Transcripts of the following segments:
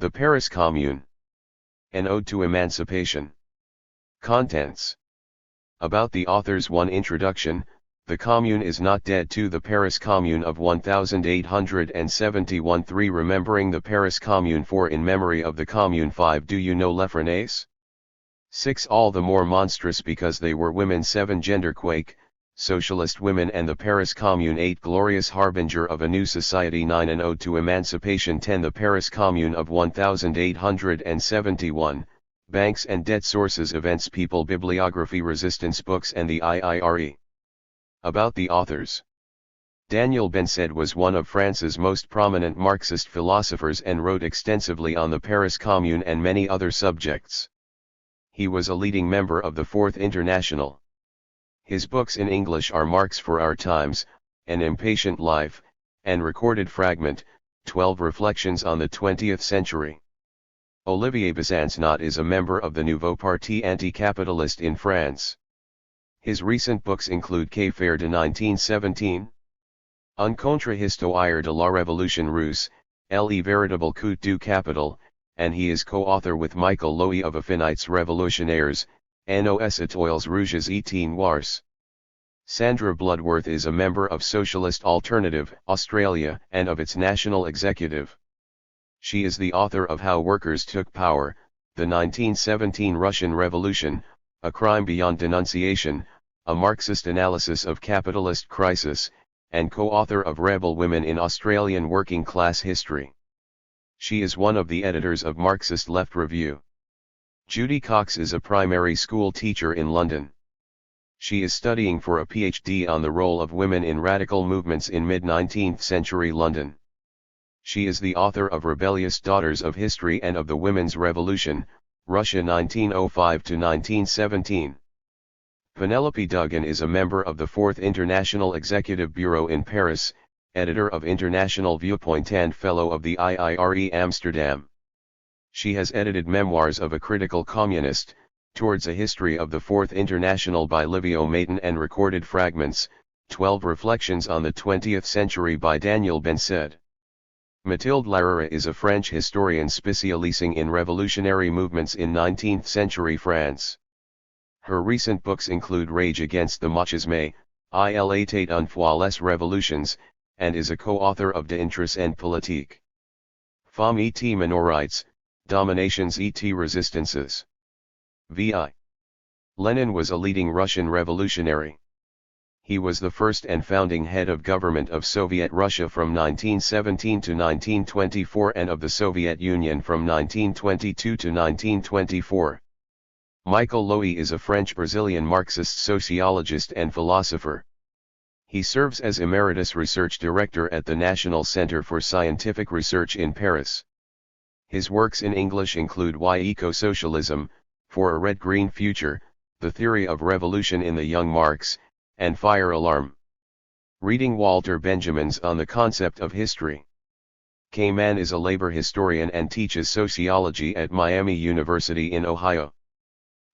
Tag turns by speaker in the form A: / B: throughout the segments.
A: The Paris Commune. An Ode to Emancipation. Contents. About the authors. 1. Introduction. The Commune is not dead. 2. The Paris Commune of 1871. 3. Remembering the Paris Commune. 4. In memory of the Commune. 5. Do you know Leprat? 6. All the more monstrous because they were women. 7. Genderquake, socialist women and the Paris Commune. 8. Glorious harbinger of a new society. 9. An Ode to Emancipation. 10. The Paris Commune of 1871, banks and debt sources, events, people, bibliography, resistance, books and the IIRE. About the authors. Daniel Bensaid was one of France's most prominent Marxist philosophers and wrote extensively on the Paris Commune and many other subjects. He was a leading member of the Fourth International. His books in English are Marx for Our Times, An Impatient Life, and Recorded Fragment, 12 Reflections on the 20th Century. Olivier Besancenot is a member of the Nouveau Parti anti-capitalist in France. His recent books include Quai faire de 1917, Un contre-histoire de la Révolution russe, Le véritable coup du capital, and he is co-author with Michael Lowy of Affinites Révolutionnaires, Nos étoiles rouges et noirs. Sandra Bloodworth is a member of Socialist Alternative Australia and of its national executive. She is the author of How Workers Took Power, the 1917 Russian Revolution, A Crime Beyond Denunciation, a Marxist analysis of capitalist crisis, and co-author of Rebel Women in Australian Working Class History. She is one of the editors of Marxist Left Review. Judy Cox is a primary school teacher in London. She is studying for a PhD on the role of women in radical movements in mid-19th century London. She is the author of Rebellious Daughters of History and of the Women's Revolution, Russia 1905 to 1917. Penelope Duggan is a member of the Fourth International Executive Bureau in Paris, editor of International Viewpoint and fellow of the IIRE Amsterdam. She has edited Memoirs of a Critical Communist, Towards a History of the Fourth International by Livio Mayton and Recorded Fragments, 12 Reflections on the 20th Century by Daniel Bensaid. Mathilde Larrera is a French historian spécialising in revolutionary movements in 19th century France. Her recent books include Rage Against the Machisme, Il était une fois les révolutions, and is a co-author of De Interesse and Politique. Femmes et minorités, Dominations et Resistances. V.I. Lenin was a leading Russian revolutionary. He was the first and founding head of government of Soviet Russia from 1917 to 1924 and of the Soviet Union from 1922 to 1924. Michael Lowy is a French-Brazilian Marxist sociologist and philosopher. He serves as Emeritus Research Director at the National Center for Scientific Research in Paris. His works in English include Why Eco-Socialism, For a Red-Green Future, The Theory of Revolution in the Young Marx, and Fire Alarm. Reading Walter Benjamin's On the Concept of History. K. Mann is a labor historian and teaches sociology at Miami University in Ohio.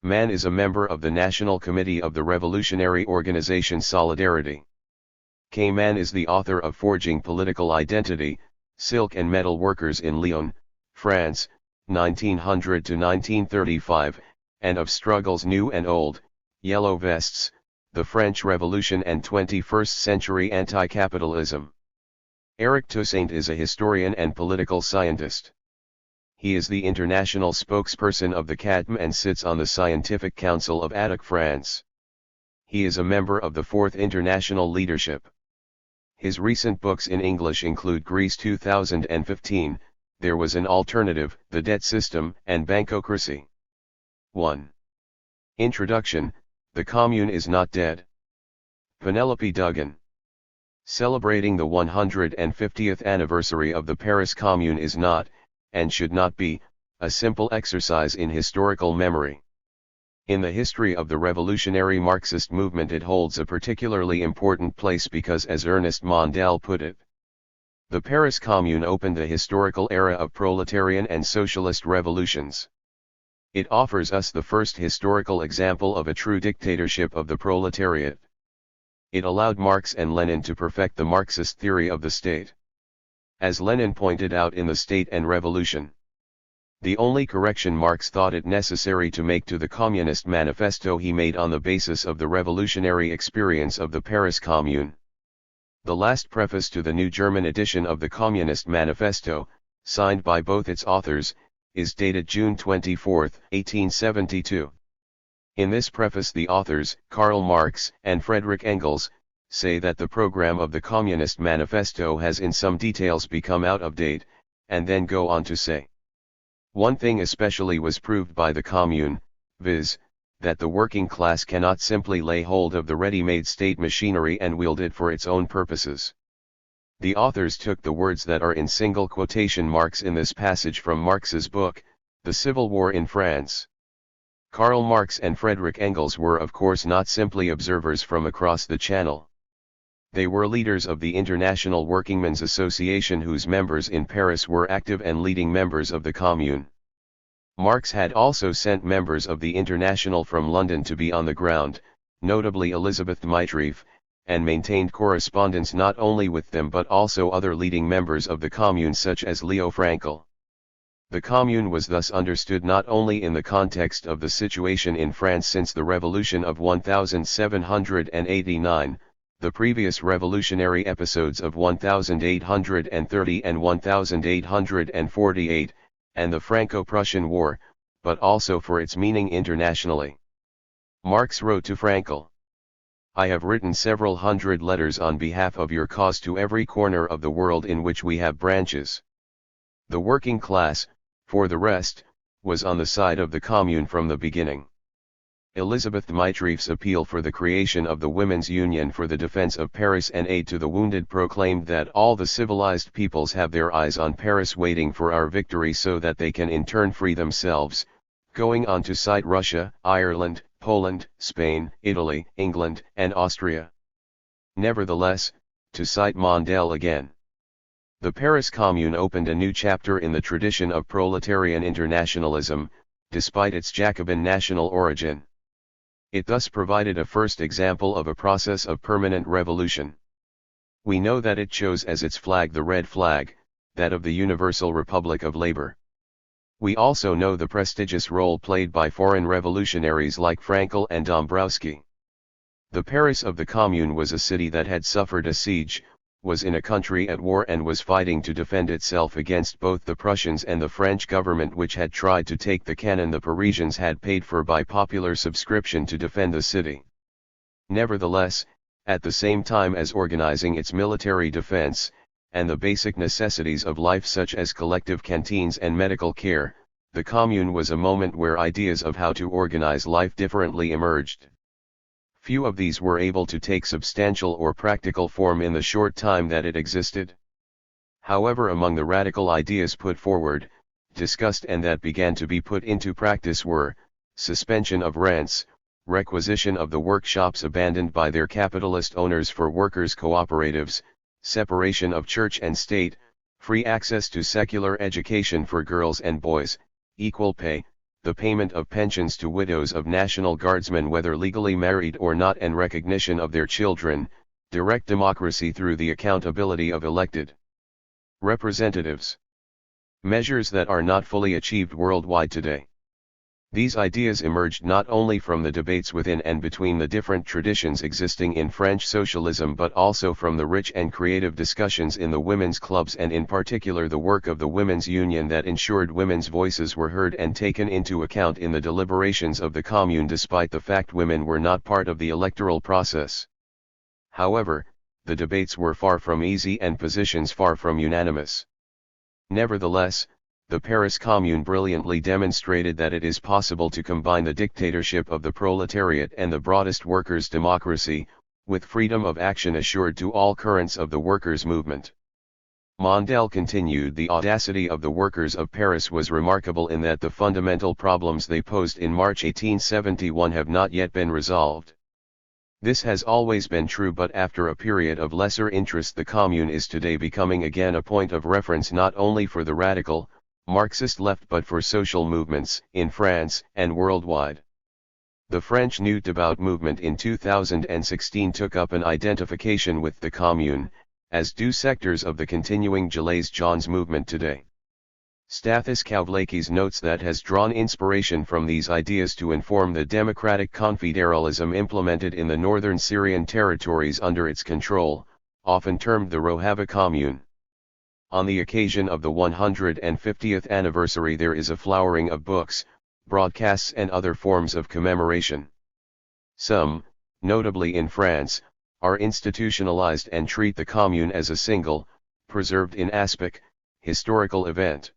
A: Mann is a member of the National Committee of the revolutionary organization Solidarity. K. Mann is the author of Forging Political Identity, Silk and Metal Workers in Lyon, France, 1900 to 1935, and of Struggles New and Old, Yellow Vests, The French Revolution and 21st Century Anti-Capitalism. Eric Toussaint is a historian and political scientist. He is the international spokesperson of the CATM and sits on the Scientific Council of ADOC France. He is a member of the Fourth International Leadership. His recent books in English include Greece 2015, There Was an Alternative, The Debt System and Bankocracy. 1. Introduction, The Commune is Not Dead. Penelope Duggan. Celebrating the 150th anniversary of the Paris Commune is not, and should not be, a simple exercise in historical memory. In the history of the revolutionary Marxist movement it holds a particularly important place because, as Ernest Mondale put it, the Paris Commune opened the historical era of proletarian and socialist revolutions. It offers us the first historical example of a true dictatorship of the proletariat. It allowed Marx and Lenin to perfect the Marxist theory of the state. As Lenin pointed out in The State and Revolution, The only correction Marx thought it necessary to make to the Communist Manifesto he made on the basis of the revolutionary experience of the Paris Commune. The last preface to the new German edition of the Communist Manifesto, signed by both its authors, is dated June 24, 1872. In this preface the authors, Karl Marx and Friedrich Engels, say that the program of the Communist Manifesto has in some details become out of date, and then go on to say, one thing especially was proved by the Commune, viz., that the working class cannot simply lay hold of the ready-made state machinery and wield it for its own purposes. The authors took the words that are in single quotation marks in this passage from Marx's book, The Civil War in France. Karl Marx and Friedrich Engels were of course not simply observers from across the Channel. They were leaders of the International Workingmen's Association whose members in Paris were active and leading members of the Commune. Marx had also sent members of the International from London to be on the ground, notably Elizabeth Dmitrieff, and maintained correspondence not only with them but also other leading members of the Commune such as Leo Frankel. The Commune was thus understood not only in the context of the situation in France since the Revolution of 1789, the previous revolutionary episodes of 1830 and 1848, and the Franco-Prussian War, but also for its meaning internationally. Marx wrote to Frankel, "I have written several hundred letters on behalf of your cause to every corner of the world in which we have branches." The working class, for the rest, was on the side of the Commune from the beginning. Elizabeth Dmitrieff's appeal for the creation of the Women's Union for the defense of Paris and aid to the wounded proclaimed that all the civilized peoples have their eyes on Paris waiting for our victory so that they can in turn free themselves, going on to cite Russia, Ireland, Poland, Spain, Italy, England, and Austria. Nevertheless, to cite Mondale again, the Paris Commune opened a new chapter in the tradition of proletarian internationalism, despite its Jacobin national origin. It thus provided a first example of a process of permanent revolution. We know that it chose as its flag the red flag, that of the Universal Republic of Labor. We also know the prestigious role played by foreign revolutionaries like Frankel and Dombrowski. The Paris of the Commune was a city that had suffered a siege, was in a country at war and was fighting to defend itself against both the Prussians and the French government which had tried to take the cannon the Parisians had paid for by popular subscription to defend the city. Nevertheless, at the same time as organizing its military defense, and the basic necessities of life such as collective canteens and medical care, the Commune was a moment where ideas of how to organize life differently emerged. Few of these were able to take substantial or practical form in the short time that it existed. However, among the radical ideas put forward, discussed and that began to be put into practice were, suspension of rents, requisition of the workshops abandoned by their capitalist owners for workers' cooperatives, separation of church and state, free access to secular education for girls and boys, equal pay, the payment of pensions to widows of National Guardsmen whether legally married or not and recognition of their children, direct democracy through the accountability of elected representatives. Measures that are not fully achieved worldwide today. These ideas emerged not only from the debates within and between the different traditions existing in French socialism but also from the rich and creative discussions in the women's clubs and in particular the work of the Women's Union that ensured women's voices were heard and taken into account in the deliberations of the Commune despite the fact women were not part of the electoral process. However, the debates were far from easy and positions far from unanimous. Nevertheless, the Paris Commune brilliantly demonstrated that it is possible to combine the dictatorship of the proletariat and the broadest workers' democracy, with freedom of action assured to all currents of the workers' movement. Mondale continued, the audacity of the workers of Paris was remarkable in that the fundamental problems they posed in March 1871 have not yet been resolved. This has always been true, but after a period of lesser interest the Commune is today becoming again a point of reference not only for the radical, Marxist left but for social movements in France and worldwide. The French New Debat movement in 2016 took up an identification with the Commune, as do sectors of the continuing Gilets jaunes movement today. Stathis Kavlakis notes that has drawn inspiration from these ideas to inform the democratic confederalism implemented in the northern Syrian territories under its control, often termed the Rojava Commune. On the occasion of the 150th anniversary there is a flowering of books, broadcasts and other forms of commemoration. Some, notably in France, are institutionalized and treat the Commune as a single, preserved in aspic, historical event.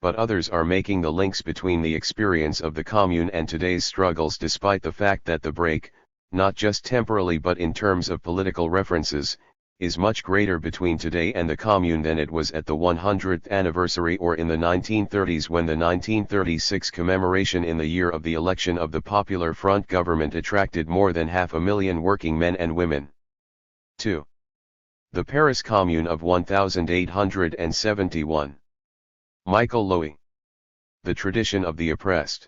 A: But others are making the links between the experience of the Commune and today's struggles, despite the fact that the break, not just temporally but in terms of political references, is much greater between today and the Commune than it was at the 100th anniversary or in the 1930s, when the 1936 commemoration in the year of the election of the Popular Front government attracted more than 500,000 working men and women. 2. The Paris Commune of 1871. Michael Lowy. The Tradition of the Oppressed.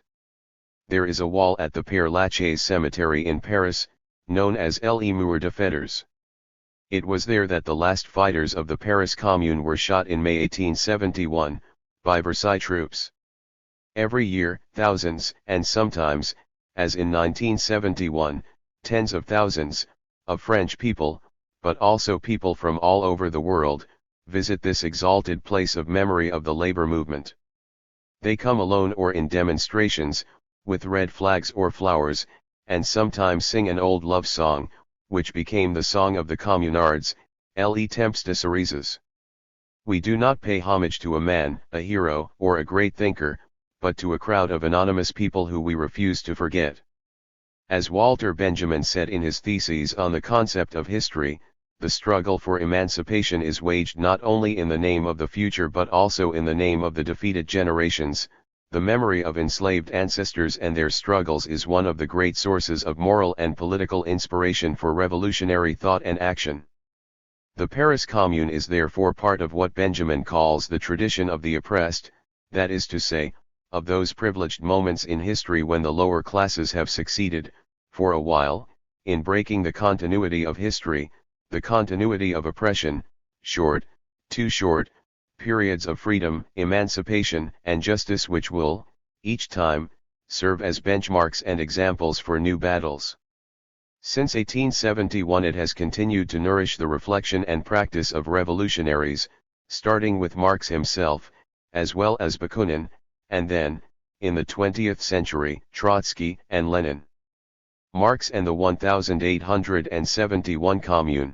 A: There is a wall at the Père Lachaise cemetery in Paris, known as Le Mur des Fêteurs. It was there that the last fighters of the Paris Commune were shot in May 1871, by Versailles troops. Every year, thousands, and sometimes, as in 1971, tens of thousands, of French people, but also people from all over the world, visit this exalted place of memory of the labor movement. They come alone or in demonstrations, with red flags or flowers, and sometimes sing an old love song, which became the song of the communards, Le Temps de Cerises. We do not pay homage to a man, a hero, or a great thinker, but to a crowd of anonymous people who we refuse to forget. As Walter Benjamin said in his theses on the concept of history, the struggle for emancipation is waged not only in the name of the future but also in the name of the defeated generations. The memory of enslaved ancestors and their struggles is one of the great sources of moral and political inspiration for revolutionary thought and action. The Paris Commune is therefore part of what Benjamin calls the tradition of the oppressed, that is to say, of those privileged moments in history when the lower classes have succeeded, for a while, in breaking the continuity of history, the continuity of oppression, short, too short, periods of freedom, emancipation, and justice which will, each time, serve as benchmarks and examples for new battles. Since 1871 it has continued to nourish the reflection and practice of revolutionaries, starting with Marx himself, as well as Bakunin, and then, in the 20th century, Trotsky and Lenin. Marx and the 1871 Commune.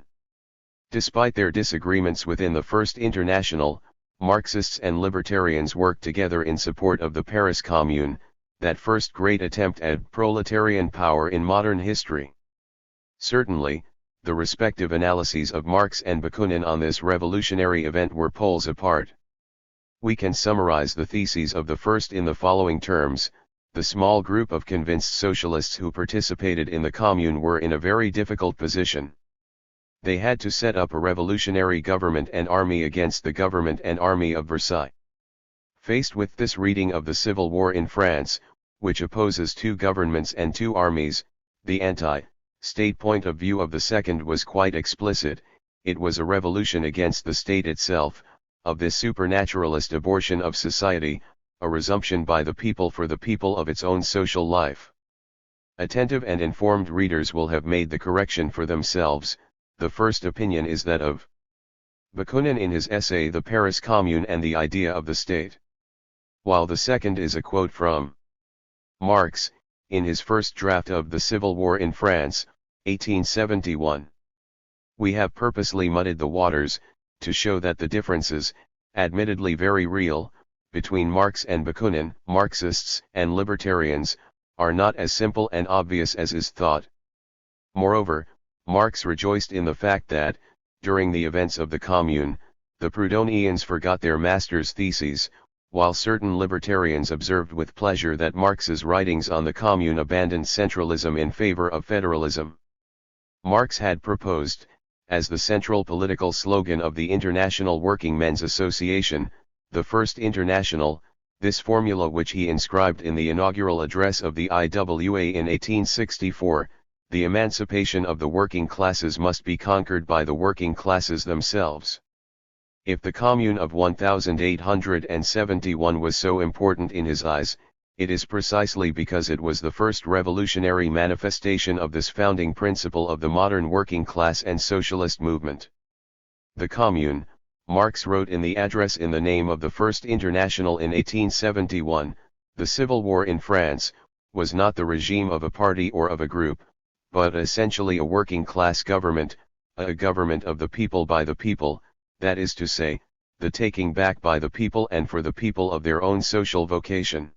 A: Despite their disagreements within the First International, Marxists and libertarians worked together in support of the Paris Commune, that first great attempt at proletarian power in modern history. Certainly, the respective analyses of Marx and Bakunin on this revolutionary event were poles apart. We can summarize the theses of the first in the following terms: the small group of convinced socialists who participated in the Commune were in a very difficult position. They had to set up a revolutionary government and army against the government and army of Versailles. Faced with this reading of the civil war in France, which opposes two governments and two armies, the anti-state point of view of the second was quite explicit. It was a revolution against the state itself, of this supernaturalist abortion of society, a resumption by the people for the people of its own social life. Attentive and informed readers will have made the correction for themselves. The first opinion is that of Bakunin in his essay The Paris Commune and the Idea of the State, while the second is a quote from Marx, in his first draft of The Civil War in France, 1871. We have purposely muddied the waters, to show that the differences, admittedly very real, between Marx and Bakunin, Marxists and libertarians, are not as simple and obvious as is thought. Moreover, Marx rejoiced in the fact that, during the events of the Commune, the Proudhonians forgot their master's theses, while certain libertarians observed with pleasure that Marx's writings on the Commune abandoned centralism in favor of federalism. Marx had proposed, as the central political slogan of the International Working Men's Association, the First International, this formula which he inscribed in the inaugural address of the IWA in 1864, the emancipation of the working classes must be conquered by the working classes themselves. If the Commune of 1871 was so important in his eyes, it is precisely because it was the first revolutionary manifestation of this founding principle of the modern working class and socialist movement. The Commune, Marx wrote in the address in the name of the First International in 1871, the civil war in France, was not the regime of a party or of a group, but essentially a working class government, a government of the people by the people, that is to say, the taking back by the people and for the people of their own social vocation.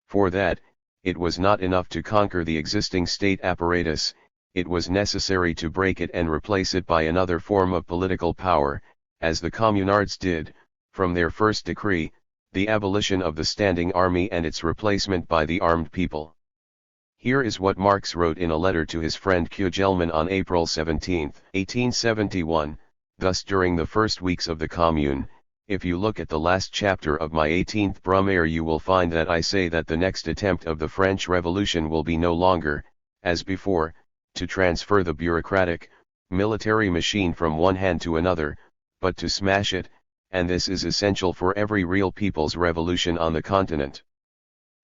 A: For that, it was not enough to conquer the existing state apparatus, it was necessary to break it and replace it by another form of political power, as the communards did, from their first decree, the abolition of the standing army and its replacement by the armed people. Here is what Marx wrote in a letter to his friend Kugelman on April 17, 1871, thus during the first weeks of the Commune, if you look at the last chapter of my 18th Brumaire you will find that I say that the next attempt of the French Revolution will be no longer, as before, to transfer the bureaucratic, military machine from one hand to another, but to smash it, and this is essential for every real people's revolution on the continent.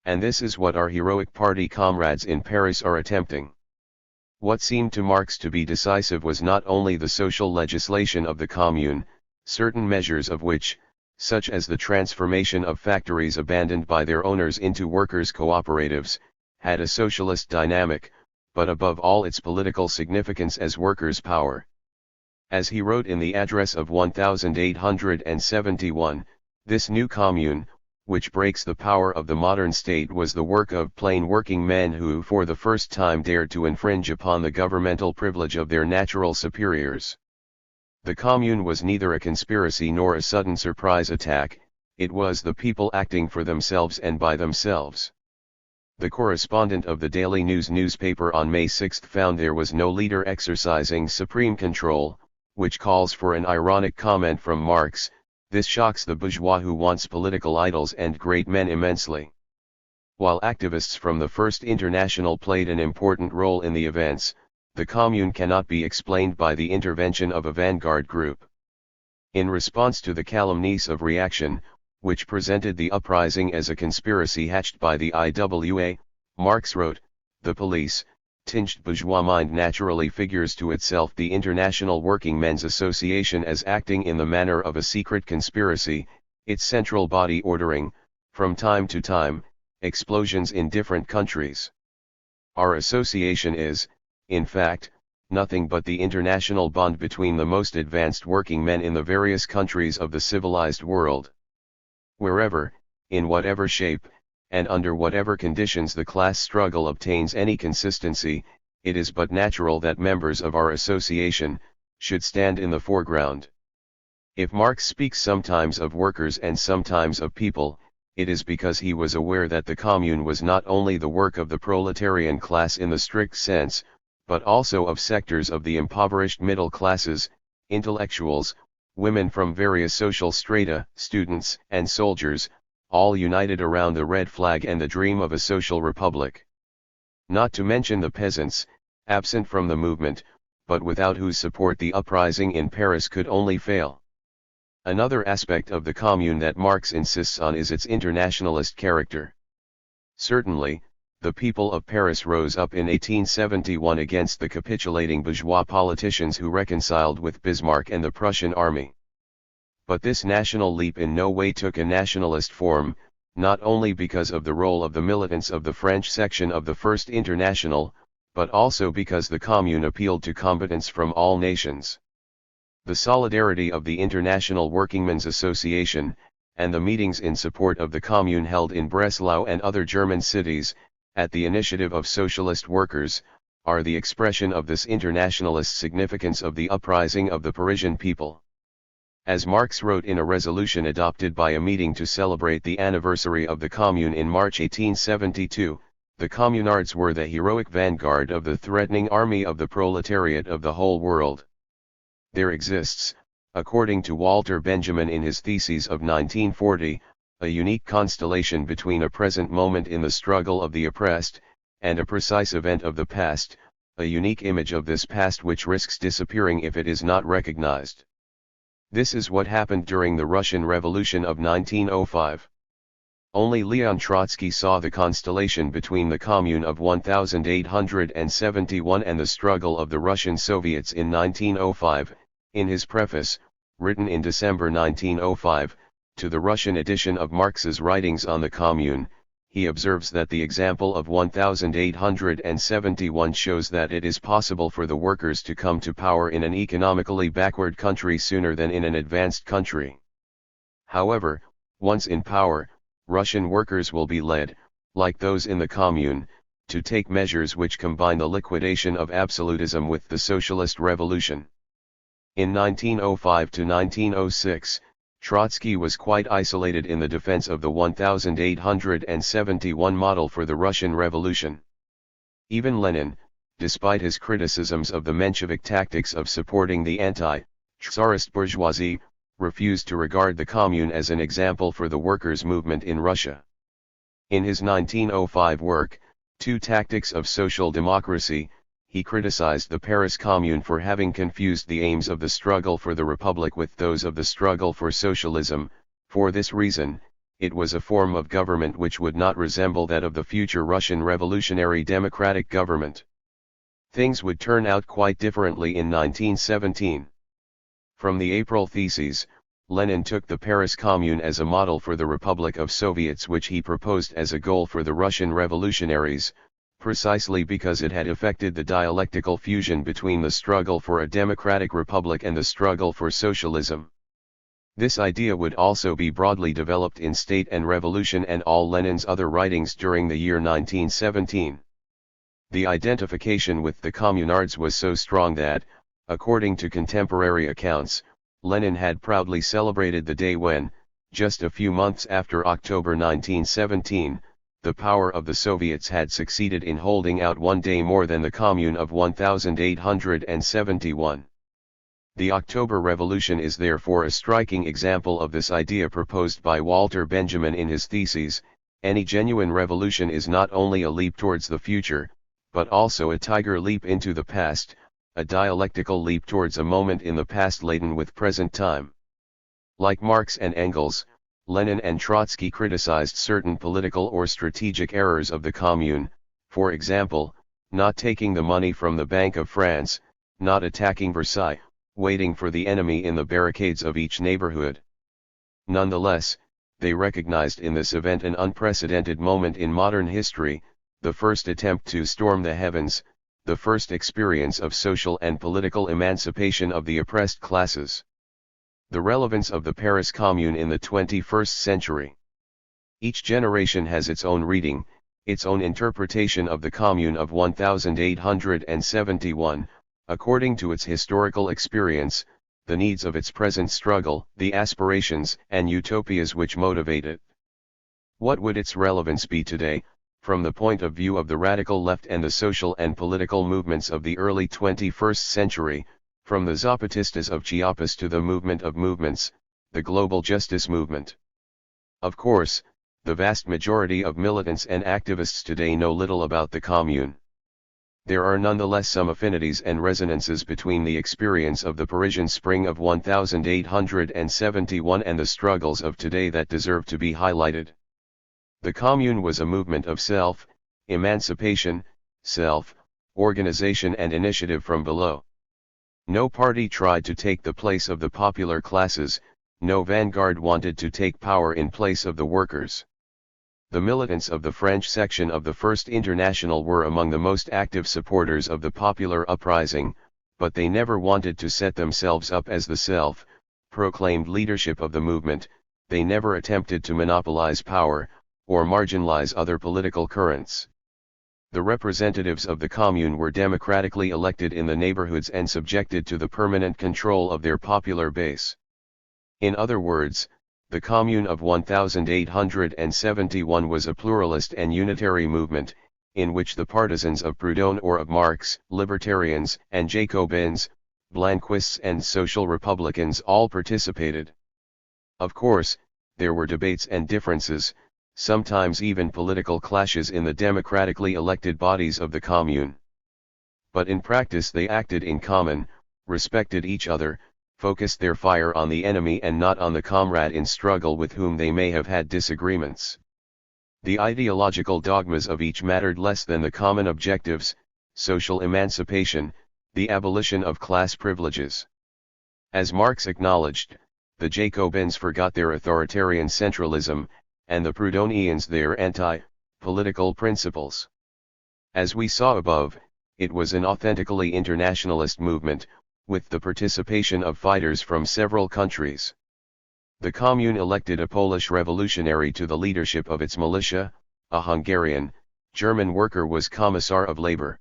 A: And this is what our heroic party comrades in Paris are attempting. What seemed to Marx to be decisive was not only the social legislation of the Commune, certain measures of which, such as the transformation of factories abandoned by their owners into workers' cooperatives, had a socialist dynamic, but above all its political significance as workers' power. As he wrote in the address of 1871, this new Commune, which breaks the power of the modern state, was the work of plain working men who for the first time dared to infringe upon the governmental privilege of their natural superiors. The Commune was neither a conspiracy nor a sudden surprise attack, it was the people acting for themselves and by themselves. The correspondent of the Daily News newspaper on May 6 found there was no leader exercising supreme control, which calls for an ironic comment from Marx. This shocks the bourgeois who wants political idols and great men immensely. While activists from the First International played an important role in the events, the Commune cannot be explained by the intervention of a vanguard group. In response to the calumnies of reaction, which presented the uprising as a conspiracy hatched by the IWA, Marx wrote, "The police, tinged bourgeois mind naturally figures to itself the International Working Men's Association as acting in the manner of a secret conspiracy, its central body ordering, from time to time, explosions in different countries. Our association is, in fact, nothing but the international bond between the most advanced working men in the various countries of the civilized world. Wherever, in whatever shape, and under whatever conditions the class struggle obtains any consistency, it is but natural that members of our association should stand in the foreground." If Marx speaks sometimes of workers and sometimes of people, it is because he was aware that the Commune was not only the work of the proletarian class in the strict sense, but also of sectors of the impoverished middle classes, intellectuals, women from various social strata, students and soldiers, all united around the red flag and the dream of a social republic. Not to mention the peasants, absent from the movement, but without whose support the uprising in Paris could only fail. Another aspect of the Commune that Marx insists on is its internationalist character. Certainly, the people of Paris rose up in 1871 against the capitulating bourgeois politicians who reconciled with Bismarck and the Prussian army. But this national leap in no way took a nationalist form, not only because of the role of the militants of the French section of the First International, but also because the Commune appealed to combatants from all nations. The solidarity of the International Workingmen's Association, and the meetings in support of the Commune held in Breslau and other German cities, at the initiative of socialist workers, are the expression of this internationalist significance of the uprising of the Parisian people. As Marx wrote in a resolution adopted by a meeting to celebrate the anniversary of the Commune in March 1872, the communards were the heroic vanguard of the threatening army of the proletariat of the whole world. There exists, according to Walter Benjamin in his Theses of 1940, a unique constellation between a present moment in the struggle of the oppressed, and a precise event of the past, a unique image of this past which risks disappearing if it is not recognized. This is what happened during the Russian Revolution of 1905. Only Leon Trotsky saw the constellation between the Commune of 1871 and the struggle of the Russian Soviets in 1905, in his preface, written in December 1905, to the Russian edition of Marx's writings on the Commune. He observes that the example of 1871 shows that it is possible for the workers to come to power in an economically backward country sooner than in an advanced country. However, once in power, Russian workers will be led, like those in the Commune, to take measures which combine the liquidation of absolutism with the socialist revolution. In 1905 to 1906, Trotsky was quite isolated in the defense of the 1871 model for the Russian Revolution. Even Lenin, despite his criticisms of the Menshevik tactics of supporting the anti-Tsarist bourgeoisie, refused to regard the Commune as an example for the workers' movement in Russia. In his 1905 work, Two Tactics of Social Democracy, he criticized the Paris Commune for having confused the aims of the struggle for the Republic with those of the struggle for socialism. For this reason, it was a form of government which would not resemble that of the future Russian revolutionary democratic government. Things would turn out quite differently in 1917. From the April theses, Lenin took the Paris Commune as a model for the Republic of Soviets which he proposed as a goal for the Russian revolutionaries, precisely because it had effected the dialectical fusion between the struggle for a democratic republic and the struggle for socialism. This idea would also be broadly developed in State and Revolution and all Lenin's other writings during the year 1917. The identification with the communards was so strong that, according to contemporary accounts, Lenin had proudly celebrated the day when, just a few months after October 1917, the power of the Soviets had succeeded in holding out one day more than the Commune of 1871. The October Revolution is therefore a striking example of this idea proposed by Walter Benjamin in his theses. Any genuine revolution is not only a leap towards the future, but also a tiger leap into the past, a dialectical leap towards a moment in the past laden with present time. Like Marx and Engels, Lenin and Trotsky criticized certain political or strategic errors of the Commune, for example, not taking the money from the Bank of France, not attacking Versailles, waiting for the enemy in the barricades of each neighborhood. Nonetheless, they recognized in this event an unprecedented moment in modern history, the first attempt to storm the heavens, the first experience of social and political emancipation of the oppressed classes. The relevance of the Paris Commune in the 21st century. Each generation has its own reading, its own interpretation of the Commune of 1871, according to its historical experience, the needs of its present struggle, the aspirations and utopias which motivate it. What would its relevance be today, from the point of view of the radical left and the social and political movements of the early 21st century, from the Zapatistas of Chiapas to the movement of movements, the global justice movement? Of course, the vast majority of militants and activists today know little about the Commune. There are nonetheless some affinities and resonances between the experience of the Parisian Spring of 1871 and the struggles of today that deserve to be highlighted. The Commune was a movement of self-emancipation, self-organization and initiative from below. No party tried to take the place of the popular classes, no vanguard wanted to take power in place of the workers. The militants of the French section of the First International were among the most active supporters of the popular uprising, but they never wanted to set themselves up as the self-proclaimed leadership of the movement. They never attempted to monopolize power, or marginalize other political currents. The representatives of the Commune were democratically elected in the neighborhoods and subjected to the permanent control of their popular base. In other words, the Commune of 1871 was a pluralist and unitary movement, in which the partisans of Proudhon or of Marx, libertarians and Jacobins, Blanquists and social republicans all participated. Of course, there were debates and differences, sometimes even political clashes in the democratically elected bodies of the Commune. But in practice they acted in common, respected each other, focused their fire on the enemy and not on the comrade in struggle with whom they may have had disagreements. The ideological dogmas of each mattered less than the common objectives: social emancipation, the abolition of class privileges. As Marx acknowledged, the Jacobins forgot their authoritarian centralism, and the Proudhonians their anti-political principles. As we saw above, it was an authentically internationalist movement, with the participation of fighters from several countries. The Commune elected a Polish revolutionary to the leadership of its militia. A Hungarian, German worker was Commissar of Labor.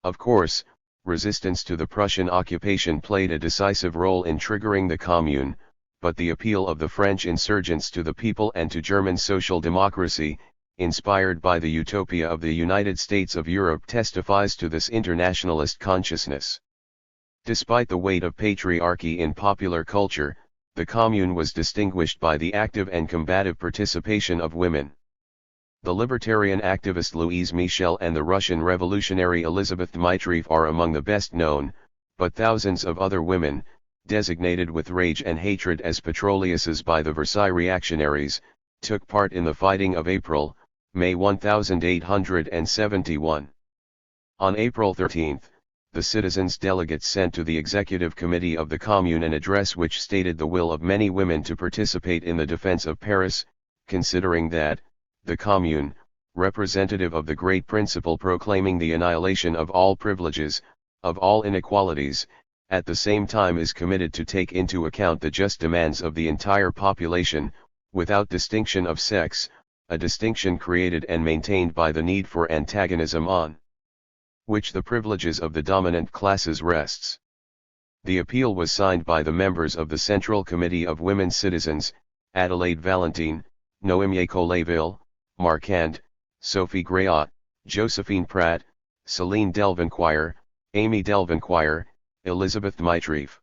A: Of course, resistance to the Prussian occupation played a decisive role in triggering the Commune, but the appeal of the French insurgents to the people and to German social democracy, inspired by the utopia of the United States of Europe, testifies to this internationalist consciousness. Despite the weight of patriarchy in popular culture, the Commune was distinguished by the active and combative participation of women. The libertarian activist Louise Michel and the Russian revolutionary Elizabeth Dmitrieff are among the best known, but thousands of other women, designated with rage and hatred as Petroleuses by the Versailles reactionaries, took part in the fighting of May 1871. On April 13, the citizens' delegates sent to the Executive Committee of the Commune an address which stated the will of many women to participate in the defense of Paris, considering that the Commune, representative of the great principle proclaiming the annihilation of all privileges, of all inequalities, at the same time is committed to take into account the just demands of the entire population, without distinction of sex, a distinction created and maintained by the need for antagonism on which the privileges of the dominant classes rests. The appeal was signed by the members of the Central Committee of Women Citizens, Adelaide Valentine, Noémie Colléville, Marquand, Sophie Grayot, Josephine Pratt, Céline Delvinquire, Amy Delvinquire, Elizabeth Dmitrieff.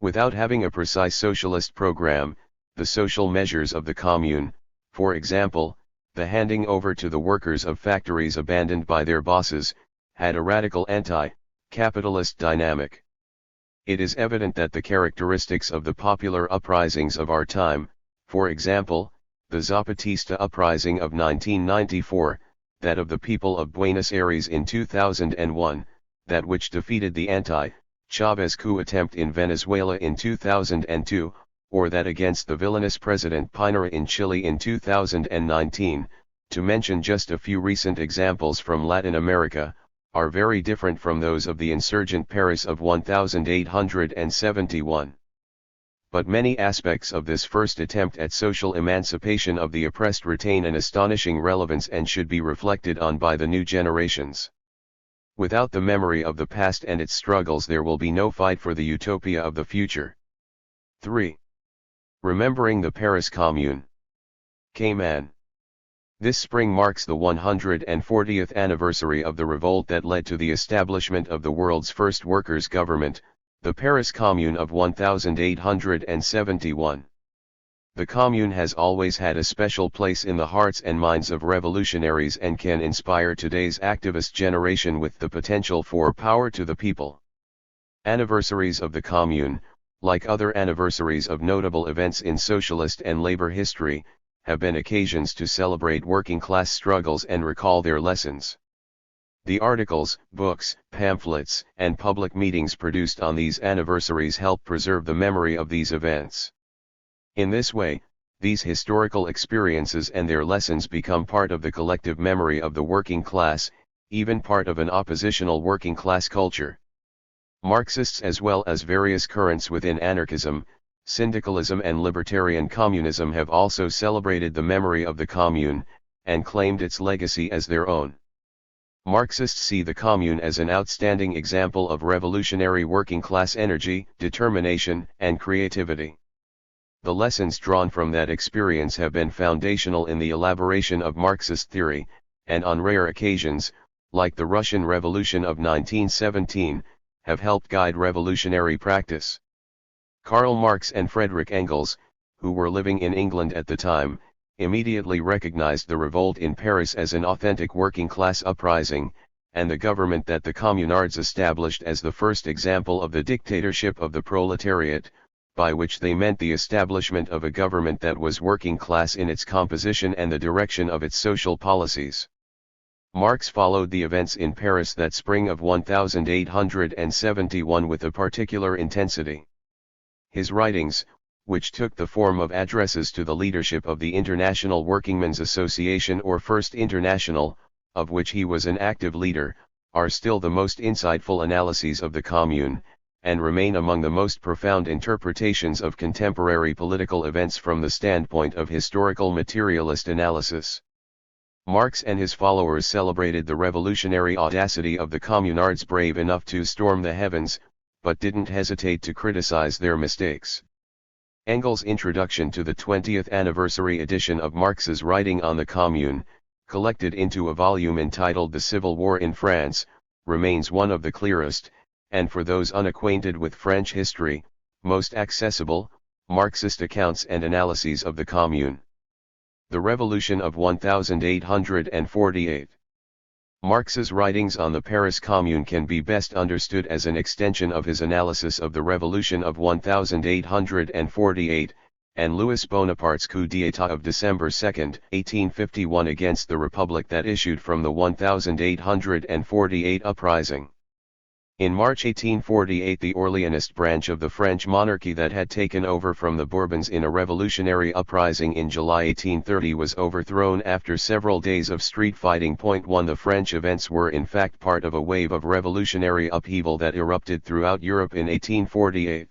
A: Without having a precise socialist program, the social measures of the Commune, for example, the handing over to the workers of factories abandoned by their bosses, had a radical anti-capitalist dynamic. It is evident that the characteristics of the popular uprisings of our time, for example, the Zapatista uprising of 1994, that of the people of Buenos Aires in 2001, that which defeated the anti-Chavez coup attempt in Venezuela in 2002, or that against the villainous President Pinera in Chile in 2019, to mention just a few recent examples from Latin America, are very different from those of the insurgent Paris of 1871. But many aspects of this first attempt at social emancipation of the oppressed retain an astonishing relevance and should be reflected on by the new generations. Without the memory of the past and its struggles, there will be no fight for the utopia of the future. 3. Remembering the Paris Commune. Cayman. This spring marks the 140th anniversary of the revolt that led to the establishment of the world's first workers' government, the Paris Commune of 1871. The Commune has always had a special place in the hearts and minds of revolutionaries and can inspire today's activist generation with the potential for power to the people. Anniversaries of the Commune, like other anniversaries of notable events in socialist and labor history, have been occasions to celebrate working-class struggles and recall their lessons. The articles, books, pamphlets, and public meetings produced on these anniversaries help preserve the memory of these events. In this way, these historical experiences and their lessons become part of the collective memory of the working class, even part of an oppositional working-class culture. Marxists as well as various currents within anarchism, syndicalism and libertarian communism have also celebrated the memory of the Commune, and claimed its legacy as their own. Marxists see the Commune as an outstanding example of revolutionary working-class energy, determination, and creativity. The lessons drawn from that experience have been foundational in the elaboration of Marxist theory, and on rare occasions, like the Russian Revolution of 1917, have helped guide revolutionary practice. Karl Marx and Friedrich Engels, who were living in England at the time, immediately recognized the revolt in Paris as an authentic working-class uprising, and the government that the communards established as the first example of the dictatorship of the proletariat, by which they meant the establishment of a government that was working class in its composition and the direction of its social policies. Marx followed the events in Paris that spring of 1871 with a particular intensity. His writings, which took the form of addresses to the leadership of the International Workingmen's Association or First International, of which he was an active leader, are still the most insightful analyses of the Commune, and remain among the most profound interpretations of contemporary political events from the standpoint of historical materialist analysis. Marx and his followers celebrated the revolutionary audacity of the communards, brave enough to storm the heavens, but didn't hesitate to criticize their mistakes. Engels' introduction to the 20th anniversary edition of Marx's writing on the Commune, collected into a volume entitled The Civil War in France, remains one of the clearest, and for those unacquainted with French history, most accessible, Marxist accounts and analyses of the Commune. The Revolution of 1848. Marx's writings on the Paris Commune can be best understood as an extension of his analysis of the Revolution of 1848, and Louis Bonaparte's coup d'état of December 2, 1851 against the Republic that issued from the 1848 uprising. In March 1848, the Orleanist branch of the French monarchy that had taken over from the Bourbons in a revolutionary uprising in July 1830 was overthrown after several days of street fighting. 1. The French events were in fact part of a wave of revolutionary upheaval that erupted throughout Europe in 1848.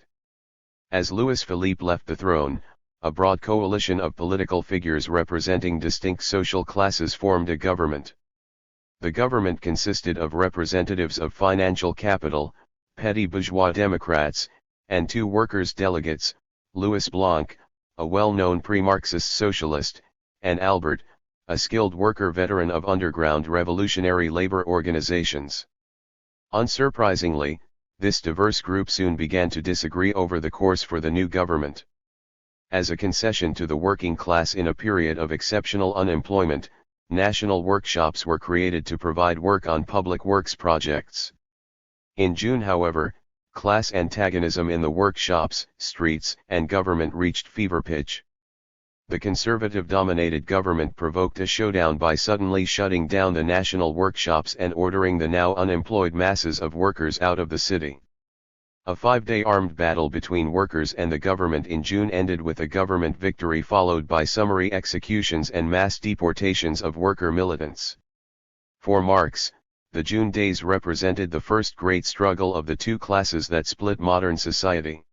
A: As Louis Philippe left the throne, a broad coalition of political figures representing distinct social classes formed a government. The government consisted of representatives of financial capital, petty bourgeois Democrats, and 2 workers' delegates, Louis Blanc, a well-known pre-Marxist socialist, and Albert, a skilled worker veteran of underground revolutionary labor organizations. Unsurprisingly, this diverse group soon began to disagree over the course for the new government. As a concession to the working class in a period of exceptional unemployment, national workshops were created to provide work on public works projects. In June, however, class antagonism in the workshops, streets, and government reached fever pitch. The conservative-dominated government provoked a showdown by suddenly shutting down the national workshops and ordering the now unemployed masses of workers out of the city. A 5-day armed battle between workers and the government in June ended with a government victory followed by summary executions and mass deportations of worker militants. For Marx, the June days represented the first great struggle of the two classes that split modern society.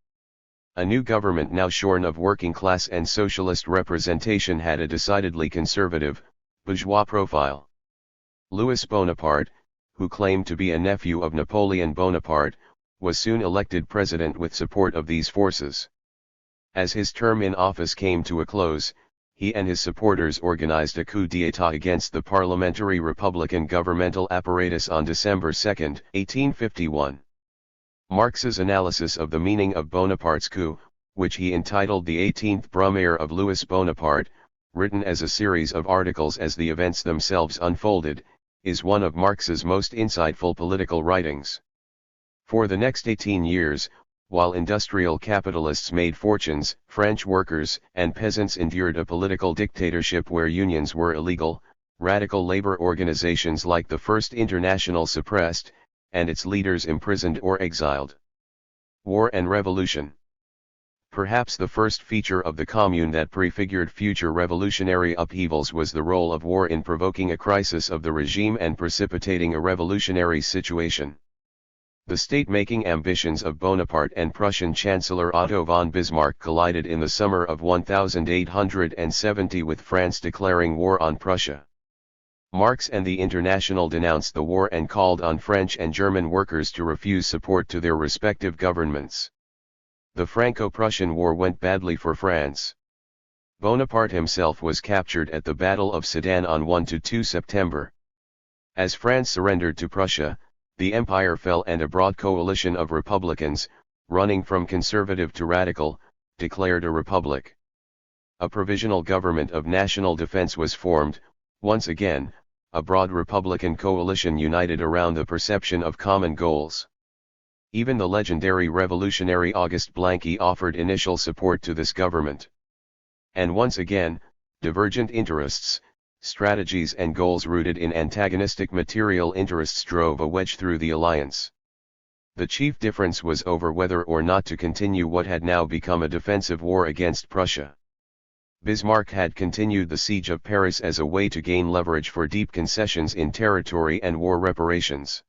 A: A new government now shorn of working class and socialist representation had a decidedly conservative, bourgeois profile. Louis Bonaparte, who claimed to be a nephew of Napoleon Bonaparte, was soon elected president with support of these forces. As his term in office came to a close, he and his supporters organized a coup d'état against the parliamentary Republican governmental apparatus on December 2, 1851. Marx's analysis of the meaning of Bonaparte's coup, which he entitled The 18th Brumaire of Louis Bonaparte, written as a series of articles as the events themselves unfolded, is one of Marx's most insightful political writings. For the next 18 years, while industrial capitalists made fortunes, French workers and peasants endured a political dictatorship where unions were illegal, radical labor organizations like the First International suppressed, and its leaders imprisoned or exiled. War and Revolution. Perhaps the first feature of the Commune that prefigured future revolutionary upheavals was the role of war in provoking a crisis of the regime and precipitating a revolutionary situation. The state-making ambitions of Bonaparte and Prussian Chancellor Otto von Bismarck collided in the summer of 1870 with France declaring war on Prussia. Marx and the International denounced the war and called on French and German workers to refuse support to their respective governments. The Franco-Prussian War went badly for France. Bonaparte himself was captured at the Battle of Sedan on 1–2 September. As France surrendered to Prussia, the empire fell and a broad coalition of republicans, running from conservative to radical, declared a republic. A provisional government of national defense was formed, once again, a broad Republican coalition united around the perception of common goals. Even the legendary revolutionary Auguste Blanqui offered initial support to this government. And once again, divergent interests, strategies and goals rooted in antagonistic material interests drove a wedge through the alliance. The chief difference was over whether or not to continue what had now become a defensive war against Prussia. Bismarck had continued the siege of Paris as a way to gain leverage for deep concessions in territory and war reparations.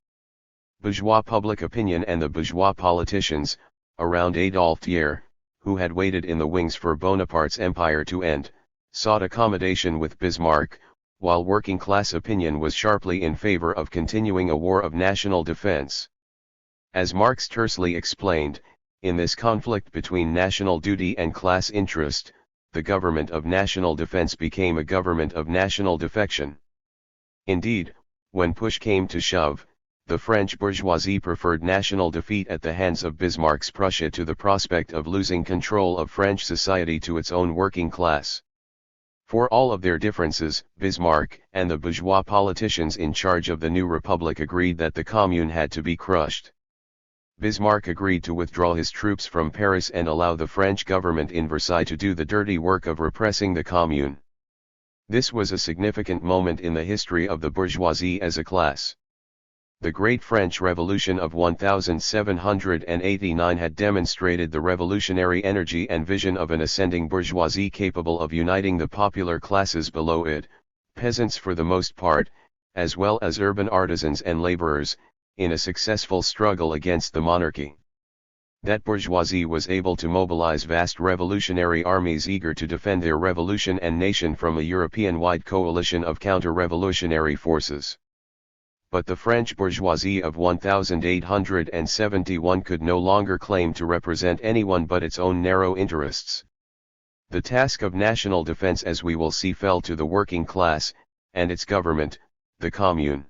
A: Bourgeois public opinion and the bourgeois politicians, around Adolphe Thiers, who had waited in the wings for Bonaparte's empire to end, sought accommodation with Bismarck, while working-class opinion was sharply in favor of continuing a war of national defense. As Marx tersely explained, in this conflict between national duty and class interest, the government of national defense became a government of national defection. Indeed, when push came to shove, the French bourgeoisie preferred national defeat at the hands of Bismarck's Prussia to the prospect of losing control of French society to its own working class. For all of their differences, Bismarck and the bourgeois politicians in charge of the new republic agreed that the commune had to be crushed. Bismarck agreed to withdraw his troops from Paris and allow the French government in Versailles to do the dirty work of repressing the commune. This was a significant moment in the history of the bourgeoisie as a class. The Great French Revolution of 1789 had demonstrated the revolutionary energy and vision of an ascending bourgeoisie capable of uniting the popular classes below it, peasants for the most part, as well as urban artisans and laborers, in a successful struggle against the monarchy. That bourgeoisie was able to mobilize vast revolutionary armies eager to defend their revolution and nation from a European-wide coalition of counter-revolutionary forces. But the French bourgeoisie of 1871 could no longer claim to represent anyone but its own narrow interests. The task of national defense, as we will see, fell to the working class, and its government, the Commune.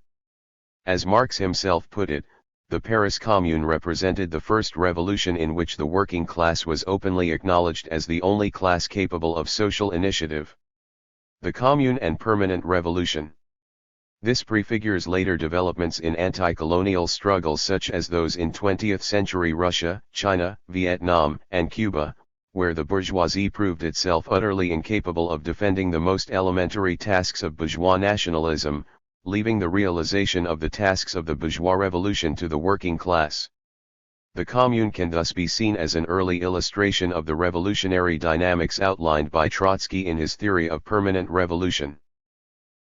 A: As Marx himself put it, the Paris Commune represented the first revolution in which the working class was openly acknowledged as the only class capable of social initiative. The Commune and Permanent Revolution. This prefigures later developments in anti-colonial struggles such as those in 20th-century Russia, China, Vietnam, and Cuba, where the bourgeoisie proved itself utterly incapable of defending the most elementary tasks of bourgeois nationalism, leaving the realization of the tasks of the bourgeois revolution to the working class. The Commune can thus be seen as an early illustration of the revolutionary dynamics outlined by Trotsky in his theory of permanent revolution.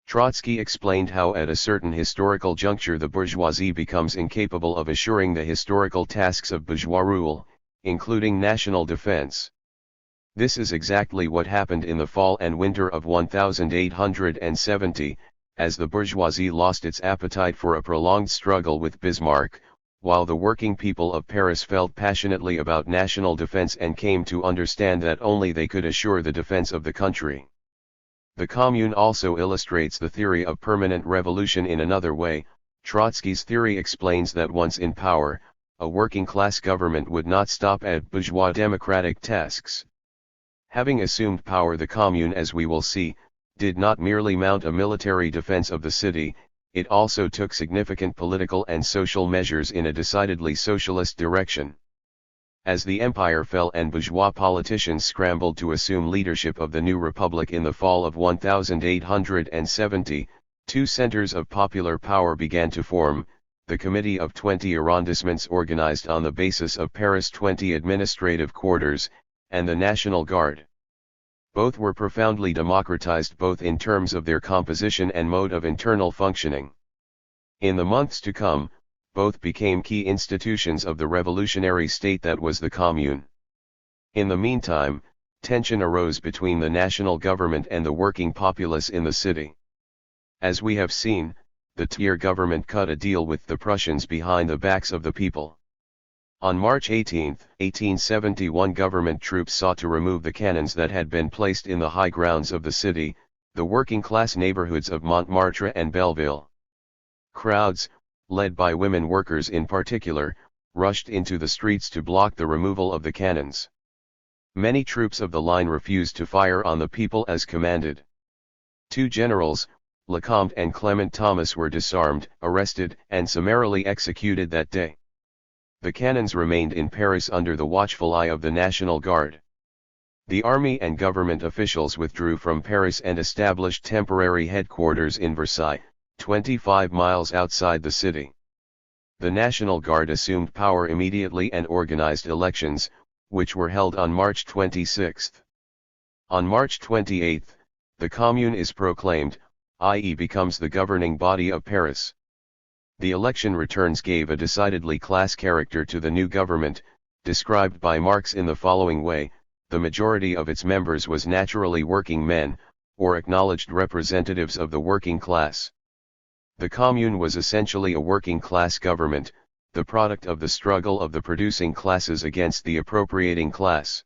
A: Trotsky explained how at a certain historical juncture the bourgeoisie becomes incapable of assuring the historical tasks of bourgeois rule, including national defense. This is exactly what happened in the fall and winter of 1870, as the bourgeoisie lost its appetite for a prolonged struggle with Bismarck, while the working people of Paris felt passionately about national defense and came to understand that only they could assure the defense of the country. The Commune also illustrates the theory of permanent revolution in another way. Trotsky's theory explains that once in power, a working-class government would not stop at bourgeois democratic tasks. Having assumed power, the Commune, as we will see, did not merely mount a military defense of the city, it also took significant political and social measures in a decidedly socialist direction. As the empire fell and bourgeois politicians scrambled to assume leadership of the new republic in the fall of 1870, two centers of popular power began to form: the Committee of 20 Arrondissements organized on the basis of Paris' 20 administrative quarters, and the National Guard. Both were profoundly democratized both in terms of their composition and mode of internal functioning. In the months to come, both became key institutions of the revolutionary state that was the Commune. In the meantime, tension arose between the national government and the working populace in the city. As we have seen, the Thiers government cut a deal with the Prussians behind the backs of the people. On March 18, 1871, government troops sought to remove the cannons that had been placed in the high grounds of the city, the working-class neighborhoods of Montmartre and Belleville. Crowds, led by women workers in particular, rushed into the streets to block the removal of the cannons. Many troops of the line refused to fire on the people as commanded. Two generals, Lecomte and Clement Thomas were disarmed, arrested, and summarily executed that day. The canons remained in Paris under the watchful eye of the National Guard. The army and government officials withdrew from Paris and established temporary headquarters in Versailles, 25 miles outside the city. The National Guard assumed power immediately and organized elections, which were held on March 26. On March 28, the Commune is proclaimed, i.e. becomes the governing body of Paris. The election returns gave a decidedly class character to the new government, described by Marx in the following way: the majority of its members was naturally working men, or acknowledged representatives of the working class. The Commune was essentially a working class government, the product of the struggle of the producing classes against the appropriating class.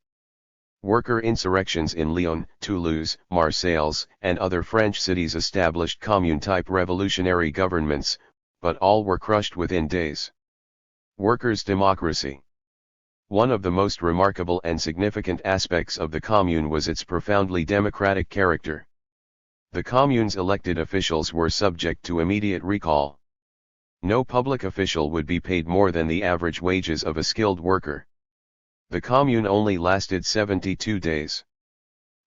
A: Worker insurrections in Lyon, Toulouse, Marseilles, and other French cities established commune-type revolutionary governments, but all were crushed within days. Workers' democracy. One of the most remarkable and significant aspects of the Commune was its profoundly democratic character. The Commune's elected officials were subject to immediate recall. No public official would be paid more than the average wages of a skilled worker. The Commune only lasted 72 days.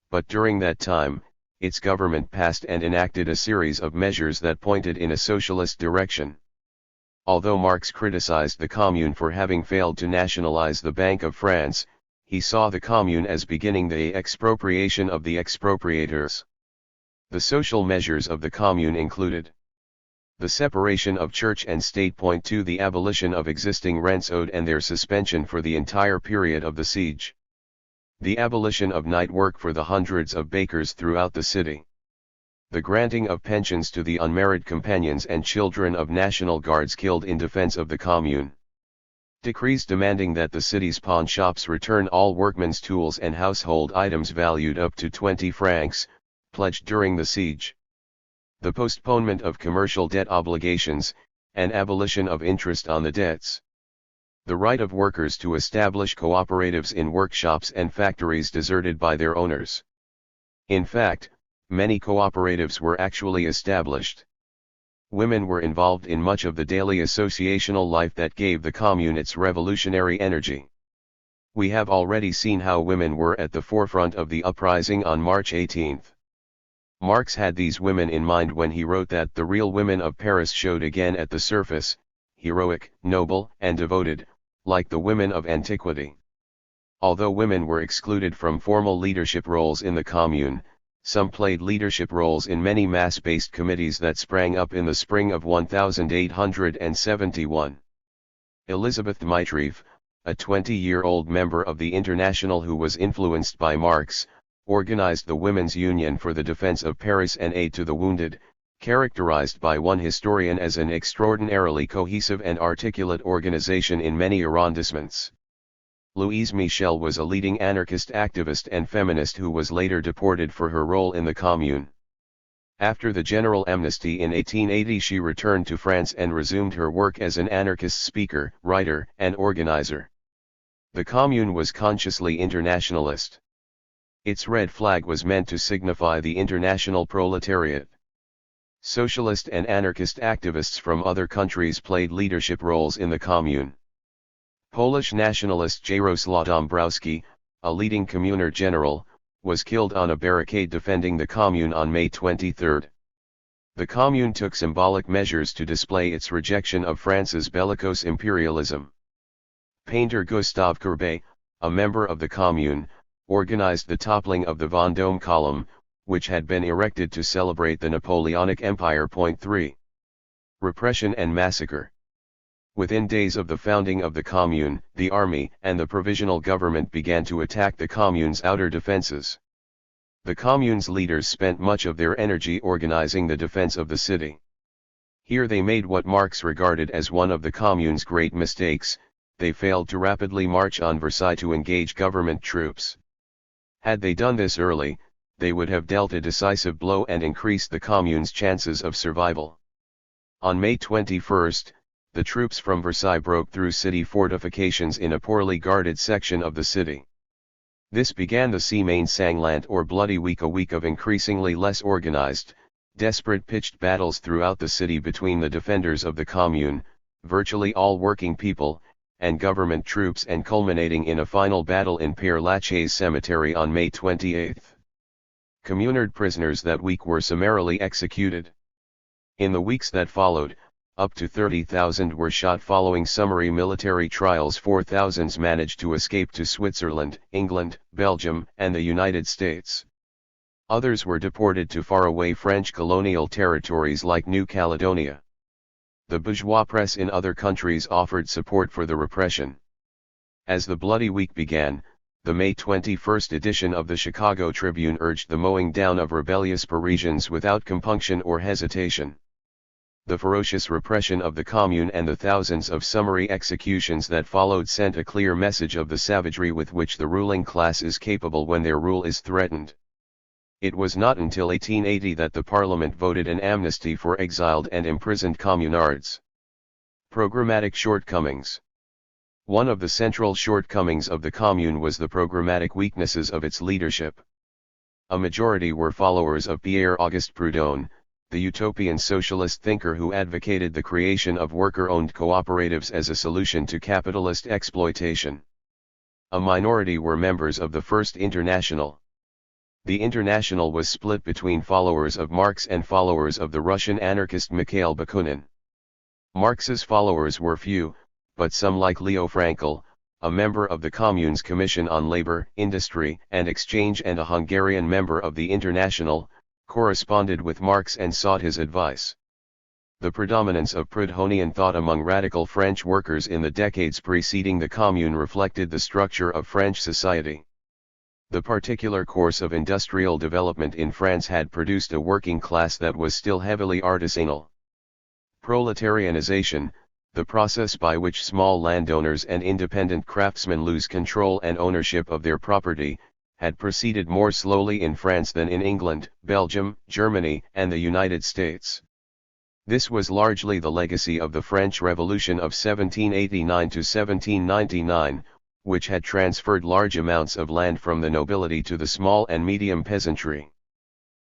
A: But during that time, its government passed and enacted a series of measures that pointed in a socialist direction. Although Marx criticized the Commune for having failed to nationalize the Bank of France, he saw the Commune as beginning the expropriation of the expropriators. The social measures of the Commune included the separation of church and state, point to the abolition of existing rents owed and their suspension for the entire period of the siege. The abolition of night work for the hundreds of bakers throughout the city. The granting of pensions to the unmarried companions and children of National Guards killed in defense of the Commune. Decrees demanding that the city's pawn shops return all workmen's tools and household items valued up to 20 francs, pledged during the siege. The postponement of commercial debt obligations, and abolition of interest on the debts. The right of workers to establish cooperatives in workshops and factories deserted by their owners. In fact, many cooperatives were actually established. Women were involved in much of the daily associational life that gave the Commune its revolutionary energy. We have already seen how women were at the forefront of the uprising on March 18. Marx had these women in mind when he wrote that the real women of Paris showed again at the surface, heroic, noble, and devoted, like the women of antiquity. Although women were excluded from formal leadership roles in the Commune, some played leadership roles in many mass-based committees that sprang up in the spring of 1871. Elizabeth Dmitrieff, a 20-year-old member of the International who was influenced by Marx, organized the Women's Union for the Defense of Paris and Aid to the Wounded, characterized by one historian as an extraordinarily cohesive and articulate organization in many arrondissements. Louise Michel was a leading anarchist activist and feminist who was later deported for her role in the Commune. After the general amnesty in 1880, she returned to France and resumed her work as an anarchist speaker, writer, and organizer. The Commune was consciously internationalist. Its red flag was meant to signify the international proletariat. Socialist and anarchist activists from other countries played leadership roles in the Commune. Polish nationalist Jaroslaw Dąbrowski, a leading communer general, was killed on a barricade defending the Commune on May 23. The Commune took symbolic measures to display its rejection of France's bellicose imperialism. Painter Gustave Courbet, a member of the Commune, organized the toppling of the Vendôme column, which had been erected to celebrate the Napoleonic Empire. 3. Repression and massacre. Within days of the founding of the Commune, the army and the provisional government began to attack the Commune's outer defenses. The Commune's leaders spent much of their energy organizing the defense of the city. Here they made what Marx regarded as one of the Commune's great mistakes: they failed to rapidly march on Versailles to engage government troops. Had they done this early, they would have dealt a decisive blow and increased the Commune's chances of survival. On May 21, the troops from Versailles broke through city fortifications in a poorly guarded section of the city. This began the Semaine sanglante or Bloody Week, a week of increasingly less organized, Desperate pitched battles throughout the city between the defenders of the commune, virtually all working people, and government troops, and culminating in a final battle in Père Lachaise cemetery on May 28. Communard prisoners that week were summarily executed. In the weeks that followed, up to 30,000 were shot following summary military trials. 4,000 managed to escape to Switzerland, England, Belgium, and the United States. Others were deported to faraway French colonial territories like New Caledonia. The bourgeois press in other countries offered support for the repression. As the Bloody Week began, the May 21 edition of the Chicago Tribune urged the mowing down of rebellious Parisians without compunction or hesitation. The ferocious repression of the Commune and the thousands of summary executions that followed sent a clear message of the savagery with which the ruling class is capable when their rule is threatened. It was not until 1880 that the Parliament voted an amnesty for exiled and imprisoned communards. Programmatic shortcomings. One of the central shortcomings of the Commune was the programmatic weaknesses of its leadership. A majority were followers of Pierre-Auguste Proudhon, the utopian socialist thinker who advocated the creation of worker-owned cooperatives as a solution to capitalist exploitation. A minority were members of the First International. The International was split between followers of Marx and followers of the Russian anarchist Mikhail Bakunin. Marx's followers were few, but some, like Leo Frankel, a member of the Commune's Commission on Labor, Industry, and Exchange and a Hungarian member of the International, corresponded with Marx and sought his advice. The predominance of Proudhonian thought among radical French workers in the decades preceding the Commune reflected the structure of French society. The particular course of industrial development in France had produced a working class that was still heavily artisanal. Proletarianization, the process by which small landowners and independent craftsmen lose control and ownership of their property, had proceeded more slowly in France than in England, Belgium, Germany, and the United States. This was largely the legacy of the French Revolution of 1789 to 1799, which had transferred large amounts of land from the nobility to the small and medium peasantry.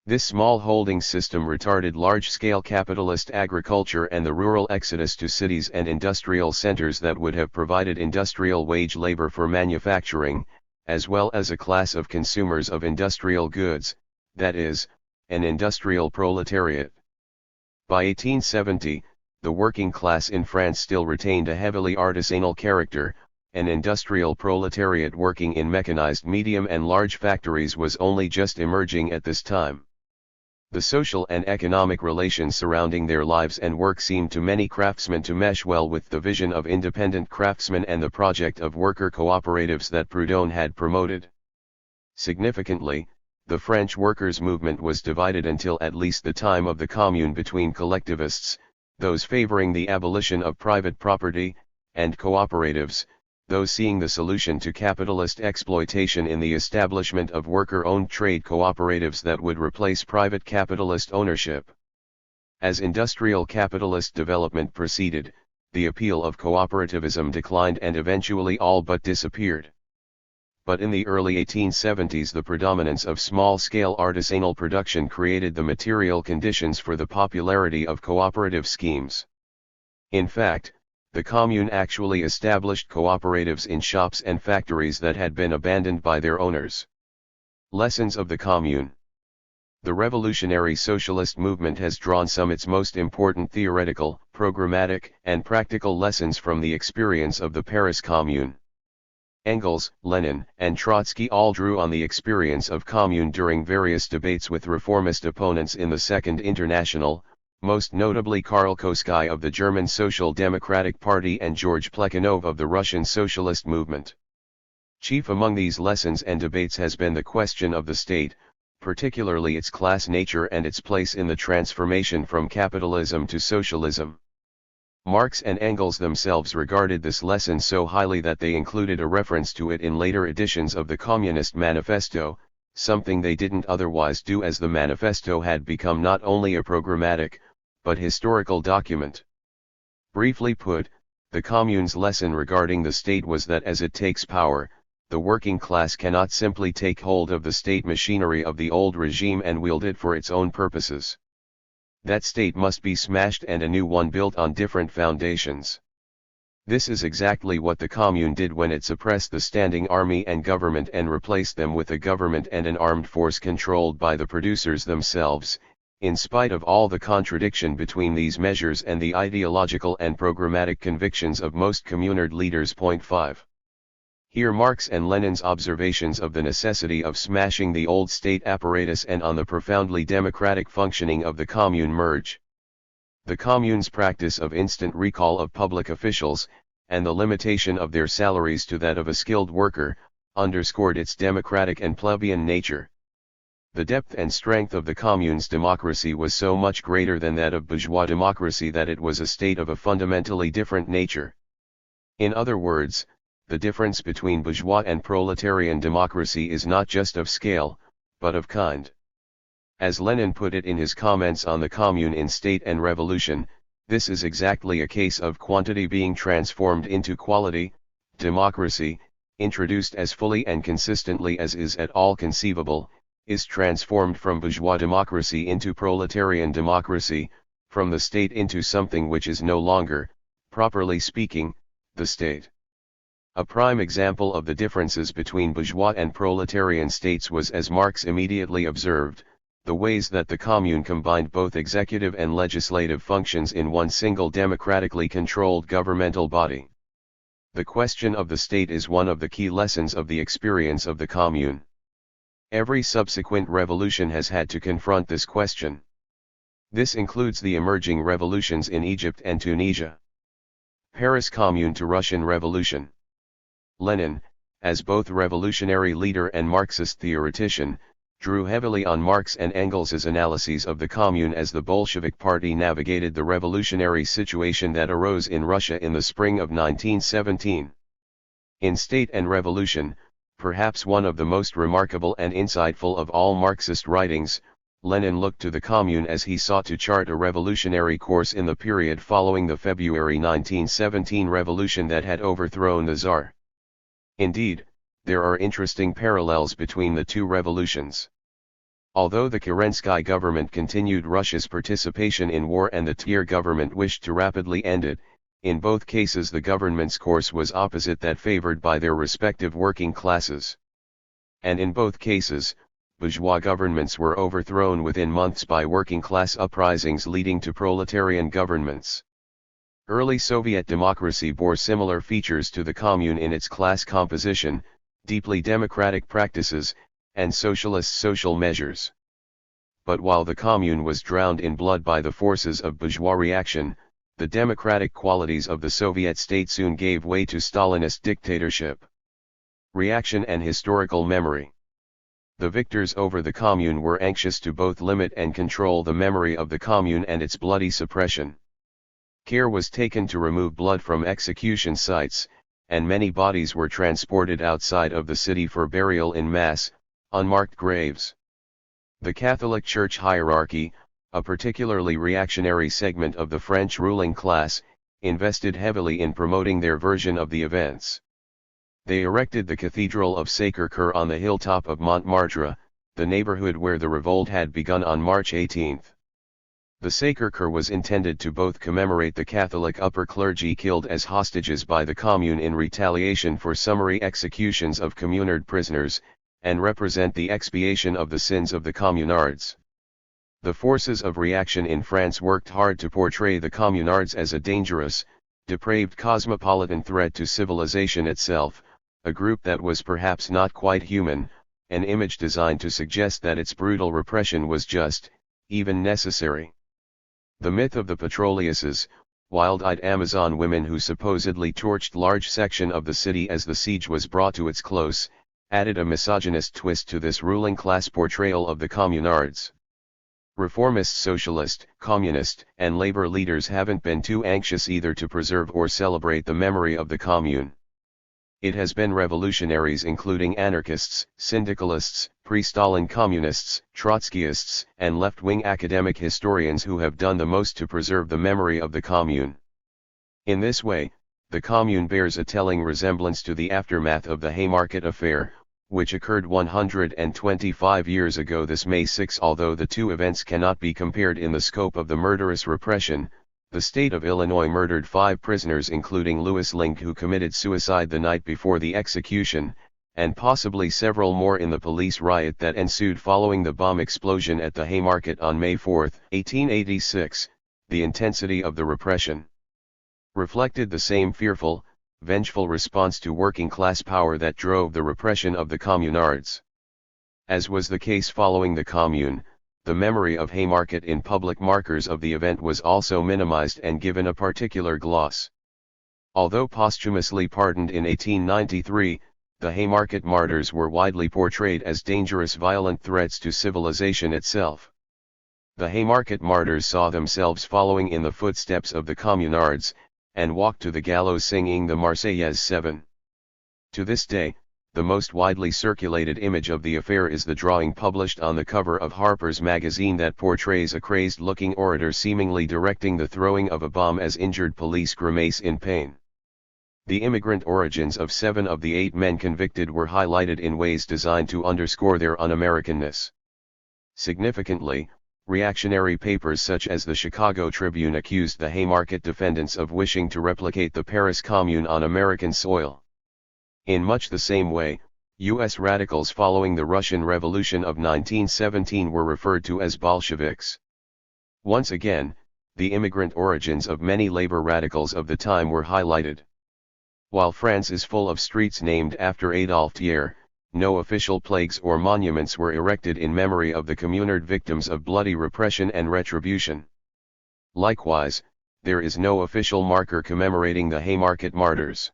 A: This small holding system retarded large-scale capitalist agriculture and the rural exodus to cities and industrial centers that would have provided industrial wage labor for manufacturing, as well as a class of consumers of industrial goods, that is, an industrial proletariat. By 1870, the working class in France still retained a heavily artisanal character. An industrial proletariat working in mechanized medium and large factories was only just emerging at this time. The social and economic relations surrounding their lives and work seemed to many craftsmen to mesh well with the vision of independent craftsmen and the project of worker cooperatives that Proudhon had promoted. Significantly, the French workers' movement was divided until at least the time of the Commune between collectivists, those favoring the abolition of private property, and cooperatives, those seeing the solution to capitalist exploitation in the establishment of worker-owned trade cooperatives that would replace private capitalist ownership. As industrial capitalist development proceeded, the appeal of cooperativism declined and eventually all but disappeared. But in the early 1870s, the predominance of small-scale artisanal production created the material conditions for the popularity of cooperative schemes. In fact, the Commune actually established cooperatives in shops and factories that had been abandoned by their owners. Lessons of the Commune. The revolutionary socialist movement has drawn some its most important theoretical, programmatic, and practical lessons from the experience of the Paris Commune. Engels, Lenin, and Trotsky all drew on the experience of Commune during various debates with reformist opponents in the Second International, most notably Karl Kosky of the German Social Democratic Party and George Plekhanov of the Russian Socialist Movement. Chief among these lessons and debates has been the question of the state, particularly its class nature and its place in the transformation from capitalism to socialism. Marx and Engels themselves regarded this lesson so highly that they included a reference to it in later editions of the Communist Manifesto, something they didn't otherwise do, as the manifesto had become not only a programmatic, but historical document. Briefly put, the Commune's lesson regarding the state was that as it takes power, the working class cannot simply take hold of the state machinery of the old regime and wield it for its own purposes. that state must be smashed and a new one built on different foundations. This is exactly what the commune did when it suppressed the standing army and government and replaced them with a government and an armed force controlled by the producers themselves, in spite of all the contradiction between these measures and the ideological and programmatic convictions of most communard leaders. 5. Here Marx and Lenin's observations of the necessity of smashing the old state apparatus and on the profoundly democratic functioning of the commune merge. The commune's practice of instant recall of public officials, and the limitation of their salaries to that of a skilled worker, underscored its democratic and plebeian nature. The depth and strength of the commune's democracy was so much greater than that of bourgeois democracy that it was a state of a fundamentally different nature. In other words, the difference between bourgeois and proletarian democracy is not just of scale, but of kind. As Lenin put it in his comments on the Commune in State and Revolution, this is exactly a case of quantity being transformed into quality. Democracy, introduced as fully and consistently as is at all conceivable, is transformed from bourgeois democracy into proletarian democracy, from the state into something which is no longer, properly speaking, the state. A prime example of the differences between bourgeois and proletarian states was, as Marx immediately observed, the ways that the commune combined both executive and legislative functions in one single democratically controlled governmental body. The question of the state is one of the key lessons of the experience of the commune. Every subsequent revolution has had to confront this question. This includes the emerging revolutions in Egypt and Tunisia. Paris Commune to Russian Revolution. Lenin, as both revolutionary leader and Marxist theoretician, drew heavily on Marx and Engels's analyses of the Commune as the Bolshevik Party navigated the revolutionary situation that arose in Russia in the spring of 1917. In State and Revolution, perhaps one of the most remarkable and insightful of all Marxist writings, Lenin looked to the Commune as he sought to chart a revolutionary course in the period following the February 1917 revolution that had overthrown the Tsar. Indeed, there are interesting parallels between the two revolutions. Although the Kerensky government continued Russia's participation in war and the THIRD government wished to rapidly end it, in both cases the government's course was opposite that favored by their respective working classes. And in both cases, bourgeois governments were overthrown within months by working class uprisings leading to proletarian governments. Early Soviet democracy bore similar features to the Commune in its class composition, deeply democratic practices, and socialist social measures. But while the Commune was drowned in blood by the forces of bourgeois reaction, the democratic qualities of the Soviet state soon gave way to Stalinist dictatorship. Reaction and historical memory. The victors over the Commune were anxious to both limit and control the memory of the Commune and its bloody suppression. Care was taken to remove blood from execution sites, and many bodies were transported outside of the city for burial in mass, unmarked graves. The Catholic Church hierarchy, a particularly reactionary segment of the French ruling class, invested heavily in promoting their version of the events. They erected the Cathedral of Sacré-Cœur on the hilltop of Montmartre, the neighborhood where the revolt had begun on March 18. The Sacré-Cœur was intended to both commemorate the Catholic upper clergy killed as hostages by the Commune in retaliation for summary executions of communard prisoners, and represent the expiation of the sins of the communards. The forces of reaction in France worked hard to portray the communards as a dangerous, depraved cosmopolitan threat to civilization itself, a group that was perhaps not quite human, an image designed to suggest that its brutal repression was just, even necessary. The myth of the Petroleuses, wild-eyed Amazon women who supposedly torched large section of the city as the siege was brought to its close, added a misogynist twist to this ruling class portrayal of the communards. Reformist socialist, communist, and labor leaders haven't been too anxious either to preserve or celebrate the memory of the Commune. It has been revolutionaries including anarchists, syndicalists, pre-Stalin communists, Trotskyists, and left-wing academic historians who have done the most to preserve the memory of the Commune. In this way, the Commune bears a telling resemblance to the aftermath of the Haymarket affair, which occurred 125 years ago this May 6. Although the two events cannot be compared in the scope of the murderous repression, the state of Illinois murdered 5 prisoners including Louis Link, who committed suicide the night before the execution, and possibly several more in the police riot that ensued following the bomb explosion at the Haymarket on May 4, 1886. The intensity of the repression reflected the same fearful, vengeful response to working-class power that drove the repression of the communards. As was the case following the Commune, the memory of Haymarket in public markers of the event was also minimized and given a particular gloss. Although posthumously pardoned in 1893, the Haymarket martyrs were widely portrayed as dangerous, violent threats to civilization itself. The Haymarket martyrs saw themselves following in the footsteps of the communards, and walked to the gallows singing the Marseillaise 7. To this day, the most widely circulated image of the affair is the drawing published on the cover of Harper's Magazine that portrays a crazed-looking orator seemingly directing the throwing of a bomb as injured police grimace in pain. The immigrant origins of 7 of the 8 men convicted were highlighted in ways designed to underscore their un-Americanness. Significantly, reactionary papers such as the Chicago Tribune accused the Haymarket defendants of wishing to replicate the Paris Commune on American soil. In much the same way, U.S. radicals following the Russian Revolution of 1917 were referred to as Bolsheviks. Once again, the immigrant origins of many labor radicals of the time were highlighted. While France is full of streets named after Adolphe Thiers, no official plaques or monuments were erected in memory of the communard victims of bloody repression and retribution. Likewise, there is no official marker commemorating the Haymarket martyrs.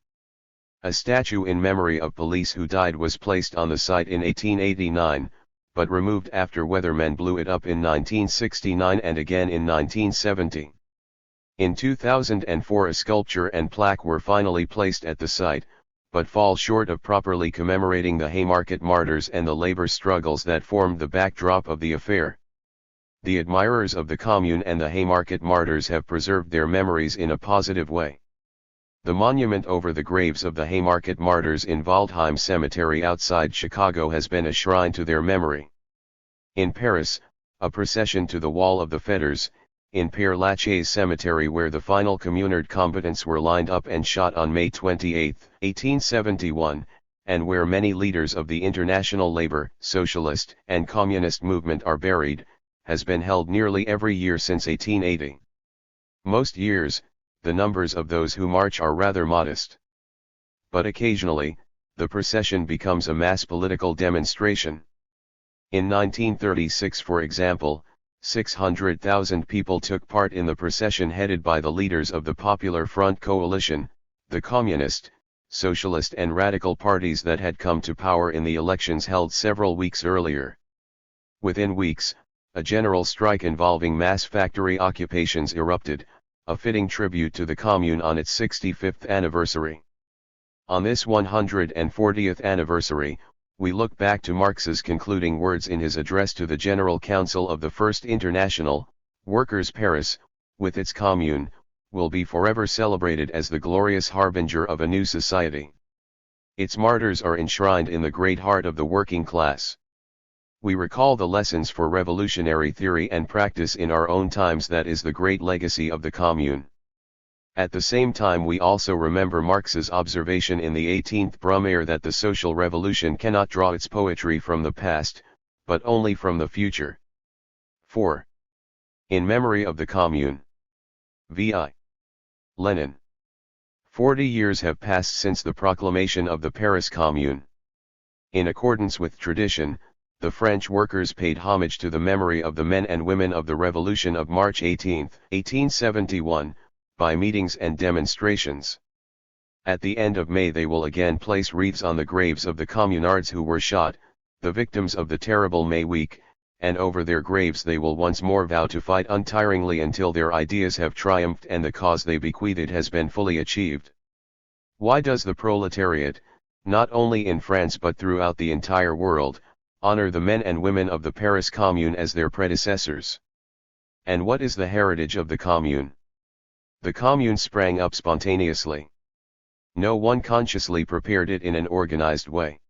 A: A statue in memory of police who died was placed on the site in 1889, but removed after weathermen blew it up in 1969 and again in 1970. In 2004 a sculpture and plaque were finally placed at the site, but fall short of properly commemorating the Haymarket martyrs and the labor struggles that formed the backdrop of the affair. The admirers of the Commune and the Haymarket martyrs have preserved their memories in a positive way. The monument over the graves of the Haymarket martyrs in Waldheim Cemetery outside Chicago has been a shrine to their memory. In Paris, a procession to the Wall of the Fetters, in Père Lachaise Cemetery where the final communard combatants were lined up and shot on May 28, 1871, and where many leaders of the international labor, socialist, and communist movement are buried, has been held nearly every year since 1880. Most years, the numbers of those who march are rather modest. But occasionally, the procession becomes a mass political demonstration. In 1936, for example, 600,000 people took part in the procession headed by the leaders of the Popular Front coalition, the Communist, Socialist and Radical parties that had come to power in the elections held several weeks earlier. Within weeks, a general strike involving mass factory occupations erupted, a fitting tribute to the Commune on its 65th anniversary. On this 140th anniversary, we look back to Marx's concluding words in his address to the General Council of the First International: Workers' Paris, with its Commune, will be forever celebrated as the glorious harbinger of a new society. Its martyrs are enshrined in the great heart of the working class. We recall the lessons for revolutionary theory and practice in our own times. That is the great legacy of the Commune. At the same time we also remember Marx's observation in the 18th Brumaire that the social revolution cannot draw its poetry from the past, but only from the future. 4. In memory of the Commune. V.I. Lenin. 40 years have passed since the proclamation of the Paris Commune. In accordance with tradition, the French workers paid homage to the memory of the men and women of the Revolution of March 18, 1871, by meetings and demonstrations. At the end of May they will again place wreaths on the graves of the communards who were shot, the victims of the terrible May week, and over their graves they will once more vow to fight untiringly until their ideas have triumphed and the cause they bequeathed has been fully achieved. Why does the proletariat, not only in France but throughout the entire world, honor the men and women of the Paris Commune as their predecessors? And what is the heritage of the Commune? The Commune sprang up spontaneously. No one consciously prepared it in an organized way.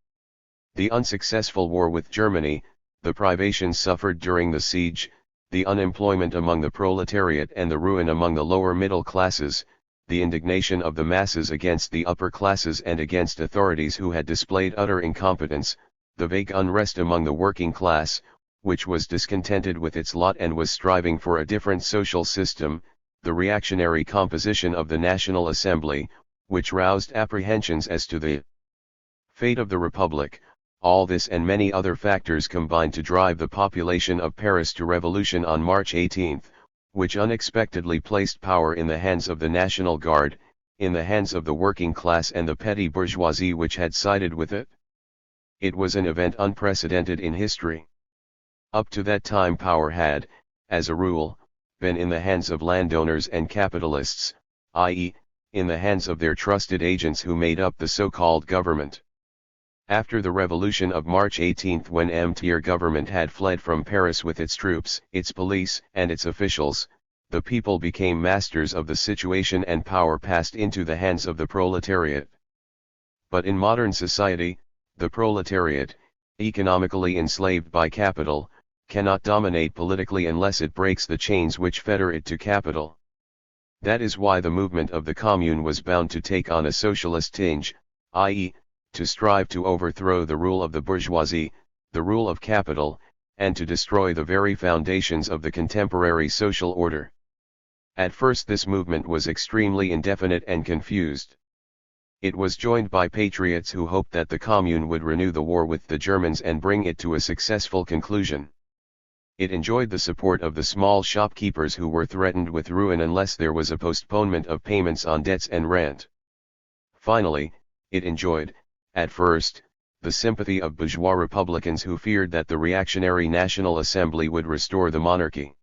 A: The unsuccessful war with Germany, the privations suffered during the siege, the unemployment among the proletariat and the ruin among the lower middle classes, the indignation of the masses against the upper classes and against authorities who had displayed utter incompetence, the vague unrest among the working class, which was discontented with its lot and was striving for a different social system, the reactionary composition of the National Assembly, which roused apprehensions as to the fate of the Republic. All this and many other factors combined to drive the population of Paris to revolution on March 18, which unexpectedly placed power in the hands of the National Guard, in the hands of the working class and the petty bourgeoisie which had sided with it. It was an event unprecedented in history. Up to that time power had, as a rule, been in the hands of landowners and capitalists, i.e., in the hands of their trusted agents who made up the so-called government. After the revolution of March 18, when MTR government had fled from Paris with its troops, its police, and its officials, the people became masters of the situation and power passed into the hands of the proletariat. But in modern society, the proletariat, economically enslaved by capital, cannot dominate politically unless it breaks the chains which fetter it to capital. That is why the movement of the commune was bound to take on a socialist tinge, i.e., to strive to overthrow the rule of the bourgeoisie, the rule of capital, and to destroy the very foundations of the contemporary social order. At first this movement was extremely indefinite and confused. It was joined by patriots who hoped that the commune would renew the war with the Germans and bring it to a successful conclusion. It enjoyed the support of the small shopkeepers who were threatened with ruin unless there was a postponement of payments on debts and rent. Finally, it enjoyed, at first, the sympathy of bourgeois republicans who feared that the reactionary National Assembly would restore the monarchy.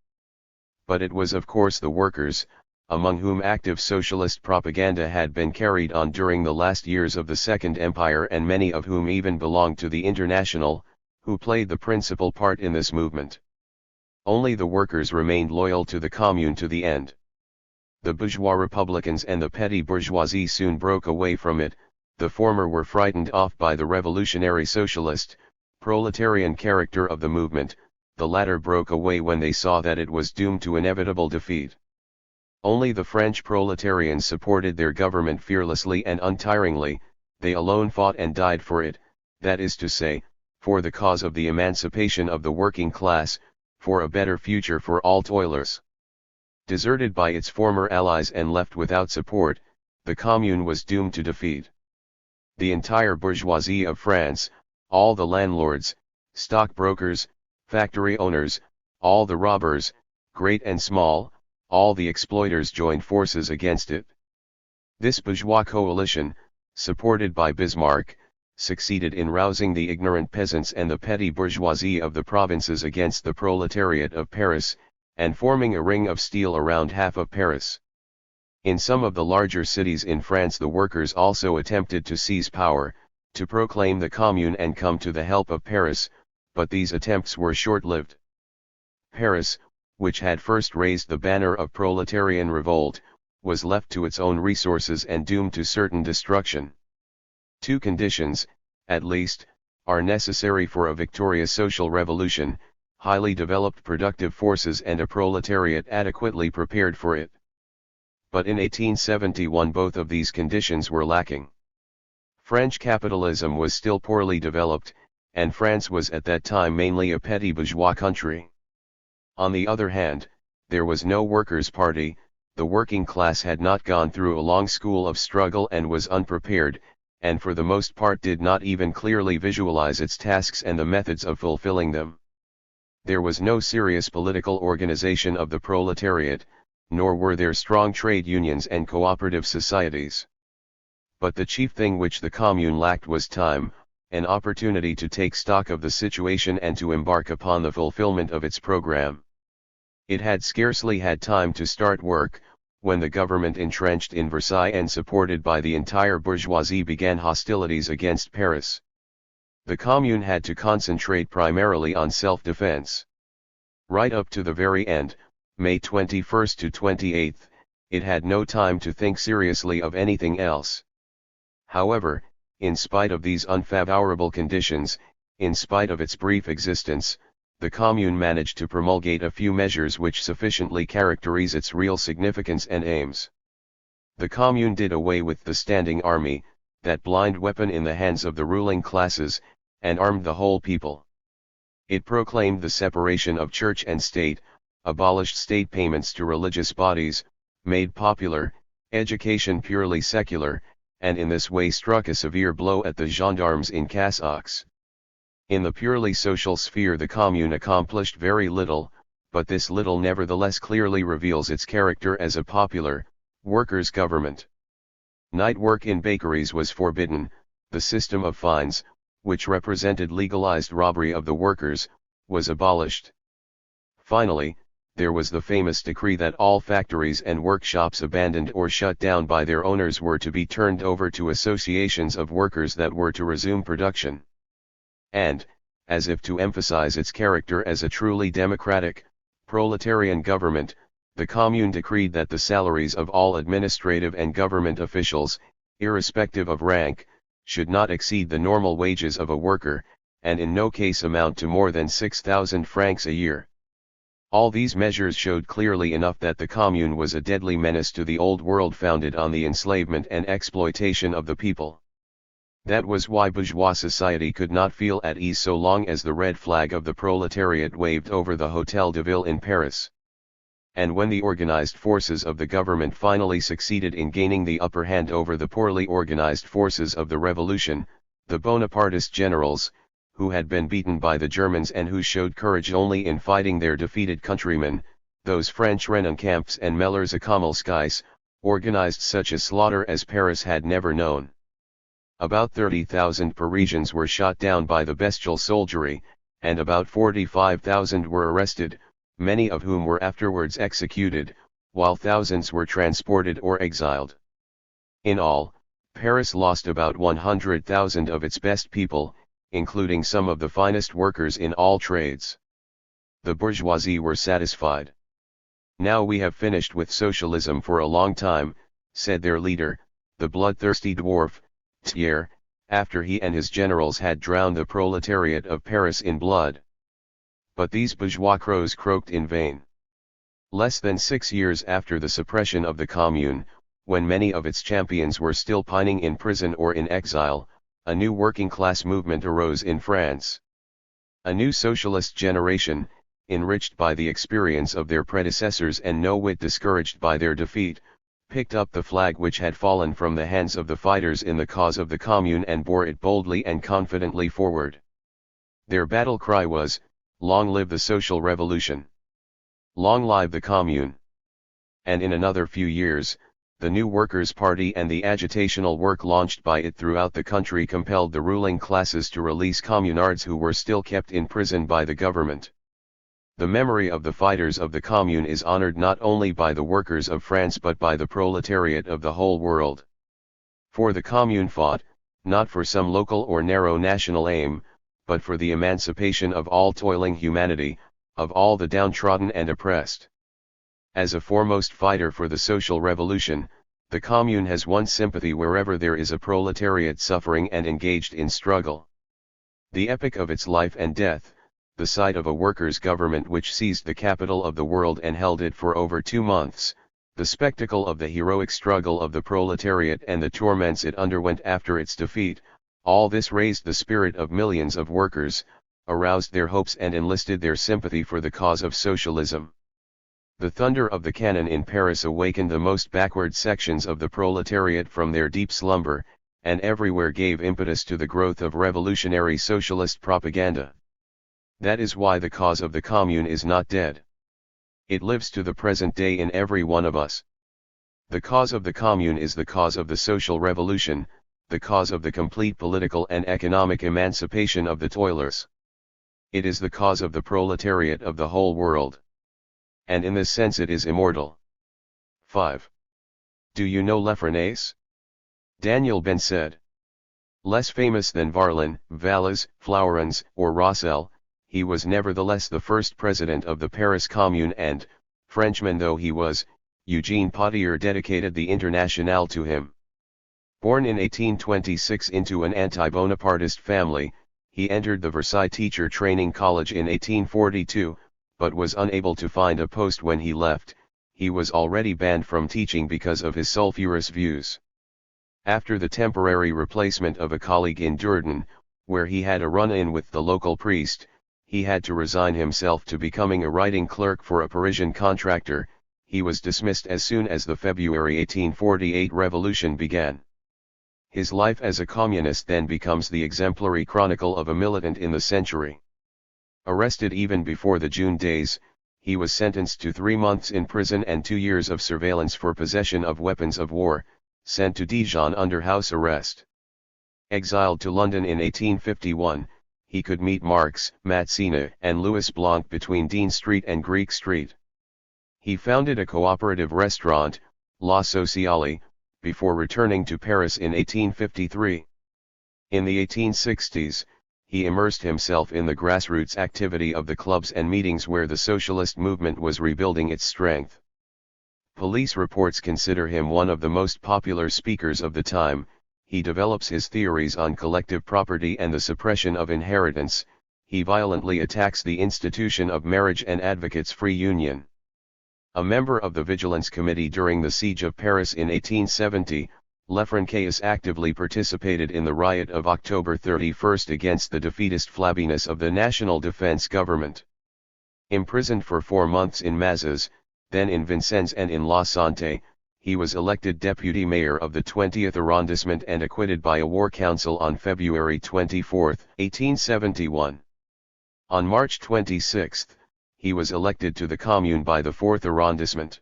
A: But it was of course the workers, among whom active socialist propaganda had been carried on during the last years of the Second Empire and many of whom even belonged to the International, who played the principal part in this movement. Only the workers remained loyal to the commune to the end. The bourgeois republicans and the petty bourgeoisie soon broke away from it. The former were frightened off by the revolutionary socialist, proletarian character of the movement, the latter broke away when they saw that it was doomed to inevitable defeat. Only the French proletarians supported their government fearlessly and untiringly, they alone fought and died for it, that is to say, for the cause of the emancipation of the working class, for a better future for all toilers. Deserted by its former allies and left without support, the commune was doomed to defeat. The entire bourgeoisie of France, all the landlords, stockbrokers, factory owners, all the robbers, great and small, all the exploiters joined forces against it. This bourgeois coalition, supported by Bismarck, succeeded in rousing the ignorant peasants and the petty bourgeoisie of the provinces against the proletariat of Paris, and forming a ring of steel around half of Paris. In some of the larger cities in France the workers also attempted to seize power, to proclaim the commune and come to the help of Paris, but these attempts were short-lived. Paris, which had first raised the banner of proletarian revolt, was left to its own resources and doomed to certain destruction. Two conditions, at least, are necessary for a victorious social revolution: highly developed productive forces and a proletariat adequately prepared for it. But in 1871 both of these conditions were lacking. French capitalism was still poorly developed, and France was at that time mainly a petty bourgeois country. On the other hand, there was no workers' party, the working class had not gone through a long school of struggle and was unprepared, and for the most part did not even clearly visualize its tasks and the methods of fulfilling them. There was no serious political organization of the proletariat, nor were there strong trade unions and cooperative societies. But the chief thing which the commune lacked was time, an opportunity to take stock of the situation and to embark upon the fulfillment of its program. It had scarcely had time to start work, when the government entrenched in Versailles and supported by the entire bourgeoisie began hostilities against Paris. The commune had to concentrate primarily on self-defense. Right up to the very end, May 21 to 28, it had no time to think seriously of anything else. However, In spite of these unfavorable conditions, in spite of its brief existence, the commune managed to promulgate a few measures which sufficiently characterize its real significance and aims. The commune did away with the standing army, that blind weapon in the hands of the ruling classes, and armed the whole people. It proclaimed the separation of church and state, abolished state payments to religious bodies, made popular education purely secular, and in this way struck a severe blow at the gendarmes in cassocks. In the purely social sphere the commune accomplished very little, but this little nevertheless clearly reveals its character as a popular, workers' government. Night work in bakeries was forbidden, the system of fines, which represented legalized robbery of the workers, was abolished. Finally, there was the famous decree that all factories and workshops abandoned or shut down by their owners were to be turned over to associations of workers that were to resume production. And, as if to emphasize its character as a truly democratic, proletarian government, the commune decreed that the salaries of all administrative and government officials, irrespective of rank, should not exceed the normal wages of a worker, and in no case amount to more than 6,000 francs a year. All these measures showed clearly enough that the commune was a deadly menace to the old world founded on the enslavement and exploitation of the people. That was why bourgeois society could not feel at ease so long as the red flag of the proletariat waved over the Hôtel de Ville in Paris. And when the organized forces of the government finally succeeded in gaining the upper hand over the poorly organized forces of the revolution, the Bonapartist generals, who had been beaten by the Germans and who showed courage only in fighting their defeated countrymen, those French Rennenkampfs and Mellers Akammelskis, organized such a slaughter as Paris had never known. About 30,000 Parisians were shot down by the bestial soldiery, and about 45,000 were arrested, many of whom were afterwards executed, while thousands were transported or exiled. In all, Paris lost about 100,000 of its best people, including some of the finest workers in all trades. The bourgeoisie were satisfied. "Now we have finished with socialism for a long time," said their leader, the bloodthirsty dwarf, Thiers, after he and his generals had drowned the proletariat of Paris in blood. But these bourgeois crows croaked in vain. Less than 6 years after the suppression of the Commune, when many of its champions were still pining in prison or in exile, a new working-class movement arose in France. A new socialist generation, enriched by the experience of their predecessors and no whit discouraged by their defeat, picked up the flag which had fallen from the hands of the fighters in the cause of the Commune and bore it boldly and confidently forward. Their battle cry was, "Long live the social revolution! Long live the Commune!" And in another few years, the new Workers' Party and the agitational work launched by it throughout the country compelled the ruling classes to release communards who were still kept in prison by the government. The memory of the fighters of the Commune is honored not only by the workers of France but by the proletariat of the whole world. For the Commune fought, not for some local or narrow national aim, but for the emancipation of all toiling humanity, of all the downtrodden and oppressed. As a foremost fighter for the social revolution, the Commune has won sympathy wherever there is a proletariat suffering and engaged in struggle. The epoch of its life and death, the sight of a workers' government which seized the capital of the world and held it for over 2 months, the spectacle of the heroic struggle of the proletariat and the torments it underwent after its defeat, all this raised the spirit of millions of workers, aroused their hopes and enlisted their sympathy for the cause of socialism. The thunder of the cannon in Paris awakened the most backward sections of the proletariat from their deep slumber, and everywhere gave impetus to the growth of revolutionary socialist propaganda. That is why the cause of the Commune is not dead. It lives to the present day in every one of us. The cause of the Commune is the cause of the social revolution, the cause of the complete political and economic emancipation of the toilers. It is the cause of the proletariat of the whole world. And in this sense it is immortal. 5. Do you know Lefrenace? Daniel Ben said. Less famous than Varlin, Vallas, Flourens, or Rossel, he was nevertheless the first president of the Paris Commune and, Frenchman though he was, Eugene Potier dedicated the Internationale to him. Born in 1826 into an anti-Bonapartist family, he entered the Versailles Teacher Training College in 1842, but was unable to find a post when he left. He was already banned from teaching because of his sulfurous views. After the temporary replacement of a colleague in Duggan, where he had a run-in with the local priest, he had to resign himself to becoming a writing clerk for a Parisian contractor. He was dismissed as soon as the February 1848 revolution began. His life as a communist then becomes the exemplary chronicle of a militant in the century. Arrested even before the June days, he was sentenced to 3 months in prison and 2 years of surveillance for possession of weapons of war, sent to Dijon under house arrest. Exiled to London in 1851, he could meet Marx, Mazzini, and Louis Blanc between Dean Street and Greek Street. He founded a cooperative restaurant, La Sociale, before returning to Paris in 1853. In the 1860s, he immersed himself in the grassroots activity of the clubs and meetings where the socialist movement was rebuilding its strength. Police reports consider him one of the most popular speakers of the time. He develops his theories on collective property and the suppression of inheritance. He violently attacks the institution of marriage and advocates free union. A member of the Vigilance Committee during the Siege of Paris in 1870, Leplat actively participated in the riot of October 31 against the defeatist flabbiness of the National Defense Government. Imprisoned for 4 months in Mazas, then in Vincennes and in La Santé, he was elected deputy mayor of the 20th arrondissement and acquitted by a war council on February 24, 1871. On March 26, he was elected to the commune by the 4th arrondissement.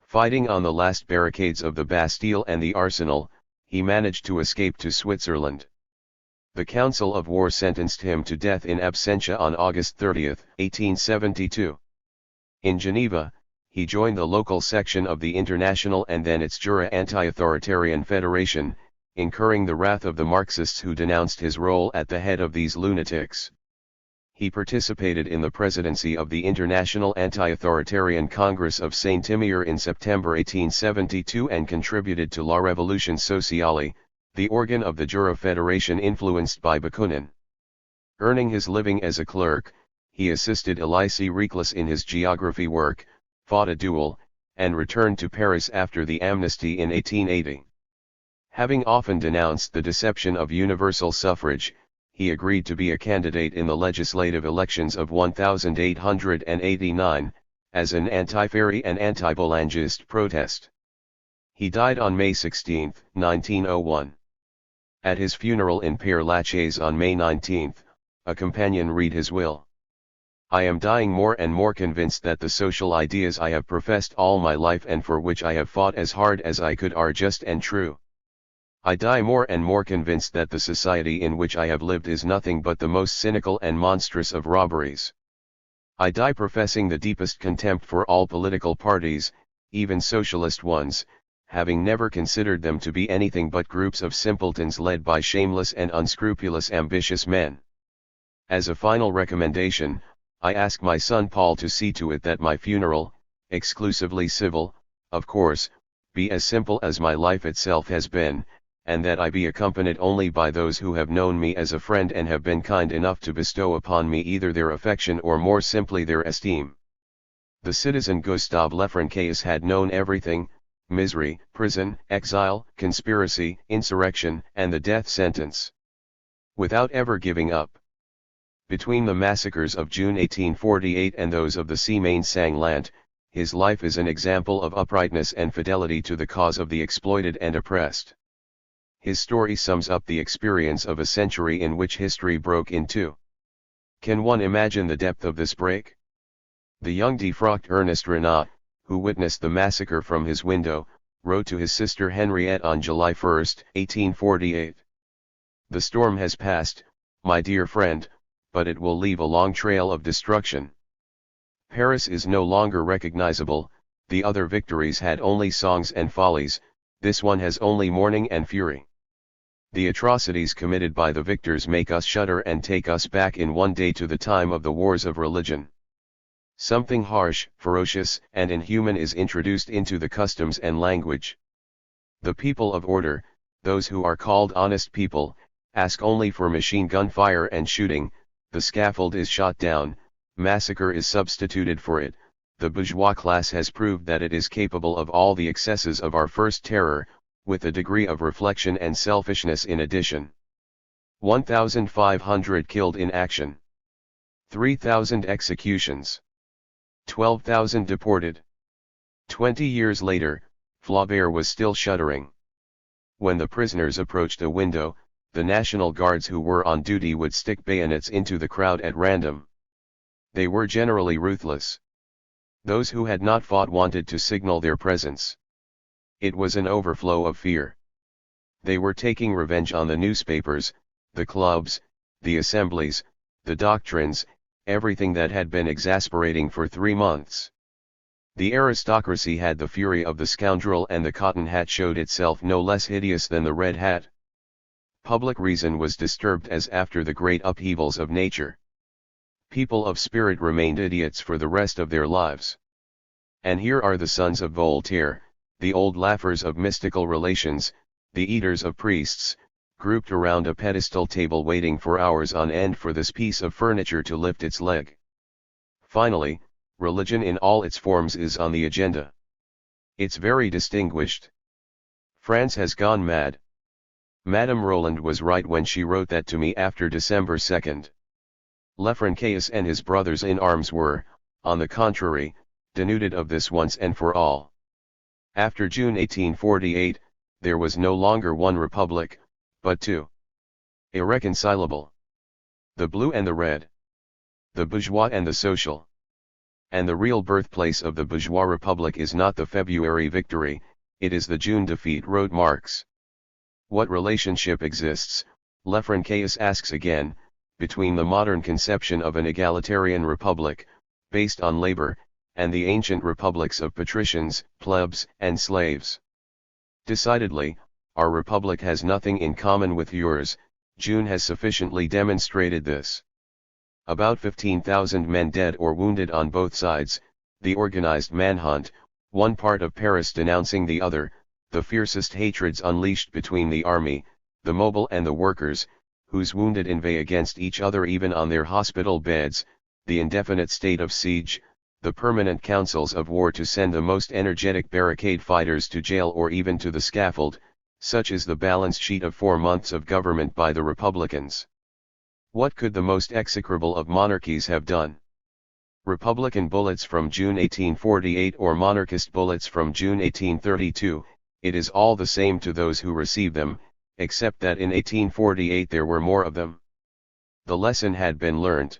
A: Fighting on the last barricades of the Bastille and the Arsenal, he managed to escape to Switzerland. The Council of War sentenced him to death in absentia on August 30, 1872. In Geneva, he joined the local section of the International and then its Jura Anti-Authoritarian Federation, incurring the wrath of the Marxists who denounced his role at the head of these lunatics. He participated in the presidency of the International Anti-Authoritarian Congress of Saint-Imier in September 1872 and contributed to La Révolution Sociale, the organ of the Jura Federation influenced by Bakunin. Earning his living as a clerk, he assisted Elisée Reclus in his geography work, fought a duel, and returned to Paris after the amnesty in 1880. Having often denounced the deception of universal suffrage, he agreed to be a candidate in the legislative elections of 1889, as an anti-Ferry and anti-Boulangist protest. He died on May 16, 1901. At his funeral in Père Lachaise on May 19, a companion read his will. I am dying more and more convinced that the social ideas I have professed all my life and for which I have fought as hard as I could are just and true. I die more and more convinced that the society in which I have lived is nothing but the most cynical and monstrous of robberies. I die professing the deepest contempt for all political parties, even socialist ones, having never considered them to be anything but groups of simpletons led by shameless and unscrupulous ambitious men. As a final recommendation, I ask my son Paul to see to it that my funeral, exclusively civil, of course, be as simple as my life itself has been, and that I be accompanied only by those who have known me as a friend and have been kind enough to bestow upon me either their affection or more simply their esteem. The citizen Gustave Leplat had known everything: misery, prison, exile, conspiracy, insurrection, and the death sentence, without ever giving up. Between the massacres of June 1848 and those of the Semaine-Sanglant, his life is an example of uprightness and fidelity to the cause of the exploited and oppressed. His story sums up the experience of a century in which history broke in two. Can one imagine the depth of this break? The young defrocked Ernest Renan, who witnessed the massacre from his window, wrote to his sister Henriette on July 1, 1848. The storm has passed, my dear friend, but it will leave a long trail of destruction. Paris is no longer recognizable. The other victories had only songs and follies, this one has only mourning and fury. The atrocities committed by the victors make us shudder and take us back in one day to the time of the wars of religion. Something harsh, ferocious, and inhuman is introduced into the customs and language. The people of order, those who are called honest people, ask only for machine gun fire and shooting, the scaffold is shot down, massacre is substituted for it. The bourgeois class has proved that it is capable of all the excesses of our first terror, with a degree of reflection and selfishness in addition. 1,500 killed in action. 3,000 executions. 12,000 deported. 20 years later, Flaubert was still shuddering. When the prisoners approached a window, the National Guards who were on duty would stick bayonets into the crowd at random. They were generally ruthless. Those who had not fought wanted to signal their presence. It was an overflow of fear. They were taking revenge on the newspapers, the clubs, the assemblies, the doctrines, everything that had been exasperating for 3 months. The aristocracy had the fury of the scoundrel, and the cotton hat showed itself no less hideous than the red hat. Public reason was disturbed as after the great upheavals of nature. People of spirit remained idiots for the rest of their lives. And here are the sons of Voltaire, the old laughers of mystical relations, the eaters of priests, grouped around a pedestal table waiting for hours on end for this piece of furniture to lift its leg. Finally, religion in all its forms is on the agenda. It's very distinguished. France has gone mad. Madame Roland was right when she wrote that to me after December 2nd. Lefrançois and his brothers in arms were, on the contrary, denuded of this once and for all. After June 1848, there was no longer one republic, but two. Irreconcilable. The blue and the red. The bourgeois and the social. And the real birthplace of the bourgeois republic is not the February victory, it is the June defeat, wrote Marx. What relationship exists, Lefrançois asks again, between the modern conception of an egalitarian republic, based on labor, and the ancient republics of patricians, plebs, and slaves? Decidedly, our republic has nothing in common with yours. June has sufficiently demonstrated this. About 15,000 men dead or wounded on both sides, the organized manhunt, one part of Paris denouncing the other, the fiercest hatreds unleashed between the army, the mobile and the workers, whose wounded inveigh against each other even on their hospital beds, the indefinite state of siege, the permanent councils of war to send the most energetic barricade fighters to jail or even to the scaffold, such is the balance sheet of 4 months of government by the Republicans. What could the most execrable of monarchies have done? Republican bullets from June 1848 or monarchist bullets from June 1832, it is all the same to those who receive them, except that in 1848 there were more of them. The lesson had been learned.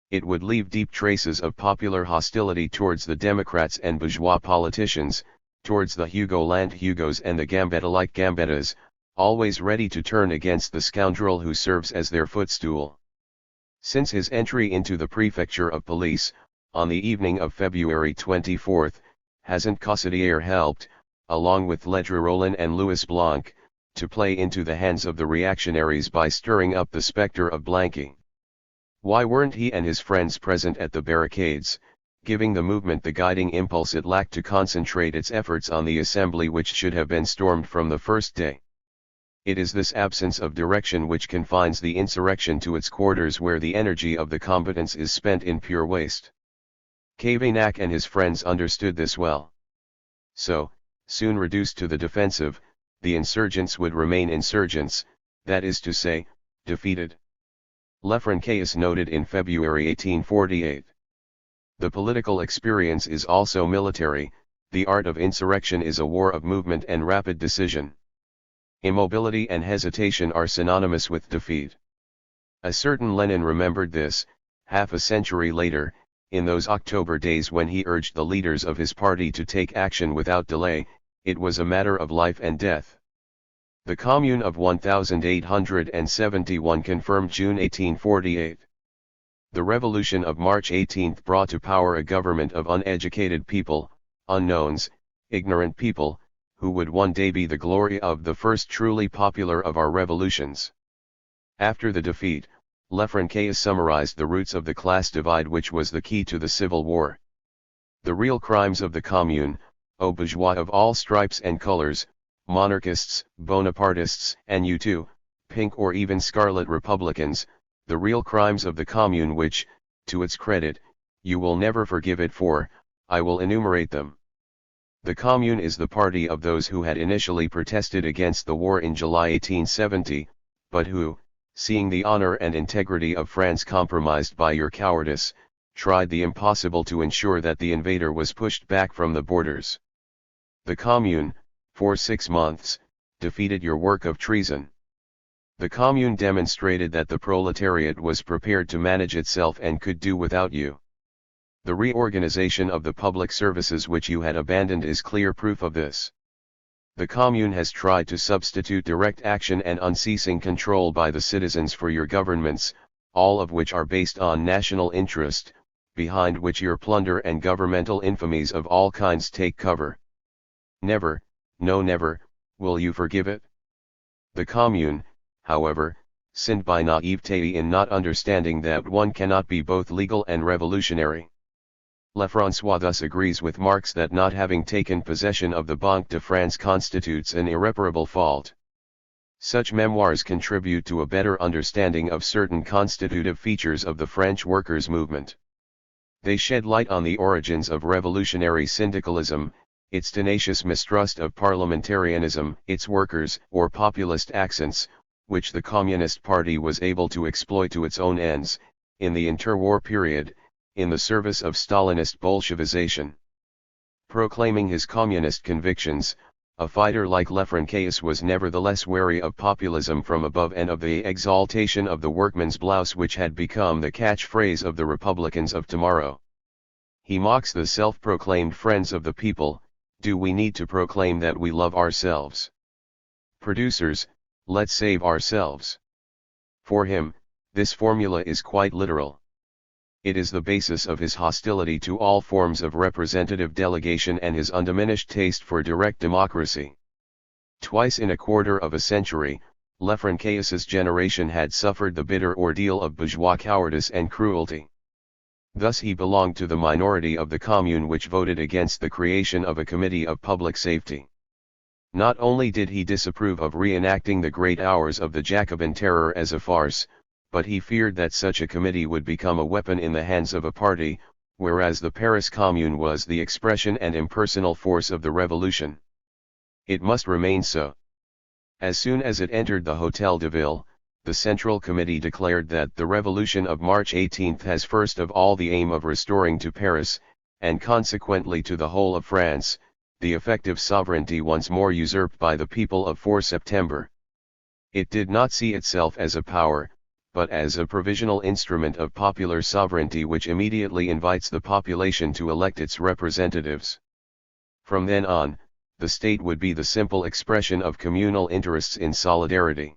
A: It would leave deep traces of popular hostility towards the Democrats and bourgeois politicians, towards the Hugo-land Hugos and the Gambetta-like Gambettas, always ready to turn against the scoundrel who serves as their footstool. Since his entry into the prefecture of police, on the evening of February 24, hasn't Cossadier helped, along with Ledru-Rollin and Louis Blanc, to play into the hands of the reactionaries by stirring up the specter of Blanqui? Why weren't he and his friends present at the barricades, giving the movement the guiding impulse it lacked to concentrate its efforts on the assembly which should have been stormed from the first day? It is this absence of direction which confines the insurrection to its quarters, where the energy of the combatants is spent in pure waste. Cavaignac and his friends understood this well. So, soon reduced to the defensive, the insurgents would remain insurgents, that is to say, defeated. Lefrançois noted in February 1848. The political experience is also military, the art of insurrection is a war of movement and rapid decision. Immobility and hesitation are synonymous with defeat. A certain Lenin remembered this, half a century later, in those October days when he urged the leaders of his party to take action without delay. It was a matter of life and death. The Commune of 1871 confirmed June 1848. The Revolution of March 18 brought to power a government of uneducated people, unknowns, ignorant people, who would one day be the glory of the first truly popular of our revolutions. After the defeat, Lefrançois summarized the roots of the class divide which was the key to the Civil War. The real crimes of the Commune, O bourgeois of all stripes and colors, monarchists, Bonapartists, and you too, pink or even scarlet Republicans, the real crimes of the commune which, to its credit, you will never forgive it for, I will enumerate them. The commune is the party of those who had initially protested against the war in July 1870, but who, seeing the honor and integrity of France compromised by your cowardice, tried the impossible to ensure that the invader was pushed back from the borders. The commune, for 6 months, defeated your work of treason. The commune demonstrated that the proletariat was prepared to manage itself and could do without you. The reorganization of the public services which you had abandoned is clear proof of this. The commune has tried to substitute direct action and unceasing control by the citizens for your governments, all of which are based on national interest, behind which your plunder and governmental infamies of all kinds take cover. Never, no never, will you forgive it? The commune, however, sinned by naivete in not understanding that one cannot be both legal and revolutionary. Lefrançois thus agrees with Marx that not having taken possession of the Banque de France constitutes an irreparable fault. Such memoirs contribute to a better understanding of certain constitutive features of the French workers' movement. They shed light on the origins of revolutionary syndicalism, its tenacious mistrust of parliamentarianism, its workers' or populist accents, which the Communist Party was able to exploit to its own ends, in the interwar period, in the service of Stalinist Bolshevization. Proclaiming his communist convictions, a fighter like Lefrançois was nevertheless wary of populism from above and of the exaltation of the workman's blouse which had become the catchphrase of the Republicans of tomorrow. He mocks the self-proclaimed friends of the people. Do we need to proclaim that we love ourselves? Producers, let's save ourselves. For him, this formula is quite literal. It is the basis of his hostility to all forms of representative delegation and his undiminished taste for direct democracy. Twice in a quarter of a century, Lefrançois's generation had suffered the bitter ordeal of bourgeois cowardice and cruelty. Thus he belonged to the minority of the commune which voted against the creation of a committee of public safety. Not only did he disapprove of reenacting the great hours of the Jacobin terror as a farce, but he feared that such a committee would become a weapon in the hands of a party, whereas the Paris Commune was the expression and impersonal force of the revolution. It must remain so. As soon as it entered the Hôtel de Ville, the Central Committee declared that the Revolution of March 18 has first of all the aim of restoring to Paris, and consequently to the whole of France, the effective sovereignty once more usurped by the people of 4 September. It did not see itself as a power, but as a provisional instrument of popular sovereignty which immediately invites the population to elect its representatives. From then on, the state would be the simple expression of communal interests in solidarity.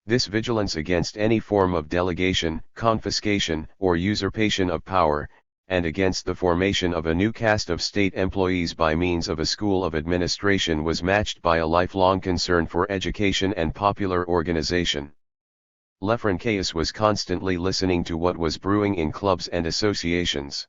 A: This vigilance against any form of delegation, confiscation, or usurpation of power, and against the formation of a new caste of state employees by means of a school of administration was matched by a lifelong concern for education and popular organization. Lefrançois was constantly listening to what was brewing in clubs and associations.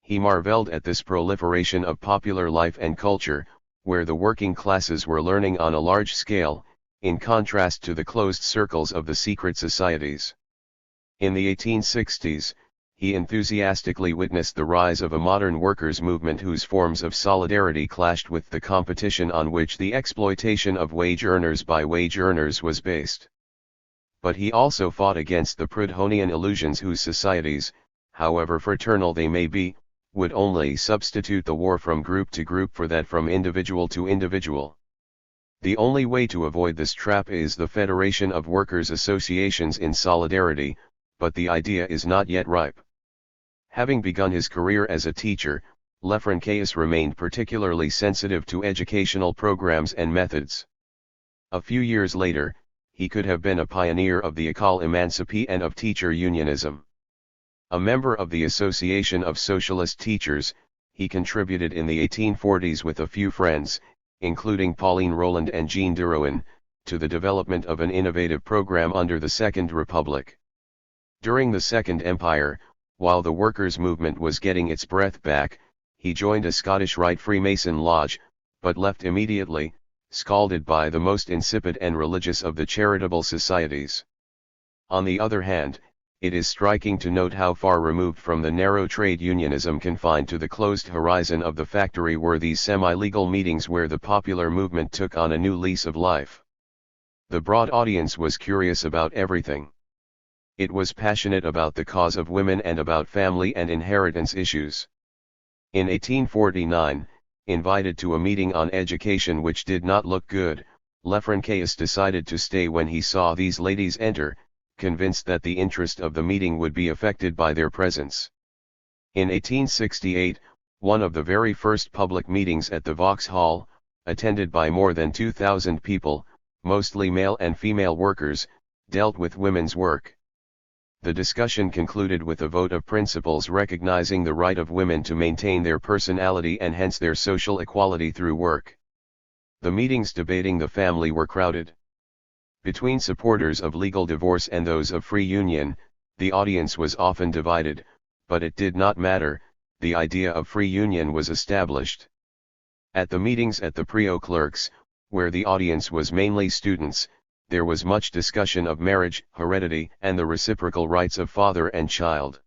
A: He marveled at this proliferation of popular life and culture, where the working classes were learning on a large scale, in contrast to the closed circles of the secret societies. In the 1860s, he enthusiastically witnessed the rise of a modern workers' movement whose forms of solidarity clashed with the competition on which the exploitation of wage earners by wage earners was based. But he also fought against the Proudhonian illusions whose societies, however fraternal they may be, would only substitute the war from group to group for that from individual to individual. The only way to avoid this trap is the federation of workers' associations in solidarity, but the idea is not yet ripe. Having begun his career as a teacher, Lefrançois remained particularly sensitive to educational programs and methods. A few years later, he could have been a pioneer of the École Emancipée and of teacher unionism. A member of the Association of Socialist Teachers, he contributed in the 1840s with a few friends, including Pauline Roland and Jean Drouin, to the development of an innovative program under the Second Republic. During the Second Empire, while the workers' movement was getting its breath back, he joined a Scottish Rite Freemason lodge, but left immediately, scalded by the most insipid and religious of the charitable societies. On the other hand, it is striking to note how far removed from the narrow trade unionism confined to the closed horizon of the factory were these semi-legal meetings where the popular movement took on a new lease of life. The broad audience was curious about everything. It was passionate about the cause of women and about family and inheritance issues. In 1849, invited to a meeting on education which did not look good, Lefrançois decided to stay when he saw these ladies enter, convinced that the interest of the meeting would be affected by their presence. In 1868, one of the very first public meetings at the Vauxhall, attended by more than 2,000 people, mostly male and female workers, dealt with women's work. The discussion concluded with a vote of principles recognizing the right of women to maintain their personality and hence their social equality through work. The meetings debating the family were crowded. Between supporters of legal divorce and those of free union, the audience was often divided, but it did not matter, the idea of free union was established. At the meetings at the Prio Clerks, where the audience was mainly students, there was much discussion of marriage, heredity, and the reciprocal rights of father and child.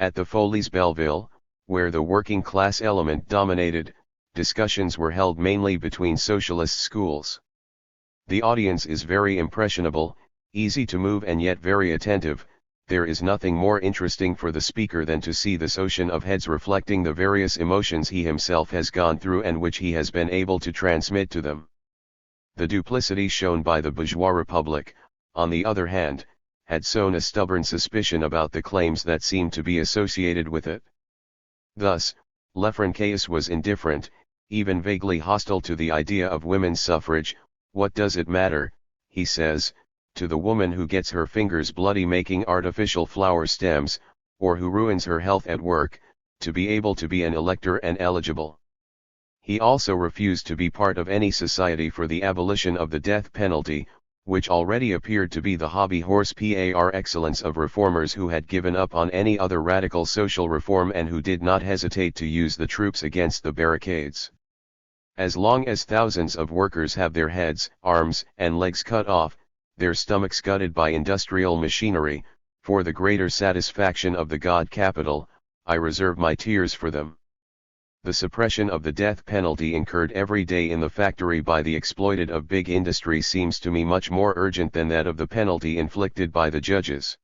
A: At the Folies Belleville, where the working class element dominated, discussions were held mainly between socialist schools. The audience is very impressionable, easy to move and yet very attentive. There is nothing more interesting for the speaker than to see this ocean of heads reflecting the various emotions he himself has gone through and which he has been able to transmit to them. The duplicity shown by the bourgeois republic, on the other hand, had sown a stubborn suspicion about the claims that seemed to be associated with it. Thus, Lefrançois was indifferent, even vaguely hostile to the idea of women's suffrage. What does it matter, he says, to the woman who gets her fingers bloody making artificial flower stems, or who ruins her health at work, to be able to be an elector and eligible. He also refused to be part of any society for the abolition of the death penalty, which already appeared to be the hobby horse par excellence of reformers who had given up on any other radical social reform and who did not hesitate to use the troops against the barricades. As long as thousands of workers have their heads, arms, and legs cut off, their stomachs gutted by industrial machinery, for the greater satisfaction of the God capital, I reserve my tears for them. The suppression of the death penalty incurred every day in the factory by the exploited of big industry seems to me much more urgent than that of the penalty inflicted by the judges.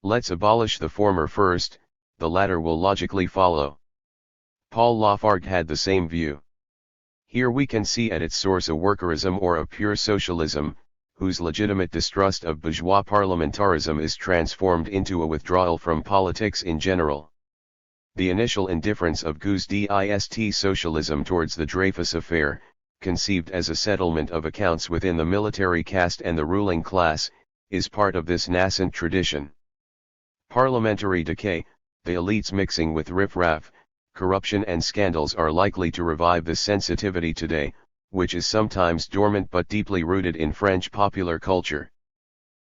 A: Let's abolish the former first, the latter will logically follow. Paul Lafargue had the same view. Here we can see at its source a workerism or a pure socialism, whose legitimate distrust of bourgeois parliamentarism is transformed into a withdrawal from politics in general. The initial indifference of Gou's dist socialism towards the Dreyfus affair, conceived as a settlement of accounts within the military caste and the ruling class, is part of this nascent tradition. Parliamentary decay, the elites mixing with riff-raff, corruption and scandals are likely to revive this sensitivity today, which is sometimes dormant but deeply rooted in French popular culture.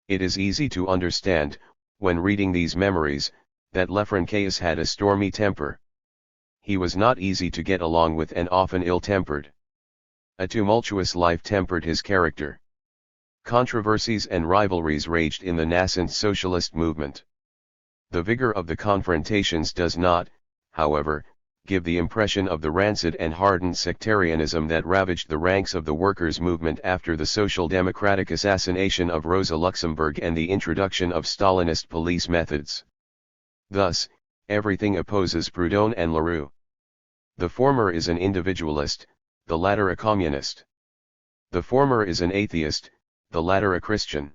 A: It is easy to understand, when reading these memories, that Lefrançois had a stormy temper. He was not easy to get along with and often ill-tempered. A tumultuous life tempered his character. Controversies and rivalries raged in the nascent socialist movement. The vigor of the confrontations does not, however, give the impression of the rancid and hardened sectarianism that ravaged the ranks of the workers' movement after the social democratic assassination of Rosa Luxemburg and the introduction of Stalinist police methods. Thus, everything opposes Proudhon and Leroux. The former is an individualist, the latter a communist. The former is an atheist, the latter a Christian.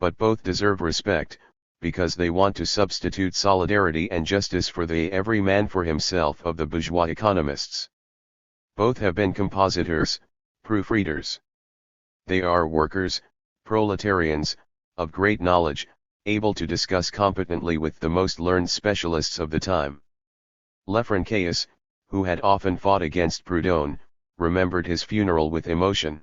A: But both deserve respect, because they want to substitute solidarity and justice for the every man for himself of the bourgeois economists. Both have been compositors, proofreaders. They are workers, proletarians, of great knowledge, able to discuss competently with the most learned specialists of the time. Lefrançois, who had often fought against Proudhon, remembered his funeral with emotion.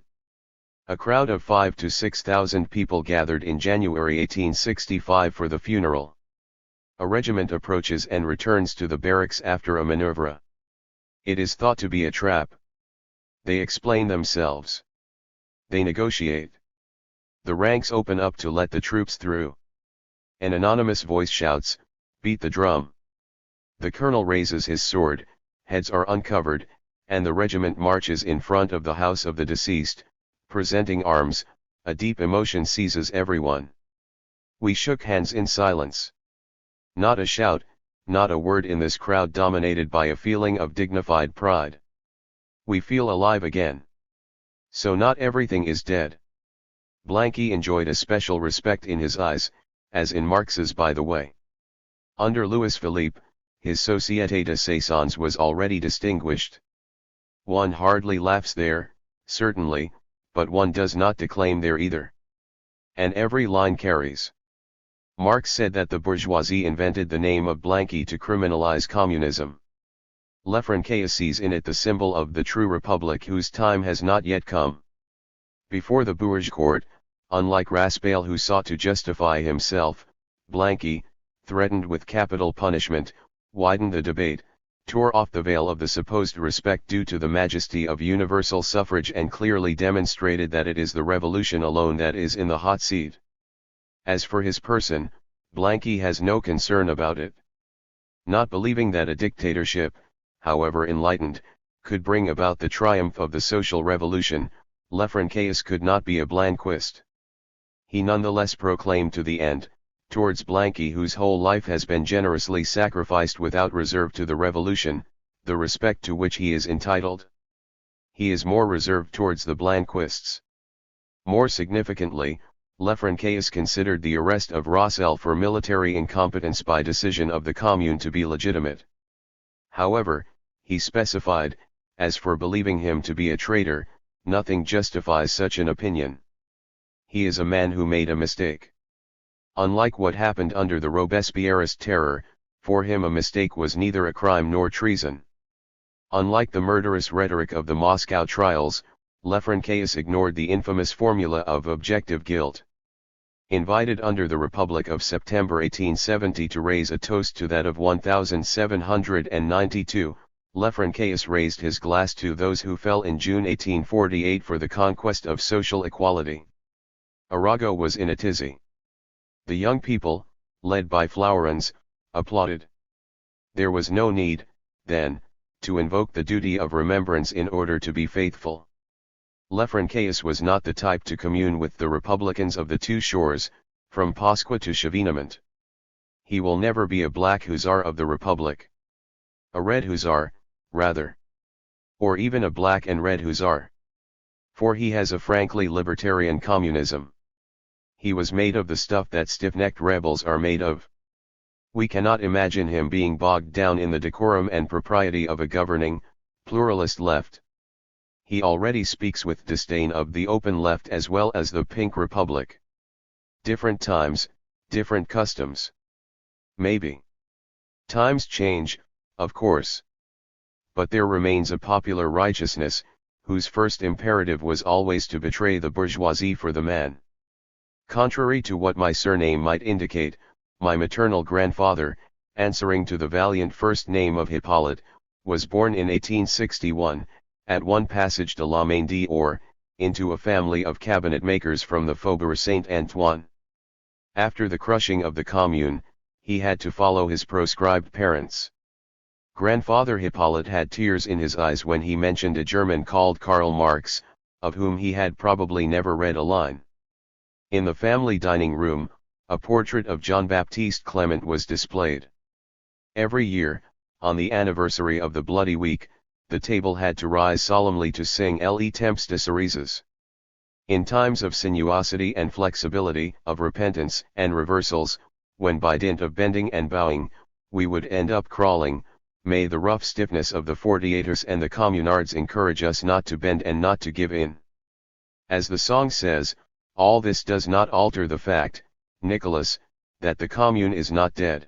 A: A crowd of 5,000 to 6,000 people gathered in January 1865 for the funeral. A regiment approaches and returns to the barracks after a maneuver. It is thought to be a trap. They explain themselves. They negotiate. The ranks open up to let the troops through. An anonymous voice shouts, "Beat the drum." The colonel raises his sword, heads are uncovered, and the regiment marches in front of the house of the deceased, presenting arms. A deep emotion seizes everyone. We shook hands in silence. Not a shout, not a word in this crowd dominated by a feeling of dignified pride. We feel alive again. So not everything is dead. Blanqui enjoyed a special respect in his eyes, as in Marx's by the way. Under Louis Philippe, his Société de Saisons was already distinguished. One hardly laughs there, certainly, but one does not declaim there either. And every line carries. Marx said that the bourgeoisie invented the name of Blanqui to criminalize communism. Lefrançois sees in it the symbol of the true republic whose time has not yet come. Before the Bourges court, unlike Raspail who sought to justify himself, Blanqui, threatened with capital punishment, widened the debate, tore off the veil of the supposed respect due to the majesty of universal suffrage and clearly demonstrated that it is the revolution alone that is in the hot seat. As for his person, Blanqui has no concern about it. Not believing that a dictatorship, however enlightened, could bring about the triumph of the social revolution, Lefrançois could not be a Blanquist. He nonetheless proclaimed to the end, towards Blanqui whose whole life has been generously sacrificed without reserve to the revolution, the respect to which he is entitled. He is more reserved towards the Blanquists. More significantly, Lefrançois considered the arrest of Rossel for military incompetence by decision of the commune to be legitimate. However, he specified, as for believing him to be a traitor, nothing justifies such an opinion. He is a man who made a mistake. Unlike what happened under the Robespierrist terror, for him a mistake was neither a crime nor treason. Unlike the murderous rhetoric of the Moscow trials, Lefrançois ignored the infamous formula of objective guilt. Invited under the Republic of September 1870 to raise a toast to that of 1792, Lefrançois raised his glass to those who fell in June 1848 for the conquest of social equality. Arago was in a tizzy. The young people, led by Flourens, applauded. There was no need, then, to invoke the duty of remembrance in order to be faithful. Lefrançois was not the type to commune with the Republicans of the two shores, from Pasqua to Chevènement. He will never be a black hussar of the Republic. A red hussar, rather. Or even a black and red hussar. For he has a frankly libertarian communism. He was made of the stuff that stiff-necked rebels are made of. We cannot imagine him being bogged down in the decorum and propriety of a governing, pluralist left. He already speaks with disdain of the open left as well as the pink republic. Different times, different customs. Maybe. Times change, of course. But there remains a popular righteousness, whose first imperative was always to betray the bourgeoisie for the man. Contrary to what my surname might indicate, my maternal grandfather, answering to the valiant first name of Hippolyte, was born in 1861, at one Passage de la Main d'Or, into a family of cabinet makers from the Faubourg Saint-Antoine. After the crushing of the Commune, he had to follow his proscribed parents. Grandfather Hippolyte had tears in his eyes when he mentioned a German called Karl Marx, of whom he had probably never read a line. In the family dining room, a portrait of Jean-Baptiste Clement was displayed. Every year, on the anniversary of the Bloody Week, the table had to rise solemnly to sing Les Temps de Cerises. In times of sinuosity and flexibility, of repentance and reversals, when by dint of bending and bowing, we would end up crawling, may the rough stiffness of the 48ers and the communards encourage us not to bend and not to give in. As the song says, all this does not alter the fact, Nicholas, that the commune is not dead.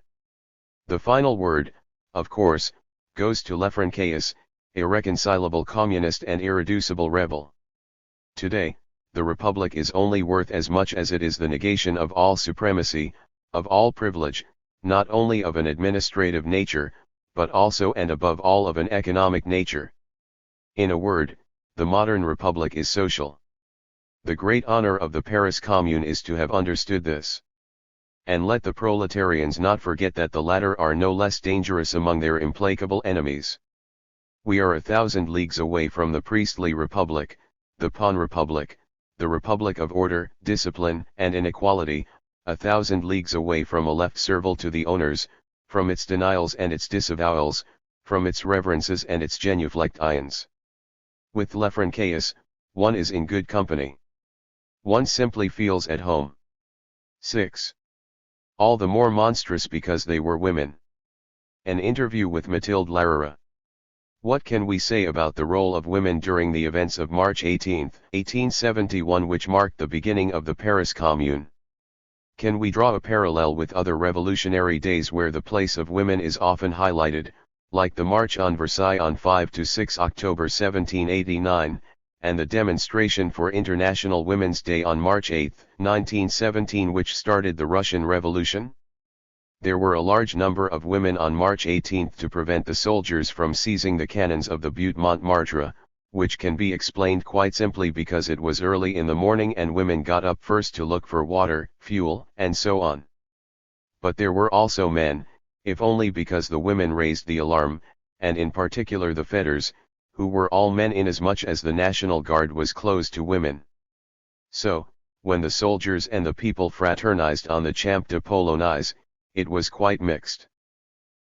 A: The final word, of course, goes to Lefrançois, irreconcilable communist and irreducible rebel. Today, the Republic is only worth as much as it is the negation of all supremacy, of all privilege, not only of an administrative nature, but also and above all of an economic nature. In a word, the modern republic is social. The great honor of the Paris Commune is to have understood this. And let the proletarians not forget that the latter are no less dangerous among their implacable enemies. We are 1,000 leagues away from the priestly republic, the pawn republic, the republic of order, discipline, and inequality, 1,000 leagues away from a left servile to the owners, from its denials and its disavowals, from its reverences and its genuflections. With Lefrancaeus, one is in good company. One simply feels at home. 6. All the more monstrous because they were women. An interview with Mathilde Larrera. What can we say about the role of women during the events of March 18, 1871, which marked the beginning of the Paris Commune? Can we draw a parallel with other revolutionary days where the place of women is often highlighted, like the March on Versailles on 5–6 October 1789, and the demonstration for International Women's Day on March 8, 1917, which started the Russian Revolution? There were a large number of women on March 18 to prevent the soldiers from seizing the cannons of the Butte Montmartre, which can be explained quite simply because it was early in the morning and women got up first to look for water, fuel, and so on. But there were also men, if only because the women raised the alarm, and in particular the fetters, who were all men inasmuch as the National Guard was closed to women. So, when the soldiers and the people fraternized on the Champ de Polonaise, it was quite mixed.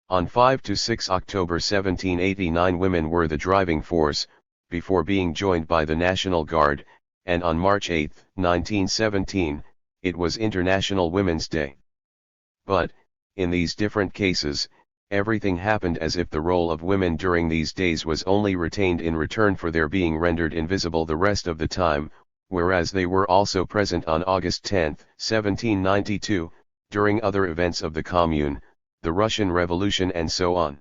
A: On 5–6 October 1789 women were the driving force, before being joined by the National Guard, and on March 8, 1917, it was International Women's Day. But, in these different cases, everything happened as if the role of women during these days was only retained in return for their being rendered invisible the rest of the time, whereas they were also present on August 10, 1792, during other events of the Commune, the Russian Revolution and so on.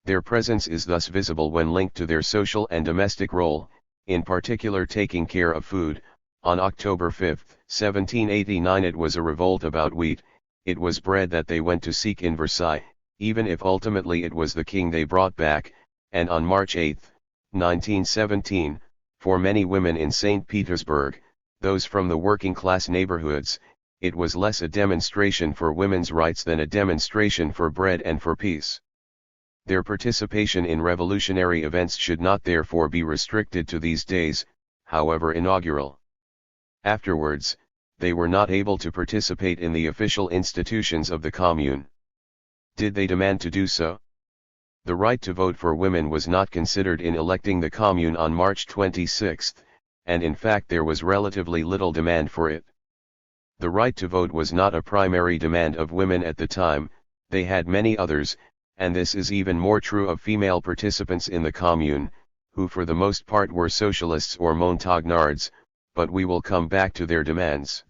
A: Their presence is thus visible when linked to their social and domestic role, in particular taking care of food. On October 5, 1789 it was a revolt about wheat, it was bread that they went to seek in Versailles, even if ultimately it was the king they brought back, and on March 8, 1917, for many women in St. Petersburg, those from the working class neighborhoods, it was less a demonstration for women's rights than a demonstration for bread and for peace. Their participation in revolutionary events should not therefore be restricted to these days, however inaugural. Afterwards, they were not able to participate in the official institutions of the Commune. Did they demand to do so? The right to vote for women was not considered in electing the Commune on March 26, and in fact there was relatively little demand for it. The right to vote was not a primary demand of women at the time, they had many others, and this is even more true of female participants in the Commune, who for the most part were socialists or Montagnards, but we will come back to their demands.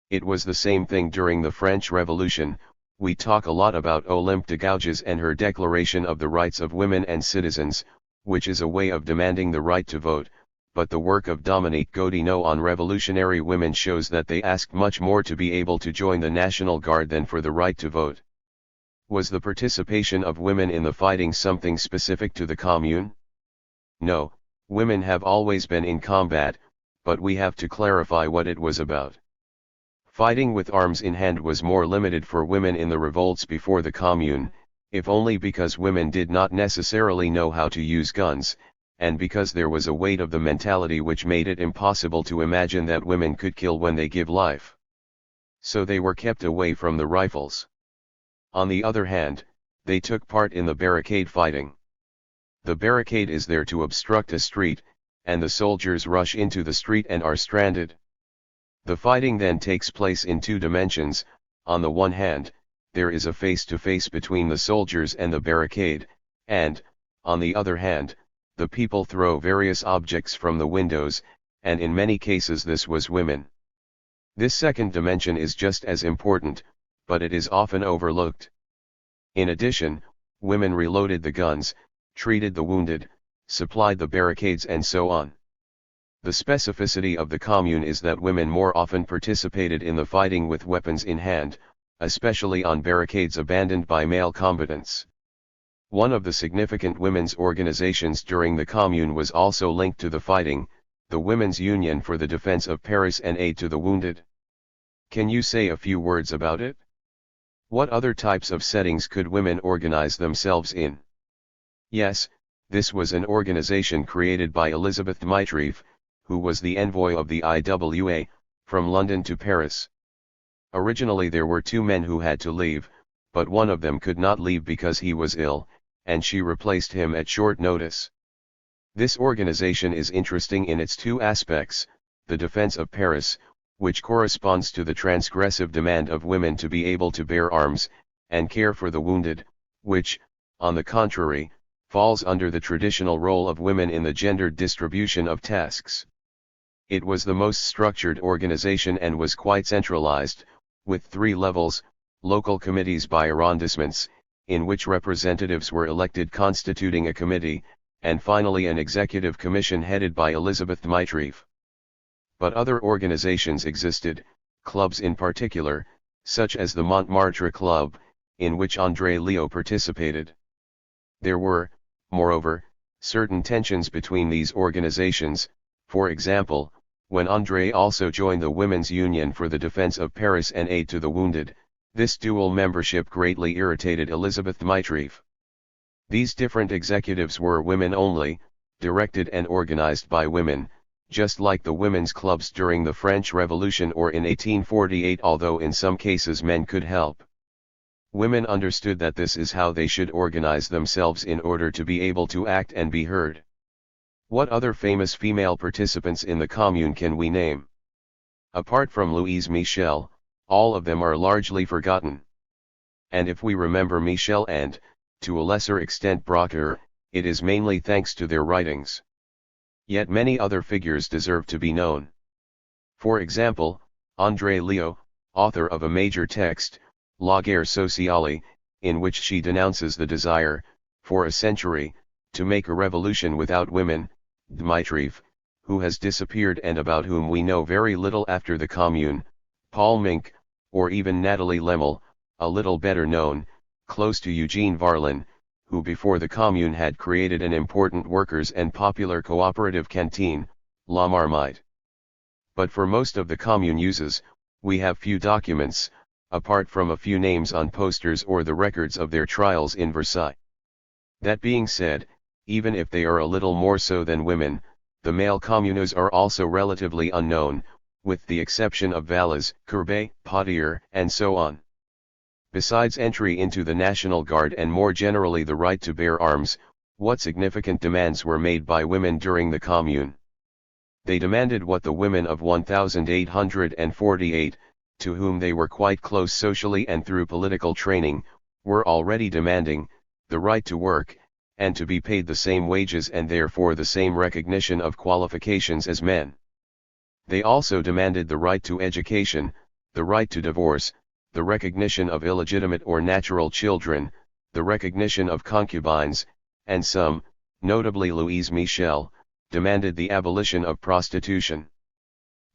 A: It was the same thing during the French Revolution. We talk a lot about Olympe de Gouges and her Declaration of the Rights of Women and Citizens, which is a way of demanding the right to vote, but the work of Dominique Godineau on revolutionary women shows that they asked much more to be able to join the National Guard than for the right to vote. Was the participation of women in the fighting something specific to the Commune? No, women have always been in combat, but we have to clarify what it was about. Fighting with arms in hand was more limited for women in the revolts before the Commune, if only because women did not necessarily know how to use guns, and because there was a weight of the mentality which made it impossible to imagine that women could kill when they give life. So they were kept away from the rifles. On the other hand, they took part in the barricade fighting. The barricade is there to obstruct a street, and the soldiers rush into the street and are stranded. The fighting then takes place in two dimensions. On the one hand, there is a face-to-face between the soldiers and the barricade, and, on the other hand, the people throw various objects from the windows, and in many cases this was women. This second dimension is just as important, but it is often overlooked. In addition, women reloaded the guns, treated the wounded, supplied the barricades and so on. The specificity of the Commune is that women more often participated in the fighting with weapons in hand, especially on barricades abandoned by male combatants. One of the significant women's organizations during the Commune was also linked to the fighting, the Women's Union for the Defense of Paris and Aid to the Wounded. Can you say a few words about it? What other types of settings could women organize themselves in? Yes, this was an organization created by Elizabeth Dmitrieff, who was the envoy of the IWA, from London to Paris. Originally there were two men who had to leave, but one of them could not leave because he was ill, and she replaced him at short notice. This organization is interesting in its two aspects: the defense of Paris, which corresponds to the transgressive demand of women to be able to bear arms, and care for the wounded, which, on the contrary, falls under the traditional role of women in the gendered distribution of tasks. It was the most structured organization and was quite centralized, with 3 levels: local committees by arrondissements, in which representatives were elected constituting a committee, and finally an executive commission headed by Elizabeth Dmitrieff. But other organizations existed, clubs in particular, such as the Montmartre Club, in which André Leo participated. There were, moreover, certain tensions between these organizations. For example, when André also joined the Women's Union for the Defense of Paris and Aid to the Wounded, this dual membership greatly irritated Elizabeth Dmitrieff. These different executives were women only, directed and organized by women, just like the women's clubs during the French Revolution or in 1848, although in some cases men could help. Women understood that this is how they should organize themselves in order to be able to act and be heard. What other famous female participants in the Commune can we name? Apart from Louise Michel, all of them are largely forgotten. And if we remember Michel and, to a lesser extent Brocker, it is mainly thanks to their writings. Yet many other figures deserve to be known. For example, André Leo, author of a major text, La Guerre Sociale, in which she denounces the desire, for a century, to make a revolution without women; Dmitrieff, who has disappeared and about whom we know very little after the Commune; Paul Mink, or even Nathalie Lemel, a little better known, close to Eugene Varlin, who before the Commune had created an important workers' and popular cooperative canteen, La Marmite. But for most of the Commune uses, we have few documents, apart from a few names on posters or the records of their trials in Versailles. That being said, even if they are a little more so than women, the male communaux are also relatively unknown, with the exception of Valles, Courbet, Potier, and so on. Besides entry into the National Guard and more generally the right to bear arms, what significant demands were made by women during the Commune? They demanded what the women of 1848, to whom they were quite close socially and through political training, were already demanding: the right to work, and to be paid the same wages and therefore the same recognition of qualifications as men. They also demanded the right to education, the right to divorce, the recognition of illegitimate or natural children, the recognition of concubines, and some, notably Louise Michel, demanded the abolition of prostitution.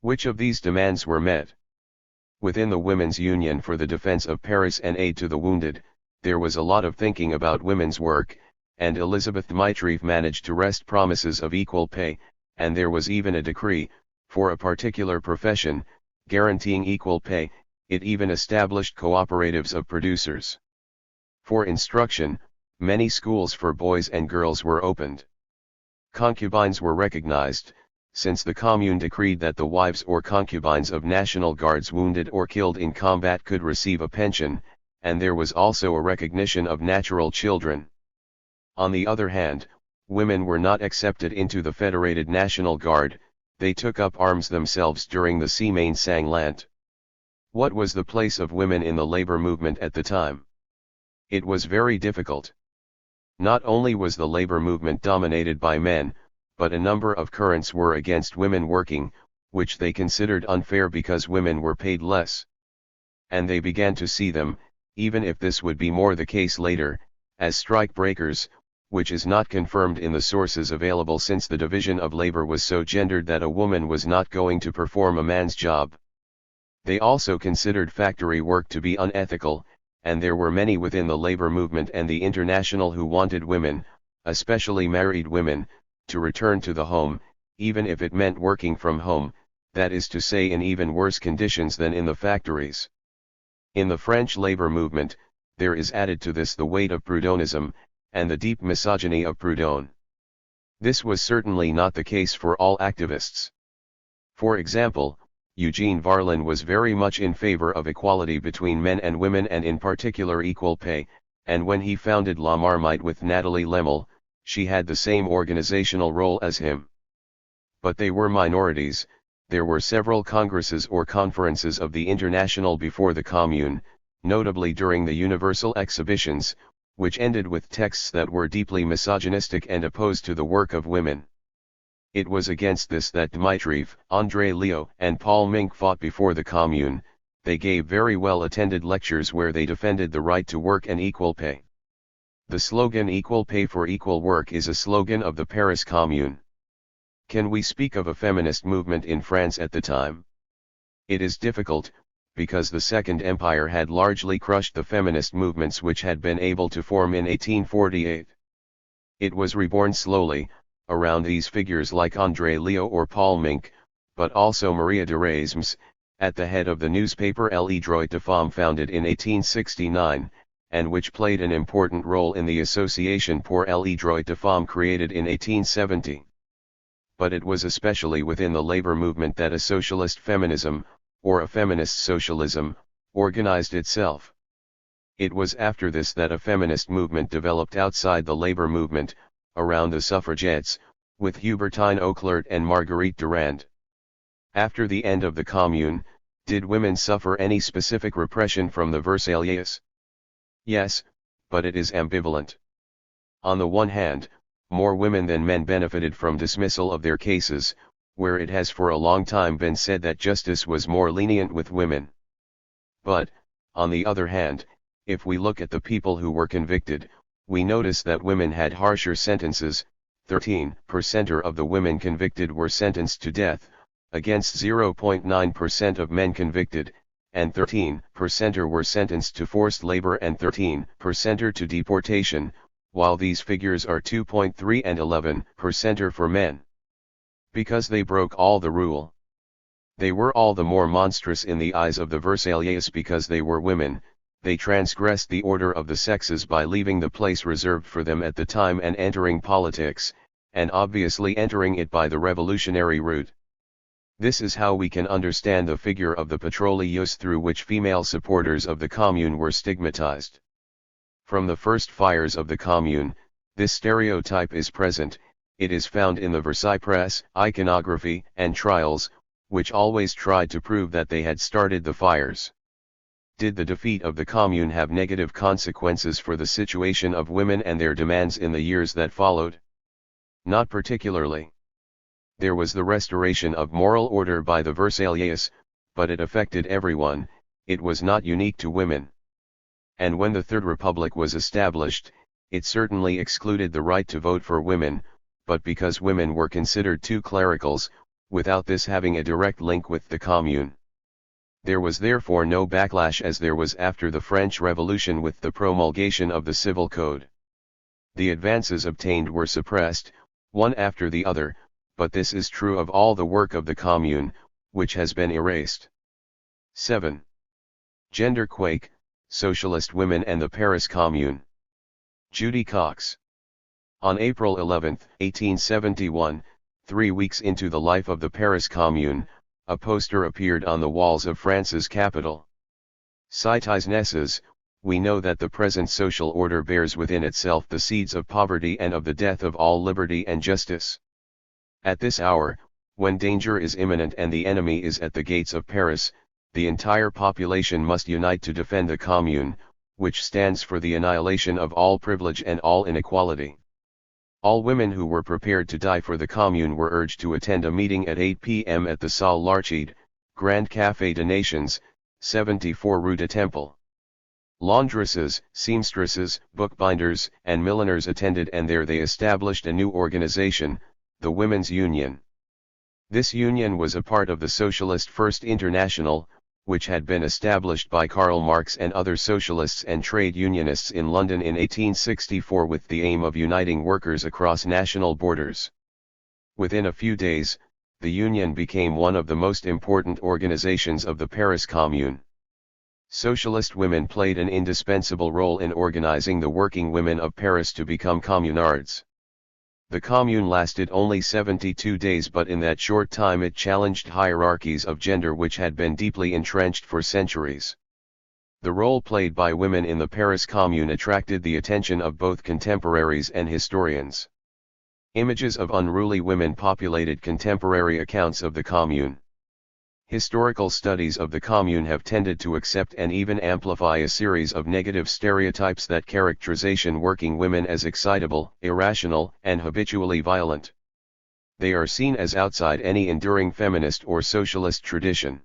A: Which of these demands were met? Within the Women's Union for the Defense of Paris and Aid to the Wounded, there was a lot of thinking about women's work, and Elizabeth Dmitrieff managed to wrest promises of equal pay, and there was even a decree, for a particular profession, guaranteeing equal pay. It even established cooperatives of producers. For instruction, many schools for boys and girls were opened. Concubines were recognized, since the Commune decreed that the wives or concubines of National Guards wounded or killed in combat could receive a pension, and there was also a recognition of natural children. On the other hand, women were not accepted into the Federated National Guard; they took up arms themselves during the Semaine Sanglante. What was the place of women in the labor movement at the time? It was very difficult. Not only was the labor movement dominated by men, but a number of currents were against women working, which they considered unfair because women were paid less. And they began to see them, even if this would be more the case later, as strike breakers, which is not confirmed in the sources available since the division of labor was so gendered that a woman was not going to perform a man's job. They also considered factory work to be unethical, and there were many within the labor movement and the International who wanted women, especially married women, to return to the home, even if it meant working from home, that is to say in even worse conditions than in the factories. In the French labor movement, there is added to this the weight of Proudhonism, and the deep misogyny of Proudhon. This was certainly not the case for all activists. For example, Eugene Varlin was very much in favor of equality between men and women and in particular equal pay, and when he founded La Marmite with Nathalie Lemel, she had the same organizational role as him. But they were minorities. There were several congresses or conferences of the International before the Commune, notably during the Universal Exhibitions, which ended with texts that were deeply misogynistic and opposed to the work of women. It was against this that Dmitriev, André Leo, and Paul Mink fought before the Commune. They gave very well-attended lectures where they defended the right to work and equal pay. The slogan "Equal pay for equal work" is a slogan of the Paris Commune. Can we speak of a feminist movement in France at the time? It is difficult, because the Second Empire had largely crushed the feminist movements which had been able to form in 1848. It was reborn slowly, around these figures like André Leo or Paul Mink, but also Maria d'Erasmus, at the head of the newspaper Les Droits de Femmes founded in 1869, and which played an important role in the Association pour les droits de femmes created in 1870. But it was especially within the labor movement that a socialist feminism, or a feminist socialism, organized itself. It was after this that a feminist movement developed outside the labor movement, around the suffragettes, with Hubertine Auclert and Marguerite Durand. After the end of the Commune, did women suffer any specific repression from the Versaillais? Yes, but it is ambivalent. On the one hand, more women than men benefited from dismissal of their cases, where it has for a long time been said that justice was more lenient with women. But, on the other hand, if we look at the people who were convicted, we notice that women had harsher sentences. 13% of the women convicted were sentenced to death, against 0.9% of men convicted, and 13% were sentenced to forced labor and 13% to deportation, while these figures are 2.3 and 11% for men. Because they broke all the rule. They were all the more monstrous in the eyes of the Versaillais because they were women. They transgressed the order of the sexes by leaving the place reserved for them at the time and entering politics, and obviously entering it by the revolutionary route. This is how we can understand the figure of the Pétroliers through which female supporters of the Commune were stigmatized. From the first fires of the Commune, this stereotype is present. It is found in the Versailles press, iconography, and trials, which always tried to prove that they had started the fires. Did the defeat of the Commune have negative consequences for the situation of women and their demands in the years that followed? Not particularly. There was the restoration of moral order by the Versaillais, but it affected everyone. It was not unique to women. And when the Third Republic was established, it certainly excluded the right to vote for women, but because women were considered too clericals, without this having a direct link with the Commune. There was therefore no backlash as there was after the French Revolution with the promulgation of the Civil Code. The advances obtained were suppressed, one after the other, but this is true of all the work of the Commune, which has been erased. 7. Gender quake, Socialist Women and the Paris Commune. Judy Cox. On April 11, 1871, 3 weeks into the life of the Paris Commune, a poster appeared on the walls of France's capital. Citizenesses, we know that the present social order bears within itself the seeds of poverty and of the death of all liberty and justice. At this hour, when danger is imminent and the enemy is at the gates of Paris, the entire population must unite to defend the Commune, which stands for the annihilation of all privilege and all inequality. All women who were prepared to die for the Commune were urged to attend a meeting at 8 p.m. at the Salle Larchide, Grand Café des Nations, 74 Rue de Temple. Laundresses, seamstresses, bookbinders, and milliners attended, and there they established a new organization, the Women's Union. This union was a part of the Socialist First International, which had been established by Karl Marx and other socialists and trade unionists in London in 1864 with the aim of uniting workers across national borders. Within a few days, the Union became one of the most important organizations of the Paris Commune. Socialist women played an indispensable role in organizing the working women of Paris to become communards. The Commune lasted only 72 days, but in that short time it challenged hierarchies of gender which had been deeply entrenched for centuries. The role played by women in the Paris Commune attracted the attention of both contemporaries and historians. Images of unruly women populated contemporary accounts of the Commune. Historical studies of the Commune have tended to accept and even amplify a series of negative stereotypes that characterization working women as excitable, irrational, and habitually violent. They are seen as outside any enduring feminist or socialist tradition.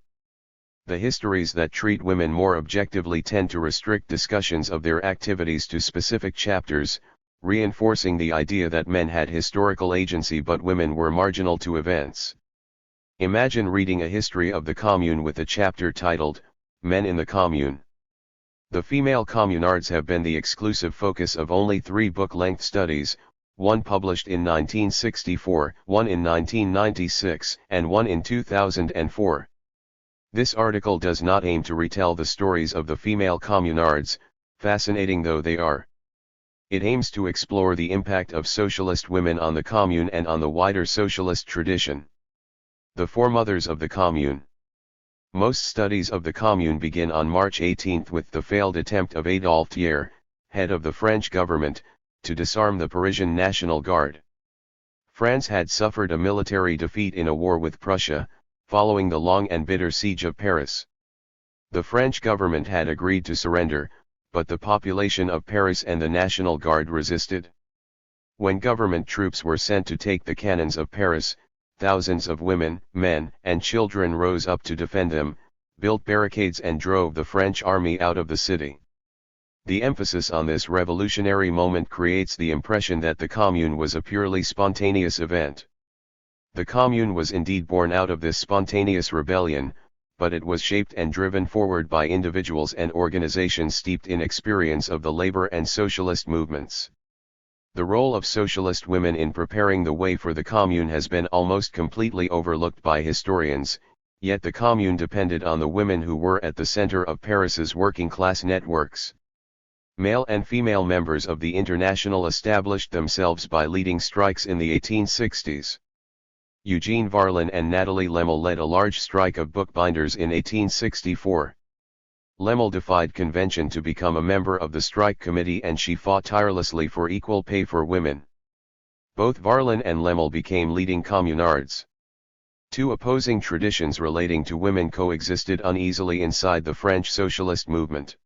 A: The histories that treat women more objectively tend to restrict discussions of their activities to specific chapters, reinforcing the idea that men had historical agency but women were marginal to events. Imagine reading a history of the Commune with a chapter titled, Men in the Commune. The female communards have been the exclusive focus of only 3 book-length studies, one published in 1964, one in 1996, and one in 2004. This article does not aim to retell the stories of the female communards, fascinating though they are. It aims to explore the impact of socialist women on the Commune and on the wider socialist tradition. The foremothers of the Commune. Most studies of the Commune begin on March 18 with the failed attempt of Adolphe Thiers, head of the French government, to disarm the Parisian National Guard. France had suffered a military defeat in a war with Prussia, following the long and bitter siege of Paris. The French government had agreed to surrender, but the population of Paris and the National Guard resisted. When government troops were sent to take the cannons of Paris, thousands of women, men, and children rose up to defend them, built barricades and drove the French army out of the city. The emphasis on this revolutionary moment creates the impression that the Commune was a purely spontaneous event. The Commune was indeed born out of this spontaneous rebellion, but it was shaped and driven forward by individuals and organizations steeped in experience of the labor and socialist movements. The role of socialist women in preparing the way for the Commune has been almost completely overlooked by historians, yet the Commune depended on the women who were at the center of Paris's working-class networks. Male and female members of the International established themselves by leading strikes in the 1860s. Eugene Varlin and Nathalie Lemel led a large strike of bookbinders in 1864. Lemel defied convention to become a member of the strike committee, and she fought tirelessly for equal pay for women. Both Varlin and Lemel became leading communards. 2 opposing traditions relating to women coexisted uneasily inside the French socialist movement.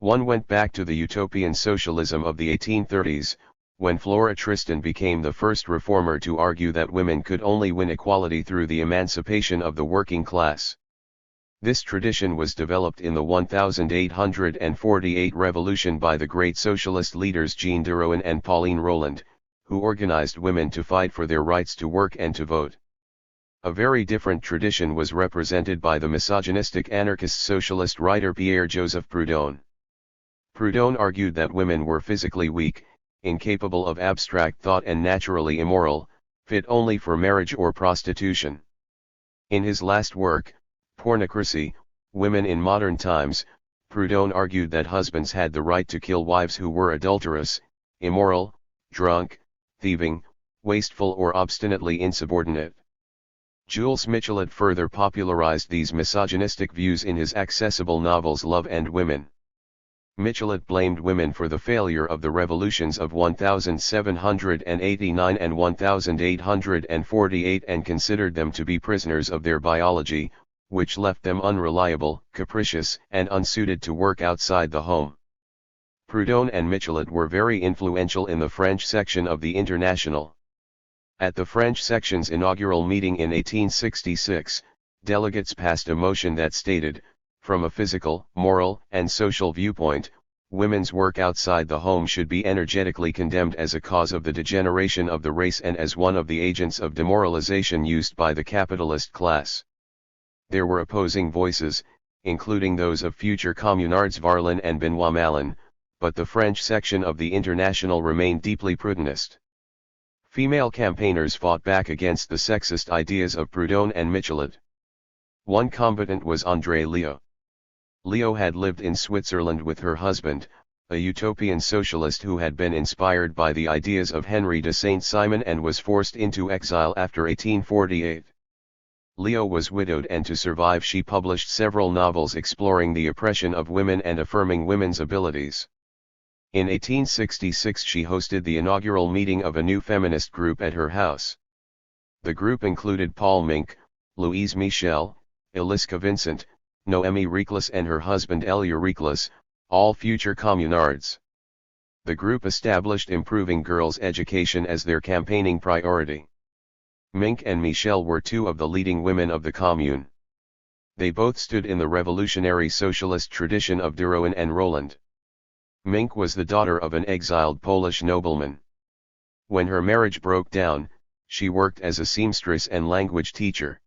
A: One went back to the utopian socialism of the 1830s, when Flora Tristan became the first reformer to argue that women could only win equality through the emancipation of the working class. This tradition was developed in the 1848 revolution by the great socialist leaders Jean Drouin and Pauline Roland, who organized women to fight for their rights to work and to vote. A very different tradition was represented by the misogynistic anarchist socialist writer Pierre-Joseph Proudhon. Proudhon argued that women were physically weak, incapable of abstract thought and naturally immoral, fit only for marriage or prostitution. In his last work, Pornocracy, Women in Modern Times, Proudhon argued that husbands had the right to kill wives who were adulterous, immoral, drunk, thieving, wasteful or obstinately insubordinate. Jules Michelet further popularized these misogynistic views in his accessible novels Love and Women. Michelet blamed women for the failure of the revolutions of 1789 and 1848 and considered them to be prisoners of their biology, which left them unreliable, capricious, and unsuited to work outside the home. Proudhon and Michelet were very influential in the French section of the International. At the French section's inaugural meeting in 1866, delegates passed a motion that stated, from a physical, moral, and social viewpoint, women's work outside the home should be energetically condemned as a cause of the degeneration of the race and as one of the agents of demoralization used by the capitalist class. There were opposing voices, including those of future communards Varlin and Benoit Malin, but the French section of the International remained deeply Proudhonist. Female campaigners fought back against the sexist ideas of Proudhon and Michelet. One combatant was André Leo. Leo had lived in Switzerland with her husband, a utopian socialist who had been inspired by the ideas of Henry de Saint-Simon and was forced into exile after 1848. Leo was widowed, and to survive she published several novels exploring the oppression of women and affirming women's abilities. In 1866 she hosted the inaugural meeting of a new feminist group at her house. The group included Paul Mink, Louise Michel, Eliska Vincent, Noémie Reclus and her husband Elia Reclus, all future communards. The group established improving girls' education as their campaigning priority. Mink and Michel were two of the leading women of the Commune. They both stood in the revolutionary socialist tradition of de Rohan and Roland. Mink was the daughter of an exiled Polish nobleman. When her marriage broke down, she worked as a seamstress and language teacher.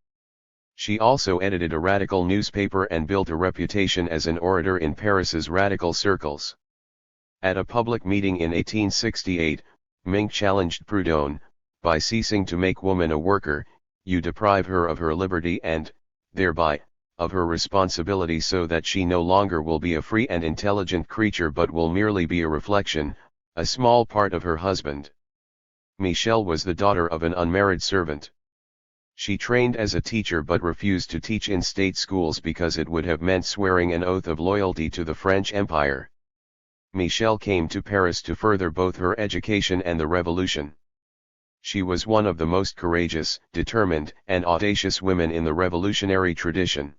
A: She also edited a radical newspaper and built a reputation as an orator in Paris's radical circles. At a public meeting in 1868, Mink challenged Proudhon, "By ceasing to make woman a worker, you deprive her of her liberty and, thereby, of her responsibility, so that she no longer will be a free and intelligent creature but will merely be a reflection, a small part of her husband." Michel was the daughter of an unmarried servant. She trained as a teacher but refused to teach in state schools because it would have meant swearing an oath of loyalty to the French Empire. Michel came to Paris to further both her education and the revolution. She was one of the most courageous, determined, and audacious women in the revolutionary tradition.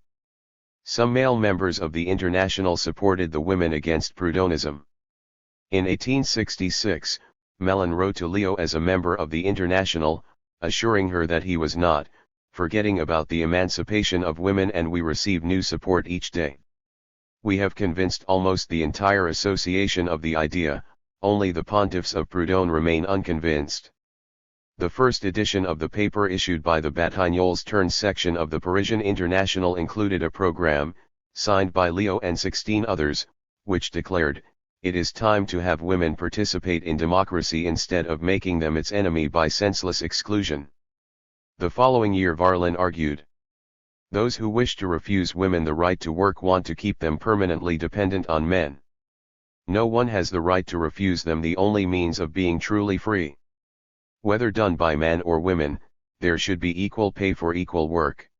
A: Some male members of the International supported the women against Proudhonism. In 1866, Malin wrote to Leo as a member of the International, assuring her that he was not forgetting about the emancipation of women, and we receive new support each day. We have convinced almost the entire association of the idea, only the pontiffs of Proudhon remain unconvinced. The first edition of the paper issued by the Batignolles section of the Parisian International included a program, signed by Leo and 16 others, which declared, "It is time to have women participate in democracy instead of making them its enemy by senseless exclusion." The following year Varlin argued, "Those who wish to refuse women the right to work want to keep them permanently dependent on men. No one has the right to refuse them the only means of being truly free. Whether done by man or women, there should be equal pay for equal work."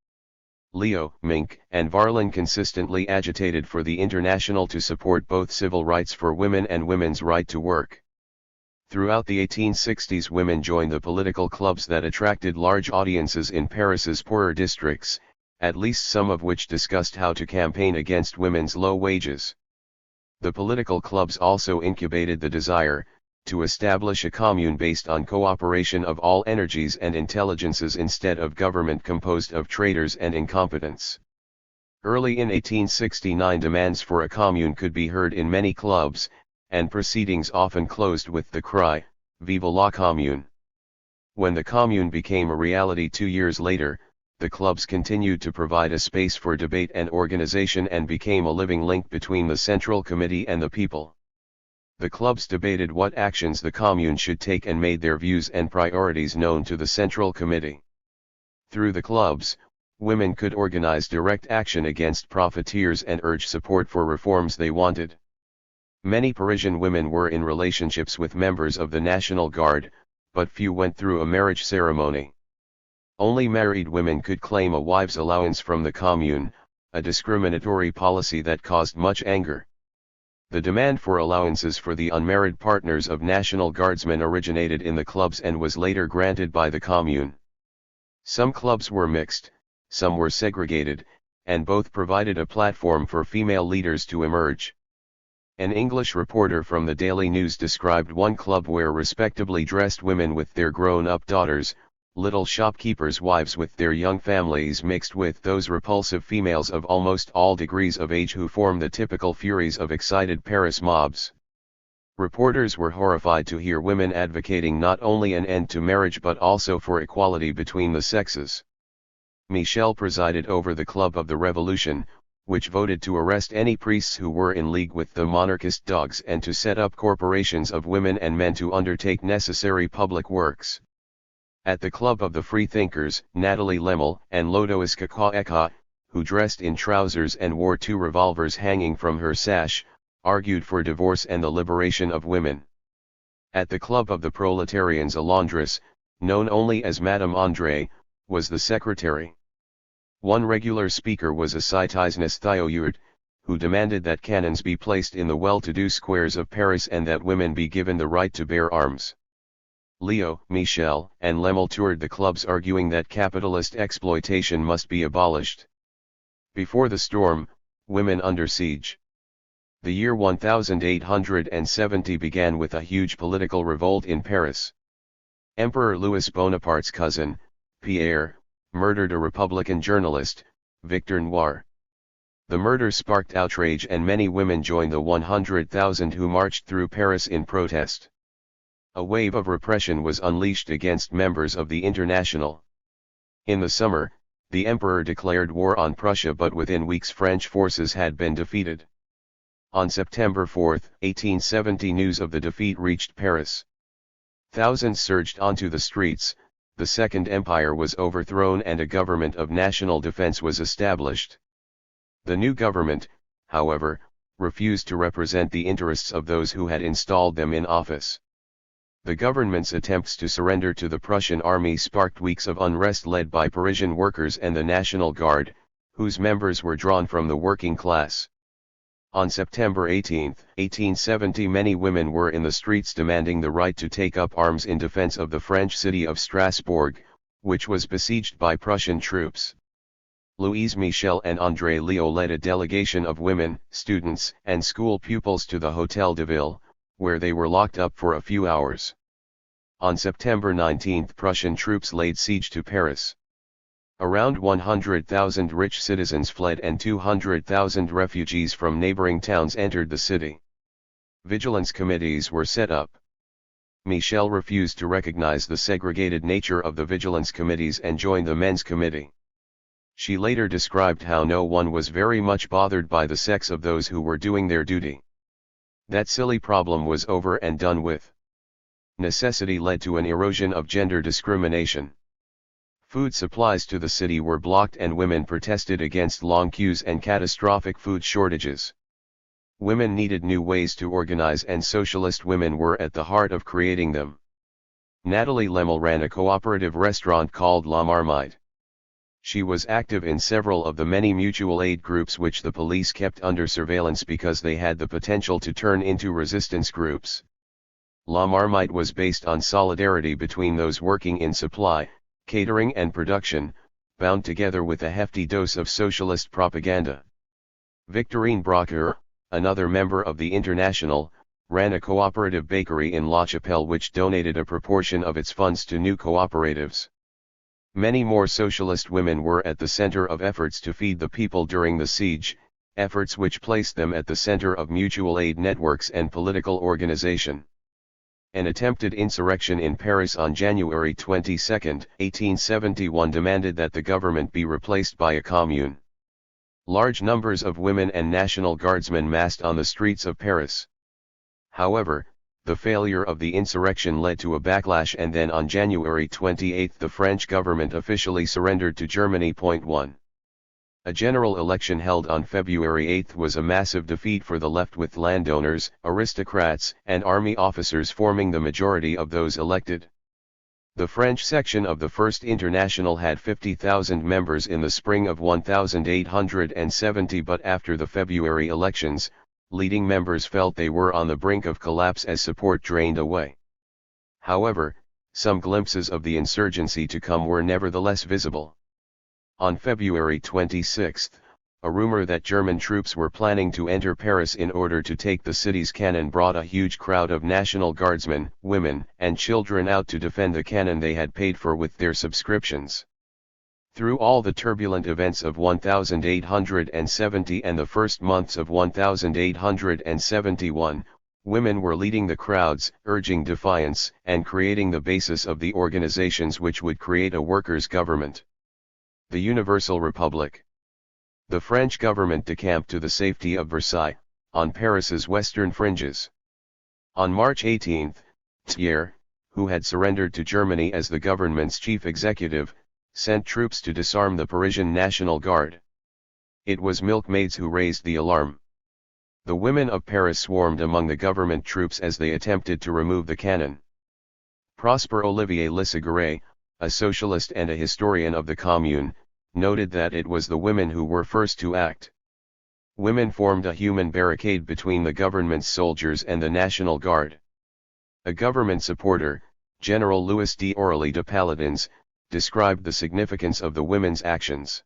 A: Leo, Mink, and Varlin consistently agitated for the International to support both civil rights for women and women's right to work. Throughout the 1860s women joined the political clubs that attracted large audiences in Paris's poorer districts, at least some of which discussed how to campaign against women's low wages. The political clubs also incubated the desire to establish a commune based on cooperation of all energies and intelligences instead of government composed of traitors and incompetents. Early in 1869 demands for a commune could be heard in many clubs, and proceedings often closed with the cry, "Vive la Commune." When the commune became a reality 2 years later, the clubs continued to provide a space for debate and organization and became a living link between the Central Committee and the people. The clubs debated what actions the commune should take and made their views and priorities known to the Central Committee. Through the clubs, women could organize direct action against profiteers and urge support for reforms they wanted. Many Parisian women were in relationships with members of the National Guard, but few went through a marriage ceremony. Only married women could claim a wife's allowance from the commune, a discriminatory policy that caused much anger. The demand for allowances for the unmarried partners of National Guardsmen originated in the clubs and was later granted by the commune. Some clubs were mixed, some were segregated, and both provided a platform for female leaders to emerge. An English reporter from the Daily News described one club where respectably dressed women with their grown-up daughters, little shopkeepers' wives with their young families mixed with those repulsive females of almost all degrees of age who form the typical furies of excited Paris mobs. Reporters were horrified to hear women advocating not only an end to marriage but also for equality between the sexes. Michel presided over the Club of the Revolution, which voted to arrest any priests who were in league with the monarchist dogs and to set up corporations of women and men to undertake necessary public works. At the Club of the Freethinkers, Natalie Lemmel and Lodois Kakaeka, who dressed in trousers and wore 2 revolvers hanging from her sash, argued for divorce and the liberation of women. At the Club of the Proletarians, a laundress, known only as Madame André, was the secretary. One regular speaker was a Citizeness Thiourt, who demanded that cannons be placed in the well-to-do squares of Paris and that women be given the right to bear arms. Leo, Michel, and Lemmel toured the clubs arguing that capitalist exploitation must be abolished. Before the storm, women under siege. The year 1870 began with a huge political revolt in Paris. Emperor Louis Bonaparte's cousin, Pierre, murdered a Republican journalist, Victor Noir. The murder sparked outrage and many women joined the 100,000 who marched through Paris in protest. A wave of repression was unleashed against members of the International. In the summer, the emperor declared war on Prussia, but within weeks French forces had been defeated. On September 4, 1870, news of the defeat reached Paris. Thousands surged onto the streets, the Second Empire was overthrown and a government of national defense was established. The new government, however, refused to represent the interests of those who had installed them in office. The government's attempts to surrender to the Prussian army sparked weeks of unrest led by Parisian workers and the National Guard, whose members were drawn from the working class. On September 18, 1870, many women were in the streets demanding the right to take up arms in defense of the French city of Strasbourg, which was besieged by Prussian troops. Louise Michel and André Leo led a delegation of women, students, and school pupils to the Hôtel de Ville, where they were locked up for a few hours. On September 19, Prussian troops laid siege to Paris. Around 100,000 rich citizens fled and 200,000 refugees from neighboring towns entered the city. Vigilance committees were set up. Michel refused to recognize the segregated nature of the vigilance committees and joined the men's committee. She later described how no one was very much bothered by the sex of those who were doing their duty. That silly problem was over and done with. Necessity led to an erosion of gender discrimination. Food supplies to the city were blocked and women protested against long queues and catastrophic food shortages. Women needed new ways to organize and socialist women were at the heart of creating them. Natalie Lemmel ran a cooperative restaurant called La Marmite. She was active in several of the many mutual aid groups which the police kept under surveillance because they had the potential to turn into resistance groups. La Marmite was based on solidarity between those working in supply, catering and production, bound together with a hefty dose of socialist propaganda. Victorine Brocker, another member of the International, ran a cooperative bakery in La Chapelle which donated a proportion of its funds to new cooperatives. Many more socialist women were at the center of efforts to feed the people during the siege, efforts which placed them at the center of mutual aid networks and political organization. An attempted insurrection in Paris on January 22, 1871 demanded that the government be replaced by a commune. Large numbers of women and National Guardsmen massed on the streets of Paris. However, the failure of the insurrection led to a backlash and then on January 28 the French government officially surrendered to Germany. 1. A general election held on February 8 was a massive defeat for the left with landowners, aristocrats, and army officers forming the majority of those elected. The French section of the First International had 50,000 members in the spring of 1870, but after the February elections, leading members felt they were on the brink of collapse as support drained away. However, some glimpses of the insurgency to come were nevertheless visible. On February 26, a rumor that German troops were planning to enter Paris in order to take the city's cannon brought a huge crowd of National Guardsmen, women, and children out to defend the cannon they had paid for with their subscriptions. Through all the turbulent events of 1870 and the first months of 1871, women were leading the crowds, urging defiance, and creating the basis of the organizations which would create a workers' government. The Universal Republic. The French government decamped to the safety of Versailles, on Paris's western fringes. On March 18, Thiers, who had surrendered to Germany as the government's chief executive, sent troops to disarm the Parisian National Guard. It was milkmaids who raised the alarm. The women of Paris swarmed among the government troops as they attempted to remove the cannon. Prosper Olivier Lissagaray, a socialist and a historian of the Commune, noted that it was the women who were first to act. Women formed a human barricade between the government's soldiers and the National Guard. A government supporter, General Louis d'Orly de Paladins, described the significance of the women's actions.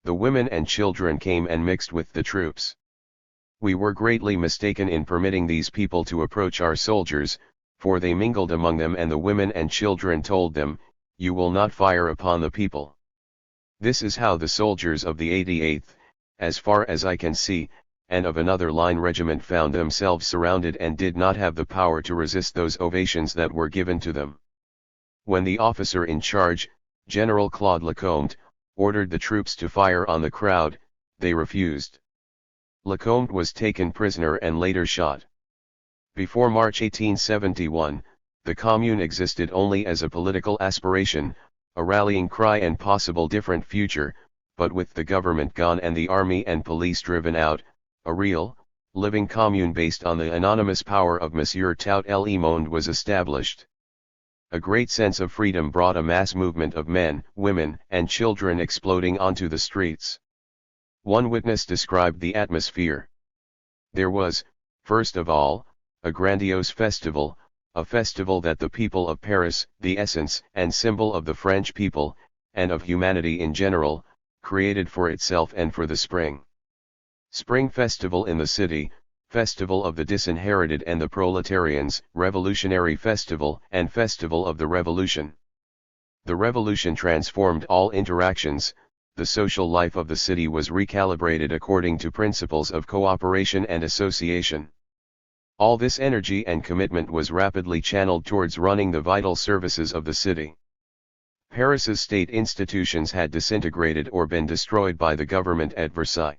A: The women and children came and mixed with the troops. We were greatly mistaken in permitting these people to approach our soldiers, for they mingled among them, and the women and children told them, "You will not fire upon the people." This is how the soldiers of the 88th, as far as I can see, and of another line regiment found themselves surrounded and did not have the power to resist those ovations that were given to them. When the officer in charge, General Claude Lecomte, ordered the troops to fire on the crowd, they refused. Lecomte was taken prisoner and later shot. Before March 1871, the Commune existed only as a political aspiration, a rallying cry and possible different future, but with the government gone and the army and police driven out, a real, living commune based on the anonymous power of Monsieur Tout le Monde was established. A great sense of freedom brought a mass movement of men, women, and children exploding onto the streets. One witness described the atmosphere. There was, first of all, a grandiose festival, a festival that the people of Paris, the essence and symbol of the French people, and of humanity in general, created for itself and for the spring. Spring festival in the city, festival of the disinherited and the proletarians, revolutionary festival and festival of the revolution. The revolution transformed all interactions, the social life of the city was recalibrated according to principles of cooperation and association. All this energy and commitment was rapidly channeled towards running the vital services of the city. Paris's state institutions had disintegrated or been destroyed by the government at Versailles.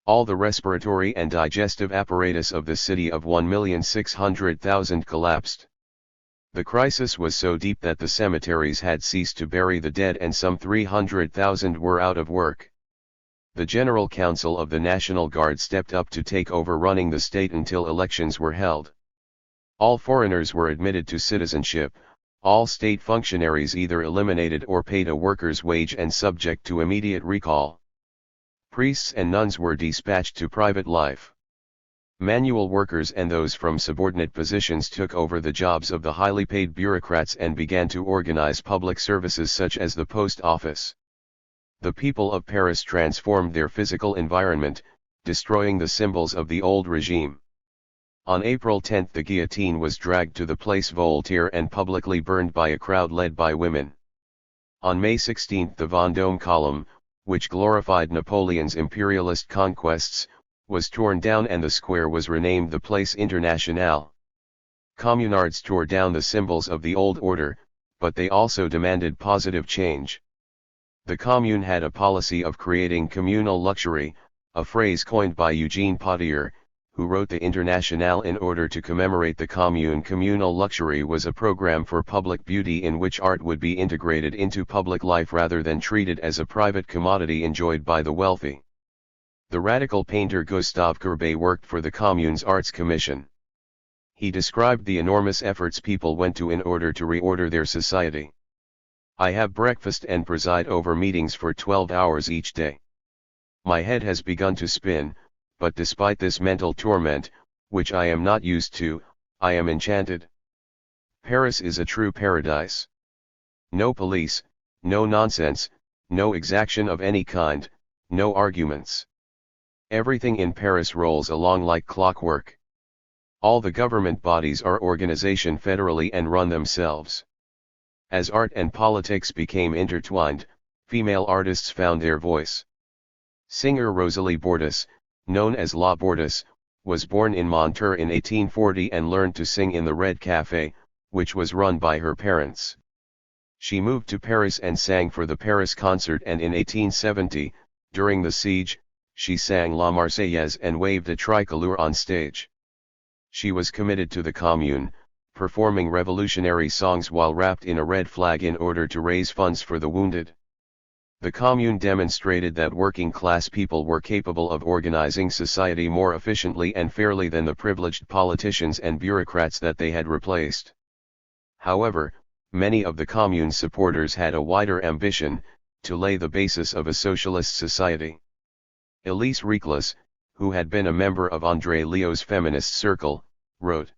A: All the respiratory and digestive apparatus of the city of 1,600,000 collapsed. The crisis was so deep that the cemeteries had ceased to bury the dead and some 300,000 were out of work. The General Council of the National Guard stepped up to take over running the state until elections were held. All foreigners were admitted to citizenship, all state functionaries either eliminated or paid a worker's wage and subject to immediate recall. Priests and nuns were dispatched to private life. Manual workers and those from subordinate positions took over the jobs of the highly paid bureaucrats and began to organize public services such as the post office. The people of Paris transformed their physical environment, destroying the symbols of the old regime. On April 10 the guillotine was dragged to the Place Voltaire and publicly burned by a crowd led by women. On May 16 the Vendôme column, which glorified Napoleon's imperialist conquests, was torn down and the square was renamed the Place Internationale. Communards tore down the symbols of the old order, but they also demanded positive change. The Commune had a policy of creating communal luxury, a phrase coined by Eugene Potier, who wrote the Internationale in order to commemorate the Commune. Communal luxury was a program for public beauty in which art would be integrated into public life rather than treated as a private commodity enjoyed by the wealthy. The radical painter Gustave Courbet worked for the Commune's Arts Commission. He described the enormous efforts people went to in order to reorder their society. I have breakfast and preside over meetings for 12 hours each day. My head has begun to spin, but despite this mental torment, which I am not used to, I am enchanted. Paris is a true paradise. No police, no nonsense, no exaction of any kind, no arguments. Everything in Paris rolls along like clockwork. All the government bodies are organization federally and run themselves. As art and politics became intertwined, female artists found their voice. Singer Rosalie Bordas, known as La Bordas, was born in Montreux in 1840 and learned to sing in the Red Café, which was run by her parents. She moved to Paris and sang for the Paris Concert, and in 1870, During the siege, she sang La Marseillaise and waved a tricolore on stage. She was committed to the Commune, performing revolutionary songs while wrapped in a red flag in order to raise funds for the wounded. The Commune demonstrated that working-class people were capable of organizing society more efficiently and fairly than the privileged politicians and bureaucrats that they had replaced. However, many of the Commune's supporters had a wider ambition, to lay the basis of a socialist society. Elise Reclus, who had been a member of André Leo's feminist circle, wrote,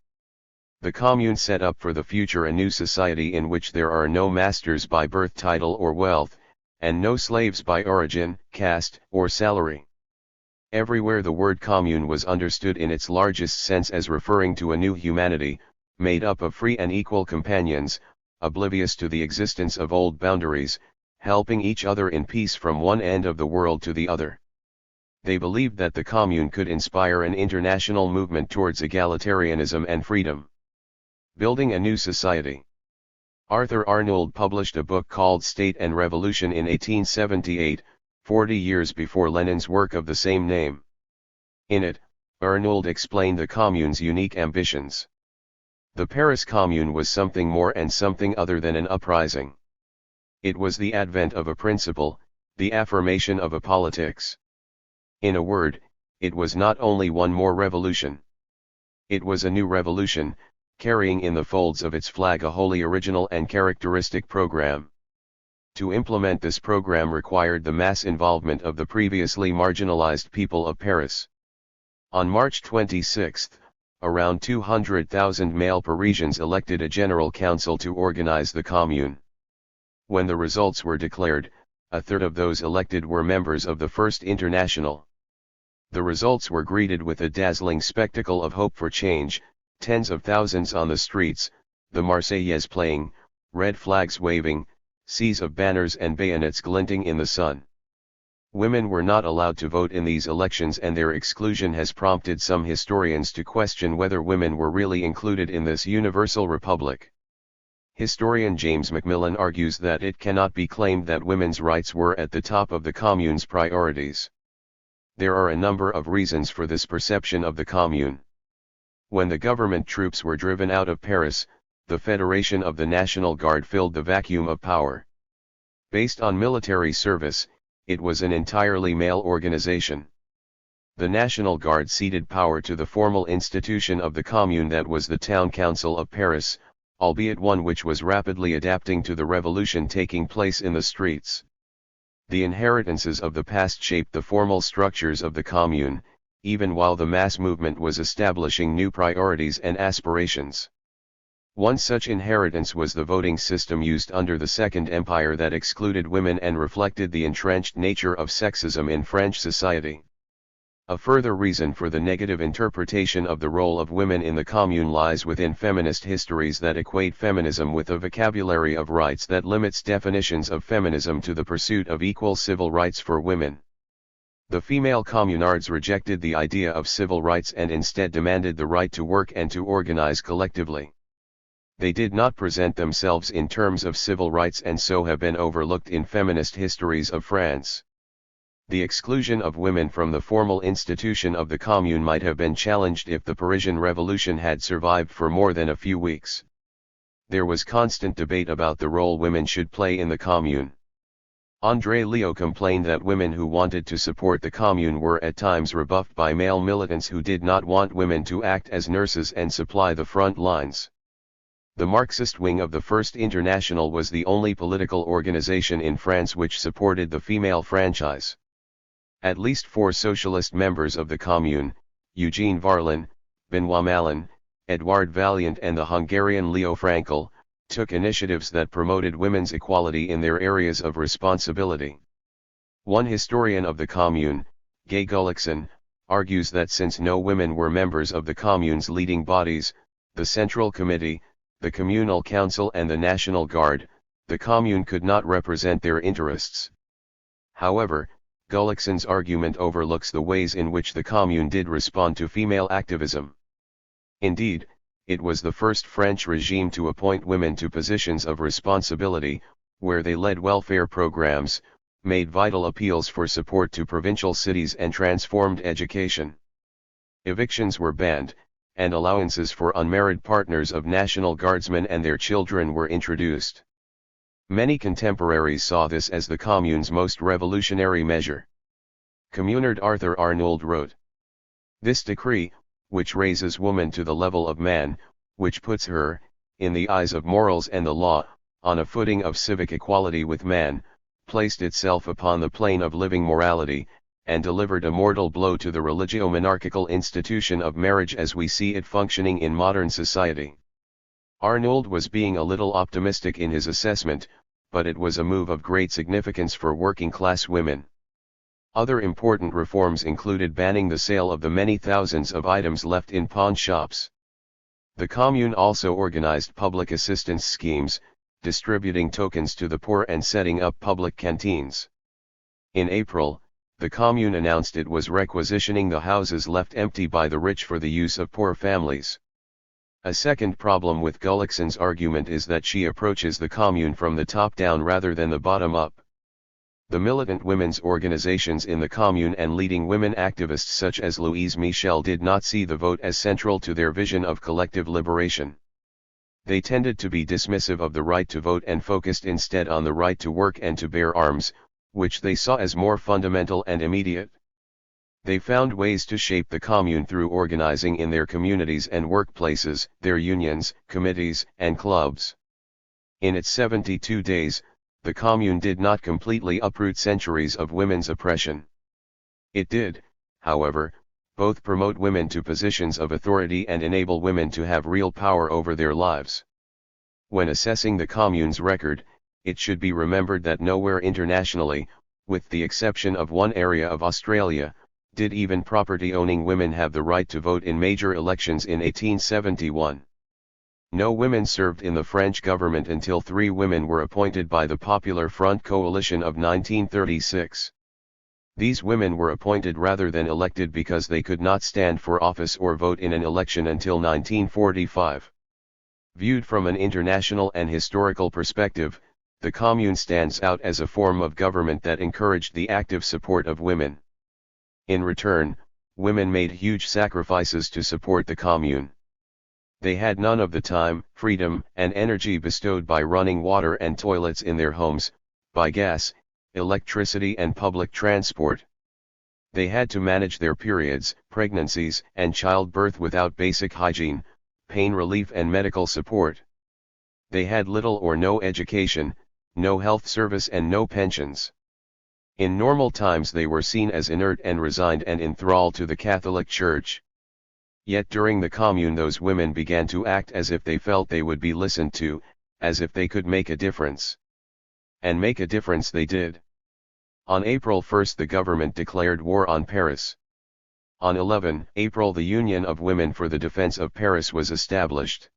A: "The Commune set up for the future a new society in which there are no masters by birth, title or wealth, and no slaves by origin, caste, or salary." Everywhere the word commune was understood in its largest sense as referring to a new humanity, made up of free and equal companions, oblivious to the existence of old boundaries, helping each other in peace from one end of the world to the other. They believed that the commune could inspire an international movement towards egalitarianism and freedom. Building a new society. Arthur Arnold published a book called State and Revolution in 1878, 40 years before Lenin's work of the same name. In it, Arnold explained the Commune's unique ambitions. The Paris Commune was something more and something other than an uprising. It was the advent of a principle, the affirmation of a politics. In a word, it was not only one more revolution. It was a new revolution, carrying in the folds of its flag a wholly original and characteristic program. To implement this program required the mass involvement of the previously marginalized people of Paris. On March 26, around 200,000 male Parisians elected a general council to organize the Commune. When the results were declared, a third of those elected were members of the First International. The results were greeted with a dazzling spectacle of hope for change, tens of thousands on the streets, the Marseillaise playing, red flags waving, seas of banners and bayonets glinting in the sun. Women were not allowed to vote in these elections, and their exclusion has prompted some historians to question whether women were really included in this universal republic. Historian James Macmillan argues that it cannot be claimed that women's rights were at the top of the Commune's priorities. There are a number of reasons for this perception of the Commune. When the government troops were driven out of Paris, the Federation of the National Guard filled the vacuum of power. Based on military service, it was an entirely male organization. The National Guard ceded power to the formal institution of the Commune that was the Town Council of Paris, albeit one which was rapidly adapting to the revolution taking place in the streets. The inheritances of the past shaped the formal structures of the Commune, even while the mass movement was establishing new priorities and aspirations. One such inheritance was the voting system used under the Second Empire that excluded women and reflected the entrenched nature of sexism in French society. A further reason for the negative interpretation of the role of women in the Commune lies within feminist histories that equate feminism with a vocabulary of rights that limits definitions of feminism to the pursuit of equal civil rights for women. The female communards rejected the idea of civil rights and instead demanded the right to work and to organize collectively. They did not present themselves in terms of civil rights and so have been overlooked in feminist histories of France. The exclusion of women from the formal institution of the Commune might have been challenged if the Parisian Revolution had survived for more than a few weeks. There was constant debate about the role women should play in the Commune. André Leo complained that women who wanted to support the Commune were at times rebuffed by male militants who did not want women to act as nurses and supply the front lines. The Marxist wing of the First International was the only political organization in France which supported the female franchise. At least 4 socialist members of the Commune, Eugene Varlin, Benoît Malin, Edouard Vaillant and the Hungarian Leo Frankel, took initiatives that promoted women's equality in their areas of responsibility. One historian of the Commune, Gay Gullickson, argues that since no women were members of the Commune's leading bodies, the Central Committee, the Communal Council and the National Guard, the Commune could not represent their interests. However, Gullickson's argument overlooks the ways in which the Commune did respond to female activism. Indeed, it was the first French regime to appoint women to positions of responsibility, where they led welfare programs, made vital appeals for support to provincial cities and transformed education. Evictions were banned, and allowances for unmarried partners of National Guardsmen and their children were introduced. Many contemporaries saw this as the Commune's most revolutionary measure. Communard Arthur Arnold wrote, "This decree, which raises woman to the level of man, which puts her, in the eyes of morals and the law, on a footing of civic equality with man, placed itself upon the plane of living morality, and delivered a mortal blow to the religio-monarchical institution of marriage as we see it functioning in modern society." Arnold was being a little optimistic in his assessment, but it was a move of great significance for working-class women. Other important reforms included banning the sale of the many thousands of items left in pawn shops. The Commune also organized public assistance schemes, distributing tokens to the poor and setting up public canteens. In April, the Commune announced it was requisitioning the houses left empty by the rich for the use of poor families. A second problem with Gullickson's argument is that she approaches the Commune from the top down rather than the bottom up. The militant women's organizations in the Commune and leading women activists such as Louise Michel did not see the vote as central to their vision of collective liberation. They tended to be dismissive of the right to vote and focused instead on the right to work and to bear arms, which they saw as more fundamental and immediate. They found ways to shape the Commune through organizing in their communities and workplaces, their unions, committees, and clubs. In its 72 days, the Commune did not completely uproot centuries of women's oppression. It did, however, both promote women to positions of authority and enable women to have real power over their lives. When assessing the Commune's record, it should be remembered that nowhere internationally, with the exception of one area of Australia, did even property-owning women have the right to vote in major elections in 1871. No women served in the French government until 3 women were appointed by the Popular Front coalition of 1936. These women were appointed rather than elected because they could not stand for office or vote in an election until 1945. Viewed from an international and historical perspective, the Commune stands out as a form of government that encouraged the active support of women. In return, women made huge sacrifices to support the Commune. They had none of the time, freedom, and energy bestowed by running water and toilets in their homes, by gas, electricity and public transport. They had to manage their periods, pregnancies, and childbirth without basic hygiene, pain relief and medical support. They had little or no education, no health service and no pensions. In normal times they were seen as inert and resigned and enthralled to the Catholic Church. Yet during the Commune those women began to act as if they felt they would be listened to, as if they could make a difference. And make a difference they did. On April 1 the government declared war on Paris. On 11 April the Union of Women for the Defense of Paris was established.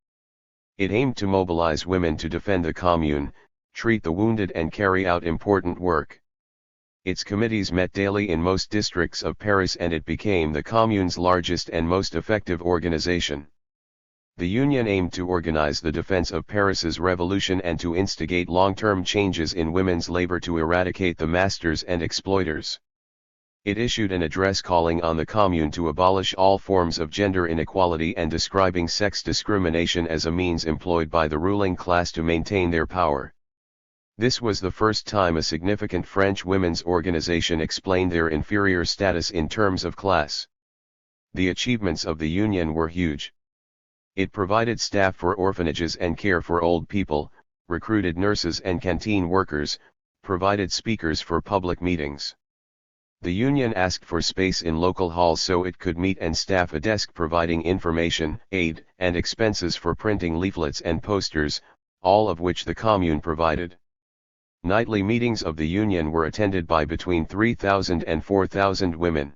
A: It aimed to mobilize women to defend the Commune, treat the wounded and carry out important work. Its committees met daily in most districts of Paris and it became the Commune's largest and most effective organization. The Union aimed to organize the defense of Paris's revolution and to instigate long-term changes in women's labor to eradicate the masters and exploiters. It issued an address calling on the Commune to abolish all forms of gender inequality and describing sex discrimination as a means employed by the ruling class to maintain their power. This was the first time a significant French women's organization explained their inferior status in terms of class. The achievements of the Union were huge. It provided staff for orphanages and care for old people, recruited nurses and canteen workers, provided speakers for public meetings. The Union asked for space in local halls so it could meet and staff a desk providing information, aid, and expenses for printing leaflets and posters, all of which the Commune provided. Nightly meetings of the Union were attended by between 3,000 and 4,000 women.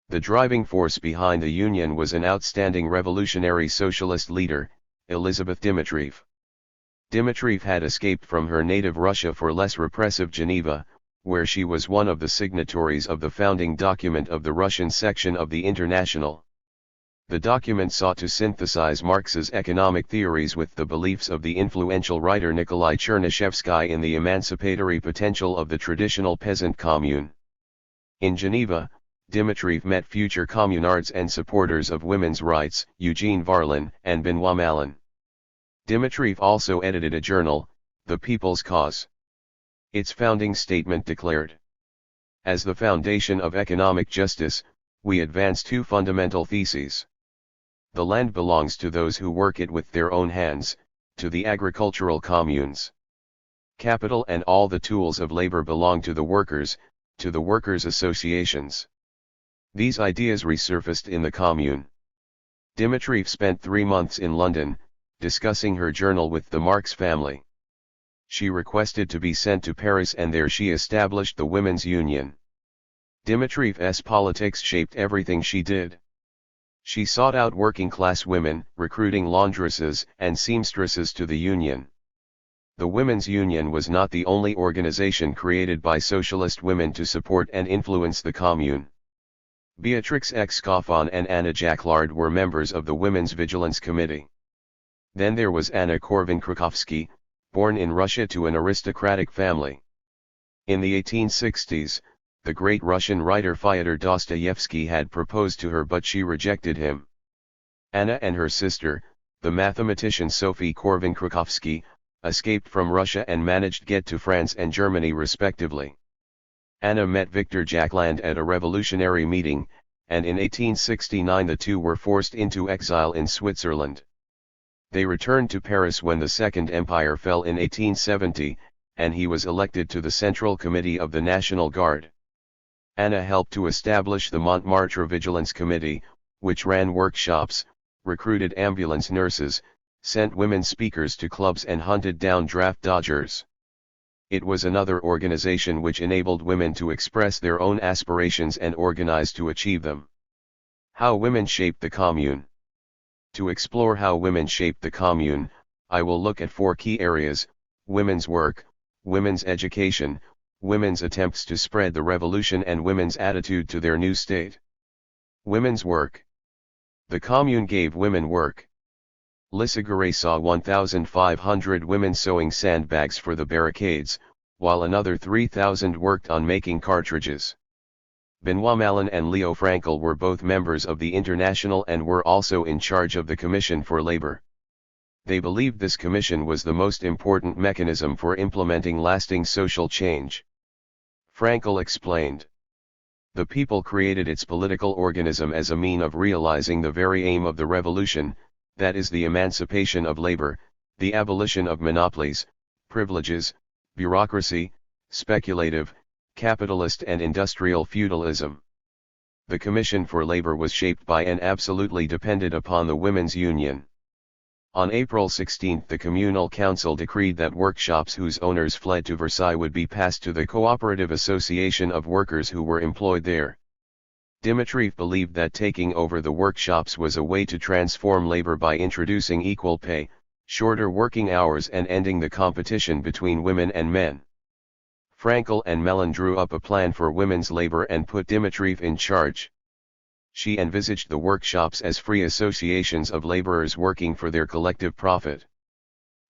A: The driving force behind the Union was an outstanding revolutionary socialist leader, Elizabeth Dimitrieff. Dimitrieff had escaped from her native Russia for less repressive Geneva, where she was one of the signatories of the founding document of the Russian section of the International. The document sought to synthesize Marx's economic theories with the beliefs of the influential writer Nikolai Chernyshevsky in the emancipatory potential of the traditional peasant commune. In Geneva, Dmitriev met future communards and supporters of women's rights, Eugene Varlin and Benoît Malin. Dmitriev also edited a journal, The People's Cause. Its founding statement declared, "As the foundation of economic justice, we advance two fundamental theses. The land belongs to those who work it with their own hands, to the agricultural communes. Capital and all the tools of labor belong to the workers, to the workers' associations." These ideas resurfaced in the commune. Dmitriev spent 3 months in London, discussing her journal with the Marx family. She requested to be sent to Paris, and there she established the Women's Union. Dmitriev's politics shaped everything she did. She sought out working-class women, recruiting laundresses and seamstresses to the union. The Women's Union was not the only organization created by socialist women to support and influence the commune. Beatrix Scoffon and Anna Jacquard were members of the Women's Vigilance Committee. Then there was Anna Korvin-Krakowski, born in Russia to an aristocratic family. In the 1860s, the great Russian writer Fyodor Dostoevsky had proposed to her, but she rejected him. Anna and her sister, the mathematician Sophie Korvin-Krakowski, escaped from Russia and managed to get to France and Germany respectively. Anna met Victor Jacqueland at a revolutionary meeting, and in 1869 the two were forced into exile in Switzerland. They returned to Paris when the Second Empire fell in 1870, and he was elected to the Central Committee of the National Guard. Anna helped to establish the Montmartre Vigilance Committee, which ran workshops, recruited ambulance nurses, sent women speakers to clubs and hunted down draft dodgers. It was another organization which enabled women to express their own aspirations and organize to achieve them. How women shaped the commune. To explore how women shaped the commune, I will look at 4 key areas: women's work, women's education, women's attempts to spread the revolution, and women's attitude to their new state. Women's work. The commune gave women work. Lisagure saw 1,500 women sewing sandbags for the barricades, while another 3,000 worked on making cartridges. Benoît Malin and Leo Frankel were both members of the International and were also in charge of the Commission for Labor. They believed this commission was the most important mechanism for implementing lasting social change. Frankel explained, "The people created its political organism as a mean of realizing the very aim of the revolution, that is the emancipation of labor, the abolition of monopolies, privileges, bureaucracy, speculative, capitalist and industrial feudalism." The Commission for Labor was shaped by and absolutely depended upon the Women's Union. On April 16 the Communal Council decreed that workshops whose owners fled to Versailles would be passed to the Cooperative Association of Workers who were employed there. Dmitriev believed that taking over the workshops was a way to transform labor by introducing equal pay, shorter working hours, and ending the competition between women and men. Frankel and Mellon drew up a plan for women's labor and put Dmitriev in charge. She envisaged the workshops as free associations of laborers working for their collective profit.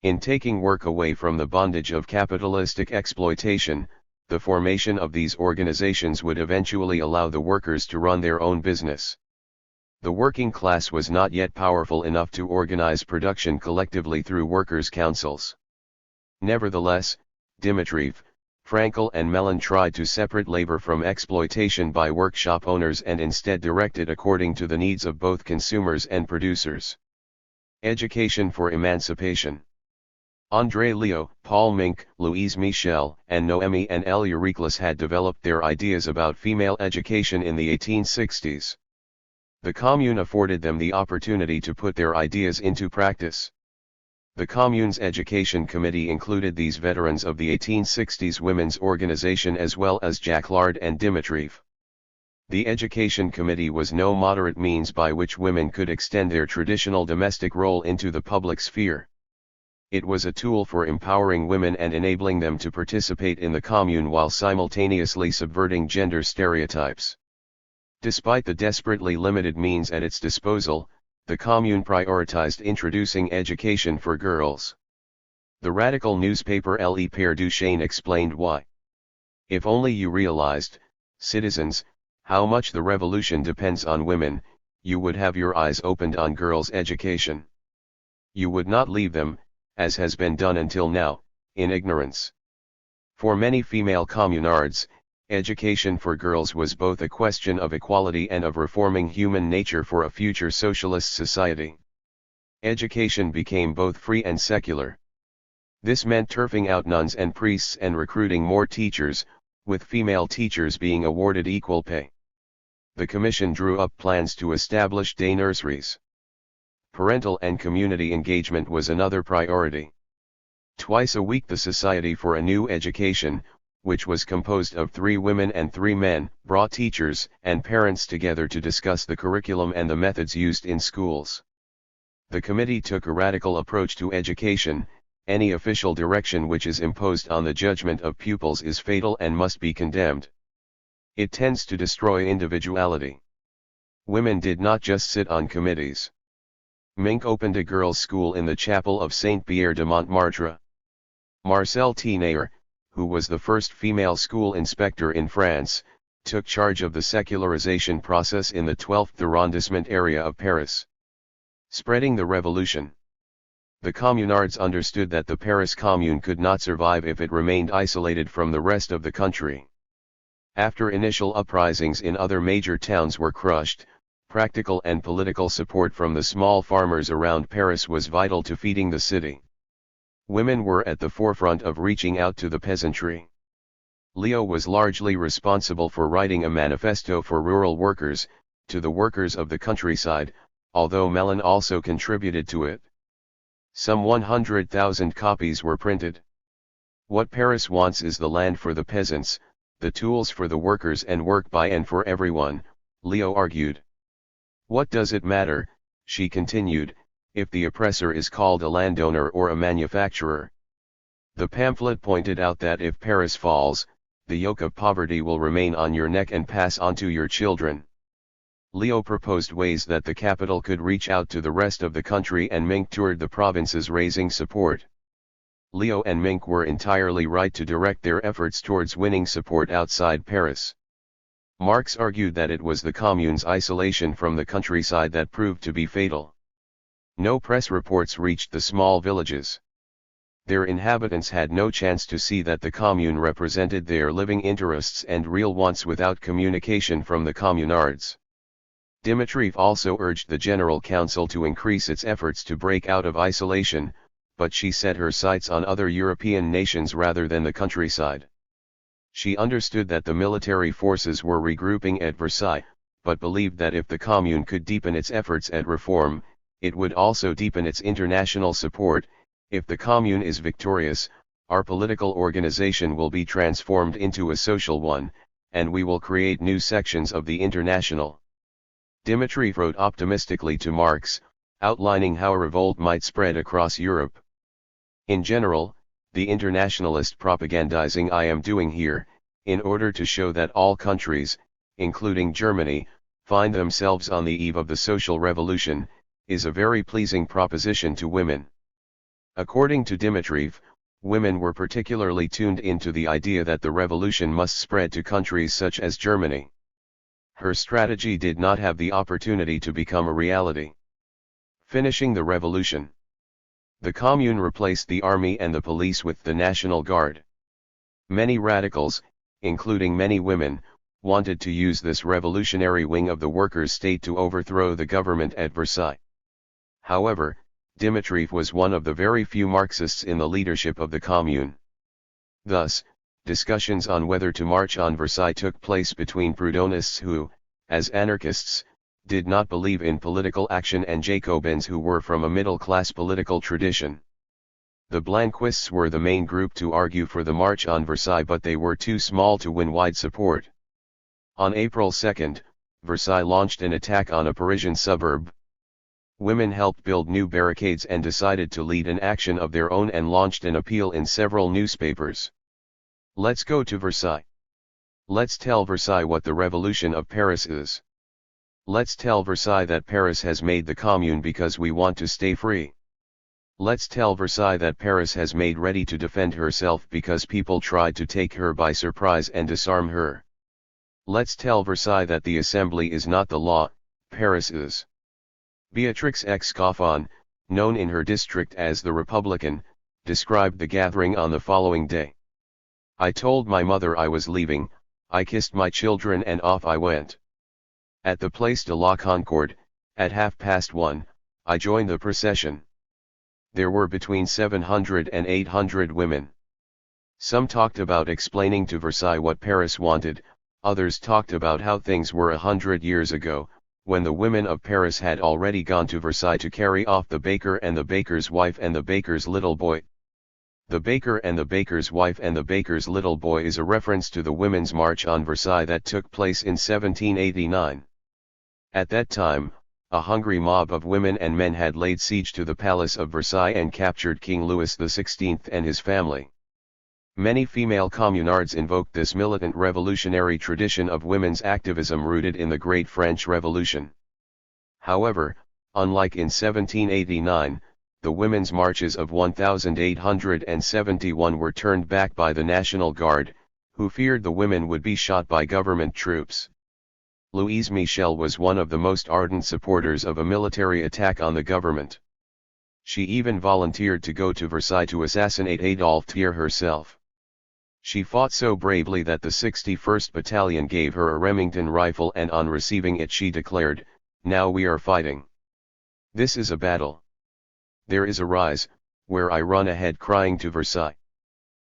A: In taking work away from the bondage of capitalistic exploitation, the formation of these organizations would eventually allow the workers to run their own business. The working class was not yet powerful enough to organize production collectively through workers' councils. Nevertheless, Dmitriev, Frankel and Mellon tried to separate labor from exploitation by workshop owners and instead direct it according to the needs of both consumers and producers. Education for emancipation. André Leo, Paul Mink, Louise Michel, and Noémie and L. Eurycles had developed their ideas about female education in the 1860s. The Commune afforded them the opportunity to put their ideas into practice. The Commune's Education Committee included these veterans of the 1860s women's organization as well as Jacquard and Dmitriev. The Education Committee was no moderate means by which women could extend their traditional domestic role into the public sphere. It was a tool for empowering women and enabling them to participate in the commune while simultaneously subverting gender stereotypes. Despite the desperately limited means at its disposal, the Commune prioritized introducing education for girls. The radical newspaper Le Père Duchesne explained why. If only you realized, citizens, how much the revolution depends on women, you would have your eyes opened on girls' education. You would not leave them, as has been done until now, in ignorance. For many female communards, education for girls was both a question of equality and of reforming human nature for a future socialist society. Education became both free and secular. This meant turfing out nuns and priests and recruiting more teachers, with female teachers being awarded equal pay. The Commission drew up plans to establish day nurseries. Parental and community engagement was another priority. Twice a week the Society for a New Education, which was composed of 3 women and 3 men, brought teachers and parents together to discuss the curriculum and the methods used in schools. The committee took a radical approach to education. Any official direction which is imposed on the judgment of pupils is fatal and must be condemned. It tends to destroy individuality. Women did not just sit on committees. Mink opened a girls' school in the chapel of Saint-Pierre de Montmartre. Marcelle Thénard, who was the first female school inspector in France, took charge of the secularization process in the 12th arrondissement area of Paris. Spreading the revolution. The communards understood that the Paris Commune could not survive if it remained isolated from the rest of the country. After initial uprisings in other major towns were crushed, practical and political support from the small farmers around Paris was vital to feeding the city. Women were at the forefront of reaching out to the peasantry. Leo was largely responsible for writing a manifesto for rural workers, to the workers of the countryside, although Mellon also contributed to it. Some 100,000 copies were printed. What Paris wants is the land for the peasants, the tools for the workers and work by and for everyone, Leo argued. What does it matter, she continued, if the oppressor is called a landowner or a manufacturer? The pamphlet pointed out that if Paris falls, the yoke of poverty will remain on your neck and pass on to your children. Leo proposed ways that the capital could reach out to the rest of the country, and Mink toured the provinces raising support. Leo and Mink were entirely right to direct their efforts towards winning support outside Paris. Marx argued that it was the Commune's isolation from the countryside that proved to be fatal. No press reports reached the small villages. Their inhabitants had no chance to see that the Commune represented their living interests and real wants without communication from the communards. Dimitrieff also urged the General Council to increase its efforts to break out of isolation, but she set her sights on other European nations rather than the countryside. She understood that the military forces were regrouping at Versailles, but believed that if the Commune could deepen its efforts at reform, it would also deepen its international support. If the Commune is victorious, our political organization will be transformed into a social one, and we will create new sections of the International. Dimitrieff wrote optimistically to Marx, outlining how a revolt might spread across Europe. In general, the internationalist propagandizing I am doing here, in order to show that all countries, including Germany, find themselves on the eve of the social revolution, is a very pleasing proposition to women. According to Dimitrieff, women were particularly tuned into the idea that the revolution must spread to countries such as Germany. Her strategy did not have the opportunity to become a reality. Finishing the revolution. The Commune replaced the army and the police with the National Guard. Many radicals, including many women, wanted to use this revolutionary wing of the workers' state to overthrow the government at Versailles. However, Dimitrieff was one of the very few Marxists in the leadership of the Commune. Thus, discussions on whether to march on Versailles took place between Proudhonists who, as anarchists, did not believe in political action and Jacobins who were from a middle-class political tradition. The Blanquists were the main group to argue for the march on Versailles, but they were too small to win wide support. On April 2, Versailles launched an attack on a Parisian suburb. Women helped build new barricades and decided to lead an action of their own and launched an appeal in several newspapers. Let's go to Versailles. Let's tell Versailles what the revolution of Paris is. Let's tell Versailles that Paris has made the commune because we want to stay free. Let's tell Versailles that Paris has made ready to defend herself because people tried to take her by surprise and disarm her. Let's tell Versailles that the Assembly is not the law, Paris is. Beatrix Scoffon, known in her district as the Republican, described the gathering on the following day. I told my mother I was leaving, I kissed my children and off I went. At the Place de la Concorde, at 1:30, I joined the procession. There were between 700 and 800 women. Some talked about explaining to Versailles what Paris wanted, others talked about how things were 100 years ago, when the women of Paris had already gone to Versailles to carry off the baker and the baker's wife and the baker's little boy. The baker and the baker's wife and the baker's little boy is a reference to the Women's March on Versailles that took place in 1789. At that time, a hungry mob of women and men had laid siege to the palace of Versailles and captured King Louis XVI and his family. Many female communards invoked this militant revolutionary tradition of women's activism rooted in the Great French Revolution. However, unlike in 1789, the women's marches of 1871 were turned back by the National Guard, who feared the women would be shot by government troops. Louise Michel was one of the most ardent supporters of a military attack on the government. She even volunteered to go to Versailles to assassinate Adolphe Thiers herself. She fought so bravely that the 61st Battalion gave her a Remington rifle, and on receiving it she declared, "Now we are fighting. This is a battle. There is a rise, where I run ahead crying to Versailles.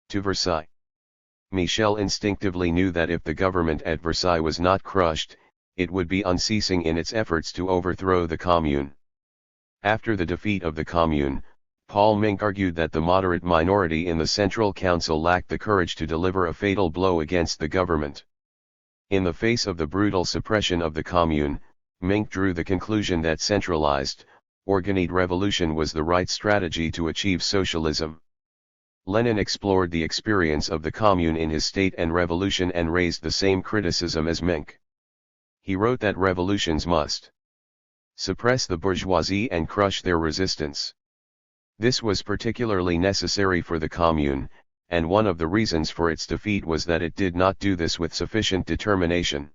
A: To Versailles." Michel instinctively knew that if the government at Versailles was not crushed, it would be unceasing in its efforts to overthrow the Commune. After the defeat of the Commune, Paul Mink argued that the moderate minority in the Central Council lacked the courage to deliver a fatal blow against the government. In the face of the brutal suppression of the Commune, Mink drew the conclusion that centralized, organized revolution was the right strategy to achieve socialism. Lenin explored the experience of the Commune in his State and Revolution and raised the same criticism as Mink. He wrote that revolutions must suppress the bourgeoisie and crush their resistance. This was particularly necessary for the Commune, and one of the reasons for its defeat was that it did not do this with sufficient determination.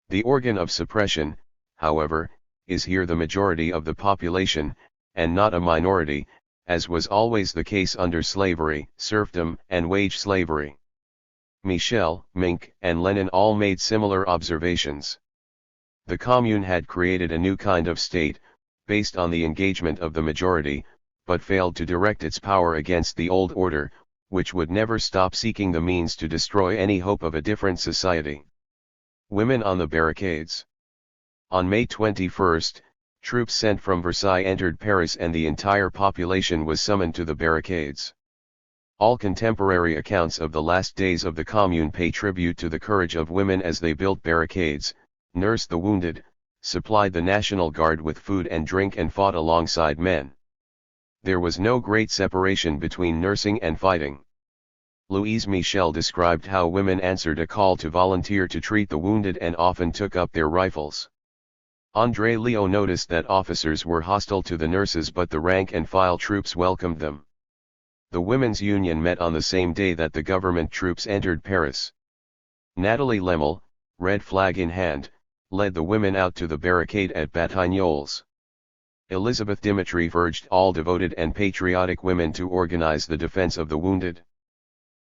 A: The organ of suppression, however, is here the majority of the population, and not a minority, as was always the case under slavery, serfdom, and wage slavery. Michel, Mink, and Lenin all made similar observations. The Commune had created a new kind of state, based on the engagement of the majority, but failed to direct its power against the old order, which would never stop seeking the means to destroy any hope of a different society. Women on the barricades. On May 21, troops sent from Versailles entered Paris and the entire population was summoned to the barricades. All contemporary accounts of the last days of the Commune pay tribute to the courage of women as they built barricades, nursed the wounded, supplied the National Guard with food and drink and fought alongside men. There was no great separation between nursing and fighting. Louise Michel described how women answered a call to volunteer to treat the wounded and often took up their rifles. André Leo noticed that officers were hostile to the nurses, but the rank-and-file troops welcomed them. The Women's Union met on the same day that the government troops entered Paris. Nathalie Lemel, red flag in hand, led the women out to the barricade at Batignolles. Elizabeth Dimitrieff urged all devoted and patriotic women to organize the defense of the wounded.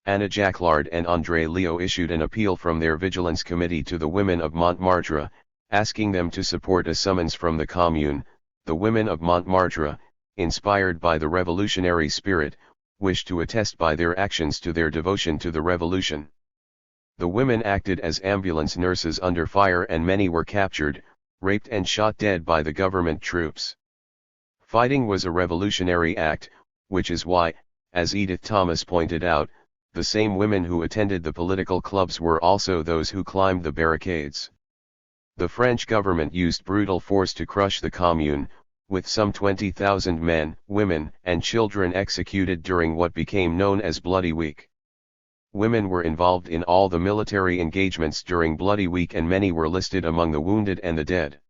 A: Anna Jacquelard and André Leo issued an appeal from their vigilance committee to the women of Montmartre, asking them to support a summons from the Commune. The women of Montmartre, inspired by the revolutionary spirit, wished to attest by their actions to their devotion to the revolution. The women acted as ambulance nurses under fire and many were captured, raped and shot dead by the government troops. Fighting was a revolutionary act, which is why, as Edith Thomas pointed out, the same women who attended the political clubs were also those who climbed the barricades. The French government used brutal force to crush the Commune, with some 20,000 men, women, and children executed during what became known as Bloody Week. Women were involved in all the military engagements during Bloody Week and many were listed among the wounded and the dead.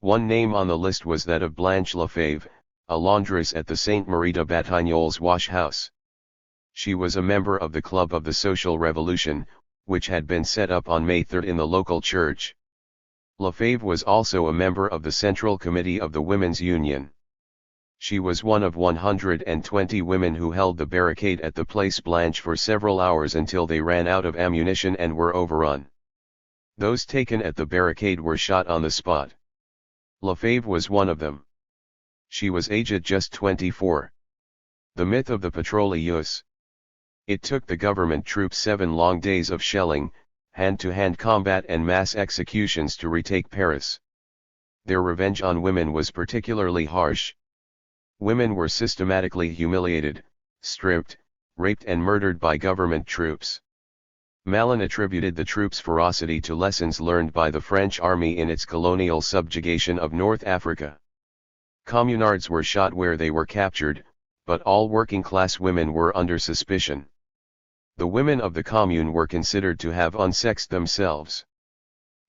A: One name on the list was that of Blanche Lefebvre, a laundress at the Sainte Marie de Batignolles wash house. She was a member of the Club of the Social Revolution, which had been set up on May 3 in the local church. Lefebvre was also a member of the Central Committee of the Women's Union. She was one of 120 women who held the barricade at the Place Blanche for several hours until they ran out of ammunition and were overrun. Those taken at the barricade were shot on the spot. Lefebvre was one of them. She was aged just 24. The myth of the Patrouilleuse. It took the government troops 7 long days of shelling, hand-to-hand combat and mass executions to retake Paris. Their revenge on women was particularly harsh. Women were systematically humiliated, stripped, raped and murdered by government troops. Malin attributed the troops' ferocity to lessons learned by the French army in its colonial subjugation of North Africa. Communards were shot where they were captured, but all working-class women were under suspicion. The women of the commune were considered to have unsexed themselves.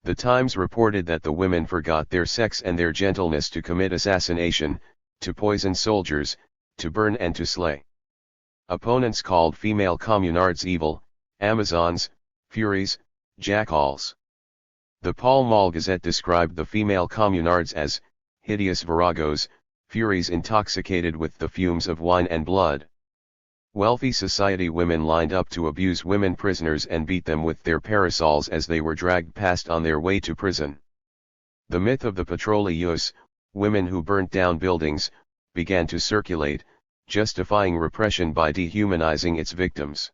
A: The Times reported that the women forgot their sex and their gentleness to commit assassination, to poison soldiers, to burn and to slay. Opponents called female communards evil, Amazons, Furies, Jackals. The Pall Mall Gazette described the female communards as hideous viragos, Furies intoxicated with the fumes of wine and blood. Wealthy society women lined up to abuse women prisoners and beat them with their parasols as they were dragged past on their way to prison. The myth of the Patrouilleuse, women who burnt down buildings, began to circulate, justifying repression by dehumanizing its victims.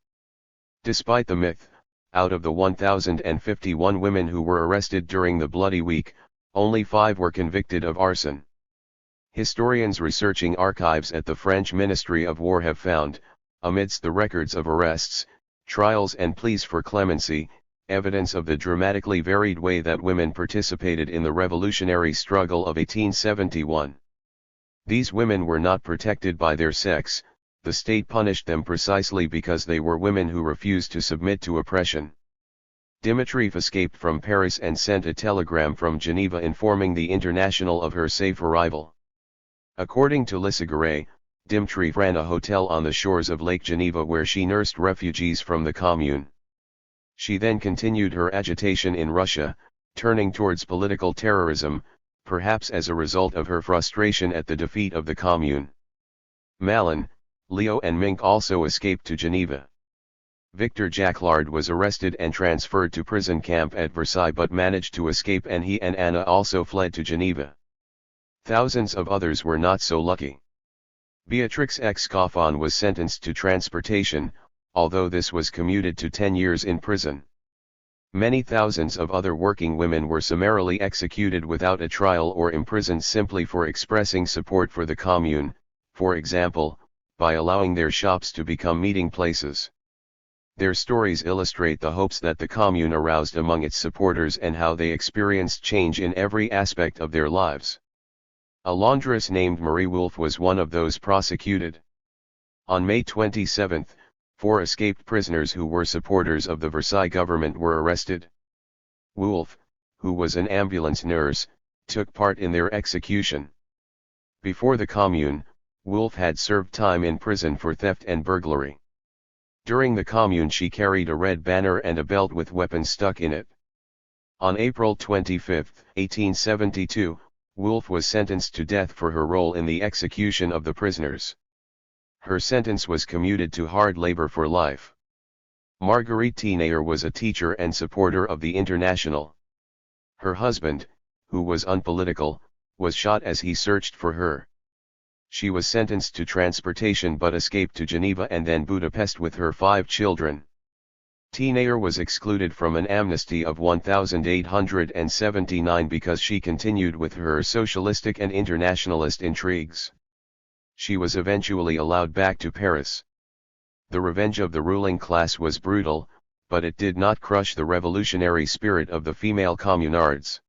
A: Despite the myth, out of the 1,051 women who were arrested during the Bloody Week, only 5 were convicted of arson. Historians researching archives at the French Ministry of War have found, amidst the records of arrests, trials and pleas for clemency, evidence of the dramatically varied way that women participated in the revolutionary struggle of 1871. These women were not protected by their sex, the state punished them precisely because they were women who refused to submit to oppression. Dimitrieff escaped from Paris and sent a telegram from Geneva informing the International of her safe arrival. According to Lissaguret, Dimitrieff ran a hotel on the shores of Lake Geneva where she nursed refugees from the commune. She then continued her agitation in Russia, turning towards political terrorism, perhaps as a result of her frustration at the defeat of the commune. Malin, Leo and Mink also escaped to Geneva. Victor Jacquelard was arrested and transferred to prison camp at Versailles but managed to escape, and he and Anna also fled to Geneva. Thousands of others were not so lucky. Beatrix Scoffon was sentenced to transportation, although this was commuted to 10 years in prison. Many thousands of other working women were summarily executed without a trial or imprisoned simply for expressing support for the commune, for example, by allowing their shops to become meeting places. Their stories illustrate the hopes that the commune aroused among its supporters and how they experienced change in every aspect of their lives. A laundress named Marie Wolfe was one of those prosecuted. On May 27, 4 escaped prisoners who were supporters of the Versailles government were arrested. Wolfe, who was an ambulance nurse, took part in their execution. Before the commune, Wolfe had served time in prison for theft and burglary. During the commune she carried a red banner and a belt with weapons stuck in it. On April 25, 1872, Wolfe was sentenced to death for her role in the execution of the prisoners. Her sentence was commuted to hard labor for life. Marguerite Thénard was a teacher and supporter of the International. Her husband, who was unpolitical, was shot as he searched for her. She was sentenced to transportation but escaped to Geneva and then Budapest with her 5 children. Thénard was excluded from an amnesty of 1879 because she continued with her socialistic and internationalist intrigues. She was eventually allowed back to Paris. The revenge of the ruling class was brutal, but it did not crush the revolutionary spirit of the female communards.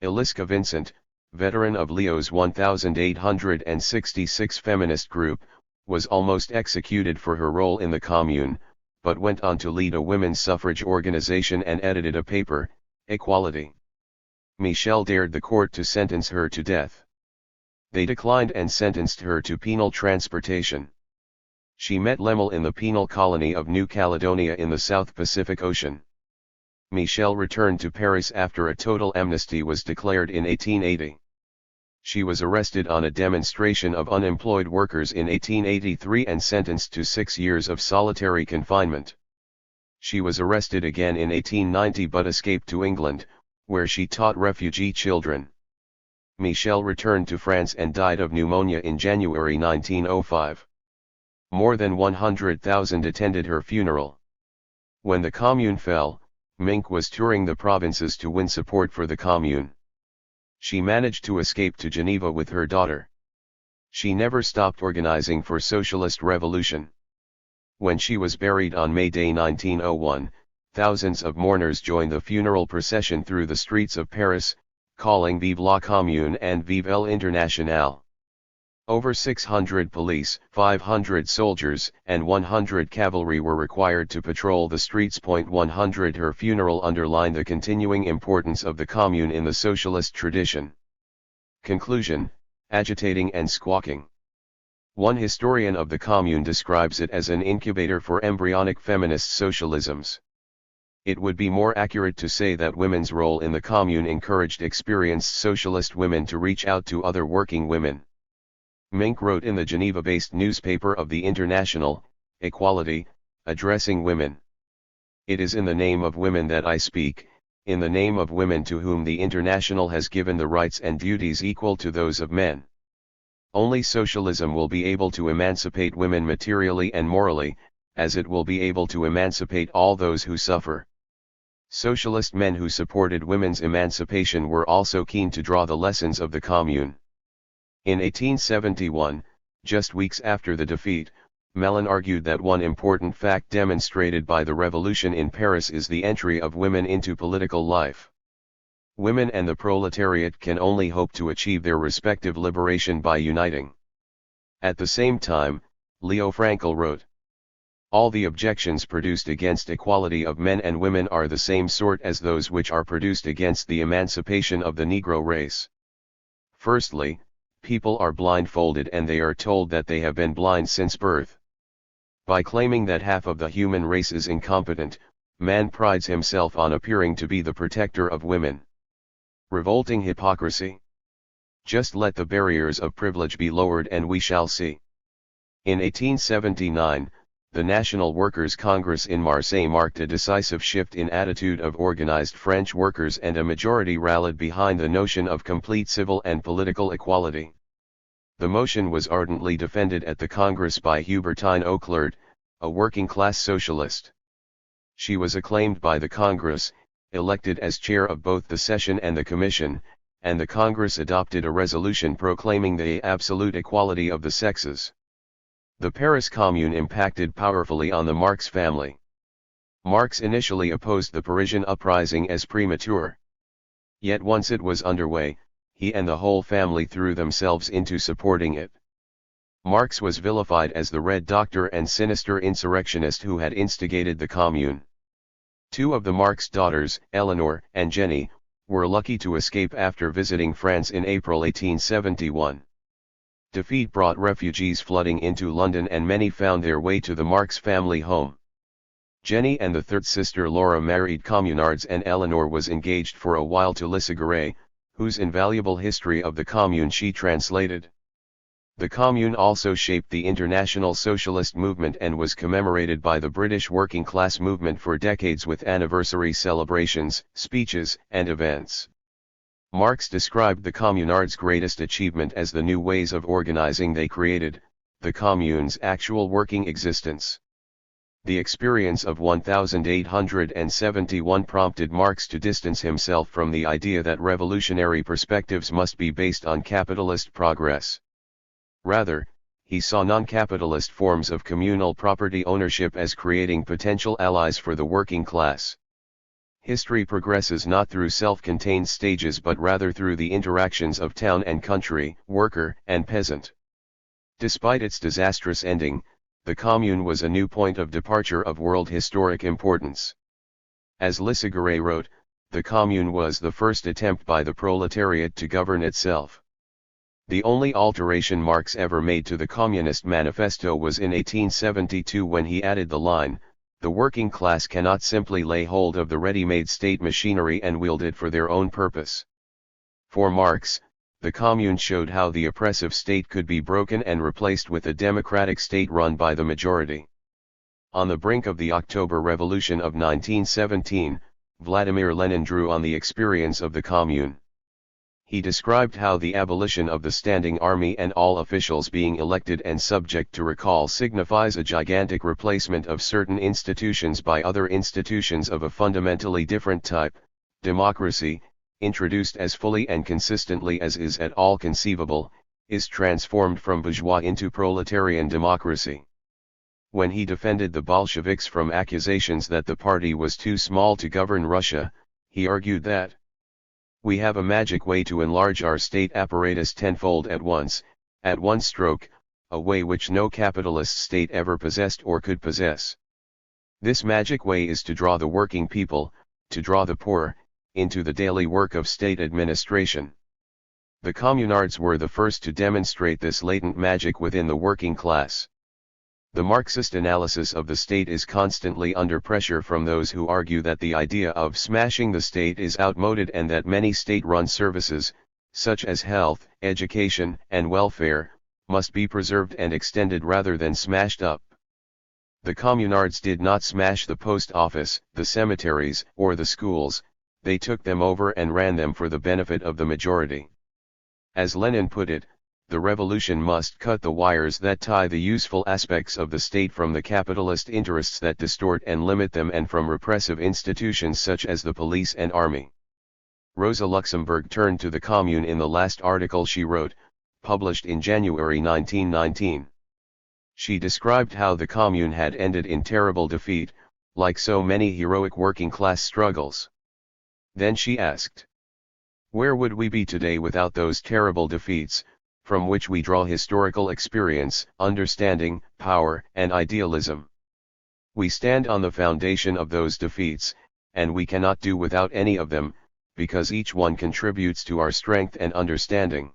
A: Eliska Vincent, veteran of Leo's 1866 feminist group, was almost executed for her role in the commune, but went on to lead a women's suffrage organization and edited a paper, Equality. Michel dared the court to sentence her to death. They declined and sentenced her to penal transportation. She met Lemel in the penal colony of New Caledonia in the South Pacific Ocean. Michel returned to Paris after a total amnesty was declared in 1880. She was arrested on a demonstration of unemployed workers in 1883 and sentenced to 6 years of solitary confinement. She was arrested again in 1890 but escaped to England, where she taught refugee children. Michel returned to France and died of pneumonia in January 1905. More than 100,000 attended her funeral. When the Commune fell, Mink was touring the provinces to win support for the Commune. She managed to escape to Geneva with her daughter. She never stopped organizing for socialist revolution. When she was buried on May Day 1901, thousands of mourners joined the funeral procession through the streets of Paris, calling Vive la Commune and Vive l'Internationale. Over 600 police, 500 soldiers, and 100 cavalry were required to patrol the streets. 100 Her funeral underlined the continuing importance of the Commune in the socialist tradition. Conclusion: agitating and squawking. One historian of the Commune describes it as an incubator for embryonic feminist socialisms. It would be more accurate to say that women's role in the Commune encouraged experienced socialist women to reach out to other working women. Mink wrote in the Geneva-based newspaper of the International, Equality, addressing women. It is in the name of women that I speak, in the name of women to whom the International has given the rights and duties equal to those of men. Only socialism will be able to emancipate women materially and morally, as it will be able to emancipate all those who suffer. Socialist men who supported women's emancipation were also keen to draw the lessons of the Commune. In 1871, just weeks after the defeat, Mellon argued that one important fact demonstrated by the revolution in Paris is the entry of women into political life. Women and the proletariat can only hope to achieve their respective liberation by uniting. At the same time, Leo Frankel wrote, "All the objections produced against equality of men and women are the same sort as those which are produced against the emancipation of the Negro race. Firstly, people are blindfolded and they are told that they have been blind since birth. By claiming that half of the human race is incompetent, man prides himself on appearing to be the protector of women. Revolting hypocrisy. Just let the barriers of privilege be lowered and we shall see." In 1879, the National Workers' Congress in Marseille marked a decisive shift in attitude of organized French workers, and a majority rallied behind the notion of complete civil and political equality. The motion was ardently defended at the Congress by Hubertine Auclert, a working-class socialist. She was acclaimed by the Congress, elected as chair of both the session and the commission, and the Congress adopted a resolution proclaiming the absolute equality of the sexes. The Paris Commune impacted powerfully on the Marx family. Marx initially opposed the Parisian uprising as premature. Yet once it was underway, he and the whole family threw themselves into supporting it. Marx was vilified as the Red Doctor and sinister insurrectionist who had instigated the Commune. Two of the Marx daughters, Eleanor and Jenny, were lucky to escape after visiting France in April 1871. Defeat brought refugees flooding into London and many found their way to the Marx family home. Jenny and the third sister Laura married communards, and Eleanor was engaged for a while to Leplat, whose invaluable history of the Commune she translated. The Commune also shaped the international socialist movement and was commemorated by the British working class movement for decades with anniversary celebrations, speeches, and events. Marx described the communards' greatest achievement as the new ways of organizing they created, the Commune's actual working existence. The experience of 1871 prompted Marx to distance himself from the idea that revolutionary perspectives must be based on capitalist progress. Rather, he saw non-capitalist forms of communal property ownership as creating potential allies for the working class. History progresses not through self-contained stages but rather through the interactions of town and country, worker and peasant. Despite its disastrous ending, the Commune was a new point of departure of world historic importance. As Leplat wrote, the commune was the first attempt by the proletariat to govern itself. The only alteration Marx ever made to the Communist Manifesto was in 1872 when he added the line, "The working class cannot simply lay hold of the ready-made state machinery and wield it for their own purpose." For Marx, the commune showed how the oppressive state could be broken and replaced with a democratic state run by the majority. On the brink of the October Revolution of 1917, Vladimir Lenin drew on the experience of the commune. He described how the abolition of the standing army and all officials being elected and subject to recall signifies a gigantic replacement of certain institutions by other institutions of a fundamentally different type. Democracy, introduced as fully and consistently as is at all conceivable, is transformed from bourgeois into proletarian democracy. When he defended the Bolsheviks from accusations that the party was too small to govern Russia, he argued that we have a magic way to enlarge our state apparatus tenfold at once, at one stroke, a way which no capitalist state ever possessed or could possess. This magic way is to draw the working people, to draw the poor, into the daily work of state administration. The communards were the first to demonstrate this latent magic within the working class. The Marxist analysis of the state is constantly under pressure from those who argue that the idea of smashing the state is outmoded and that many state-run services, such as health, education, and welfare, must be preserved and extended rather than smashed up. The communards did not smash the post office, the cemeteries, or the schools, they took them over and ran them for the benefit of the majority. As Lenin put it, the revolution must cut the wires that tie the useful aspects of the state from the capitalist interests that distort and limit them and from repressive institutions such as the police and army. Rosa Luxemburg turned to the commune in the last article she wrote, published in January 1919. She described how the commune had ended in terrible defeat, like so many heroic working-class struggles. Then she asked, "Where would we be today without those terrible defeats, from which we draw historical experience, understanding, power, and idealism? We stand on the foundation of those defeats, and we cannot do without any of them, because each one contributes to our strength and understanding."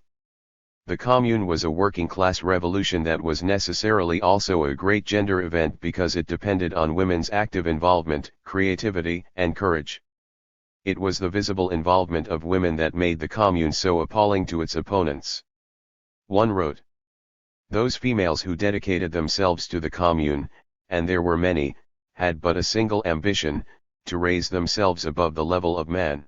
A: The Commune was a working-class revolution that was necessarily also a great gender event because it depended on women's active involvement, creativity, and courage. It was the visible involvement of women that made the Commune so appalling to its opponents. One wrote, "Those females who dedicated themselves to the Commune, and there were many, had but a single ambition, to raise themselves above the level of man.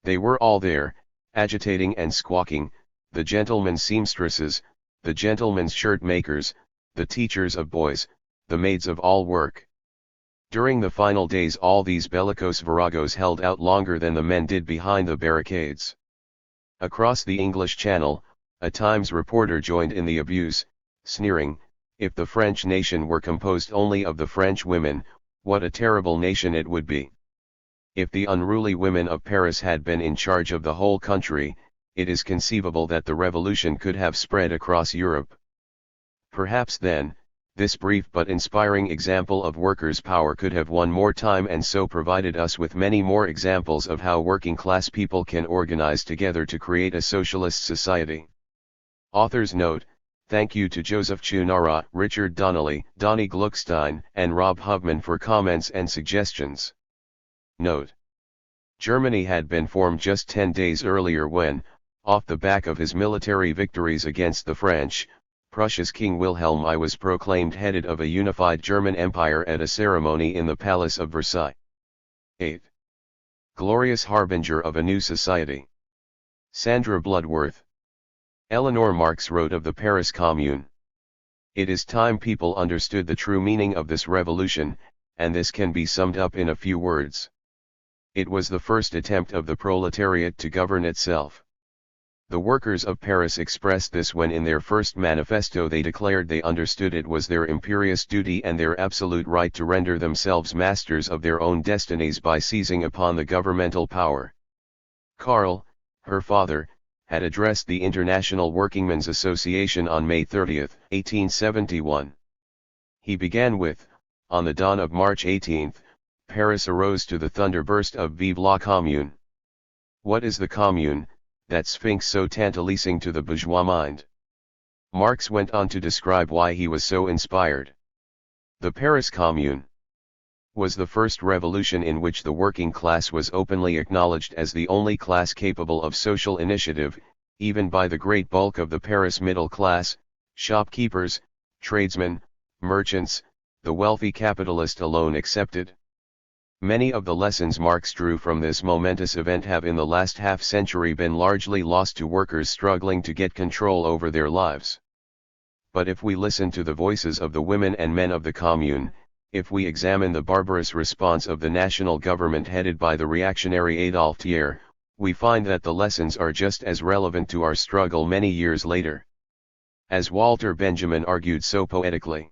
A: They were all there, agitating and squawking, the gentlemen's seamstresses, the gentlemen's shirt makers, the teachers of boys, the maids of all work. During the final days all these bellicose viragos held out longer than the men did behind the barricades." Across the English Channel, a Times reporter joined in the abuse, sneering, "If the French nation were composed only of the French women, what a terrible nation it would be. If the unruly women of Paris had been in charge of the whole country, it is conceivable that the revolution could have spread across Europe." Perhaps then, this brief but inspiring example of workers' power could have won more time and so provided us with many more examples of how working-class people can organize together to create a socialist society. Author's note: thank you to Joseph Chunara, Richard Donnelly, Donnie Gluckstein, and Rob Hubman for comments and suggestions. Note: Germany had been formed just 10 days earlier when, off the back of his military victories against the French, Prussia's King Wilhelm I was proclaimed head of a unified German Empire at a ceremony in the Palace of Versailles. 8. Glorious harbinger of a new society. Sandra Bloodworth. Eleanor Marx wrote of the Paris Commune, "It is time people understood the true meaning of this revolution, and this can be summed up in a few words. It was the first attempt of the proletariat to govern itself." The workers of Paris expressed this when in their first manifesto they declared they understood it was their imperious duty and their absolute right to render themselves masters of their own destinies by seizing upon the governmental power. Karl, her father, had addressed the International Workingmen's Association on May 30, 1871. He began with, "On the dawn of March 18, Paris arose to the thunderburst of Vive la Commune. What is the Commune, that sphinx so tantalizing to the bourgeois mind? Marx went on to describe why he was so inspired. The Paris Commune was the first revolution in which the working class was openly acknowledged as the only class capable of social initiative, even by the great bulk of the Paris middle class, shopkeepers, tradesmen, merchants, the wealthy capitalist alone excepted. Many of the lessons Marx drew from this momentous event have in the last half-century been largely lost to workers struggling to get control over their lives. But if we listen to the voices of the women and men of the Commune, if we examine the barbarous response of the national government headed by the reactionary Adolphe Thiers, we find that the lessons are just as relevant to our struggle many years later. As Walter Benjamin argued so poetically,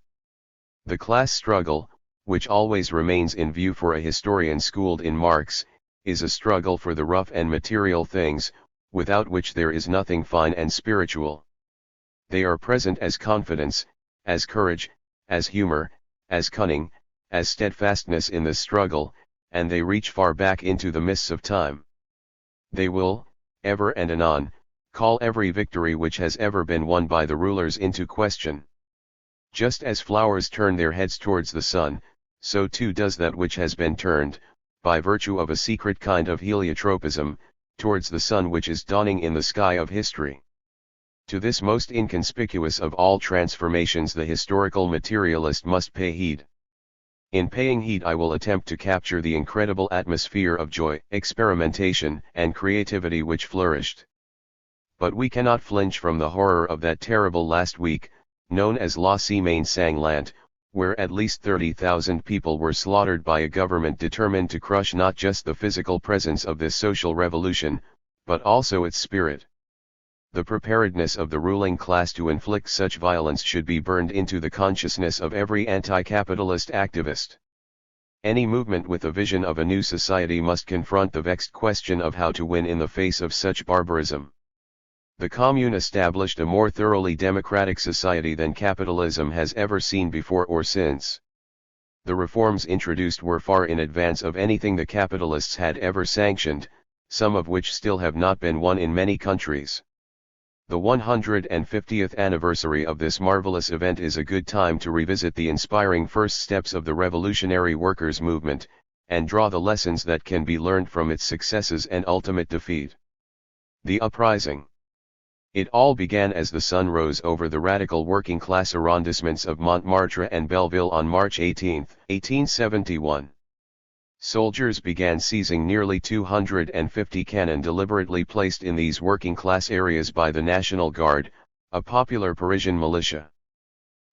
A: the class struggle, which always remains in view for a historian schooled in Marx, is a struggle for the rough and material things, without which there is nothing fine and spiritual. They are present as confidence, as courage, as humor, as cunning, as steadfastness in this struggle, and they reach far back into the mists of time. They will, ever and anon, call every victory which has ever been won by the rulers into question. Just as flowers turn their heads towards the sun, so too does that which has been turned, by virtue of a secret kind of heliotropism, towards the sun which is dawning in the sky of history. To this most inconspicuous of all transformations the historical materialist must pay heed. In paying heed I will attempt to capture the incredible atmosphere of joy, experimentation, and creativity which flourished. But we cannot flinch from the horror of that terrible last week, known as La Semaine Sanglante, where at least 30,000 people were slaughtered by a government determined to crush not just the physical presence of this social revolution, but also its spirit. The preparedness of the ruling class to inflict such violence should be burned into the consciousness of every anti-capitalist activist. Any movement with a vision of a new society must confront the vexed question of how to win in the face of such barbarism. The Commune established a more thoroughly democratic society than capitalism has ever seen before or since. The reforms introduced were far in advance of anything the capitalists had ever sanctioned, some of which still have not been won in many countries. The 150th anniversary of this marvelous event is a good time to revisit the inspiring first steps of the revolutionary workers' movement, and draw the lessons that can be learned from its successes and ultimate defeat. The uprising. It all began as the sun rose over the radical working-class arrondissements of Montmartre and Belleville on March 18, 1871. Soldiers began seizing nearly 250 cannon deliberately placed in these working-class areas by the National Guard, a popular Parisian militia.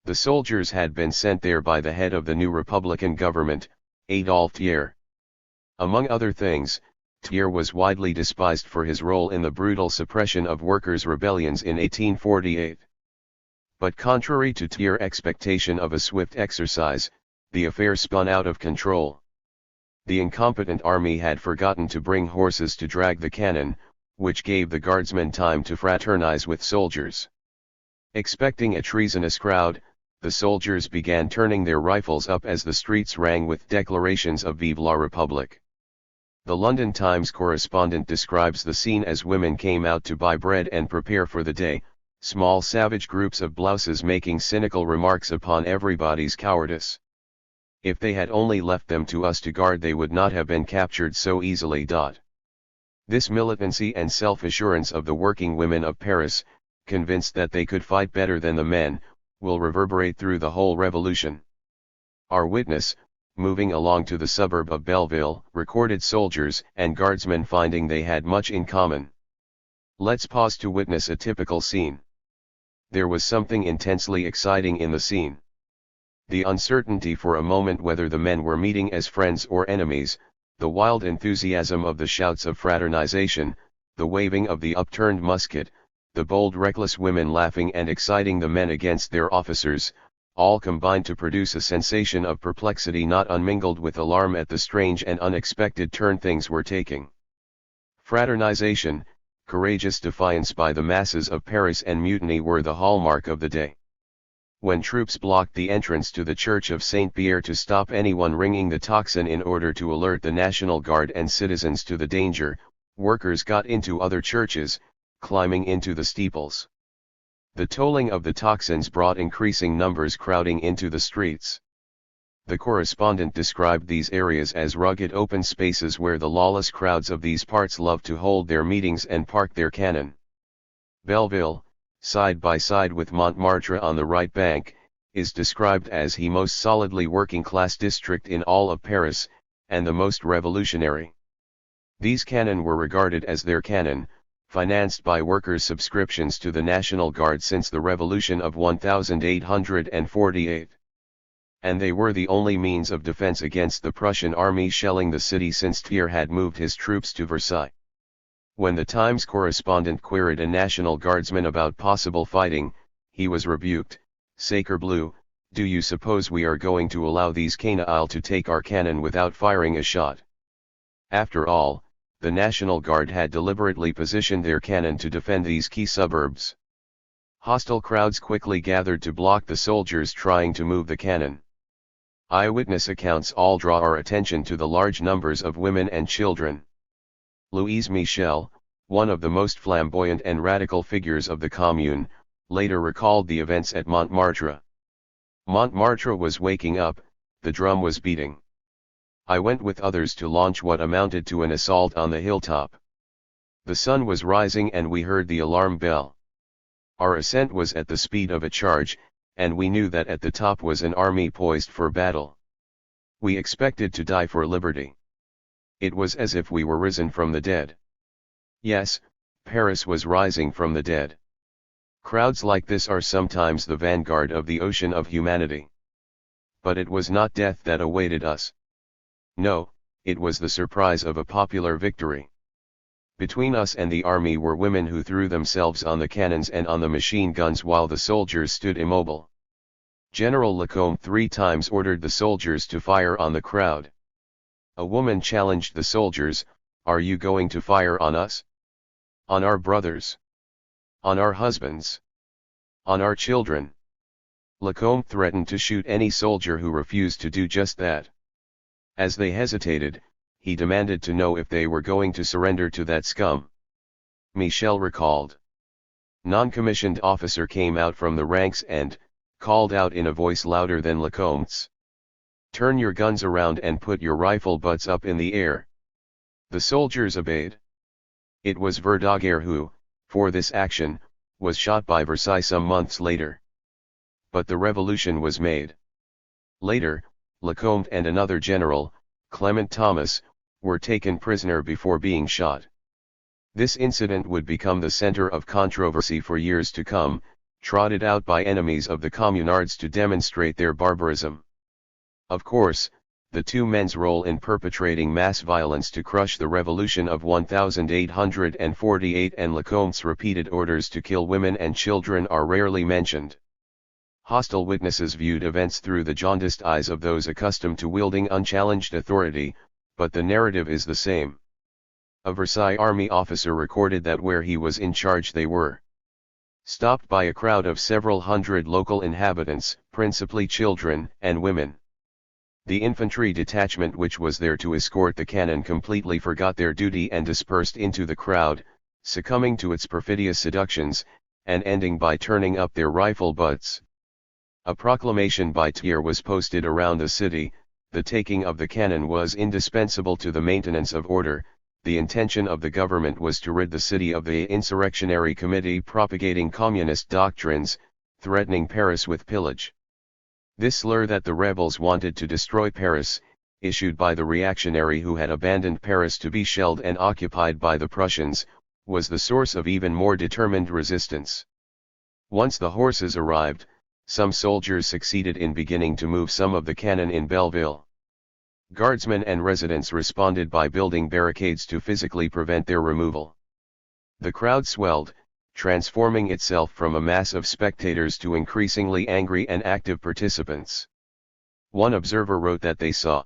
A: The soldiers had been sent there by the head of the new Republican government, Adolphe Thiers. Among other things, Thiers was widely despised for his role in the brutal suppression of workers' rebellions in 1848. But contrary to Thiers' expectation of a swift exercise, the affair spun out of control. The incompetent army had forgotten to bring horses to drag the cannon, which gave the guardsmen time to fraternize with soldiers. Expecting a treasonous crowd, the soldiers began turning their rifles up as the streets rang with declarations of Vive la République. The London Times correspondent describes the scene as women came out to buy bread and prepare for the day, small savage groups of blouses making cynical remarks upon everybody's cowardice. If they had only left them to us to guard they would not have been captured so easily. This militancy and self-assurance of the working women of Paris, convinced that they could fight better than the men, will reverberate through the whole revolution. Our witness, moving along to the suburb of Belleville, recorded soldiers and guardsmen finding they had much in common. Let's pause to witness a typical scene. There was something intensely exciting in the scene. The uncertainty for a moment whether the men were meeting as friends or enemies, the wild enthusiasm of the shouts of fraternization, the waving of the upturned musket, the bold reckless women laughing and exciting the men against their officers, all combined to produce a sensation of perplexity not unmingled with alarm at the strange and unexpected turn things were taking. Fraternization, courageous defiance by the masses of Paris and mutiny were the hallmark of the day. when troops blocked the entrance to the Church of St. Pierre to stop anyone ringing the tocsin in order to alert the National Guard and citizens to the danger, workers got into other churches, climbing into the steeples. The tolling of the tocsins brought increasing numbers crowding into the streets. The correspondent described these areas as rugged open spaces where the lawless crowds of these parts loved to hold their meetings and park their cannon. Belleville, side by side with Montmartre on the right bank, is described as the most solidly working-class district in all of Paris, and the most revolutionary. These cannon were regarded as their cannon, financed by workers' subscriptions to the National Guard since the Revolution of 1848. And they were the only means of defense against the Prussian army shelling the city since Thiers had moved his troops to Versailles. When the Times correspondent queried a National Guardsman about possible fighting, he was rebuked. "Sacre bleu, do you suppose we are going to allow these canailles to take our cannon without firing a shot?" After all, the National Guard had deliberately positioned their cannon to defend these key suburbs. Hostile crowds quickly gathered to block the soldiers trying to move the cannon. Eyewitness accounts all draw our attention to the large numbers of women and children. Louise Michel, one of the most flamboyant and radical figures of the Commune, later recalled the events at Montmartre. "Montmartre was waking up, the drum was beating. I went with others to launch what amounted to an assault on the hilltop. The sun was rising and we heard the alarm bell. Our ascent was at the speed of a charge, and we knew that at the top was an army poised for battle. We expected to die for liberty. It was as if we were risen from the dead." Yes, Paris was rising from the dead. Crowds like this are sometimes the vanguard of the ocean of humanity. But it was not death that awaited us. No, it was the surprise of a popular victory. Between us and the army were women who threw themselves on the cannons and on the machine guns while the soldiers stood immobile. General Lecomte 3 times ordered the soldiers to fire on the crowd. A woman challenged the soldiers, "Are you going to fire on us? On our brothers? On our husbands? On our children?" Lecomte threatened to shoot any soldier who refused to do just that. As they hesitated, he demanded to know if they were going to surrender to that scum. Michel recalled. Non-commissioned officer came out from the ranks and called out in a voice louder than Lecomte's, "Turn your guns around and put your rifle butts up in the air." The soldiers obeyed. It was Verdaguer who, for this action, was shot by Versailles some months later. But the revolution was made. Later, Lecomte and another general, Clement Thomas, were taken prisoner before being shot. This incident would become the center of controversy for years to come, trotted out by enemies of the communards to demonstrate their barbarism. Of course, the two men's role in perpetrating mass violence to crush the revolution of 1848 and Lecomte's repeated orders to kill women and children are rarely mentioned. Hostile witnesses viewed events through the jaundiced eyes of those accustomed to wielding unchallenged authority, but the narrative is the same. A Versailles army officer recorded that where he was in charge they were stopped by a crowd of several hundred local inhabitants, principally children and women. The infantry detachment which was there to escort the cannon completely forgot their duty and dispersed into the crowd, succumbing to its perfidious seductions, and ending by turning up their rifle butts. A proclamation by Thiers was posted around the city. The taking of the cannon was indispensable to the maintenance of order. The intention of the government was to rid the city of the insurrectionary committee propagating communist doctrines, threatening Paris with pillage. This slur that the rebels wanted to destroy Paris, issued by the reactionary who had abandoned Paris to be shelled and occupied by the Prussians, was the source of even more determined resistance. Once the horses arrived, some soldiers succeeded in beginning to move some of the cannon in Belleville. Guardsmen and residents responded by building barricades to physically prevent their removal. The crowd swelled, transforming itself from a mass of spectators to increasingly angry and active participants. One observer wrote that they saw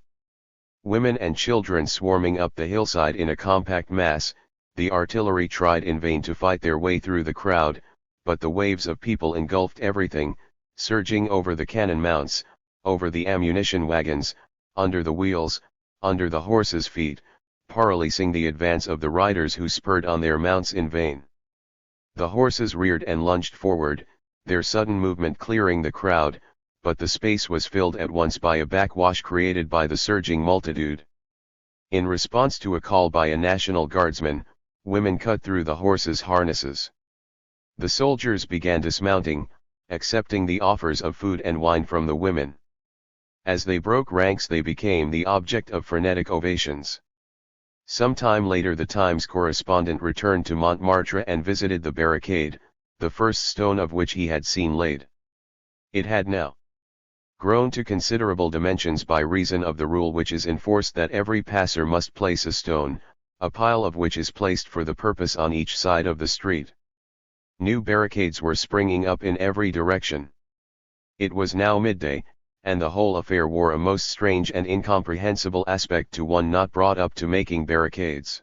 A: women and children swarming up the hillside in a compact mass. The artillery tried in vain to fight their way through the crowd, but the waves of people engulfed everything. surging over the cannon mounts, over the ammunition wagons, under the wheels, under the horses' feet, paralysing the advance of the riders who spurred on their mounts in vain. The horses reared and lunged forward, their sudden movement clearing the crowd, but the space was filled at once by a backwash created by the surging multitude. In response to a call by a National Guardsman, women cut through the horses' harnesses. The soldiers began dismounting, accepting the offers of food and wine from the women. As they broke ranks, they became the object of frenetic ovations. Some time later, the Times correspondent returned to Montmartre and visited the barricade, the first stone of which he had seen laid. It had now grown to considerable dimensions by reason of the rule which is enforced that every passer must place a stone, a pile of which is placed for the purpose on each side of the street. New barricades were springing up in every direction. It was now midday, and the whole affair wore a most strange and incomprehensible aspect to one not brought up to making barricades.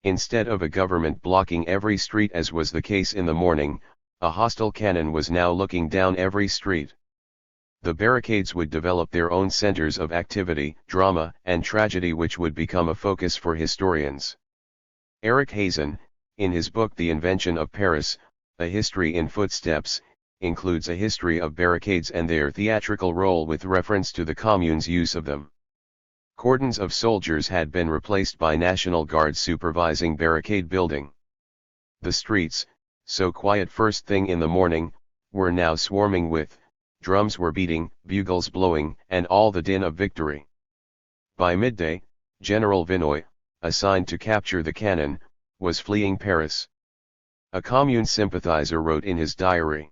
A: Instead of a government blocking every street as was the case in the morning, a hostile cannon was now looking down every street. The barricades would develop their own centers of activity, drama, and tragedy which would become a focus for historians. Eric Hazen, in his book The Invention of Paris, A History in Footsteps, includes a history of barricades and their theatrical role with reference to the Commune's use of them. Cordons of soldiers had been replaced by National Guards supervising barricade building. The streets, so quiet first thing in the morning, were now swarming with drums were beating, bugles blowing, and all the din of victory. By midday, General Vinoy, assigned to capture the cannon, was fleeing Paris. A Commune sympathizer wrote in his diary,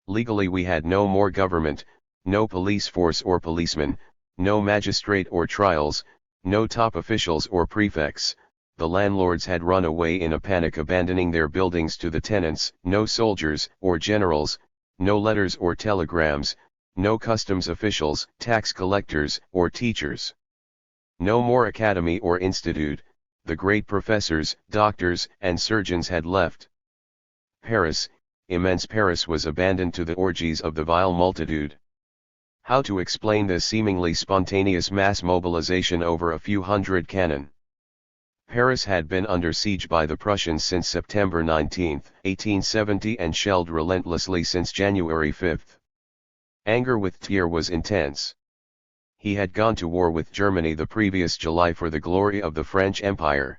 A: "Legally we had no more government, no police force or policemen, no magistrate or trials, no top officials or prefects, the landlords had run away in a panic abandoning their buildings to the tenants, no soldiers or generals, no letters or telegrams, no customs officials, tax collectors, or teachers. No more academy or institute, the great professors, doctors, and surgeons had left. Paris, immense Paris, was abandoned to the orgies of the vile multitude." How to explain this seemingly spontaneous mass mobilization over a few hundred cannon? Paris had been under siege by the Prussians since September 19, 1870, and shelled relentlessly since January 5. Anger with Thiers was intense. He had gone to war with Germany the previous July for the glory of the French Empire.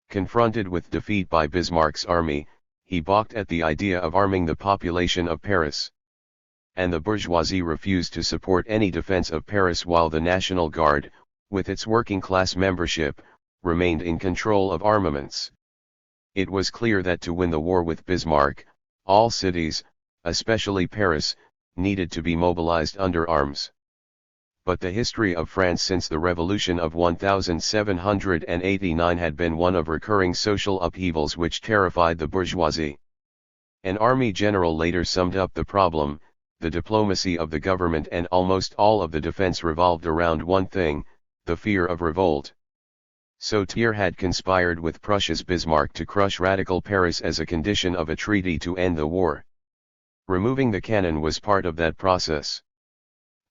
A: Confronted with defeat by Bismarck's army, he balked at the idea of arming the population of Paris. And the bourgeoisie refused to support any defense of Paris while the National Guard, with its working-class membership, remained in control of armaments. It was clear that to win the war with Bismarck, all cities, especially Paris, needed to be mobilized under arms. But the history of France since the Revolution of 1789 had been one of recurring social upheavals which terrified the bourgeoisie. An army general later summed up the problem: the diplomacy of the government and almost all of the defense revolved around one thing, the fear of revolt. So Thiers had conspired with Prussia's Bismarck to crush radical Paris as a condition of a treaty to end the war. Removing the cannon was part of that process.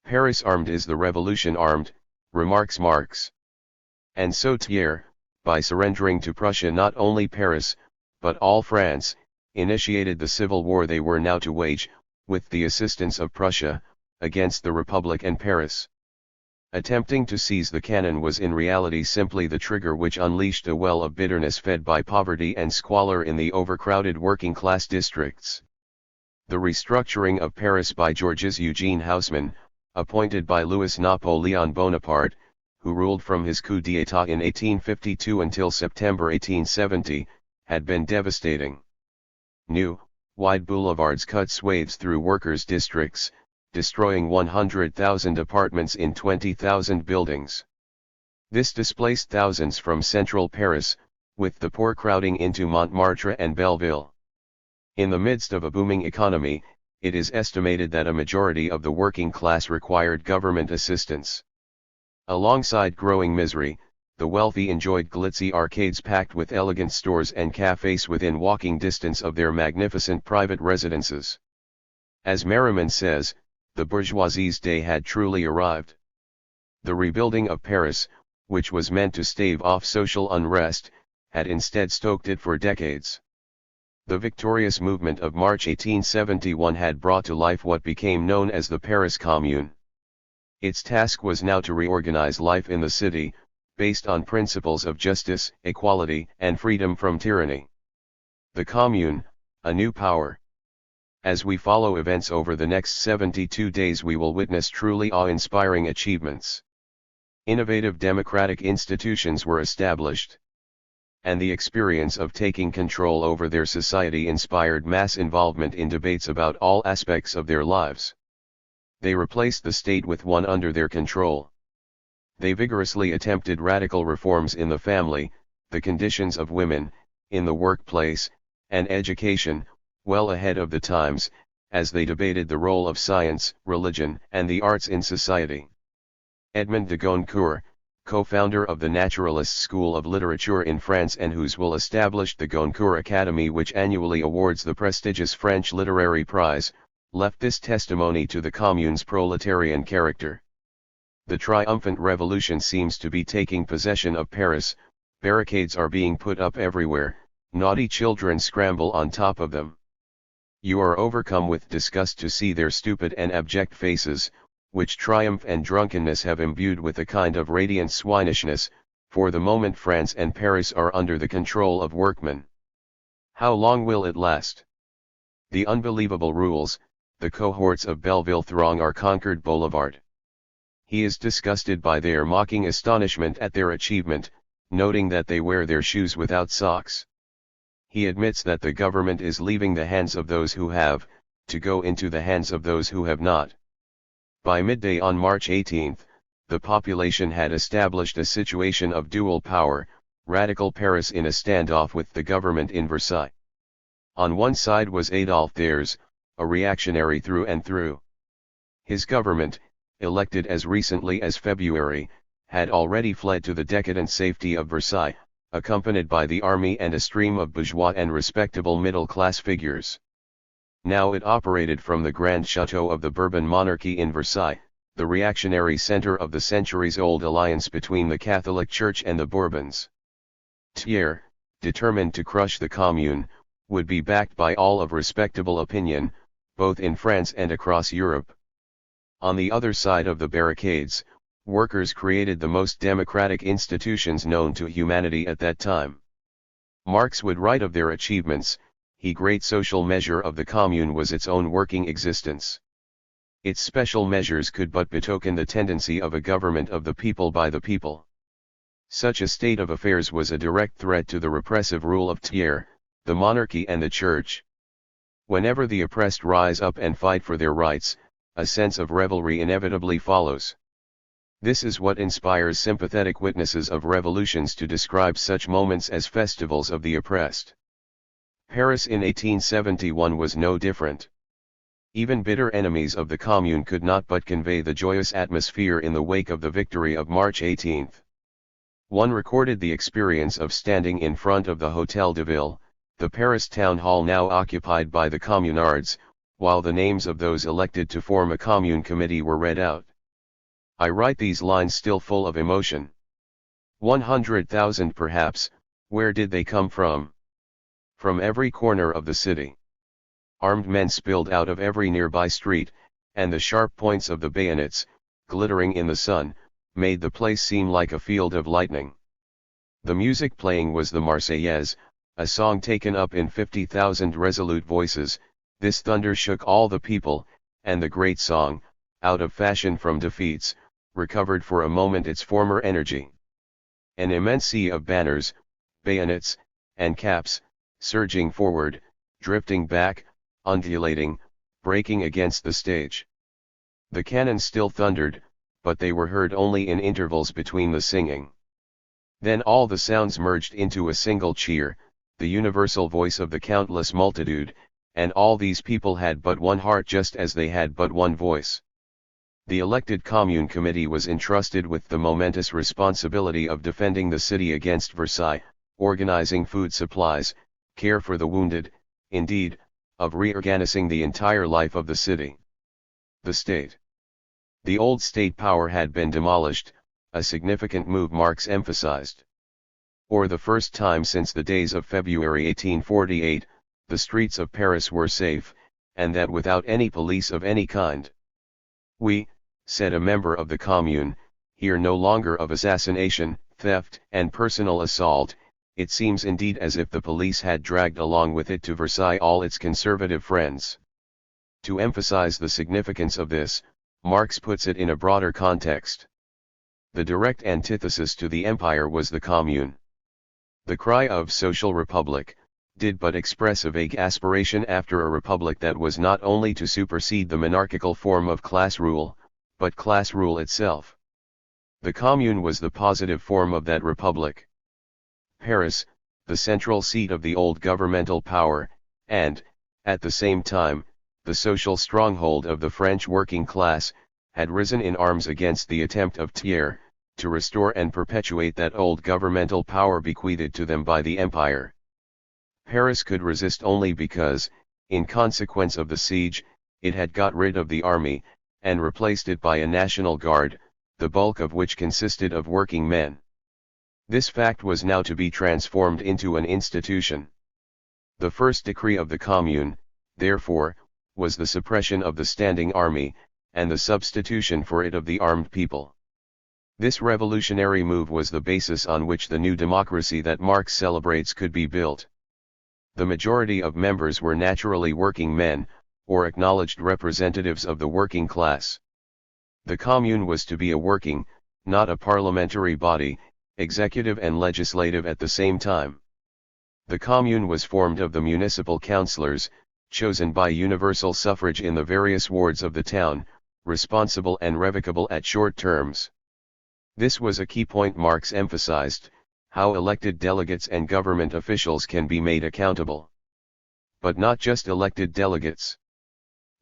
A: "Paris armed is the revolution armed," remarks Marx. And so Thiers, by surrendering to Prussia not only Paris, but all France, initiated the civil war they were now to wage, with the assistance of Prussia, against the Republic and Paris. Attempting to seize the cannon was in reality simply the trigger which unleashed a well of bitterness fed by poverty and squalor in the overcrowded working-class districts. The restructuring of Paris by Georges Eugene Haussmann, appointed by Louis Napoleon Bonaparte, who ruled from his coup d'état in 1852 until September 1870, had been devastating. New, wide boulevards cut swathes through workers' districts, destroying 100,000 apartments in 20,000 buildings. This displaced thousands from central Paris, with the poor crowding into Montmartre and Belleville. In the midst of a booming economy, it is estimated that a majority of the working class required government assistance. Alongside growing misery, the wealthy enjoyed glitzy arcades packed with elegant stores and cafes within walking distance of their magnificent private residences. As Merriman says, the bourgeoisie's day had truly arrived. The rebuilding of Paris, which was meant to stave off social unrest, had instead stoked it for decades. The victorious movement of March 1871 had brought to life what became known as the Paris Commune. Its task was now to reorganize life in the city, based on principles of justice, equality, and freedom from tyranny. The Commune, a new power. As we follow events over the next 72 days, we will witness truly awe-inspiring achievements. Innovative democratic institutions were established, and the experience of taking control over their society inspired mass involvement in debates about all aspects of their lives. They replaced the state with one under their control. They vigorously attempted radical reforms in the family, the conditions of women, in the workplace, and education, well ahead of the times, as they debated the role of science, religion, and the arts in society. Edmond de Goncourt, co-founder of the Naturalist School of Literature in France and whose will established the Goncourt Academy, which annually awards the prestigious French Literary Prize, left this testimony to the Commune's proletarian character. The triumphant revolution seems to be taking possession of Paris, barricades are being put up everywhere, naughty children scramble on top of them. You are overcome with disgust to see their stupid and abject faces, which triumph and drunkenness have imbued with a kind of radiant swinishness. For the moment France and Paris are under the control of workmen. How long will it last? The unbelievable rules, the cohorts of Belleville throng our conquered boulevard. He is disgusted by their mocking astonishment at their achievement, noting that they wear their shoes without socks. He admits that the government is leaving the hands of those who have, to go into the hands of those who have not. By midday on March 18, the population had established a situation of dual power, radical Paris in a standoff with the government in Versailles. On one side was Adolphe Thiers, a reactionary through and through. His government, elected as recently as February, had already fled to the decadent safety of Versailles, accompanied by the army and a stream of bourgeois and respectable middle-class figures. Now it operated from the grand chateau of the Bourbon monarchy in Versailles, the reactionary center of the centuries-old alliance between the Catholic Church and the Bourbons. Thiers, determined to crush the Commune, would be backed by all of respectable opinion, both in France and across Europe. On the other side of the barricades, workers created the most democratic institutions known to humanity at that time. Marx would write of their achievements, "The great social measure of the Commune was its own working existence. Its special measures could but betoken the tendency of a government of the people by the people." Such a state of affairs was a direct threat to the repressive rule of Thiers, the monarchy and the church. Whenever the oppressed rise up and fight for their rights, a sense of revelry inevitably follows. This is what inspires sympathetic witnesses of revolutions to describe such moments as festivals of the oppressed. Paris in 1871 was no different. Even bitter enemies of the Commune could not but convey the joyous atmosphere in the wake of the victory of March 18. One recorded the experience of standing in front of the Hôtel de Ville, the Paris town hall now occupied by the communards, while the names of those elected to form a commune committee were read out. I write these lines still full of emotion. 100,000 perhaps, where did they come from? From every corner of the city. Armed men spilled out of every nearby street, and the sharp points of the bayonets, glittering in the sun, made the place seem like a field of lightning. The music playing was the Marseillaise, a song taken up in 50,000 resolute voices. This thunder shook all the people, and the great song, out of fashion from defeats, recovered for a moment its former energy. An immense sea of banners, bayonets, and caps, surging forward, drifting back, undulating, breaking against the stage. The cannon still thundered, but they were heard only in intervals between the singing. Then all the sounds merged into a single cheer, the universal voice of the countless multitude, and all these people had but one heart just as they had but one voice. The elected Commune Committee was entrusted with the momentous responsibility of defending the city against Versailles, organizing food supplies, care for the wounded, indeed, of reorganizing the entire life of the city. The state. The old state power had been demolished, a significant move Marx emphasized. For the first time since the days of February 1848, the streets of Paris were safe, and that without any police of any kind. We, said a member of the commune, hear no longer of assassination, theft, and personal assault. It seems indeed as if the police had dragged along with it to Versailles all its conservative friends. To emphasize the significance of this, Marx puts it in a broader context. The direct antithesis to the empire was the commune. The cry of social republic did but express a vague aspiration after a republic that was not only to supersede the monarchical form of class rule, but class rule itself. The commune was the positive form of that republic. Paris, the central seat of the old governmental power, and, at the same time, the social stronghold of the French working class, had risen in arms against the attempt of Thiers to restore and perpetuate that old governmental power bequeathed to them by the empire. Paris could resist only because, in consequence of the siege, it had got rid of the army, and replaced it by a national guard, the bulk of which consisted of working men. This fact was now to be transformed into an institution. The first decree of the Commune, therefore, was the suppression of the standing army, and the substitution for it of the armed people. This revolutionary move was the basis on which the new democracy that Marx celebrates could be built. The majority of members were naturally working men, or acknowledged representatives of the working class. The Commune was to be a working, not a parliamentary body, executive and legislative at the same time. The Commune was formed of the municipal councillors, chosen by universal suffrage in the various wards of the town, responsible and revocable at short terms. This was a key point Marx emphasized, how elected delegates and government officials can be made accountable. But not just elected delegates.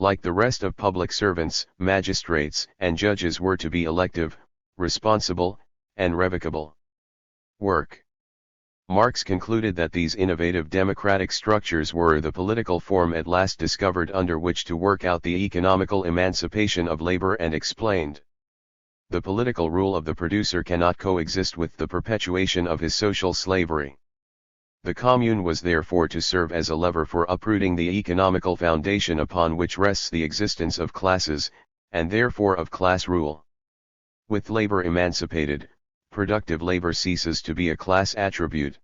A: Like the rest of public servants, magistrates and judges were to be elective, responsible, and revocable. Work. Marx concluded that these innovative democratic structures were the political form at last discovered under which to work out the economical emancipation of labor, and explained: the political rule of the producer cannot coexist with the perpetuation of his social slavery. The Commune was therefore to serve as a lever for uprooting the economical foundation upon which rests the existence of classes, and therefore of class rule. With labor emancipated, productive labor ceases to be a class attribute.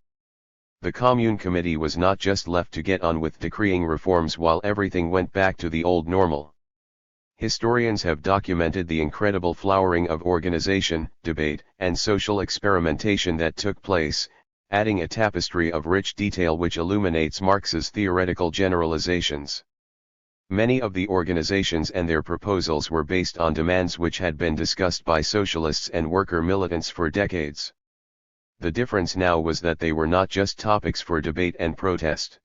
A: The Commune Committee was not just left to get on with decreeing reforms while everything went back to the old normal. Historians have documented the incredible flowering of organization, debate, and social experimentation that took place, adding a tapestry of rich detail which illuminates Marx's theoretical generalizations. Many of the organizations and their proposals were based on demands which had been discussed by socialists and worker militants for decades. The difference now was that they were not just topics for debate and protest.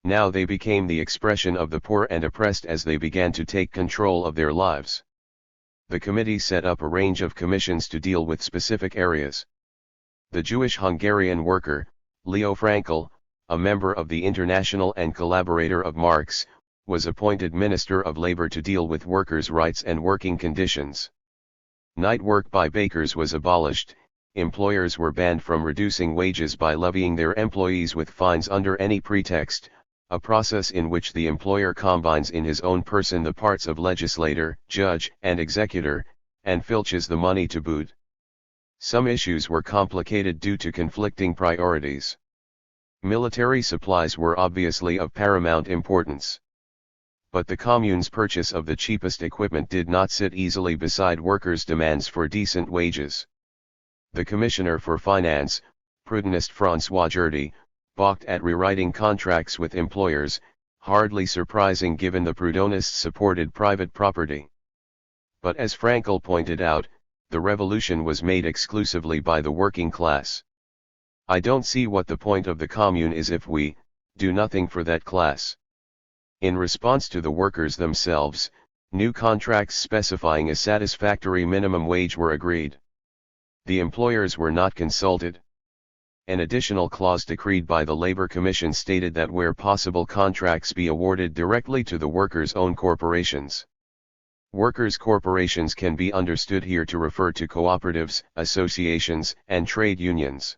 A: Now they became the expression of the poor and oppressed as they began to take control of their lives. The committee set up a range of commissions to deal with specific areas. The Jewish-Hungarian worker, Leo Frankel, a member of the International and collaborator of Marx, was appointed Minister of Labor to deal with workers' rights and working conditions. Night work by bakers was abolished. Employers were banned from reducing wages by levying their employees with fines under any pretext, a process in which the employer combines in his own person the parts of legislator, judge, and executor, and filches the money to boot. Some issues were complicated due to conflicting priorities. Military supplies were obviously of paramount importance. But the Commune's purchase of the cheapest equipment did not sit easily beside workers' demands for decent wages. The Commissioner for Finance, Proudhonist François Jurdy, balked at rewriting contracts with employers, hardly surprising given the Proudhonists supported private property. But as Frankel pointed out, the revolution was made exclusively by the working class. I don't see what the point of the Commune is if we do nothing for that class. In response to the workers themselves, new contracts specifying a satisfactory minimum wage were agreed. The employers were not consulted. An additional clause decreed by the Labor Commission stated that where possible contracts be awarded directly to the workers' own corporations. Workers' corporations can be understood here to refer to cooperatives, associations, and trade unions.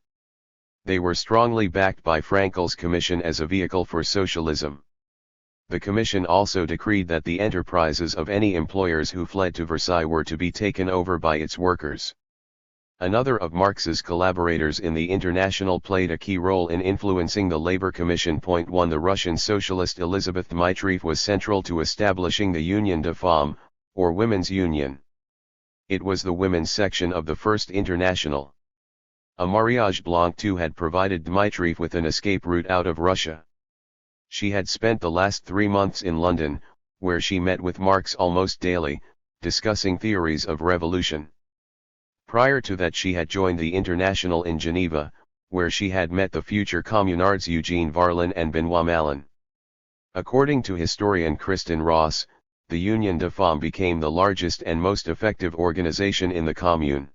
A: They were strongly backed by Frankel's commission as a vehicle for socialism. The commission also decreed that the enterprises of any employers who fled to Versailles were to be taken over by its workers. Another of Marx's collaborators in the International played a key role in influencing the Labor Commission. 1. The Russian socialist Elizabeth Dmitrieff was central to establishing the Union des Femmes, or Women's Union. It was the women's section of the First International. A mariage blanc too had provided Dmitrieff with an escape route out of Russia. She had spent the last 3 months in London, where she met with Marx almost daily, discussing theories of revolution. Prior to that she had joined the International in Geneva, where she had met the future communards Eugene Varlin and Benoit Malin. According to historian Kristen Ross, the Union des Femmes became the largest and most effective organization in the commune.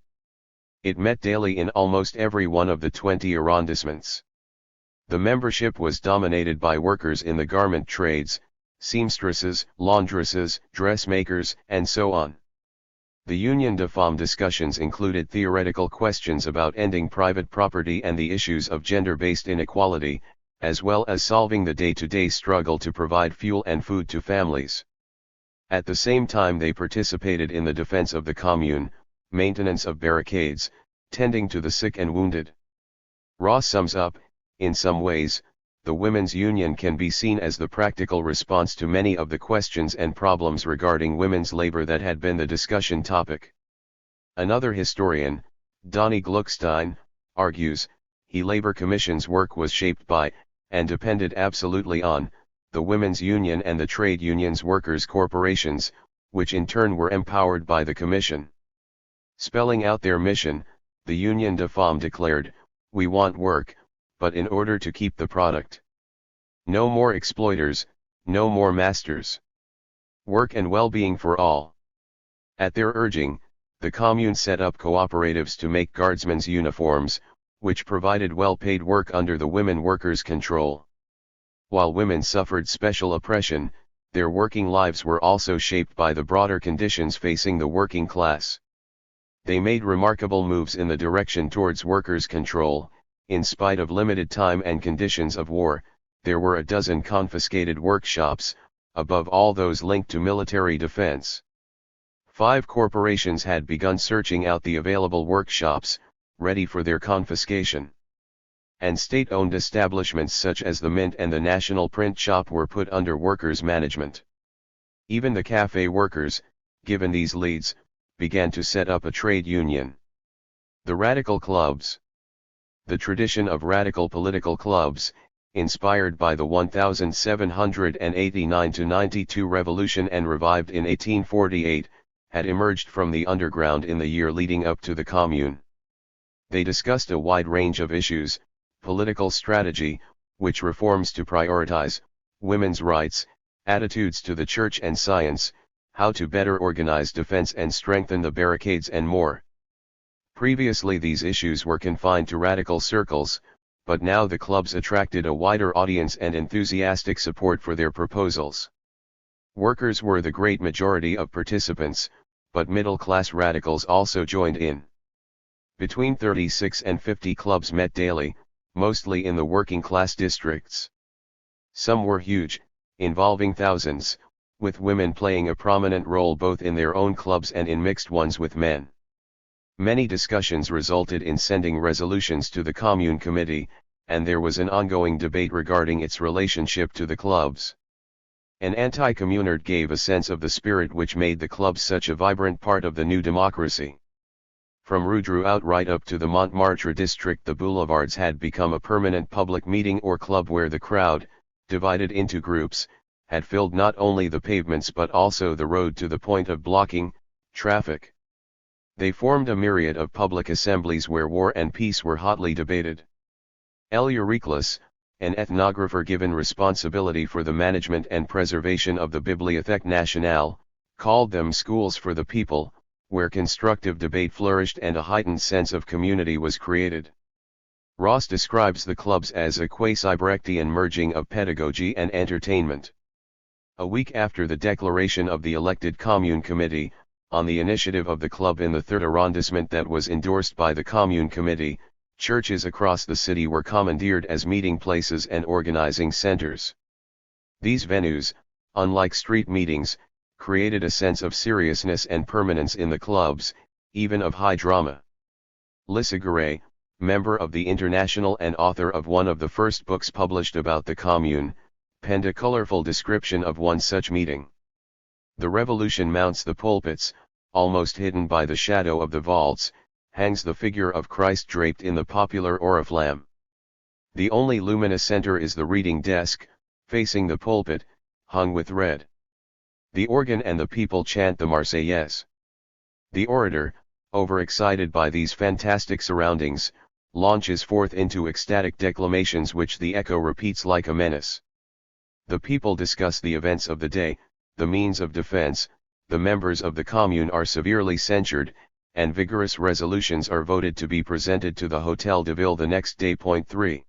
A: It met daily in almost every one of the 20 arrondissements. The membership was dominated by workers in the garment trades, seamstresses, laundresses, dressmakers, and so on. The Union des Femmes discussions included theoretical questions about ending private property and the issues of gender-based inequality, as well as solving the day-to-day struggle to provide fuel and food to families. At the same time they participated in the defense of the commune, maintenance of barricades, tending to the sick and wounded. Ross sums up, in some ways, the Women's Union can be seen as the practical response to many of the questions and problems regarding women's labor that had been the discussion topic. Another historian, Donnie Gluckstein, argues, the Labor Commission's work was shaped by, and depended absolutely on, the Women's Union and the trade unions' workers' corporations, which in turn were empowered by the Commission. Spelling out their mission, the Union des Femmes declared, "We want work, but in order to keep the product. No more exploiters, no more masters. Work and well-being for all." At their urging, the commune set up cooperatives to make guardsmen's uniforms, which provided well-paid work under the women workers' control. While women suffered special oppression, their working lives were also shaped by the broader conditions facing the working class. They made remarkable moves in the direction towards workers' control. In spite of limited time and conditions of war, there were a dozen confiscated workshops, above all those linked to military defense. 5 corporations had begun searching out the available workshops, ready for their confiscation. And state-owned establishments such as the Mint and the National Print Shop were put under workers' management. Even the cafe workers, given these leads, began to set up a trade union. The radical clubs. The tradition of radical political clubs, inspired by the 1789–92 revolution and revived in 1848, had emerged from the underground in the year leading up to the Commune. They discussed a wide range of issues: political strategy, which reforms to prioritize, women's rights, attitudes to the church and science, how to better organize defense and strengthen the barricades, and more. Previously these issues were confined to radical circles, but now the clubs attracted a wider audience and enthusiastic support for their proposals. Workers were the great majority of participants, but middle-class radicals also joined in. Between 36 and 50 clubs met daily, mostly in the working-class districts. Some were huge, involving thousands, with women playing a prominent role both in their own clubs and in mixed ones with men. Many discussions resulted in sending resolutions to the Commune Committee, and there was an ongoing debate regarding its relationship to the clubs. An anti-communard gave a sense of the spirit which made the clubs such a vibrant part of the new democracy. From Rue Drouot right up to the Montmartre district, the boulevards had become a permanent public meeting or club where the crowd, divided into groups, had filled not only the pavements but also the road to the point of blocking traffic. They formed a myriad of public assemblies where war and peace were hotly debated. L. Euriclus, an ethnographer given responsibility for the management and preservation of the Bibliothèque Nationale, called them schools for the people, where constructive debate flourished and a heightened sense of community was created. Ross describes the clubs as a quasi-Brechtian merging of pedagogy and entertainment. A week after the declaration of the elected commune committee, on the initiative of the club in the 3rd arrondissement that was endorsed by the commune committee, churches across the city were commandeered as meeting places and organizing centers. These venues, unlike street meetings, created a sense of seriousness and permanence in the clubs, even of high drama. Lissaguret, member of the International and author of one of the first books published about the commune, penned a colorful description of one such meeting. The revolution mounts the pulpits, almost hidden by the shadow of the vaults, hangs the figure of Christ draped in the popular oriflamme. The only luminous center is the reading desk, facing the pulpit, hung with red. The organ and the people chant the Marseillaise. The orator, overexcited by these fantastic surroundings, launches forth into ecstatic declamations which the echo repeats like a menace. The people discuss the events of the day, the means of defense, the members of the commune are severely censured, and vigorous resolutions are voted to be presented to the Hôtel de Ville the next day. 3.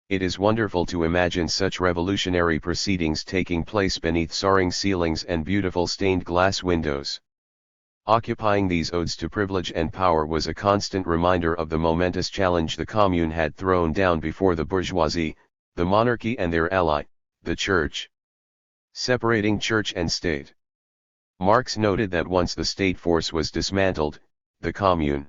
A: It is wonderful to imagine such revolutionary proceedings taking place beneath soaring ceilings and beautiful stained glass windows. Occupying these odes to privilege and power was a constant reminder of the momentous challenge the commune had thrown down before the bourgeoisie, the monarchy and their ally, the church. Separating church and state. Marx noted that once the state force was dismantled, the commune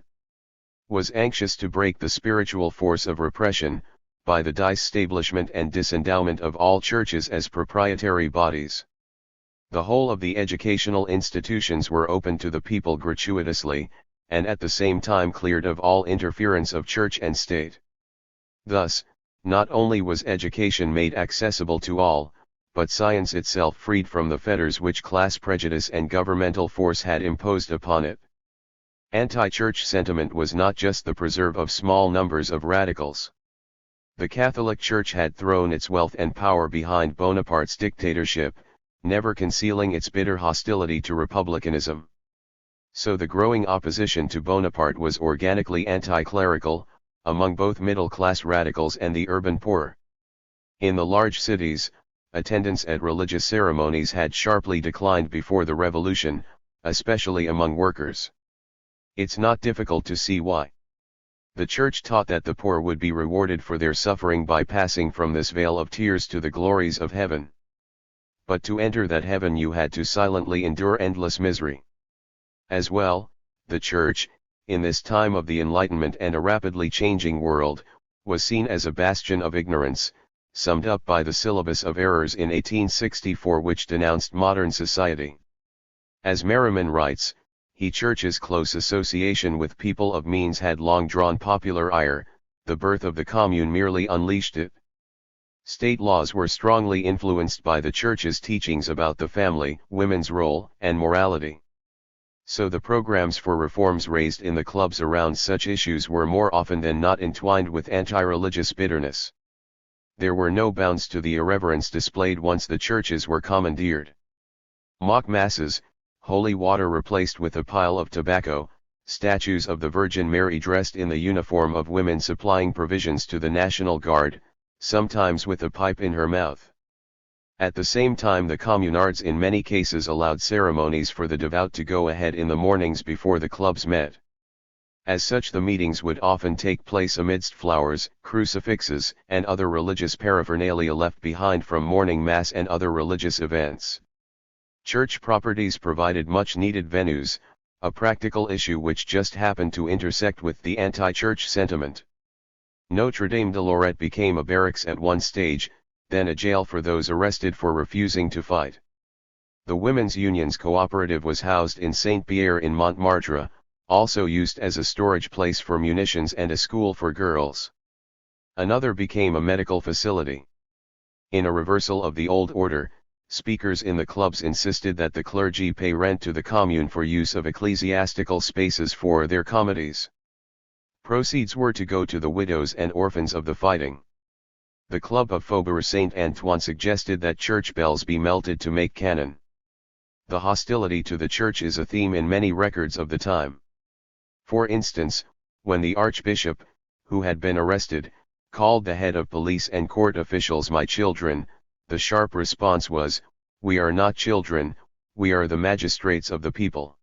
A: was anxious to break the spiritual force of repression, by the disestablishment and disendowment of all churches as proprietary bodies. The whole of the educational institutions were open to the people gratuitously, and at the same time cleared of all interference of church and state. Thus, not only was education made accessible to all, but science itself freed from the fetters which class prejudice and governmental force had imposed upon it. Anti-church sentiment was not just the preserve of small numbers of radicals. The Catholic Church had thrown its wealth and power behind Bonaparte's dictatorship, never concealing its bitter hostility to republicanism. So the growing opposition to Bonaparte was organically anti-clerical, among both middle-class radicals and the urban poor. In the large cities, attendance at religious ceremonies had sharply declined before the revolution, especially among workers. It's not difficult to see why. The church taught that the poor would be rewarded for their suffering by passing from this vale of tears to the glories of heaven. But to enter that heaven you had to silently endure endless misery. As well, the church, in this time of the Enlightenment and a rapidly changing world, was seen as a bastion of ignorance, summed up by the syllabus of errors in 1864 which denounced modern society. As Merriman writes, Church's close association with people of means had long drawn popular ire, the birth of the commune merely unleashed it. State laws were strongly influenced by the church's teachings about the family, women's role, and morality. So the programs for reforms raised in the clubs around such issues were more often than not entwined with anti-religious bitterness. There were no bounds to the irreverence displayed once the churches were commandeered. Mock masses, holy water replaced with a pile of tobacco, statues of the Virgin Mary dressed in the uniform of women supplying provisions to the National Guard, sometimes with a pipe in her mouth. At the same time the communards in many cases allowed ceremonies for the devout to go ahead in the mornings before the clubs met. As such the meetings would often take place amidst flowers, crucifixes, and other religious paraphernalia left behind from morning mass and other religious events. Church properties provided much-needed venues, a practical issue which just happened to intersect with the anti-church sentiment. Notre Dame de Lorette became a barracks at one stage, then a jail for those arrested for refusing to fight. The Women's Union's cooperative was housed in Saint-Pierre in Montmartre, also used as a storage place for munitions and a school for girls. Another became a medical facility. In a reversal of the old order, speakers in the clubs insisted that the clergy pay rent to the commune for use of ecclesiastical spaces for their comedies. Proceeds were to go to the widows and orphans of the fighting. The Club of Faubourg Saint-Antoine suggested that church bells be melted to make canon. The hostility to the church is a theme in many records of the time. For instance, when the Archbishop, who had been arrested, called the head of police and court officials "my children." The sharp response was, "We are not children, we are the magistrates of the people."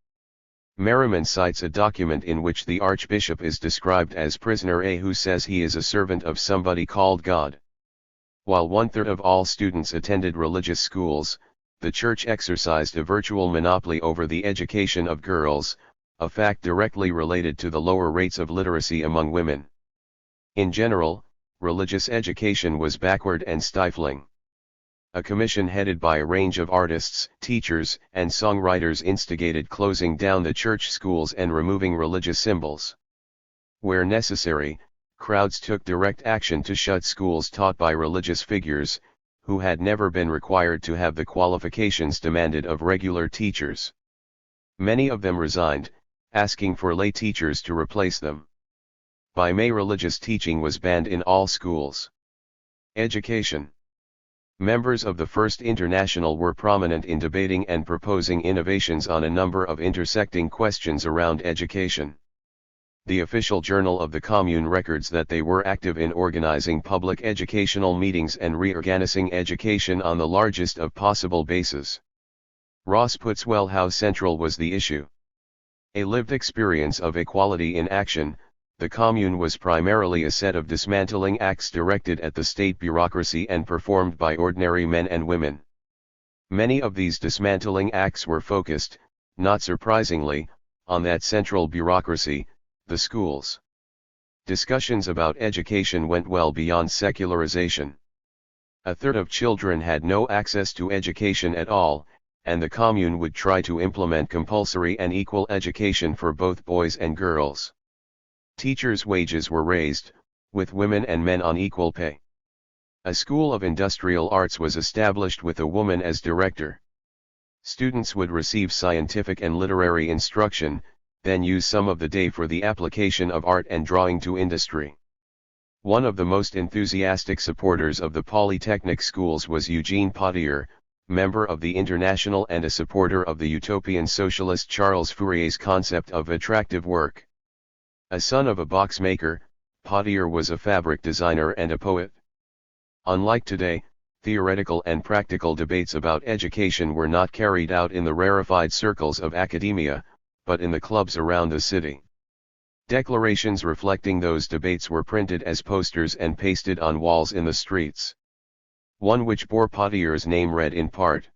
A: Merriman cites a document in which the Archbishop is described as prisoner A who says he is a servant of somebody called God. While 1/3 of all students attended religious schools, the Church exercised a virtual monopoly over the education of girls, a fact directly related to the lower rates of literacy among women. In general, religious education was backward and stifling. A commission headed by a range of artists, teachers, and songwriters instigated closing down the church schools and removing religious symbols. Where necessary, crowds took direct action to shut schools taught by religious figures, who had never been required to have the qualifications demanded of regular teachers. Many of them resigned, asking for lay teachers to replace them. By May, religious teaching was banned in all schools. Education. Members of the First International were prominent in debating and proposing innovations on a number of intersecting questions around education. The official journal of the Commune records that they were active in organizing public educational meetings and reorganizing education on the largest of possible bases. Ross puts well how central was the issue. A lived experience of equality in action, the Commune was primarily a set of dismantling acts directed at the state bureaucracy and performed by ordinary men and women. Many of these dismantling acts were focused, not surprisingly, on that central bureaucracy, the schools. Discussions about education went well beyond secularization. 1/3 of children had no access to education at all, and the Commune would try to implement compulsory and equal education for both boys and girls. Teachers' wages were raised, with women and men on equal pay. A school of industrial arts was established with a woman as director. Students would receive scientific and literary instruction, then use some of the day for the application of art and drawing to industry. One of the most enthusiastic supporters of the polytechnic schools was Eugene Potier, member of the International and a supporter of the utopian socialist Charles Fourier's concept of attractive work. A son of a box maker, Potier was a fabric designer and a poet. Unlike today, theoretical and practical debates about education were not carried out in the rarefied circles of academia, but in the clubs around the city. Declarations reflecting those debates were printed as posters and pasted on walls in the streets. One which bore Potier's name read in part,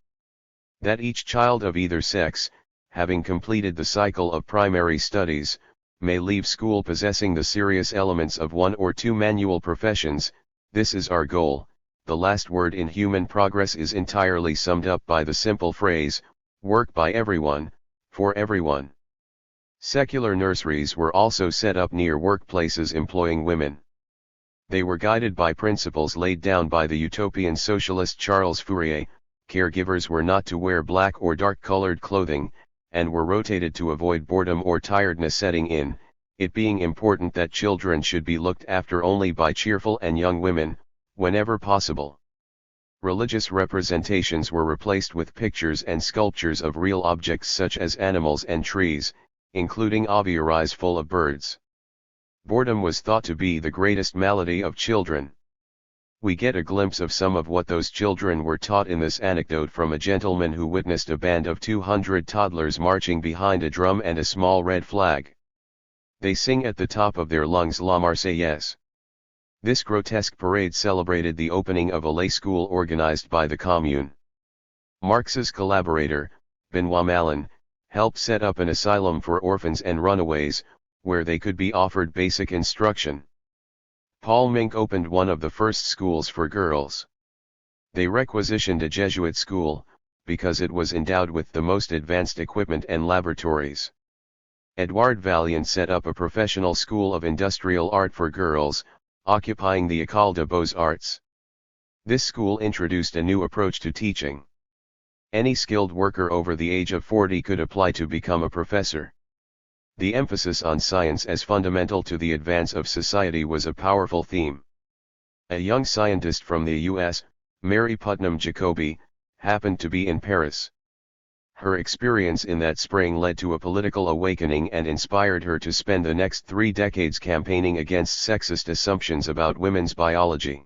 A: that each child of either sex, having completed the cycle of primary studies, may leave school possessing the serious elements of one or two manual professions. This is our goal. The last word in human progress is entirely summed up by the simple phrase, work by everyone, for everyone. Secular nurseries were also set up near workplaces employing women. They were guided by principles laid down by the utopian socialist Charles Fourier. Caregivers were not to wear black or dark-colored clothing, and were rotated to avoid boredom or tiredness setting in, it being important that children should be looked after only by cheerful and young women, whenever possible. Religious representations were replaced with pictures and sculptures of real objects such as animals and trees, including aviaries full of birds. Boredom was thought to be the greatest malady of children. We get a glimpse of some of what those children were taught in this anecdote from a gentleman who witnessed a band of 200 toddlers marching behind a drum and a small red flag. They sing at the top of their lungs La Marseillaise. This grotesque parade celebrated the opening of a lay school organized by the Commune. Marx's collaborator, Benoit Malin, helped set up an asylum for orphans and runaways, where they could be offered basic instruction. Paul Mink opened one of the first schools for girls. They requisitioned a Jesuit school, because it was endowed with the most advanced equipment and laboratories. Edouard Vaillant set up a professional school of industrial art for girls, occupying the École des Beaux-Arts. This school introduced a new approach to teaching. Any skilled worker over the age of 40 could apply to become a professor. The emphasis on science as fundamental to the advance of society was a powerful theme. A young scientist from the U.S., Mary Putnam Jacoby, happened to be in Paris. Her experience in that spring led to a political awakening and inspired her to spend the next 3 decades campaigning against sexist assumptions about women's biology.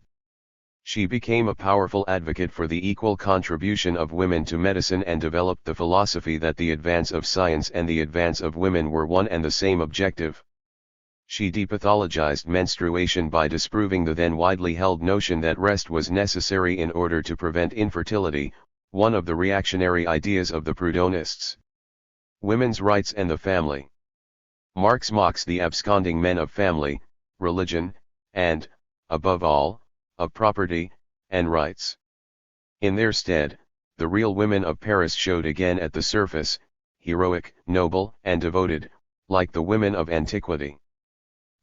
A: She became a powerful advocate for the equal contribution of women to medicine and developed the philosophy that the advance of science and the advance of women were one and the same objective. She depathologized menstruation by disproving the then widely held notion that rest was necessary in order to prevent infertility, one of the reactionary ideas of the Proudhonists. Women's rights and the family. Marx mocks the absconding men of family, religion, and, above all, of property, and rights. In their stead, the real women of Paris showed again at the surface, heroic, noble, and devoted, like the women of antiquity.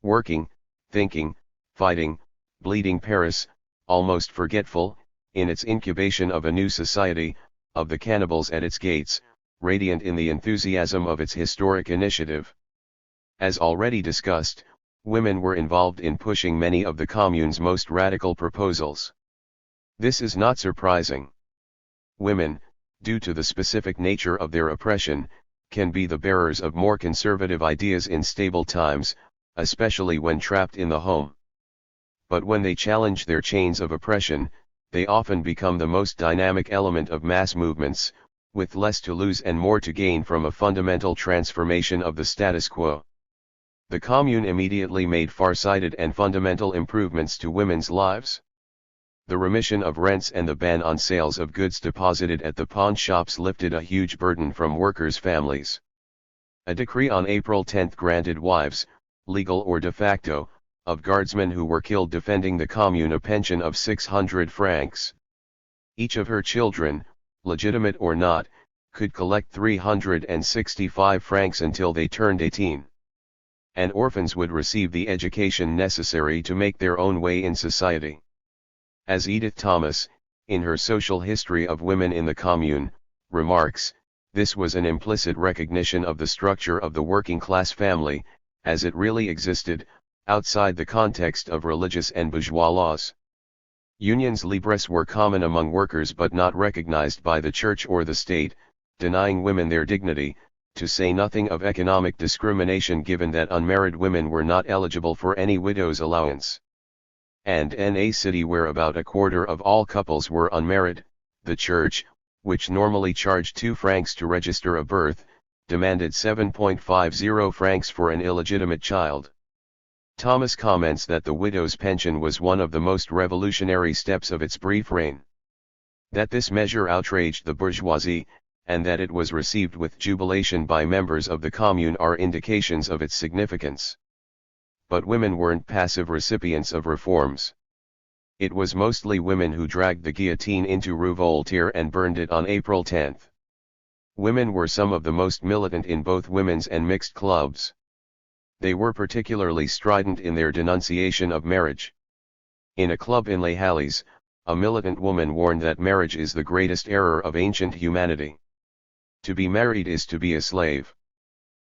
A: Working, thinking, fighting, bleeding Paris, almost forgetful, in its incubation of a new society, of the cannibals at its gates, radiant in the enthusiasm of its historic initiative. As already discussed, women were involved in pushing many of the Commune's most radical proposals. This is not surprising. Women, due to the specific nature of their oppression, can be the bearers of more conservative ideas in stable times, especially when trapped in the home. But when they challenge their chains of oppression, they often become the most dynamic element of mass movements, with less to lose and more to gain from a fundamental transformation of the status quo. The Commune immediately made far-sighted and fundamental improvements to women's lives. The remission of rents and the ban on sales of goods deposited at the pawn shops lifted a huge burden from workers' families. A decree on April 10 granted wives, legal or de facto, of guardsmen who were killed defending the Commune a pension of 600 francs. Each of her children, legitimate or not, could collect 365 francs until they turned 18. And orphans would receive the education necessary to make their own way in society. As Edith Thomas, in her Social History of Women in the Commune, remarks, this was an implicit recognition of the structure of the working-class family, as it really existed, outside the context of religious and bourgeois laws. Unions libres were common among workers but not recognized by the church or the state, denying women their dignity, to say nothing of economic discrimination given that unmarried women were not eligible for any widow's allowance. And in a city where about a quarter of all couples were unmarried, the church, which normally charged 2 francs to register a birth, demanded 7.50 francs for an illegitimate child. Thomas comments that the widow's pension was one of the most revolutionary steps of its brief reign. That this measure outraged the bourgeoisie, and that it was received with jubilation by members of the Commune are indications of its significance. But women weren't passive recipients of reforms. It was mostly women who dragged the guillotine into Rue Voltaire and burned it on April 10. Women were some of the most militant in both women's and mixed clubs. They were particularly strident in their denunciation of marriage. In a club in Les Halles, a militant woman warned that marriage is the greatest error of ancient humanity. To be married is to be a slave.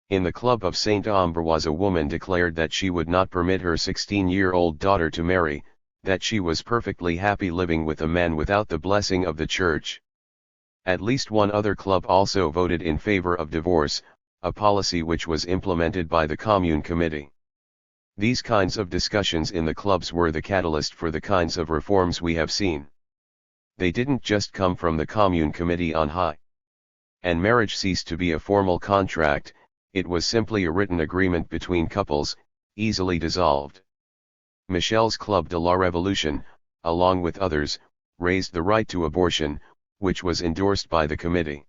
A: In the club of Saint-Ambroise a woman declared that she would not permit her 16-year-old daughter to marry, that she was perfectly happy living with a man without the blessing of the church. At least one other club also voted in favor of divorce, a policy which was implemented by the Commune Committee. These kinds of discussions in the clubs were the catalyst for the kinds of reforms we have seen. They didn't just come from the Commune Committee on high. And marriage ceased to be a formal contract, it was simply a written agreement between couples, easily dissolved. Michel's Club de la Révolution, along with others, raised the right to abortion, which was endorsed by the committee.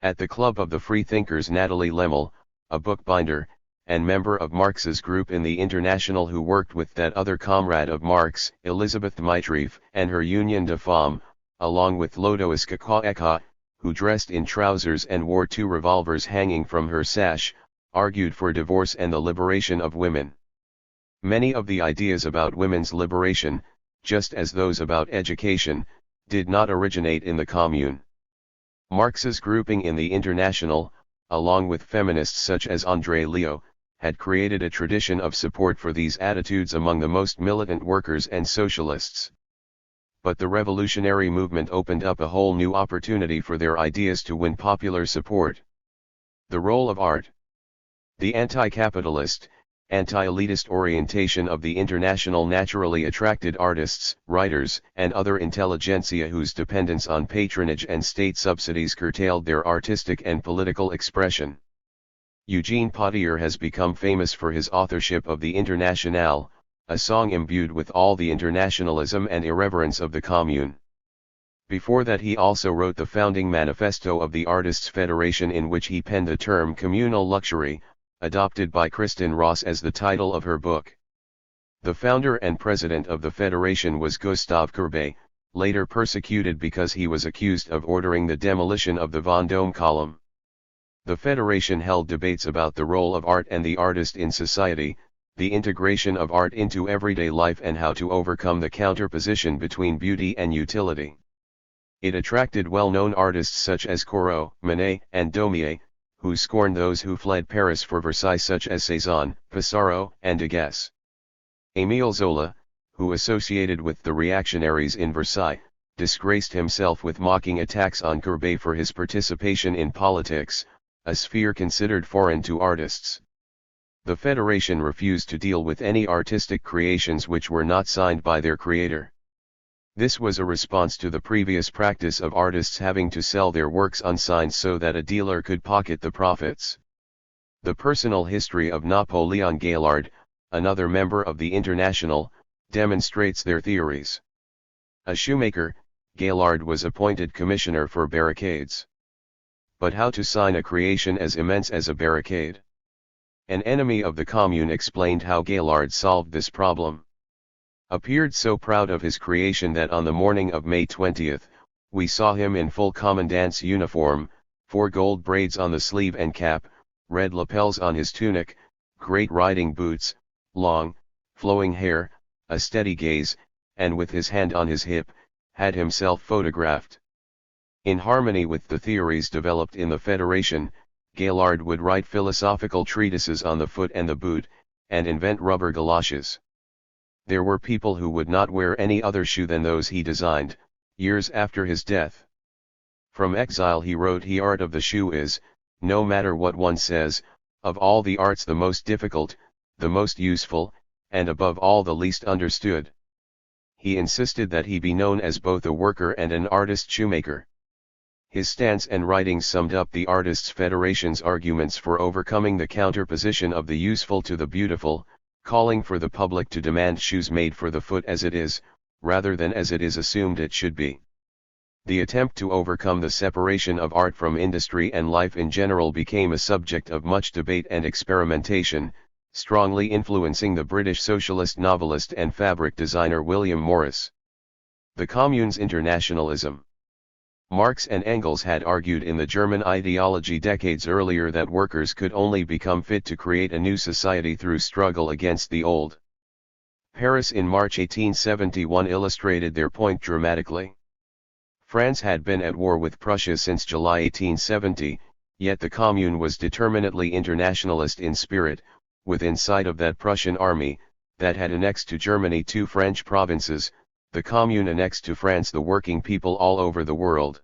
A: At the Club of the Freethinkers Nathalie Lemel, a bookbinder, and member of Marx's group in the International who worked with that other comrade of Marx, Elisabeth Mitrief, and her Union de Femmes, along with Lodois Kakaeka, who dressed in trousers and wore 2 revolvers hanging from her sash, argued for divorce and the liberation of women. Many of the ideas about women's liberation, just as those about education, did not originate in the Commune. Marx's grouping in the International, along with feminists such as André Leo, had created a tradition of support for these attitudes among the most militant workers and socialists. but the revolutionary movement opened up a whole new opportunity for their ideas to win popular support. The role of art. The anti-capitalist, anti-elitist orientation of the International naturally attracted artists, writers, and other intelligentsia whose dependence on patronage and state subsidies curtailed their artistic and political expression. Eugene Pottier has become famous for his authorship of the Internationale, a song imbued with all the internationalism and irreverence of the Commune. Before that he also wrote the founding manifesto of the Artists' Federation, in which he penned the term communal luxury, adopted by Kristen Ross as the title of her book. The founder and president of the federation was Gustave Courbet, later persecuted because he was accused of ordering the demolition of the Vendôme column. The federation held debates about the role of art and the artist in society, the integration of art into everyday life, and how to overcome the counterposition between beauty and utility. It attracted well-known artists such as Corot, Manet, and Daumier, who scorned those who fled Paris for Versailles, such as Cézanne, Pissarro, and Degas. Émile Zola, who associated with the reactionaries in Versailles, disgraced himself with mocking attacks on Courbet for his participation in politics, a sphere considered foreign to artists. The Federation refused to deal with any artistic creations which were not signed by their creator. This was a response to the previous practice of artists having to sell their works unsigned so that a dealer could pocket the profits. The personal history of Napoleon Gaillard, another member of the International, demonstrates their theories. A shoemaker, Gaillard was appointed commissioner for barricades. But how to sign a creation as immense as a barricade? An enemy of the Commune explained how Gaillard solved this problem. Appeared so proud of his creation that on the morning of May 20, we saw him in full commandant's uniform, 4 gold braids on the sleeve and cap, red lapels on his tunic, great riding boots, long, flowing hair, a steady gaze, and with his hand on his hip, had himself photographed. In harmony with the theories developed in the Federation, Gaillard would write philosophical treatises on the foot and the boot, and invent rubber galoshes. There were people who would not wear any other shoe than those he designed, years after his death. From exile he wrote, "The art of the shoe is, no matter what one says, of all the arts the most difficult, the most useful, and above all the least understood." He insisted that he be known as both a worker and an artist shoemaker. His stance and writings summed up the Artists' Federation's arguments for overcoming the counterposition of the useful to the beautiful, calling for the public to demand shoes made for the foot as it is, rather than as it is assumed it should be. The attempt to overcome the separation of art from industry and life in general became a subject of much debate and experimentation, strongly influencing the British socialist novelist and fabric designer William Morris. The Commune's internationalism. Marx and Engels had argued in the German ideology decades earlier that workers could only become fit to create a new society through struggle against the old. Paris in March 1871 illustrated their point dramatically. France had been at war with Prussia since July 1870, yet the Commune was determinedly internationalist in spirit, within sight of that Prussian army, that had annexed to Germany 2 French provinces. The Commune annexed to France the working people all over the world.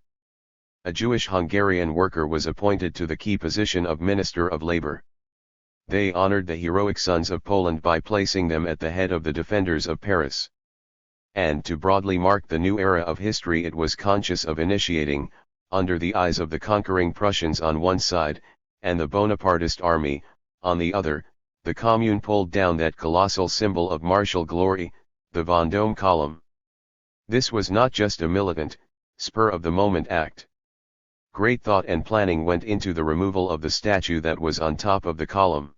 A: A Jewish Hungarian worker was appointed to the key position of Minister of Labor. They honored the heroic sons of Poland by placing them at the head of the defenders of Paris. And to broadly mark the new era of history it was conscious of initiating, under the eyes of the conquering Prussians on one side, and the Bonapartist army, on the other, the Commune pulled down that colossal symbol of martial glory, the Vendôme column. This was not just a militant, spur-of-the-moment act. Great thought and planning went into the removal of the statue that was on top of the column.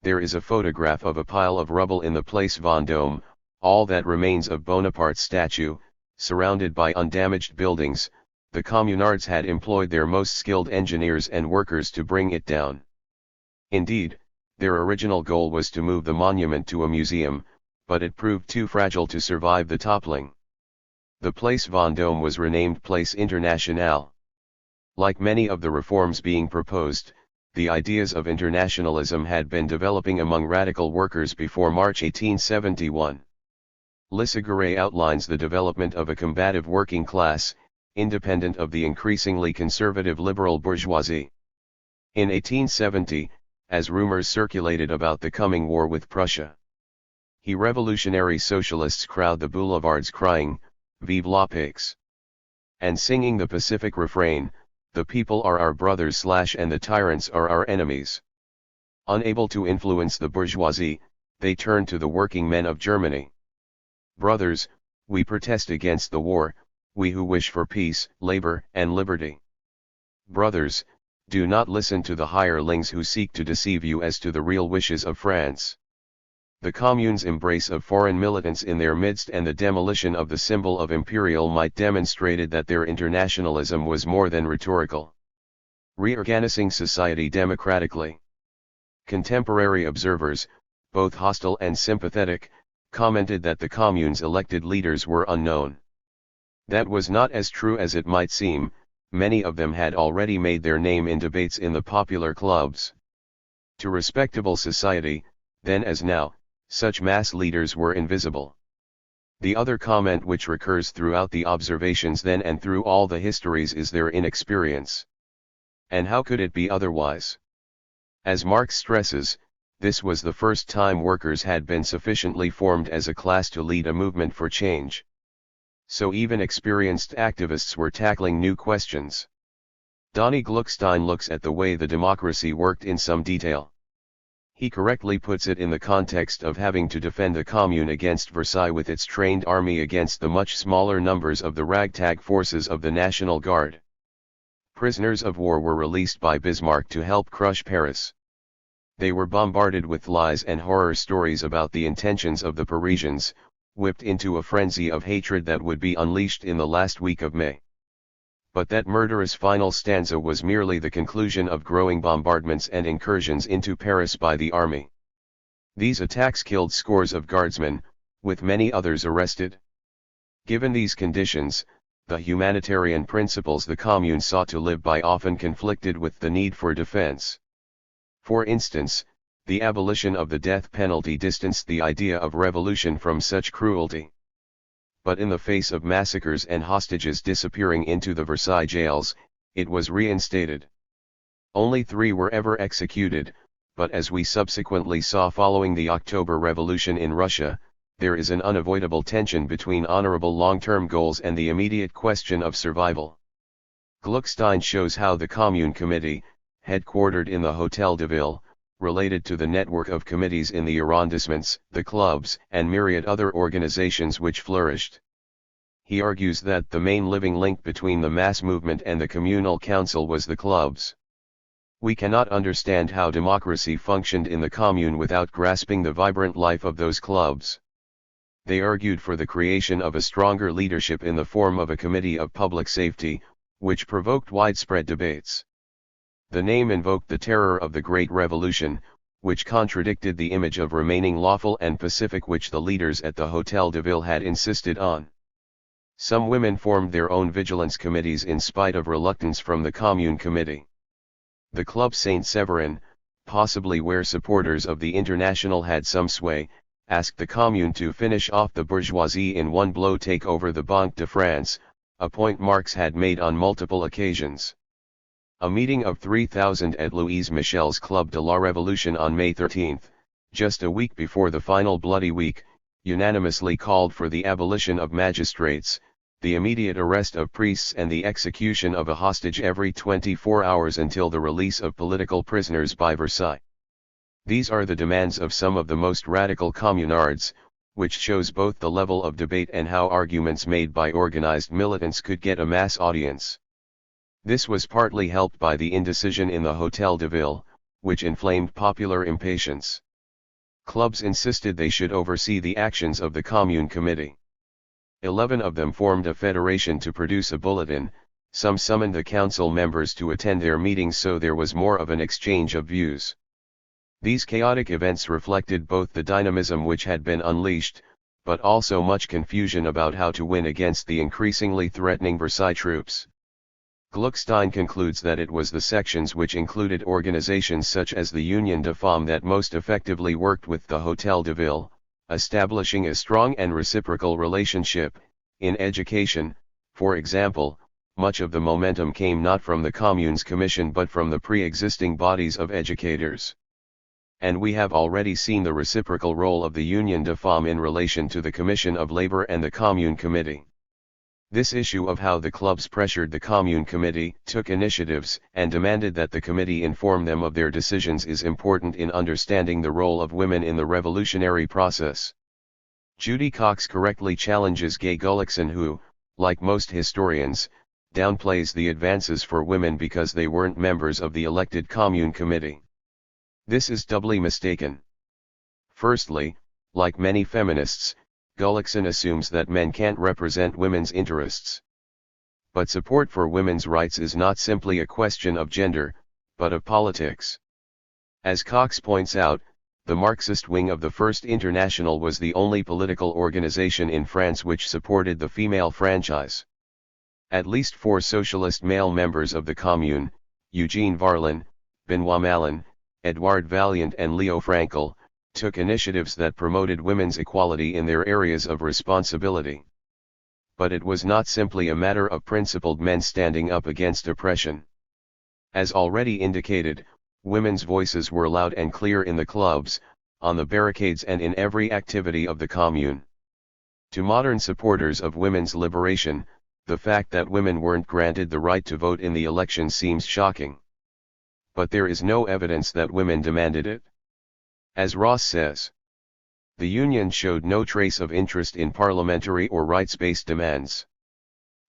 A: There is a photograph of a pile of rubble in the Place Vendôme, all that remains of Bonaparte's statue, surrounded by undamaged buildings. The communards had employed their most skilled engineers and workers to bring it down. Indeed, their original goal was to move the monument to a museum, but it proved too fragile to survive the toppling. The Place Vendôme was renamed Place Internationale. Like many of the reforms being proposed, the ideas of internationalism had been developing among radical workers before March 1871. Lissaguret outlines the development of a combative working class, independent of the increasingly conservative liberal bourgeoisie. In 1870, as rumors circulated about the coming war with Prussia, revolutionary socialists crowd the boulevards crying, "Vive la Paix!" and singing the Pacific refrain, "The people are our brothers and the tyrants are our enemies." Unable to influence the bourgeoisie, they turned to the working men of Germany. "Brothers, we protest against the war, we who wish for peace, labor, and liberty. Brothers, do not listen to the hirelings who seek to deceive you as to the real wishes of France." The Commune's embrace of foreign militants in their midst and the demolition of the symbol of imperial might demonstrated that their internationalism was more than rhetorical. Reorganizing society democratically. Contemporary observers, both hostile and sympathetic, commented that the Commune's elected leaders were unknown. That was not as true as it might seem. Many of them had already made their name in debates in the popular clubs. To respectable society, then as now, such mass leaders were invisible. The other comment which recurs throughout the observations then and through all the histories is their inexperience. And how could it be otherwise? As Marx stresses, this was the first time workers had been sufficiently formed as a class to lead a movement for change. So even experienced activists were tackling new questions. Donnie Gluckstein looks at the way the democracy worked in some detail. He correctly puts it in the context of having to defend the Commune against Versailles with its trained army against the much smaller numbers of the ragtag forces of the National Guard. Prisoners of war were released by Bismarck to help crush Paris. They were bombarded with lies and horror stories about the intentions of the Parisians, whipped into a frenzy of hatred that would be unleashed in the last week of May. But that murderous final stanza was merely the conclusion of growing bombardments and incursions into Paris by the army. These attacks killed scores of guardsmen, with many others arrested. Given these conditions, the humanitarian principles the Commune sought to live by often conflicted with the need for defense. For instance, the abolition of the death penalty distanced the idea of revolution from such cruelty. But in the face of massacres and hostages disappearing into the Versailles jails, it was reinstated. Only 3 were ever executed, but as we subsequently saw following the October Revolution in Russia, there is an unavoidable tension between honorable long-term goals and the immediate question of survival. Gluckstein shows how the Commune Committee, headquartered in the Hôtel de Ville, related to the network of committees in the arrondissements, the clubs, and myriad other organizations which flourished. He argues that the main living link between the mass movement and the communal council was the clubs. We cannot understand how democracy functioned in the Commune without grasping the vibrant life of those clubs. They argued for the creation of a stronger leadership in the form of a committee of public safety, which provoked widespread debates. The name invoked the terror of the Great Revolution, which contradicted the image of remaining lawful and pacific which the leaders at the Hôtel de Ville had insisted on. Some women formed their own vigilance committees in spite of reluctance from the Commune Committee. The Club Saint-Severin, possibly where supporters of the International had some sway, asked the Commune to finish off the bourgeoisie in one blow, take over the Banque de France, a point Marx had made on multiple occasions. A meeting of 3,000 at Louise Michel's Club de la Révolution on May 13, just a week before the final Bloody Week, unanimously called for the abolition of magistrates, the immediate arrest of priests and the execution of a hostage every 24 hours until the release of political prisoners by Versailles. These are the demands of some of the most radical communards, which shows both the level of debate and how arguments made by organized militants could get a mass audience. This was partly helped by the indecision in the Hôtel de Ville, which inflamed popular impatience. Clubs insisted they should oversee the actions of the Commune Committee. 11 of them formed a federation to produce a bulletin, some summoned the council members to attend their meetings, so there was more of an exchange of views. These chaotic events reflected both the dynamism which had been unleashed, but also much confusion about how to win against the increasingly threatening Versailles troops. Gluckstein concludes that it was the sections which included organizations such as the Union de Femmes that most effectively worked with the Hôtel de Ville, establishing a strong and reciprocal relationship. In education, for example, much of the momentum came not from the Commune's commission but from the pre-existing bodies of educators. And we have already seen the reciprocal role of the Union de Femmes in relation to the Commission of Labor and the Commune Committee. This issue of how the clubs pressured the Commune Committee, took initiatives, and demanded that the committee inform them of their decisions is important in understanding the role of women in the revolutionary process. Judy Cox correctly challenges Gay Gullikson, who, like most historians, downplays the advances for women because they weren't members of the elected Commune Committee. This is doubly mistaken. Firstly, like many feminists, Gullikson assumes that men can't represent women's interests. But support for women's rights is not simply a question of gender, but of politics. As Cox points out, the Marxist wing of the First International was the only political organization in France which supported the female franchise. At least 4 socialist male members of the Commune, Eugene Varlin, Benoît Malin, Edouard Vaillant and Leo Frankel, took initiatives that promoted women's equality in their areas of responsibility. But it was not simply a matter of principled men standing up against oppression. As already indicated, women's voices were loud and clear in the clubs, on the barricades and in every activity of the Commune. To modern supporters of women's liberation, the fact that women weren't granted the right to vote in the election seems shocking. But there is no evidence that women demanded it. As Ross says, the Union showed no trace of interest in parliamentary or rights-based demands.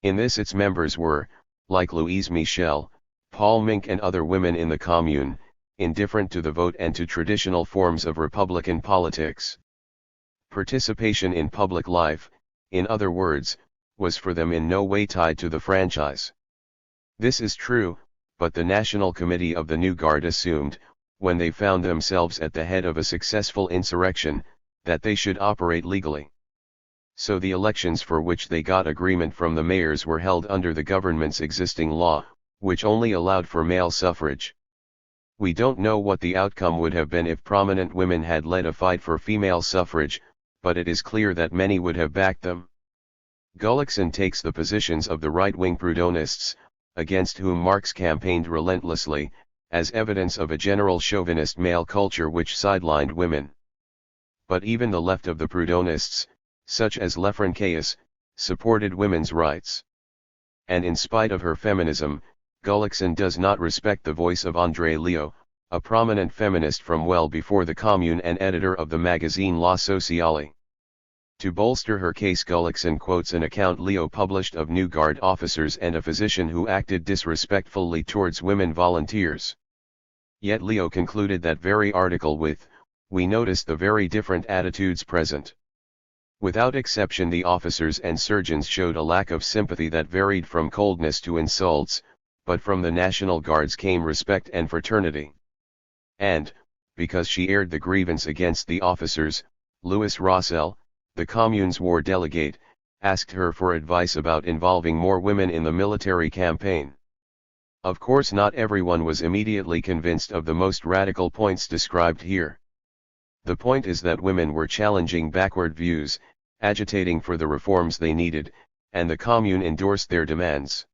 A: In this its members were, like Louise Michel, Paul Mink and other women in the Commune, indifferent to the vote and to traditional forms of Republican politics. Participation in public life, in other words, was for them in no way tied to the franchise. This is true, but the National Committee of the New Guard assumed, when they found themselves at the head of a successful insurrection, that they should operate legally. So the elections for which they got agreement from the mayors were held under the government's existing law, which only allowed for male suffrage. We don't know what the outcome would have been if prominent women had led a fight for female suffrage, but it is clear that many would have backed them. Gullikson takes the positions of the right-wing Proudhonists, against whom Marx campaigned relentlessly, as evidence of a general chauvinist male culture which sidelined women. But even the left of the Proudhonists, such as Lefrançois, supported women's rights. And in spite of her feminism, Gullikson does not respect the voice of André Leo, a prominent feminist from well before the Commune and editor of the magazine La Sociale. To bolster her case, Gullikson quotes an account Leo published of New Guard officers and a physician who acted disrespectfully towards women volunteers. Yet Leo concluded that very article with, "We noticed the very different attitudes present." Without exception, the officers and surgeons showed a lack of sympathy that varied from coldness to insults, but from the National Guards came respect and fraternity. And, because she aired the grievance against the officers, Louis Rossel, the Commune's war delegate, asked her for advice about involving more women in the military campaign. Of course, not everyone was immediately convinced of the most radical points described here. The point is that women were challenging backward views, agitating for the reforms they needed, and the Commune endorsed their demands.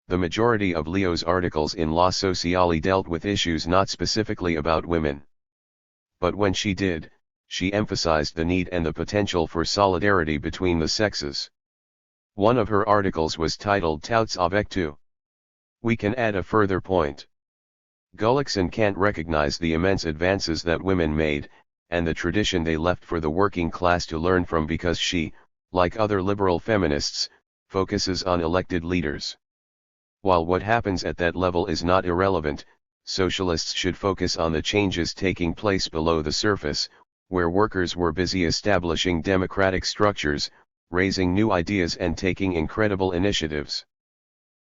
A: The majority of Leo's articles in La Sociale dealt with issues not specifically about women. But when she did, she emphasized the need and the potential for solidarity between the sexes. One of her articles was titled Touts avec tout. We can add a further point. Gullikson can't recognize the immense advances that women made, and the tradition they left for the working class to learn from, because she, like other liberal feminists, focuses on elected leaders. While what happens at that level is not irrelevant, socialists should focus on the changes taking place below the surface, where workers were busy establishing democratic structures, raising new ideas and taking incredible initiatives.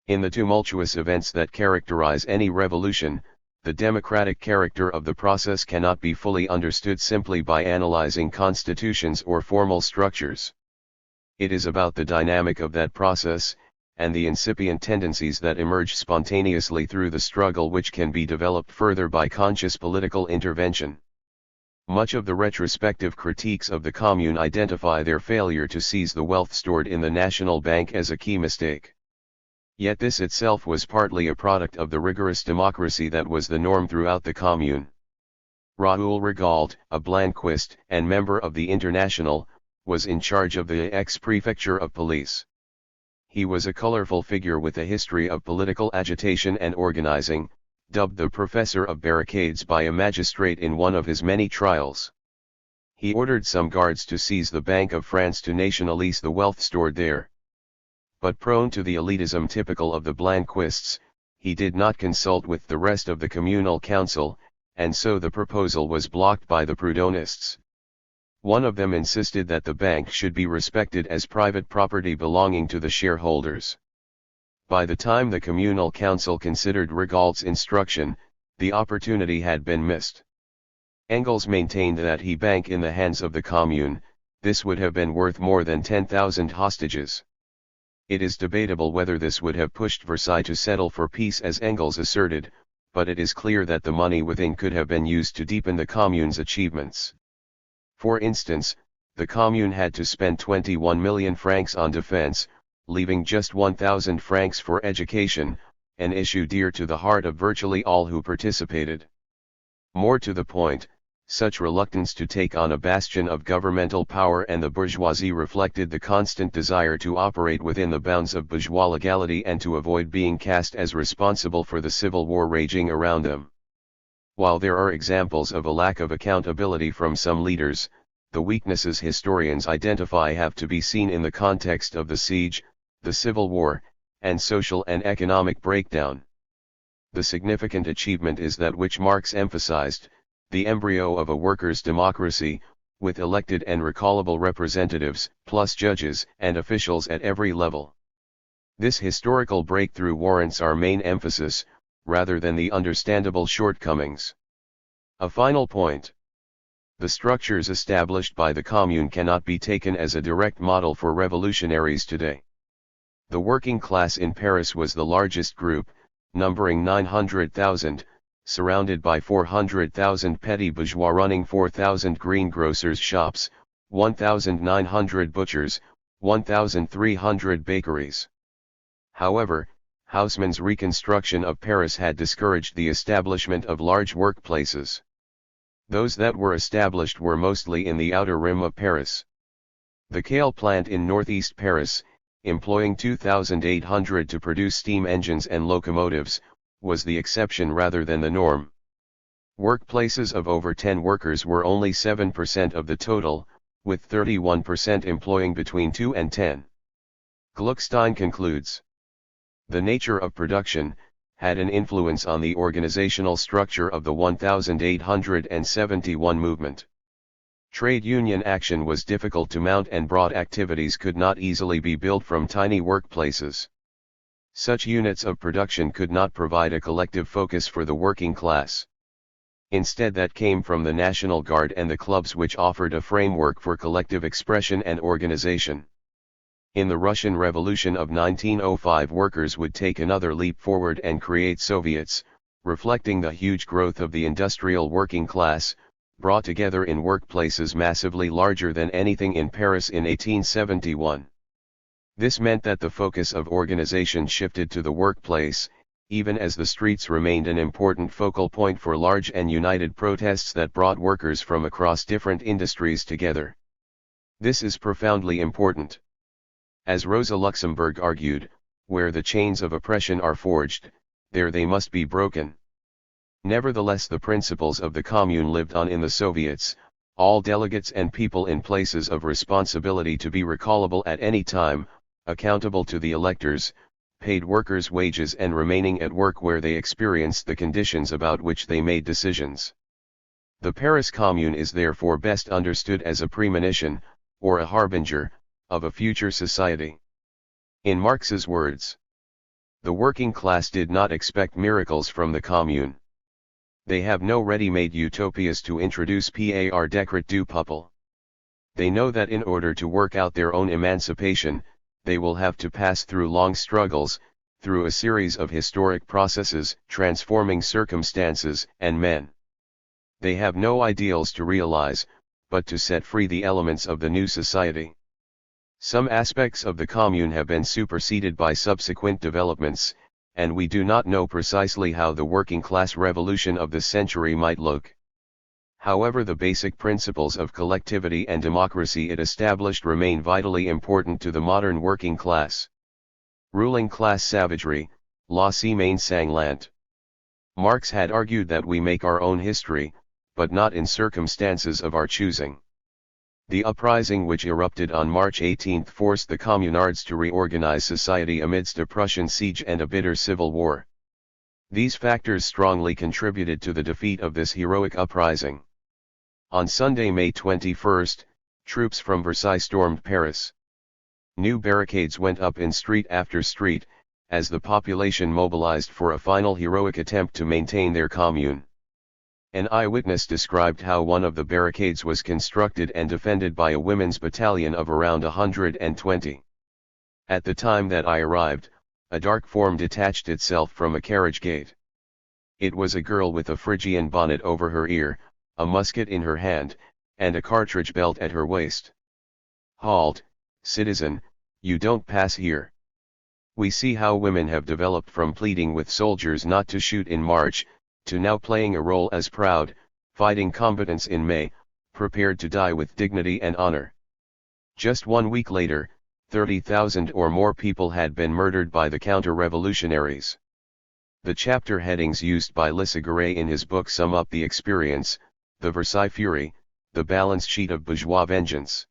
A: In the tumultuous events that characterize any revolution, the democratic character of the process cannot be fully understood simply by analyzing constitutions or formal structures. It is about the dynamic of that process, and the incipient tendencies that emerge spontaneously through the struggle, which can be developed further by conscious political intervention. Much of the retrospective critiques of the commune identify their failure to seize the wealth stored in the national bank as a key mistake. Yet this itself was partly a product of the rigorous democracy that was the norm throughout the commune. Raoul Rigaud, a Blanquist and member of the International, was in charge of the ex-prefecture of police. He was a colorful figure with a history of political agitation and organizing, dubbed the Professor of Barricades by a magistrate in one of his many trials. He ordered some guards to seize the Bank of France to nationalize the wealth stored there. But prone to the elitism typical of the Blanquists, he did not consult with the rest of the communal council, and so the proposal was blocked by the Proudhonists. One of them insisted that the bank should be respected as private property belonging to the shareholders. By the time the communal council considered Rigaud's instruction, the opportunity had been missed. Engels maintained that he bank in the hands of the commune, this would have been worth more than 10,000 hostages. It is debatable whether this would have pushed Versailles to settle for peace as Engels asserted, but it is clear that the money within could have been used to deepen the commune's achievements. For instance, the commune had to spend 21 million francs on defense, leaving just 1,000 francs for education, an issue dear to the heart of virtually all who participated. More to the point, such reluctance to take on a bastion of governmental power and the bourgeoisie reflected the constant desire to operate within the bounds of bourgeois legality and to avoid being cast as responsible for the civil war raging around them. While there are examples of a lack of accountability from some leaders, the weaknesses historians identify have to be seen in the context of the siege, the civil war, and social and economic breakdown. The significant achievement is that which Marx emphasized, the embryo of a workers' democracy, with elected and recallable representatives, plus judges and officials at every level. This historical breakthrough warrants our main emphasis, rather than the understandable shortcomings. A final point. The structures established by the Commune cannot be taken as a direct model for revolutionaries today. The working class in Paris was the largest group, numbering 900,000, surrounded by 400,000 petty bourgeois running 4,000 greengrocers' shops, 1,900 butchers, 1,300 bakeries. However, Haussmann's reconstruction of Paris had discouraged the establishment of large workplaces. Those that were established were mostly in the outer rim of Paris. The Cale plant in northeast Paris, employing 2,800 to produce steam engines and locomotives, was the exception rather than the norm. Workplaces of over 10 workers were only 7% of the total, with 31% employing between 2 and 10. Gluckstein concludes, the nature of production had an influence on the organizational structure of the 1871 movement. Trade union action was difficult to mount and broad activities could not easily be built from tiny workplaces. Such units of production could not provide a collective focus for the working class. Instead, that came from the National Guard and the clubs, which offered a framework for collective expression and organization. In the Russian Revolution of 1905, workers would take another leap forward and create Soviets, reflecting the huge growth of the industrial working class, brought together in workplaces massively larger than anything in Paris in 1871. This meant that the focus of organization shifted to the workplace, even as the streets remained an important focal point for large and united protests that brought workers from across different industries together. This is profoundly important. As Rosa Luxemburg argued, where the chains of oppression are forged, there they must be broken. Nevertheless, the principles of the Commune lived on in the Soviets, all delegates and people in places of responsibility to be recallable at any time, accountable to the electors, paid workers' wages and remaining at work where they experienced the conditions about which they made decisions. The Paris Commune is therefore best understood as a premonition, or a harbinger, of a future society. In Marx's words, the working class did not expect miracles from the Commune. They have no ready-made utopias to introduce par décret du peuple. They know that in order to work out their own emancipation, they will have to pass through long struggles, through a series of historic processes, transforming circumstances and men. They have no ideals to realize, but to set free the elements of the new society. Some aspects of the commune have been superseded by subsequent developments, and we do not know precisely how the working class revolution of this century might look. However, the basic principles of collectivity and democracy it established remain vitally important to the modern working class. Ruling class savagery, la si main sanglant. Marx had argued that we make our own history, but not in circumstances of our choosing. The uprising which erupted on March 18 forced the communards to reorganize society amidst a Prussian siege and a bitter civil war. These factors strongly contributed to the defeat of this heroic uprising. On Sunday, May 21, troops from Versailles stormed Paris. New barricades went up in street after street, as the population mobilized for a final heroic attempt to maintain their commune. An eyewitness described how one of the barricades was constructed and defended by a women's battalion of around 120. At the time that I arrived, a dark form detached itself from a carriage gate. It was a girl with a Phrygian bonnet over her ear, a musket in her hand, and a cartridge belt at her waist. "Halt, citizen, you don't pass here." We see how women have developed from pleading with soldiers not to shoot in March, to now playing a role as proud, fighting combatants in May, prepared to die with dignity and honor. Just 1 week later, 30,000 or more people had been murdered by the counter-revolutionaries. The chapter headings used by Lissaguret in his book sum up the experience: the Versailles fury, the balance sheet of bourgeois vengeance.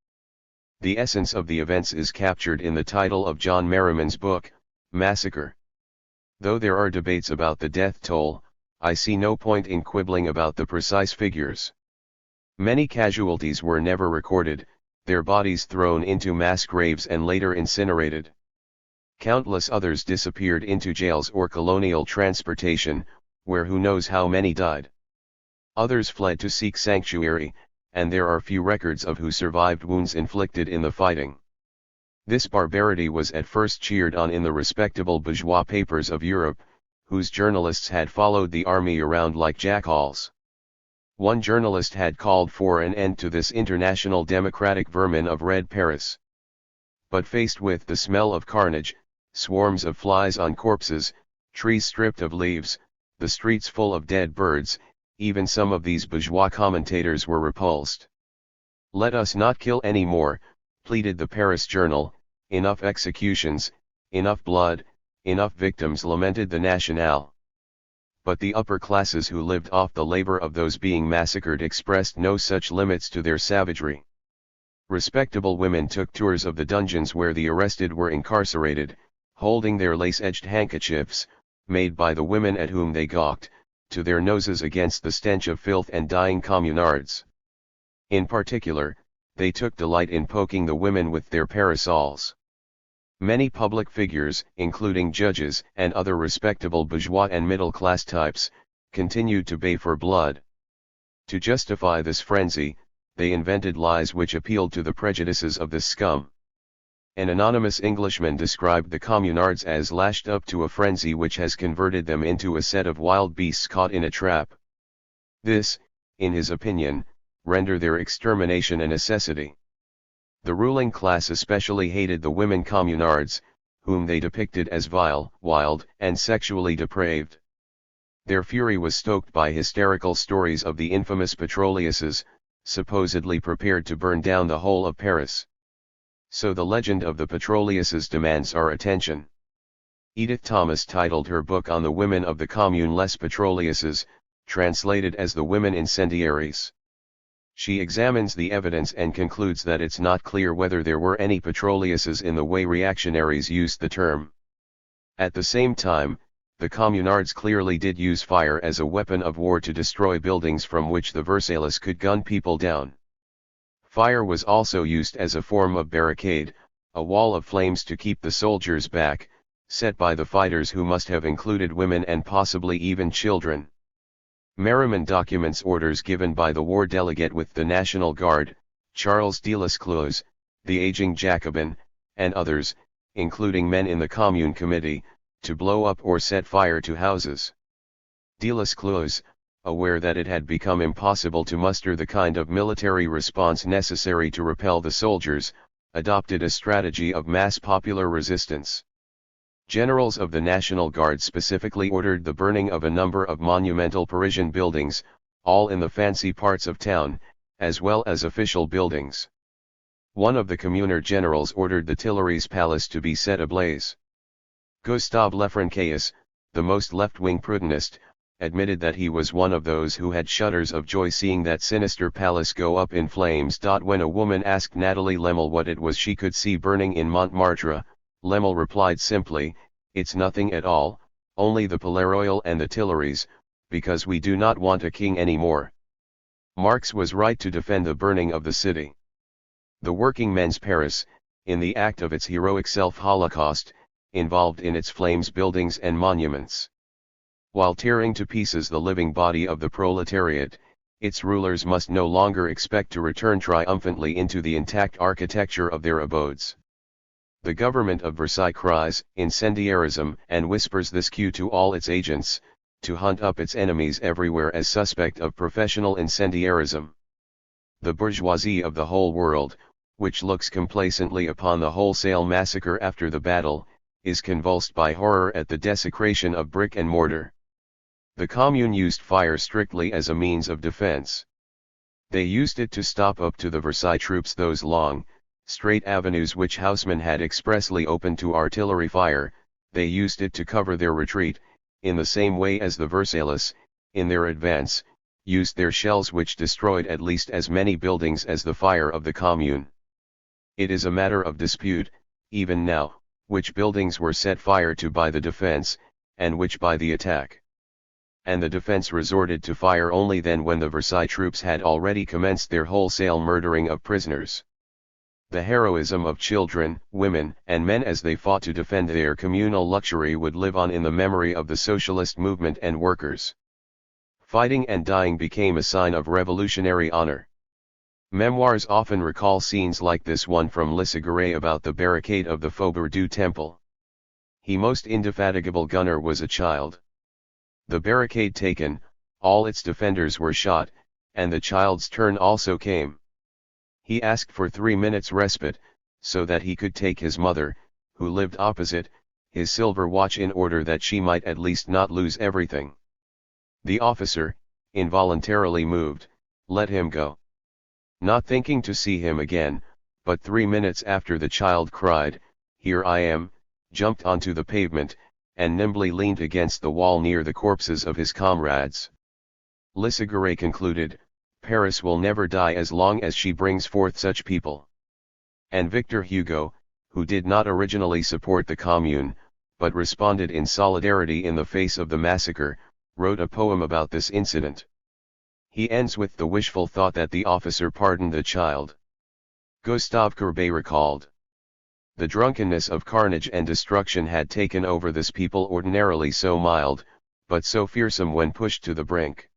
A: The essence of the events is captured in the title of John Merriman's book, Massacre. Though there are debates about the death toll, I see no point in quibbling about the precise figures. Many casualties were never recorded, their bodies thrown into mass graves and later incinerated. Countless others disappeared into jails or colonial transportation, where who knows how many died. Others fled to seek sanctuary, and there are few records of who survived wounds inflicted in the fighting. This barbarity was at first cheered on in the respectable bourgeois papers of Europe, whose journalists had followed the army around like jackals. One journalist had called for an end to this international democratic vermin of Red Paris. But faced with the smell of carnage, swarms of flies on corpses, trees stripped of leaves, the streets full of dead birds, even some of these bourgeois commentators were repulsed. "Let us not kill any more," pleaded the Paris journal. "Enough executions, enough blood, enough victims," lamented the National. But the upper classes who lived off the labor of those being massacred expressed no such limits to their savagery. Respectable women took tours of the dungeons where the arrested were incarcerated, holding their lace-edged handkerchiefs, made by the women at whom they gawked, to their noses against the stench of filth and dying communards. In particular, they took delight in poking the women with their parasols. Many public figures, including judges and other respectable bourgeois and middle-class types, continued to bay for blood. To justify this frenzy, they invented lies which appealed to the prejudices of this scum. An anonymous Englishman described the communards as lashed up to a frenzy which has converted them into a set of wild beasts caught in a trap. This, in his opinion, rendered their extermination a necessity. The ruling class especially hated the women communards, whom they depicted as vile, wild, and sexually depraved. Their fury was stoked by hysterical stories of the infamous petroleuses, supposedly prepared to burn down the whole of Paris. So the legend of the petroleuses demands our attention. Edith Thomas titled her book on the women of the Commune Les Petroleuses, translated as The Women Incendiaries. She examines the evidence and concludes that it's not clear whether there were any petroleuses in the way reactionaries used the term. At the same time, the communards clearly did use fire as a weapon of war to destroy buildings from which the Versaillais could gun people down. Fire was also used as a form of barricade, a wall of flames to keep the soldiers back, set by the fighters who must have included women and possibly even children. Merriman documents orders given by the war delegate with the National Guard, Charles de Lescluze, the aging Jacobin, and others, including men in the Commune Committee, to blow up or set fire to houses. De Lescluze, aware that it had become impossible to muster the kind of military response necessary to repel the soldiers, adopted a strategy of mass popular resistance. Generals of the National Guard specifically ordered the burning of a number of monumental Parisian buildings, all in the fancy parts of town, as well as official buildings. One of the communer generals ordered the Tuileries Palace to be set ablaze. Gustave Lefrançois, the most left-wing Prudentist, admitted that he was one of those who had shudders of joy seeing that sinister palace go up in flames. When a woman asked Nathalie Lemel what it was she could see burning in Montmartre, Lemel replied simply, "It's nothing at all, only the Palais Royal and the Tuileries, because we do not want a king anymore." Marx was right to defend the burning of the city. The working men's Paris, in the act of its heroic self-holocaust, involved in its flames buildings and monuments. While tearing to pieces the living body of the proletariat, its rulers must no longer expect to return triumphantly into the intact architecture of their abodes. The government of Versailles cries incendiarism and whispers this cue to all its agents, to hunt up its enemies everywhere as suspect of professional incendiarism. The bourgeoisie of the whole world, which looks complacently upon the wholesale massacre after the battle, is convulsed by horror at the desecration of brick and mortar. The Commune used fire strictly as a means of defense. They used it to stop up to the Versailles troops those long, straight avenues which Haussmann had expressly opened to artillery fire. They used it to cover their retreat, in the same way as the Versaillais, in their advance, used their shells which destroyed at least as many buildings as the fire of the Commune. It is a matter of dispute, even now, which buildings were set fire to by the defense, and which by the attack. And the defense resorted to fire only then when the Versailles troops had already commenced their wholesale murdering of prisoners. The heroism of children, women, and men as they fought to defend their communal luxury would live on in the memory of the socialist movement and workers. Fighting and dying became a sign of revolutionary honor. Memoirs often recall scenes like this one from Lissaguret about the barricade of the Faubourg du Temple. He most indefatigable gunner was a child. The barricade taken, all its defenders were shot, and the child's turn also came. He asked for 3 minutes respite, so that he could take his mother, who lived opposite, his silver watch in order that she might at least not lose everything. The officer, involuntarily moved, let him go. Not thinking to see him again, but 3 minutes after the child cried, "Here I am," jumped onto the pavement, and nimbly leaned against the wall near the corpses of his comrades. Lissaguret concluded, "Paris will never die as long as she brings forth such people." And Victor Hugo, who did not originally support the Commune, but responded in solidarity in the face of the massacre, wrote a poem about this incident. He ends with the wishful thought that the officer pardoned the child. Gustave Courbet recalled, "The drunkenness of carnage and destruction had taken over this people ordinarily so mild, but so fearsome when pushed to the brink.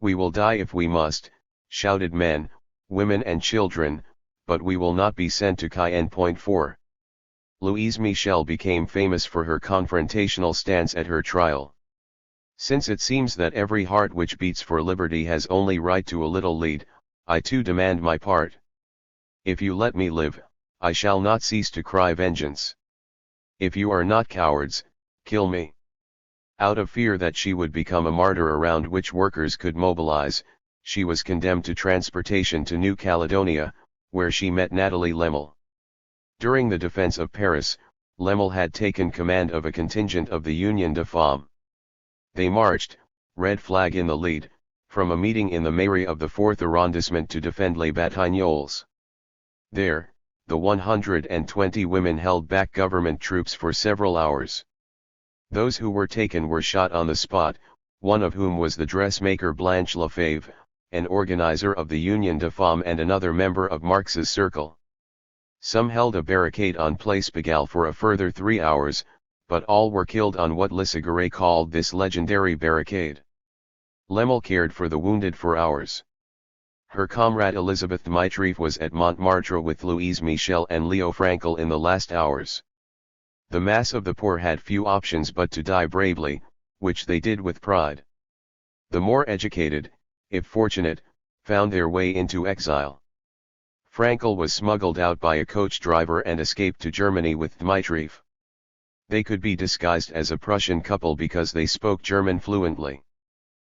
A: 'We will die if we must,' shouted men, women and children, 'but we will not be sent to Cayenne.' 4. Louise Michel became famous for her confrontational stance at her trial. "Since it seems that every heart which beats for liberty has only right to a little lead, I too demand my part. If you let me live, I shall not cease to cry vengeance. If you are not cowards, kill me." Out of fear that she would become a martyr around which workers could mobilize, she was condemned to transportation to New Caledonia, where she met Nathalie Lemel. During the defense of Paris, Lemel had taken command of a contingent of the Union de Femmes. They marched, red flag in the lead, from a meeting in the mairie of the 4th arrondissement to defend Les Batignolles. There, the 120 women held back government troops for several hours. Those who were taken were shot on the spot, one of whom was the dressmaker Blanche Lefebvre, an organizer of the Union de Femmes and another member of Marx's circle. Some held a barricade on Place Pigalle for a further 3 hours, but all were killed on what Lissaguret called this legendary barricade. Lemel cared for the wounded for hours. Her comrade Elisabeth Mitrief was at Montmartre with Louise Michel and Leo Frankel in the last hours. The mass of the poor had few options but to die bravely, which they did with pride. The more educated, if fortunate, found their way into exile. Frankel was smuggled out by a coach driver and escaped to Germany with Dmitriev. They could be disguised as a Prussian couple because they spoke German fluently.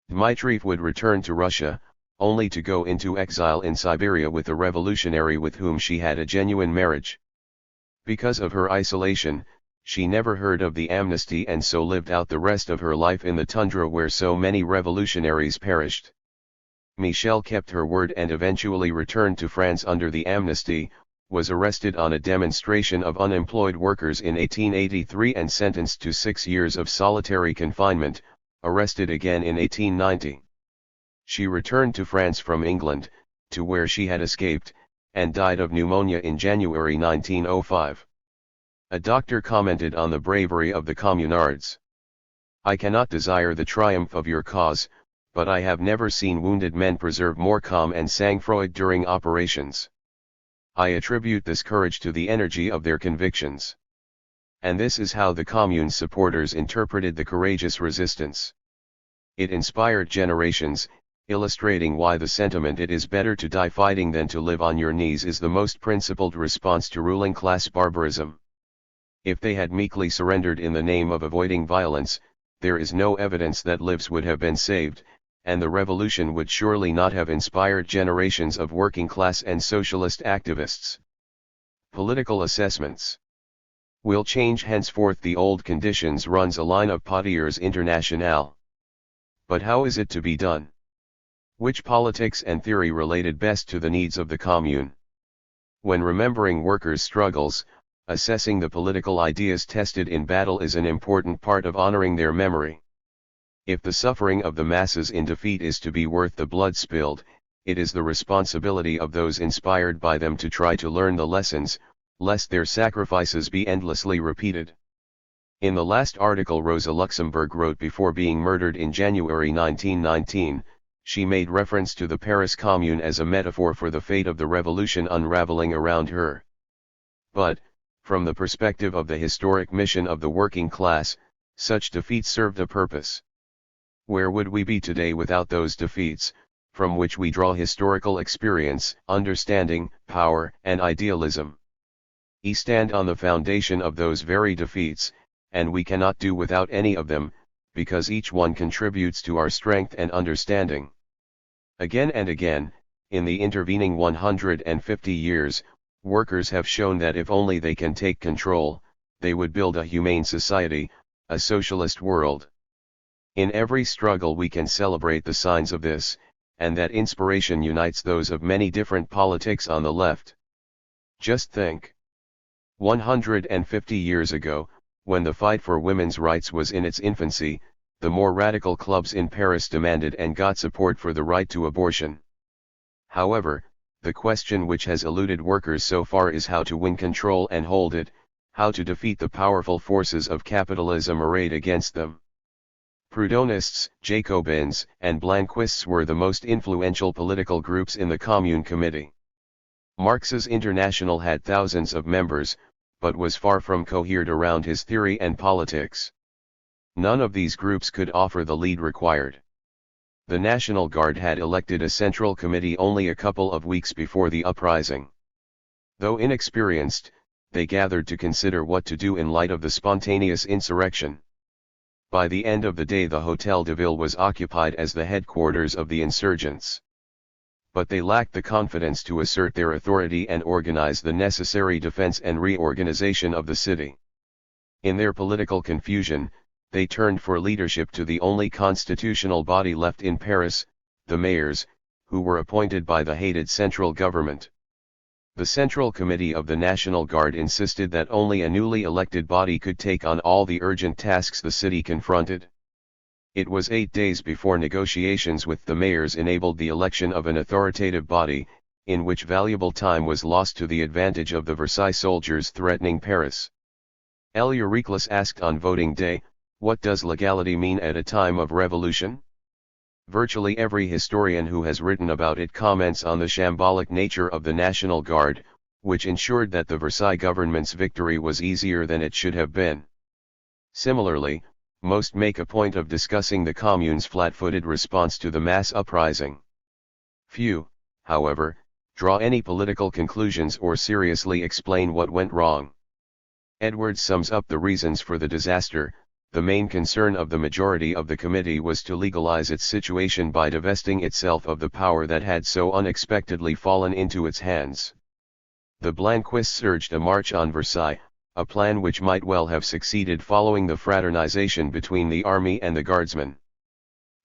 A: Dmitriev would return to Russia, only to go into exile in Siberia with a revolutionary with whom she had a genuine marriage. Because of her isolation, she never heard of the amnesty and so lived out the rest of her life in the tundra where so many revolutionaries perished. Michelle kept her word and eventually returned to France under the amnesty, was arrested on a demonstration of unemployed workers in 1883 and sentenced to 6 years of solitary confinement, arrested again in 1890. She returned to France from England, to where she had escaped, and died of pneumonia in January 1905. A doctor commented on the bravery of the communards. "I cannot desire the triumph of your cause, but I have never seen wounded men preserve more calm and sang-froid during operations. I attribute this courage to the energy of their convictions." And this is how the Commune supporters interpreted the courageous resistance. It inspired generations, illustrating why the sentiment "it is better to die fighting than to live on your knees" is the most principled response to ruling class barbarism. If they had meekly surrendered in the name of avoiding violence, there is no evidence that lives would have been saved, and the revolution would surely not have inspired generations of working class and socialist activists. Political assessments. "Will change henceforth the old conditions," runs a line of Potiers International. But how is it to be done? Which politics and theory related best to the needs of the commune? When remembering workers' struggles, assessing the political ideas tested in battle is an important part of honoring their memory. If the suffering of the masses in defeat is to be worth the blood spilled, it is the responsibility of those inspired by them to try to learn the lessons, lest their sacrifices be endlessly repeated. In the last article Rosa Luxemburg wrote before being murdered in January 1919, she made reference to the Paris Commune as a metaphor for the fate of the revolution unraveling around her. But, from the perspective of the historic mission of the working class, such defeats served a purpose. Where would we be today without those defeats, from which we draw historical experience, understanding, power, and idealism? We stand on the foundation of those very defeats, and we cannot do without any of them, because each one contributes to our strength and understanding. Again and again, in the intervening 150 years, workers have shown that if only they can take control, they would build a humane society, a socialist world. In every struggle we can celebrate the signs of this, and that inspiration unites those of many different politics on the left. Just think. 150 years ago, when the fight for women's rights was in its infancy, the more radical clubs in Paris demanded and got support for the right to abortion. However, the question which has eluded workers so far is how to win control and hold it, how to defeat the powerful forces of capitalism arrayed against them. Proudhonists, Jacobins, and Blanquists were the most influential political groups in the Commune Committee. Marx's International had thousands of members, but was far from cohered around his theory and politics. None of these groups could offer the lead required. The National Guard had elected a central committee only a couple of weeks before the uprising. Though inexperienced, they gathered to consider what to do in light of the spontaneous insurrection. By the end of the day the Hôtel de Ville was occupied as the headquarters of the insurgents. But they lacked the confidence to assert their authority and organize the necessary defense and reorganization of the city. In their political confusion, they turned for leadership to the only constitutional body left in Paris, the mayors, who were appointed by the hated central government. The Central Committee of the National Guard insisted that only a newly elected body could take on all the urgent tasks the city confronted. It was 8 days before negotiations with the mayors enabled the election of an authoritative body, in which valuable time was lost to the advantage of the Versailles soldiers threatening Paris. L. Euriclus asked on voting day, "What does legality mean at a time of revolution?" Virtually every historian who has written about it comments on the shambolic nature of the National Guard, which ensured that the Versailles government's victory was easier than it should have been. Similarly, most make a point of discussing the commune's flat-footed response to the mass uprising. Few, however, draw any political conclusions or seriously explain what went wrong. Edwards sums up the reasons for the disaster. The main concern of the majority of the committee was to legalize its situation by divesting itself of the power that had so unexpectedly fallen into its hands. The Blanquists urged a march on Versailles, a plan which might well have succeeded following the fraternization between the army and the guardsmen.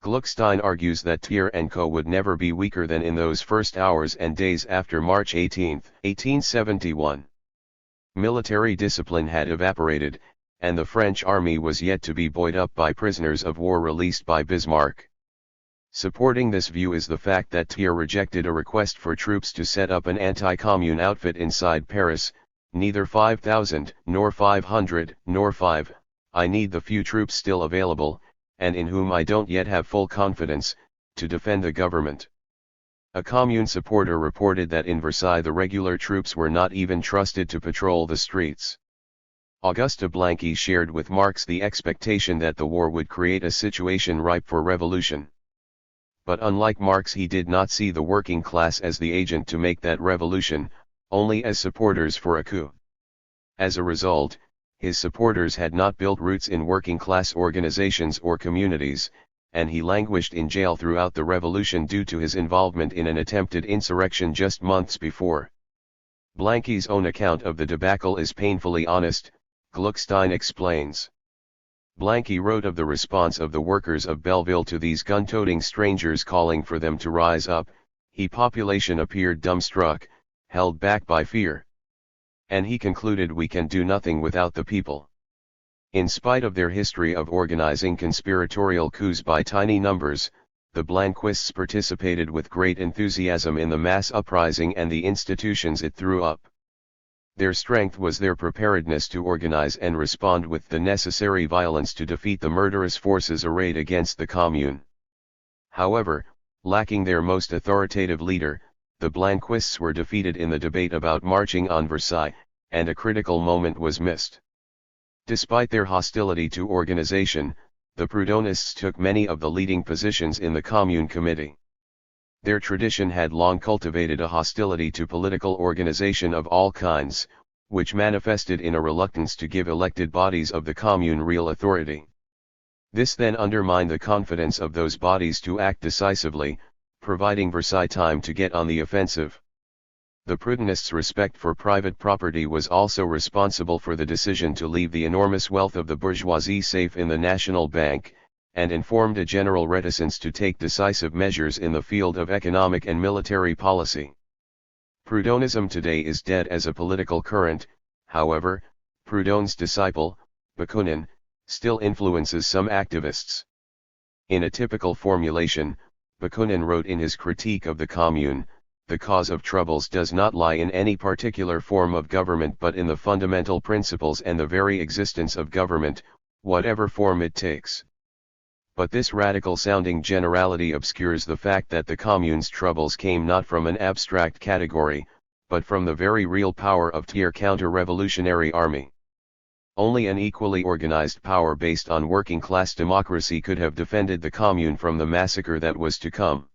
A: Gluckstein argues that Thiers and co. would never be weaker than in those first hours and days after March 18, 1871. Military discipline had evaporated, and the French army was yet to be buoyed up by prisoners of war released by Bismarck. Supporting this view is the fact that Thiers rejected a request for troops to set up an anti-commune outfit inside Paris, neither 5,000, nor 500, nor 5, I need the few troops still available, and in whom I don't yet have full confidence, to defend the government. A commune supporter reported that in Versailles the regular troops were not even trusted to patrol the streets. Auguste Blanqui shared with Marx the expectation that the war would create a situation ripe for revolution. But unlike Marx, he did not see the working class as the agent to make that revolution, only as supporters for a coup. As a result, his supporters had not built roots in working class organizations or communities, and he languished in jail throughout the revolution due to his involvement in an attempted insurrection just months before. Blanqui's own account of the debacle is painfully honest, Gluckstein explains. Blanqui wrote of the response of the workers of Belleville to these gun-toting strangers calling for them to rise up. Population appeared dumbstruck, held back by fear. And he concluded, we can do nothing without the people. In spite of their history of organizing conspiratorial coups by tiny numbers, the Blanquists participated with great enthusiasm in the mass uprising and the institutions it threw up. Their strength was their preparedness to organize and respond with the necessary violence to defeat the murderous forces arrayed against the Commune. However, lacking their most authoritative leader, the Blanquists were defeated in the debate about marching on Versailles, and a critical moment was missed. Despite their hostility to organization, the Proudhonists took many of the leading positions in the Commune Committee. Their tradition had long cultivated a hostility to political organization of all kinds, which manifested in a reluctance to give elected bodies of the Commune real authority. This then undermined the confidence of those bodies to act decisively, providing Versailles time to get on the offensive. The Proudhonists' respect for private property was also responsible for the decision to leave the enormous wealth of the bourgeoisie safe in the National Bank, and informed a general reticence to take decisive measures in the field of economic and military policy. Proudhonism today is dead as a political current. However, Proudhon's disciple, Bakunin, still influences some activists. In a typical formulation, Bakunin wrote in his critique of the Commune, the cause of troubles does not lie in any particular form of government but in the fundamental principles and the very existence of government, whatever form it takes. But this radical-sounding generality obscures the fact that the Commune's troubles came not from an abstract category, but from the very real power of Thiers' counter-revolutionary army. Only an equally organized power based on working-class democracy could have defended the Commune from the massacre that was to come.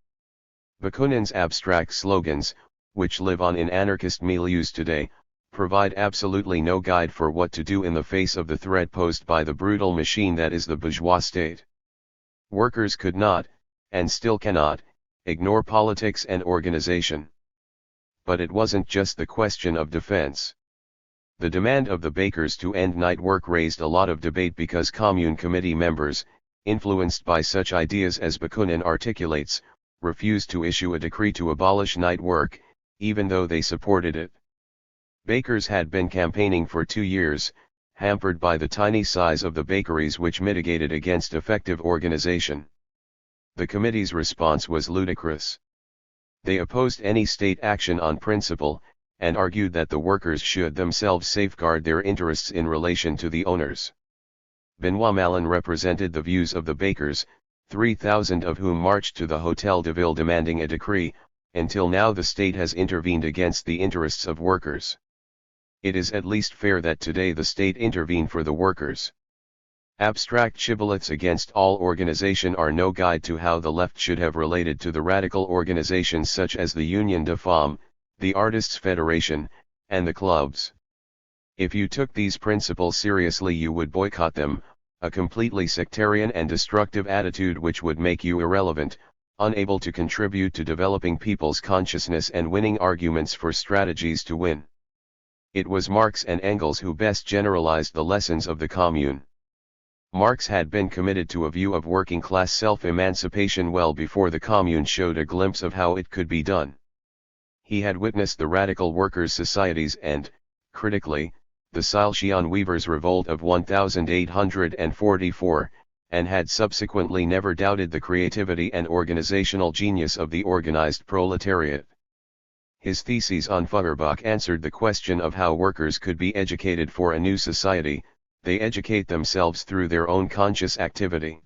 A: Bakunin's abstract slogans, which live on in anarchist milieus today, provide absolutely no guide for what to do in the face of the threat posed by the brutal machine that is the bourgeois state. Workers could not, and still cannot, ignore politics and organization. But it wasn't just the question of defense. The demand of the bakers to end night work raised a lot of debate because Commune Committee members, influenced by such ideas as Bakunin articulates, refused to issue a decree to abolish night work, even though they supported it. Bakers had been campaigning for 2 years, hampered by the tiny size of the bakeries which mitigated against effective organization. The committee's response was ludicrous. They opposed any state action on principle, and argued that the workers should themselves safeguard their interests in relation to the owners. Benoit Malin represented the views of the bakers, 3,000 of whom marched to the Hôtel de Ville demanding a decree. Until now the state has intervened against the interests of workers. It is at least fair that today the state intervene for the workers. Abstract shibboleths against all organization are no guide to how the left should have related to the radical organizations such as the Union de Femmes, the Artists' Federation, and the clubs. If you took these principles seriously, you would boycott them, a completely sectarian and destructive attitude which would make you irrelevant, unable to contribute to developing people's consciousness and winning arguments for strategies to win. It was Marx and Engels who best generalized the lessons of the Commune. Marx had been committed to a view of working-class self-emancipation well before the Commune showed a glimpse of how it could be done. He had witnessed the radical workers' societies and, critically, the Silesian weavers' revolt of 1844, and had subsequently never doubted the creativity and organizational genius of the organized proletariat. His theses on Feuerbach answered the question of how workers could be educated for a new society. They educate themselves through their own conscious activity.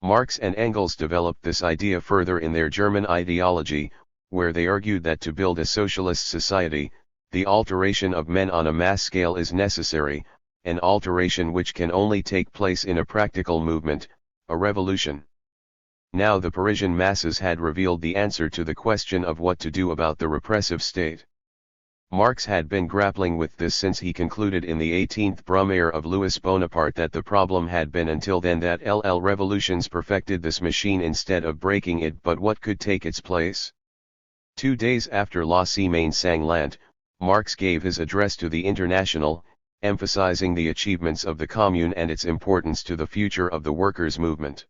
A: Marx and Engels developed this idea further in their German ideology, where they argued that to build a socialist society, the alteration of men on a mass scale is necessary, an alteration which can only take place in a practical movement, a revolution. Now the Parisian masses had revealed the answer to the question of what to do about the repressive state. Marx had been grappling with this since he concluded in the 18th Brumaire of Louis Bonaparte that the problem had been until then that revolutions perfected this machine instead of breaking it, but what could take its place? 2 days after La Semaine Sanglante, Marx gave his address to the International, emphasizing the achievements of the Commune and its importance to the future of the workers' movement.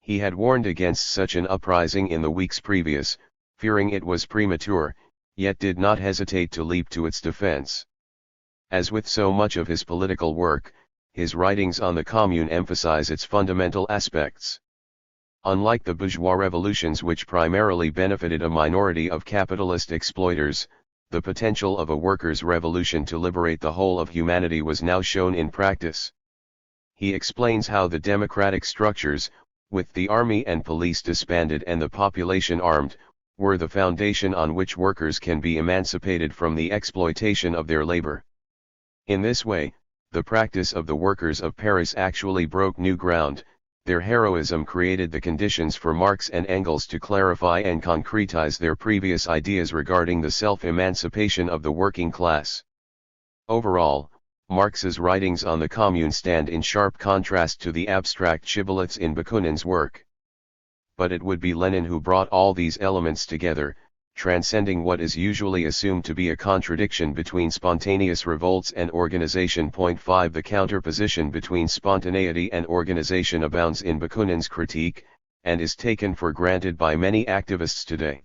A: He had warned against such an uprising in the weeks previous, fearing it was premature, yet did not hesitate to leap to its defense. As with so much of his political work, his writings on the Commune emphasize its fundamental aspects. Unlike the bourgeois revolutions which primarily benefited a minority of capitalist exploiters, the potential of a workers' revolution to liberate the whole of humanity was now shown in practice. He explains how the democratic structures, with the army and police disbanded and the population armed, were the foundation on which workers can be emancipated from the exploitation of their labor. In this way, the practice of the workers of Paris actually broke new ground. Their heroism created the conditions for Marx and Engels to clarify and concretize their previous ideas regarding the self-emancipation of the working class. Overall, Marx's writings on the Commune stand in sharp contrast to the abstract shibboleths in Bakunin's work. But it would be Lenin who brought all these elements together, transcending what is usually assumed to be a contradiction between spontaneous revolts and organization. 5 The counterposition between spontaneity and organization abounds in Bakunin's critique, and is taken for granted by many activists today.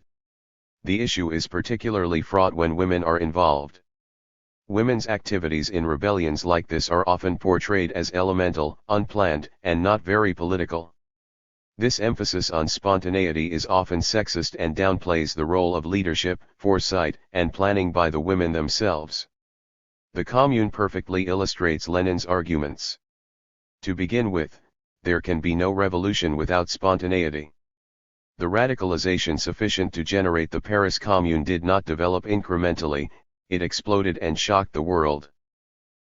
A: The issue is particularly fraught when women are involved. Women's activities in rebellions like this are often portrayed as elemental, unplanned, and not very political. This emphasis on spontaneity is often sexist and downplays the role of leadership, foresight, and planning by the women themselves. The Commune perfectly illustrates Lenin's arguments. To begin with, there can be no revolution without spontaneity. The radicalization sufficient to generate the Paris Commune did not develop incrementally, it exploded and shocked the world.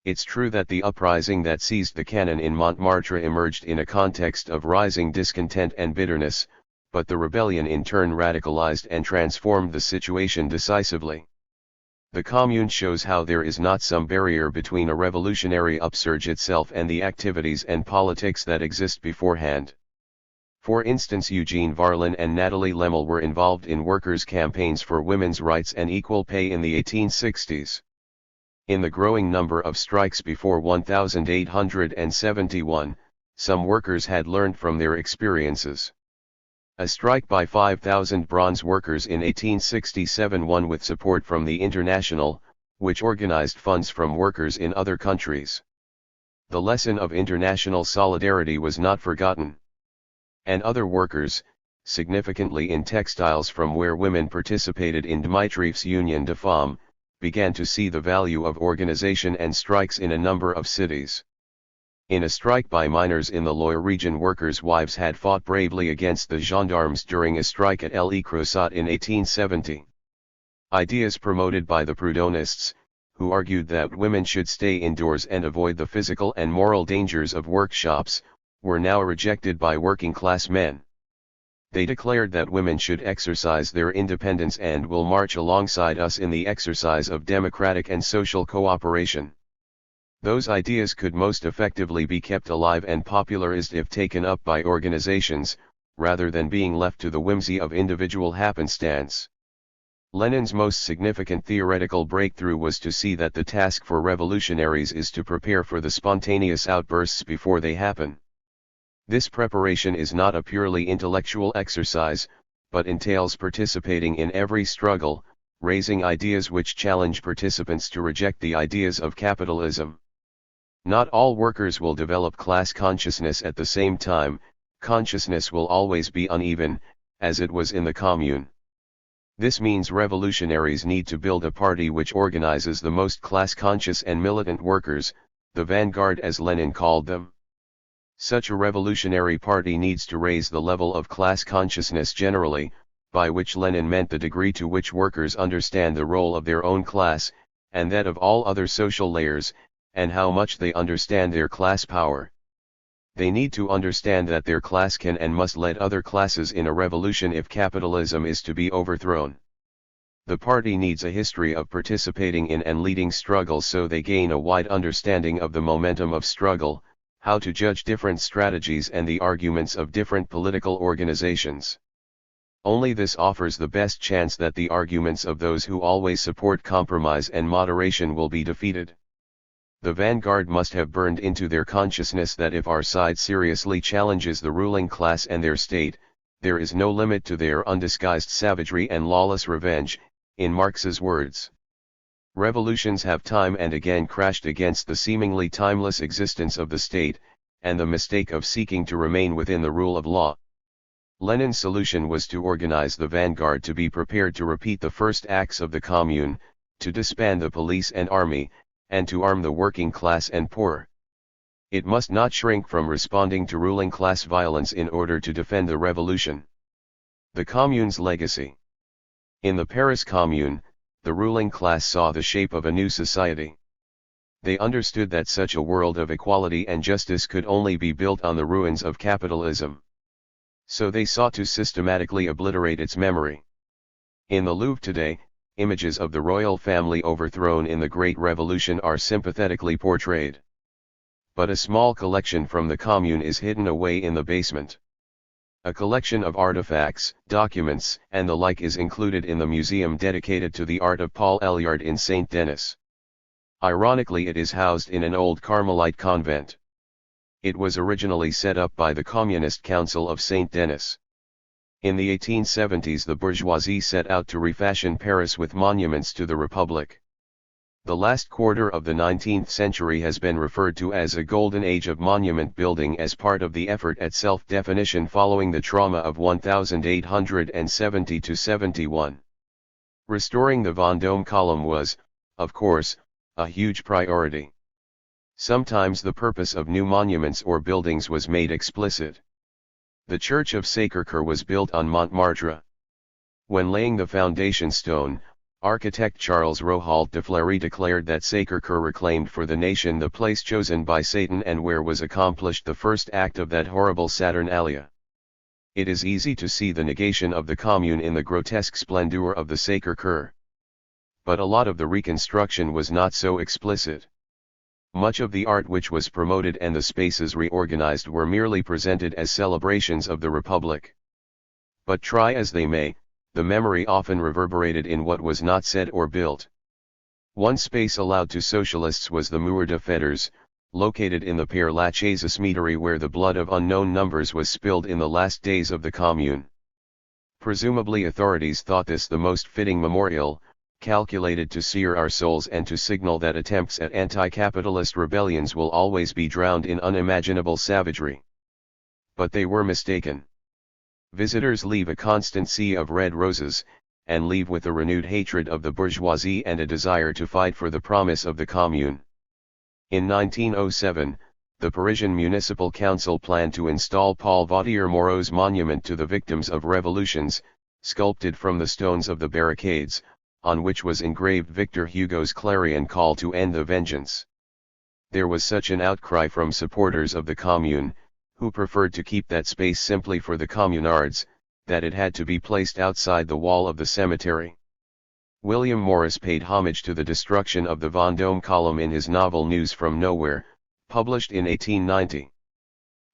A: It's true that the uprising that seized the cannon in Montmartre emerged in a context of rising discontent and bitterness, but the rebellion in turn radicalized and transformed the situation decisively. The Commune shows how there is not some barrier between a revolutionary upsurge itself and the activities and politics that exist beforehand. For instance, Eugene Varlin and Nathalie Lemel were involved in workers' campaigns for women's rights and equal pay in the 1860s. In the growing number of strikes before 1871, some workers had learned from their experiences. A strike by 5,000 bronze workers in 1867 won with support from the International, which organized funds from workers in other countries. The lesson of international solidarity was not forgotten. And other workers, significantly in textiles from where women participated in Dmitriev's Union de Femmes, began to see the value of organization and strikes in a number of cities. In a strike by miners in the Loire region, workers' wives had fought bravely against the gendarmes during a strike at Le Creuset in 1870. Ideas promoted by the Proudhonists, who argued that women should stay indoors and avoid the physical and moral dangers of workshops, were now rejected by working-class men. They declared that women should exercise their independence and will march alongside us in the exercise of democratic and social cooperation. Those ideas could most effectively be kept alive and popularized if taken up by organizations, rather than being left to the whimsy of individual happenstance. Lenin's most significant theoretical breakthrough was to see that the task for revolutionaries is to prepare for the spontaneous outbursts before they happen. This preparation is not a purely intellectual exercise, but entails participating in every struggle, raising ideas which challenge participants to reject the ideas of capitalism. Not all workers will develop class consciousness at the same time. Consciousness will always be uneven, as it was in the commune. This means revolutionaries need to build a party which organizes the most class-conscious and militant workers, the vanguard as Lenin called them. Such a revolutionary party needs to raise the level of class consciousness generally, by which Lenin meant the degree to which workers understand the role of their own class, and that of all other social layers, and how much they understand their class power. They need to understand that their class can and must lead other classes in a revolution if capitalism is to be overthrown. The party needs a history of participating in and leading struggles so they gain a wide understanding of the momentum of struggle, how to judge different strategies and the arguments of different political organizations. Only this offers the best chance that the arguments of those who always support compromise and moderation will be defeated. The vanguard must have burned into their consciousness that if our side seriously challenges the ruling class and their state, there is no limit to their undisguised savagery and lawless revenge, in Marx's words. Revolutions have time and again crashed against the seemingly timeless existence of the state, and the mistake of seeking to remain within the rule of law. Lenin's solution was to organize the vanguard to be prepared to repeat the first acts of the commune, to disband the police and army, and to arm the working class and poor. It must not shrink from responding to ruling class violence in order to defend the revolution. The commune's legacy. In the Paris Commune, the ruling class saw the shape of a new society. They understood that such a world of equality and justice could only be built on the ruins of capitalism. So they sought to systematically obliterate its memory. In the Louvre today, images of the royal family overthrown in the Great Revolution are sympathetically portrayed. But a small collection from the commune is hidden away in the basement. A collection of artifacts, documents, and the like is included in the museum dedicated to the art of Paul Eluard in St. Denis. Ironically, it is housed in an old Carmelite convent. It was originally set up by the Communist Council of St. Denis. In the 1870s, the bourgeoisie set out to refashion Paris with monuments to the Republic. The last quarter of the 19th century has been referred to as a golden age of monument building as part of the effort at self-definition following the trauma of 1870–71. Restoring the Vendôme column was, of course, a huge priority. Sometimes the purpose of new monuments or buildings was made explicit. The Church of Sacré-Cœur was built on Montmartre. When laying the foundation stone, architect Charles Rohault de Fleury declared that Sacré-Cœur reclaimed for the nation the place chosen by Satan and where was accomplished the first act of that horrible Saturnalia. It is easy to see the negation of the commune in the grotesque splendor of the Sacré-Cœur. But a lot of the reconstruction was not so explicit. Much of the art which was promoted and the spaces reorganized were merely presented as celebrations of the Republic. But try as they may, the memory often reverberated in what was not said or built. One space allowed to socialists was the Mur de Fetters, located in the Père Lachaise cemetery where the blood of unknown numbers was spilled in the last days of the Commune. Presumably authorities thought this the most fitting memorial, calculated to sear our souls and to signal that attempts at anti-capitalist rebellions will always be drowned in unimaginable savagery. But they were mistaken. Visitors leave a constant sea of red roses, and leave with a renewed hatred of the bourgeoisie and a desire to fight for the promise of the Commune. In 1907, the Parisian Municipal Council planned to install Paul Vautier-Moreau's monument to the victims of revolutions, sculpted from the stones of the barricades, on which was engraved Victor Hugo's clarion call to end the vengeance. There was such an outcry from supporters of the Commune, who preferred to keep that space simply for the communards, that it had to be placed outside the wall of the cemetery. William Morris paid homage to the destruction of the Vendôme column in his novel News from Nowhere, published in 1890.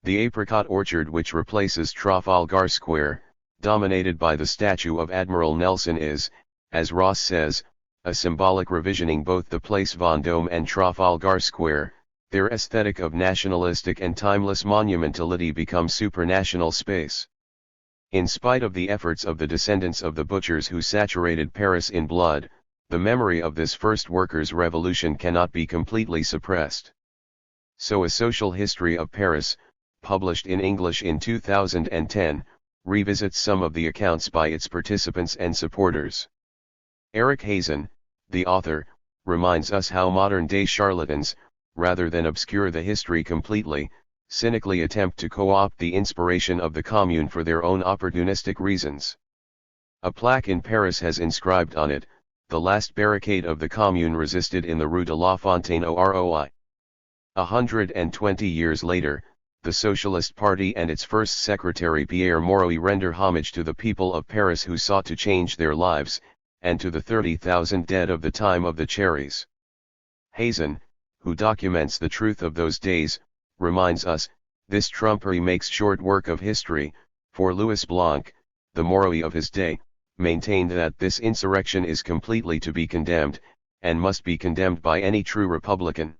A: The apricot orchard which replaces Trafalgar Square, dominated by the statue of Admiral Nelson is, as Ross says, a symbolic revisioning both the Place Vendôme and Trafalgar Square. Their aesthetic of nationalistic and timeless monumentality becomes supranational space. In spite of the efforts of the descendants of the butchers who saturated Paris in blood, the memory of this first workers' revolution cannot be completely suppressed. So A Social History of Paris, published in English in 2010, revisits some of the accounts by its participants and supporters. Eric Hazen, the author, reminds us how modern-day charlatans, rather than obscure the history completely, cynically attempt to co-opt the inspiration of the Commune for their own opportunistic reasons. A plaque in Paris has inscribed on it, "The last barricade of the Commune resisted in the Rue de la Fontaine OROI." 120 years later, the Socialist Party and its first secretary Pierre Mauroy render homage to the people of Paris who sought to change their lives, and to the 30,000 dead of the time of the cherries. Hazen, who documents the truth of those days, reminds us, this trumpery makes short work of history, for Louis Blanc, the Mauroy of his day, maintained that this insurrection is completely to be condemned, and must be condemned by any true Republican.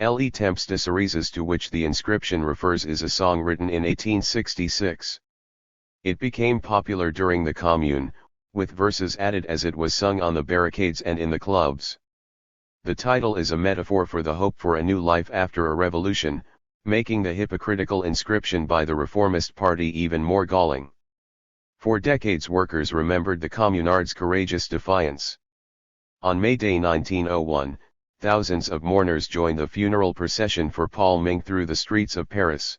A: Le Temps de Cerises, to which the inscription refers, is a song written in 1866. It became popular during the Commune, with verses added as it was sung on the barricades and in the clubs. The title is a metaphor for the hope for a new life after a revolution, making the hypocritical inscription by the Reformist Party even more galling. For decades workers remembered the Communards' courageous defiance. On May Day 1901, thousands of mourners joined the funeral procession for Paul Ming through the streets of Paris.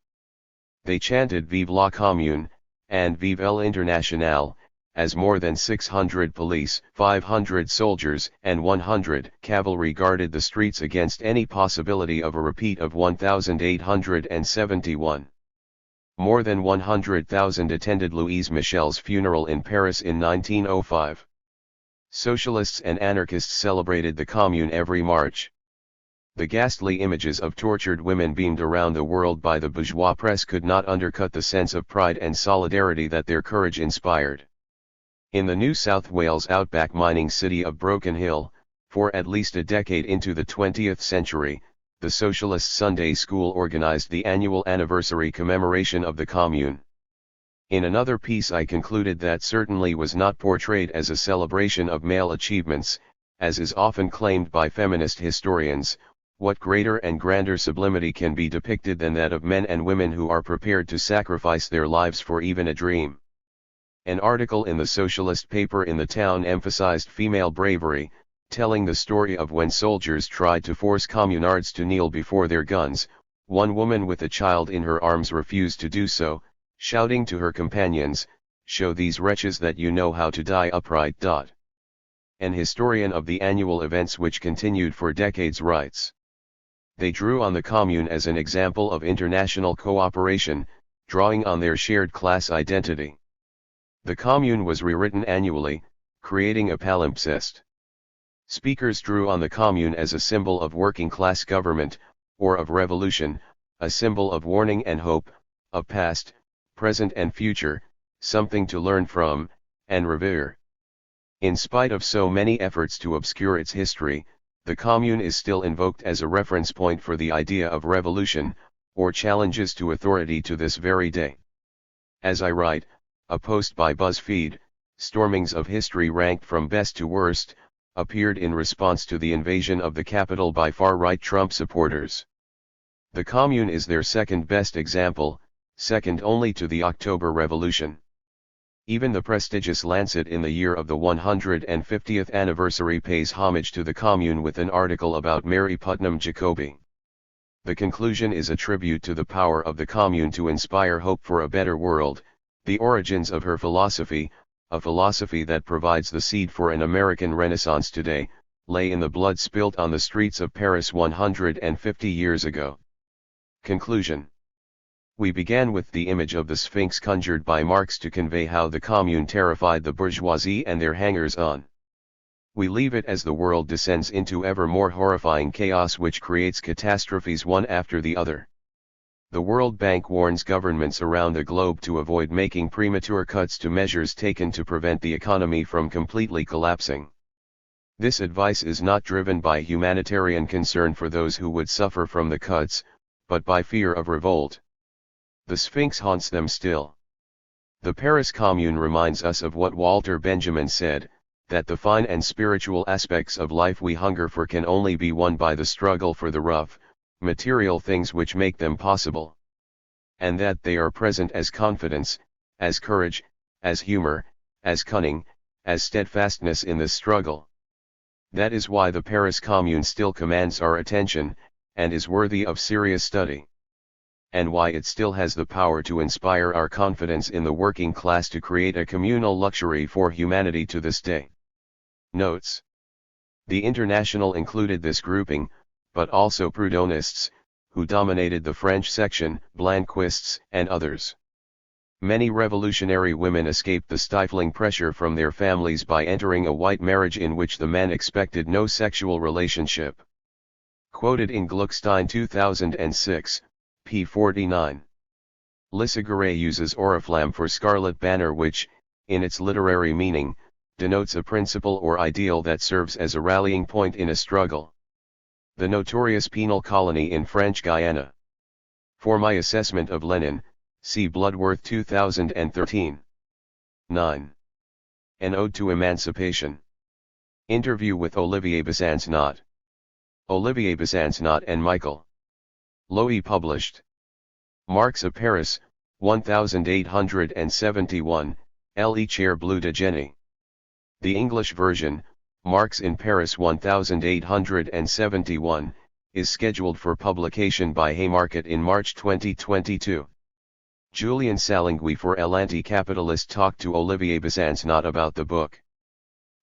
A: They chanted "Vive la Commune," and "Vive l'Internationale," as more than 600 police, 500 soldiers, and 100 cavalry guarded the streets against any possibility of a repeat of 1871. More than 100,000 attended Louise Michel's funeral in Paris in 1905. Socialists and anarchists celebrated the Commune every March. The ghastly images of tortured women beamed around the world by the bourgeois press could not undercut the sense of pride and solidarity that their courage inspired. In the New South Wales outback mining city of Broken Hill, for at least a decade into the 20th century, the Socialist Sunday School organized the annual anniversary commemoration of the Commune. In another piece I concluded that certainly was not portrayed as a celebration of male achievements, as is often claimed by feminist historians. What greater and grander sublimity can be depicted than that of men and women who are prepared to sacrifice their lives for even a dream? An article in the socialist paper in the town emphasized female bravery, telling the story of when soldiers tried to force communards to kneel before their guns. One woman with a child in her arms refused to do so, shouting to her companions, "Show these wretches that you know how to die upright." An historian of the annual events which continued for decades writes, "They drew on the Commune as an example of international cooperation, drawing on their shared class identity. The Commune was rewritten annually, creating a palimpsest. Speakers drew on the Commune as a symbol of working-class government, or of revolution, a symbol of warning and hope, of past, present and future, something to learn from, and revere. In spite of so many efforts to obscure its history, the Commune is still invoked as a reference point for the idea of revolution, or challenges to authority to this very day. As I write, a post by BuzzFeed, "Stormings of History Ranked from Best to Worst," appeared in response to the invasion of the Capitol by far-right Trump supporters. The Commune is their second-best example, second only to the October Revolution. Even the prestigious Lancet in the year of the 150th anniversary pays homage to the Commune with an article about Mary Putnam Jacobi. The conclusion is a tribute to the power of the Commune to inspire hope for a better world, the origins of her philosophy, a philosophy that provides the seed for an American Renaissance today, lay in the blood spilt on the streets of Paris 150 years ago. Conclusion. We began with the image of the Sphinx conjured by Marx to convey how the Commune terrified the bourgeoisie and their hangers-on. We leave it as the world descends into ever more horrifying chaos which creates catastrophes one after the other. The World Bank warns governments around the globe to avoid making premature cuts to measures taken to prevent the economy from completely collapsing. This advice is not driven by humanitarian concern for those who would suffer from the cuts, but by fear of revolt. The Sphinx haunts them still. The Paris Commune reminds us of what Walter Benjamin said, that the fine and spiritual aspects of life we hunger for can only be won by the struggle for the rough, material things which make them possible. And that they are present as confidence, as courage, as humor, as cunning, as steadfastness in this struggle. That is why the Paris Commune still commands our attention, and is worthy of serious study. And why it still has the power to inspire our confidence in the working class to create a communal luxury for humanity to this day. Notes. The International included this grouping, but also Proudhonists, who dominated the French section, Blanquists, and others. Many revolutionary women escaped the stifling pressure from their families by entering a white marriage in which the men expected no sexual relationship. Quoted in Gluckstein 2006, p. 49. Lissaguret uses oriflamme for scarlet banner which, in its literary meaning, denotes a principle or ideal that serves as a rallying point in a struggle. The notorious penal colony in French Guiana. For my assessment of Lenin, see Bloodworth 2013. 9. An Ode to Emancipation. Interview with Olivier Besancenot. Olivier Besancenot and Michael Lowy published. Marx of Paris, 1871, Le Chair Bleu de Génie. The English version, Marx in Paris 1871, is scheduled for publication by Haymarket in March 2022. Julien Salingui for El Anti-Capitalist talked to Olivier Besancenot about the book.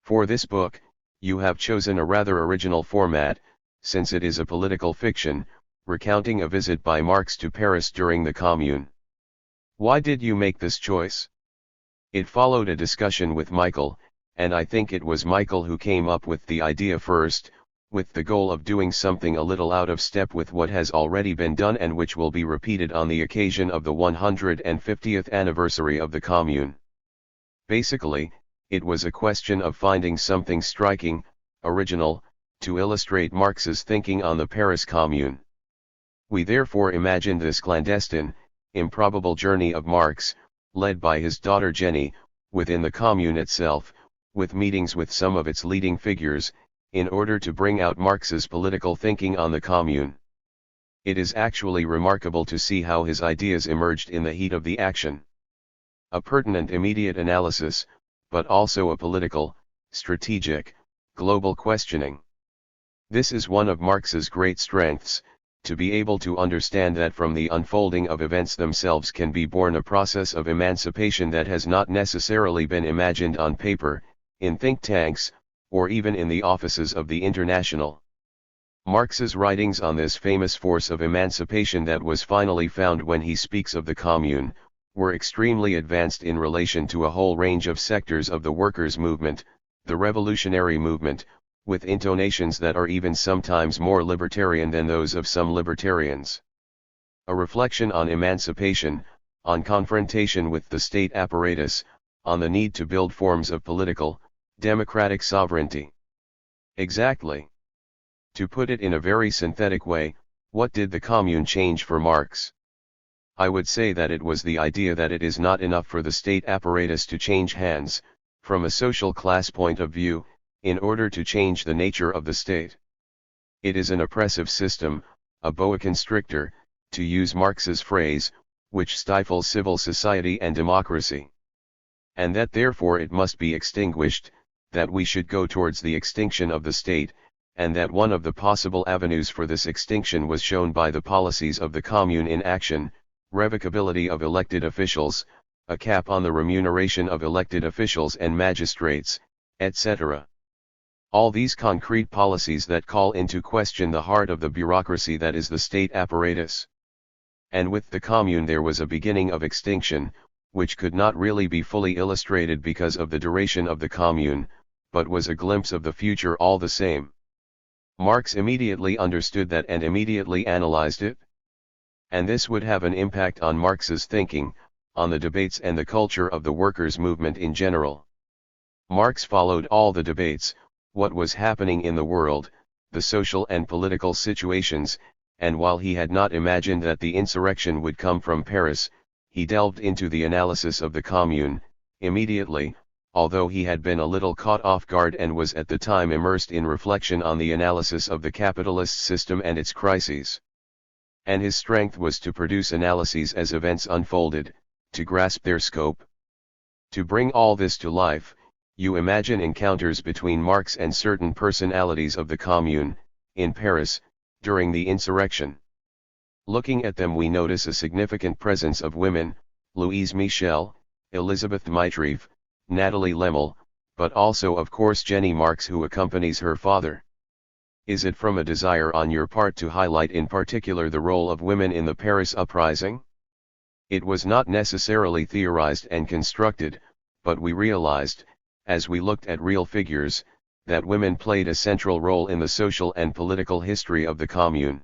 A: For this book, you have chosen a rather original format, since it is a political fiction, recounting a visit by Marx to Paris during the Commune. Why did you make this choice? It followed a discussion with Michael, and I think it was Michael who came up with the idea first, with the goal of doing something a little out of step with what has already been done and which will be repeated on the occasion of the 150th anniversary of the Commune. Basically, it was a question of finding something striking, original, to illustrate Marx's thinking on the Paris Commune. We therefore imagined this clandestine, improbable journey of Marx, led by his daughter Jenny, within the Commune itself, with meetings with some of its leading figures, in order to bring out Marx's political thinking on the Commune. It is actually remarkable to see how his ideas emerged in the heat of the action. A pertinent immediate analysis, but also a political, strategic, global questioning. This is one of Marx's great strengths, to be able to understand that from the unfolding of events themselves can be born a process of emancipation that has not necessarily been imagined on paper, in think tanks, or even in the offices of the International. Marx's writings on this famous force of emancipation that was finally found when he speaks of the Commune, were extremely advanced in relation to a whole range of sectors of the workers' movement, the revolutionary movement, with intonations that are even sometimes more libertarian than those of some libertarians. A reflection on emancipation, on confrontation with the state apparatus, on the need to build forms of political, democratic sovereignty. Exactly. To put it in a very synthetic way, what did the Commune change for Marx? I would say that it was the idea that it is not enough for the state apparatus to change hands, from a social class point of view, in order to change the nature of the state. It is an oppressive system, a boa constrictor, to use Marx's phrase, which stifles civil society and democracy. And that therefore it must be extinguished, that we should go towards the extinction of the state, and that one of the possible avenues for this extinction was shown by the policies of the Commune in action, revocability of elected officials, a cap on the remuneration of elected officials and magistrates, etc. All these concrete policies that call into question the heart of the bureaucracy that is the state apparatus. And with the commune there was a beginning of extinction, which could not really be fully illustrated because of the duration of the commune, but was a glimpse of the future all the same. Marx immediately understood that and immediately analyzed it. And this would have an impact on Marx's thinking, on the debates and the culture of the workers' movement in general. Marx followed all the debates, what was happening in the world, the social and political situations, and while he had not imagined that the insurrection would come from Paris, he delved into the analysis of the commune, immediately, although he had been a little caught off guard and was at the time immersed in reflection on the analysis of the capitalist system and its crises. And his strength was to produce analyses as events unfolded, to grasp their scope. To bring all this to life, you imagine encounters between Marx and certain personalities of the commune, in Paris, during the insurrection. Looking at them we notice a significant presence of women, Louise Michel, Elizabeth Dmitrieff, Nathalie Lemel, but also of course Jenny Marx who accompanies her father. Is it from a desire on your part to highlight in particular the role of women in the Paris uprising? It was not necessarily theorized and constructed, but we realized, as we looked at real figures, that women played a central role in the social and political history of the commune.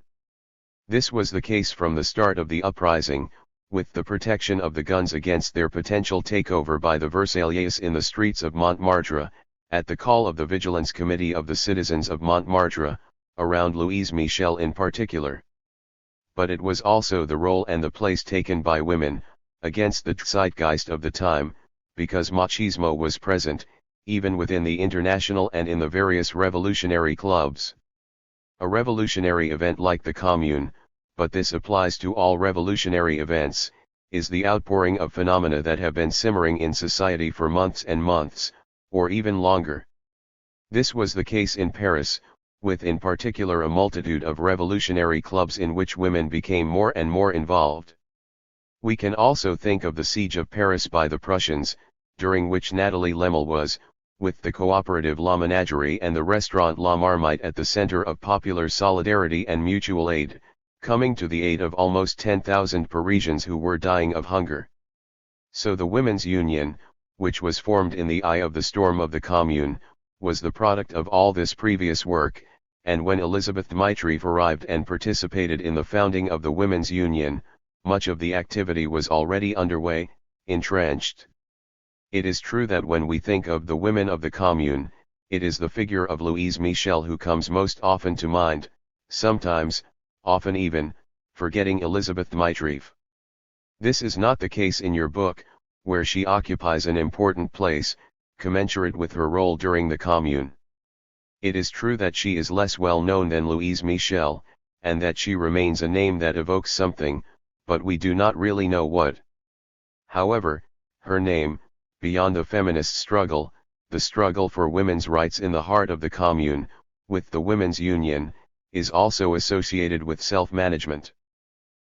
A: This was the case from the start of the uprising, with the protection of the guns against their potential takeover by the Versaillais in the streets of Montmartre, at the call of the Vigilance Committee of the citizens of Montmartre, around Louise Michel in particular. But it was also the role and the place taken by women, against the zeitgeist of the time, because machismo was present, even within the International and in the various revolutionary clubs. A revolutionary event like the Commune, but this applies to all revolutionary events, is the outpouring of phenomena that have been simmering in society for months and months, or even longer. This was the case in Paris, with in particular a multitude of revolutionary clubs in which women became more and more involved. We can also think of the siege of Paris by the Prussians, during which Nathalie Lemel was, with the cooperative La Menagerie and the restaurant La Marmite at the center of popular solidarity and mutual aid, coming to the aid of almost 10,000 Parisians who were dying of hunger. So the Women's Union, which was formed in the eye of the storm of the Commune, was the product of all this previous work, and when Elizabeth Dmitrieff arrived and participated in the founding of the Women's Union, much of the activity was already underway, entrenched. It is true that when we think of the women of the Commune, it is the figure of Louise Michel who comes most often to mind, sometimes, often even, forgetting Elizabeth Dmitrieff. This is not the case in your book, where she occupies an important place, commensurate with her role during the Commune. It is true that she is less well known than Louise Michel, and that she remains a name that evokes something, but we do not really know what. However, her name, beyond the feminist struggle, the struggle for women's rights in the heart of the Commune, with the Women's Union, is also associated with self-management.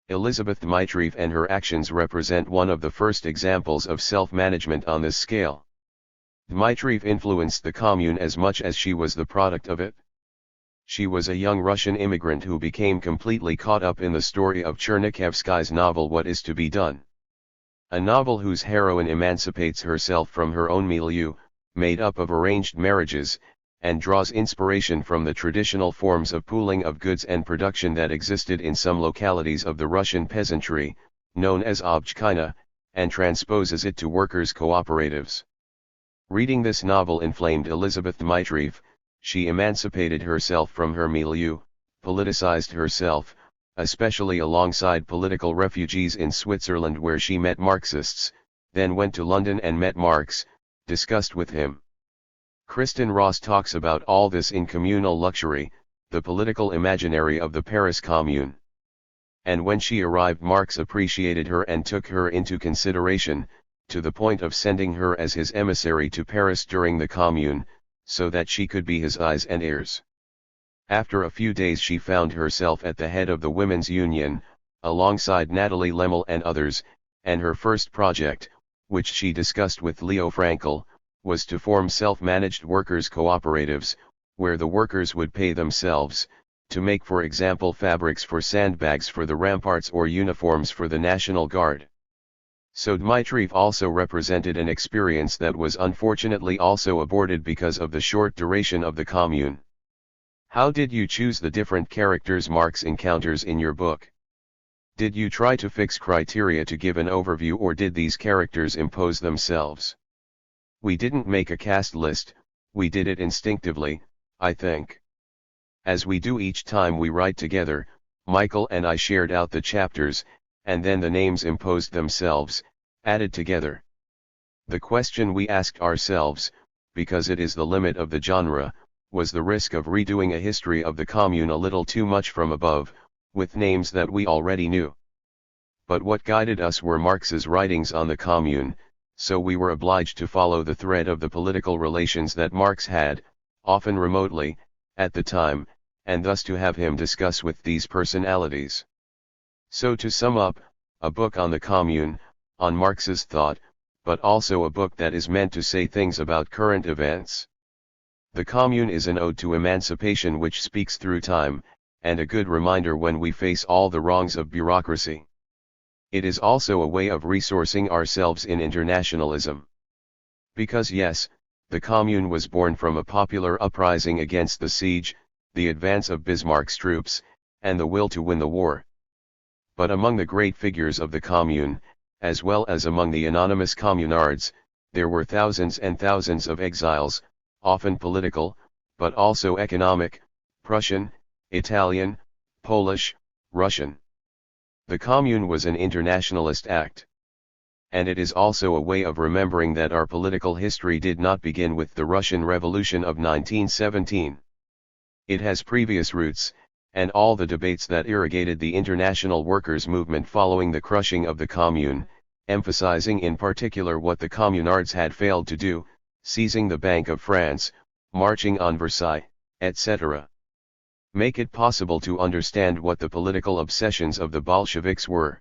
A: Elizabeth Dmitrieff and her actions represent one of the first examples of self-management on this scale. Dmitrieff influenced the Commune as much as she was the product of it. She was a young Russian immigrant who became completely caught up in the story of Chernyshevsky's novel What Is to Be Done? A novel whose heroine emancipates herself from her own milieu, made up of arranged marriages, and draws inspiration from the traditional forms of pooling of goods and production that existed in some localities of the Russian peasantry, known as obchkina, and transposes it to workers' cooperatives. Reading this novel inflamed Elizabeth Dmitrieff. She emancipated herself from her milieu, politicized herself, especially alongside political refugees in Switzerland where she met Marxists, then went to London and met Marx, discussed with him. Kristen Ross talks about all this in Communal Luxury, the political imaginary of the Paris Commune. And when she arrived Marx appreciated her and took her into consideration, to the point of sending her as his emissary to Paris during the Commune, so that she could be his eyes and ears. After a few days she found herself at the head of the Women's Union, alongside Nathalie Lemel and others, and her first project, which she discussed with Leo Frankel, was to form self-managed workers' cooperatives, where the workers would pay themselves, to make for example fabrics for sandbags for the ramparts or uniforms for the National Guard. So Dmitriev also represented an experience that was unfortunately also aborted because of the short duration of the commune. How did you choose the different characters Marx encounters in your book? Did you try to fix criteria to give an overview, or did these characters impose themselves? We didn't make a cast list, we did it instinctively, I think. As we do each time we write together, Michael and I shared out the chapters, and then the names imposed themselves, added together. The question we asked ourselves, because it is the limit of the genre, was the risk of redoing a history of the commune a little too much from above, with names that we already knew. But what guided us were Marx's writings on the commune, so we were obliged to follow the thread of the political relations that Marx had, often remotely, at the time, and thus to have him discuss with these personalities. So to sum up, a book on the commune, on Marx's thought, but also a book that is meant to say things about current events. The commune is an ode to emancipation which speaks through time, and a good reminder when we face all the wrongs of bureaucracy. It is also a way of resourcing ourselves in internationalism. Because yes, the commune was born from a popular uprising against the siege, the advance of Bismarck's troops, and the will to win the war. But among the great figures of the commune, as well as among the anonymous communards, there were thousands and thousands of exiles, often political, but also economic, Prussian, Italian, Polish, Russian. The commune was an internationalist act. And it is also a way of remembering that our political history did not begin with the Russian Revolution of 1917. It has previous roots, and all the debates that irrigated the international workers' movement following the crushing of the commune, emphasizing in particular what the communards had failed to do, seizing the Bank of France, marching on Versailles, etc. Make it possible to understand what the political obsessions of the Bolsheviks were.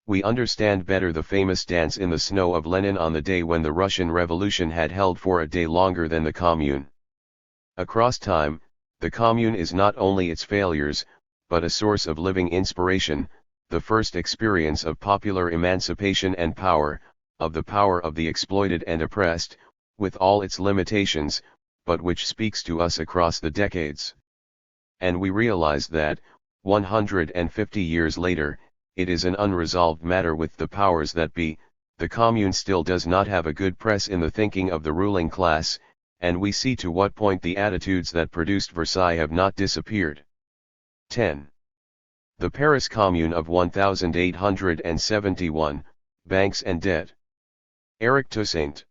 A: We understand better the famous dance in the snow of Lenin on the day when the Russian Revolution had held for a day longer than the commune. Across time, the commune is not only its failures, but a source of living inspiration, the first experience of popular emancipation and power, of the power of the exploited and oppressed, with all its limitations, but which speaks to us across the decades. And we realize that, 150 years later, it is an unresolved matter with the powers that be. The commune still does not have a good press in the thinking of the ruling class, and we see to what point the attitudes that produced Versailles have not disappeared. 10. The Paris Commune of 1871, Banks and Debt. Eric Toussaint.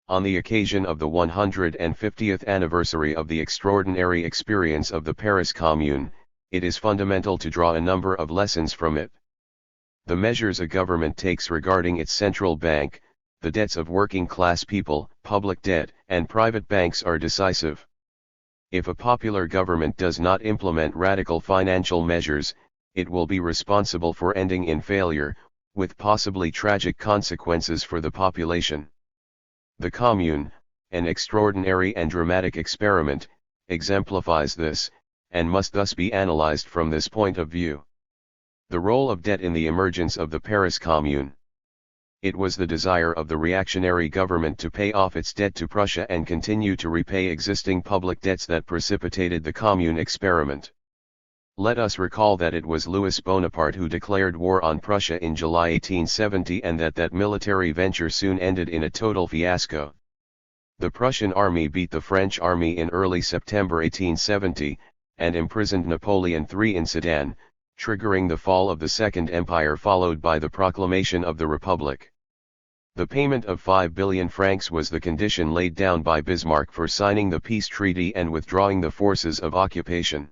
A: On the occasion of the 150th anniversary of the extraordinary experience of the Paris Commune, it is fundamental to draw a number of lessons from it. The measures a government takes regarding its central bank, the debts of working class people, public debt, and private banks are decisive. If a popular government does not implement radical financial measures, it will be responsible for ending in failure, with possibly tragic consequences for the population. The Commune, an extraordinary and dramatic experiment, exemplifies this, and must thus be analyzed from this point of view. The role of debt in the emergence of the Paris Commune. It was the desire of the reactionary government to pay off its debt to Prussia and continue to repay existing public debts that precipitated the Commune experiment. Let us recall that it was Louis Bonaparte who declared war on Prussia in July 1870 and that military venture soon ended in a total fiasco. The Prussian army beat the French army in early September 1870, and imprisoned Napoleon III in Sedan, triggering the fall of the Second Empire followed by the proclamation of the Republic. The payment of 5 billion francs was the condition laid down by Bismarck for signing the peace treaty and withdrawing the forces of occupation.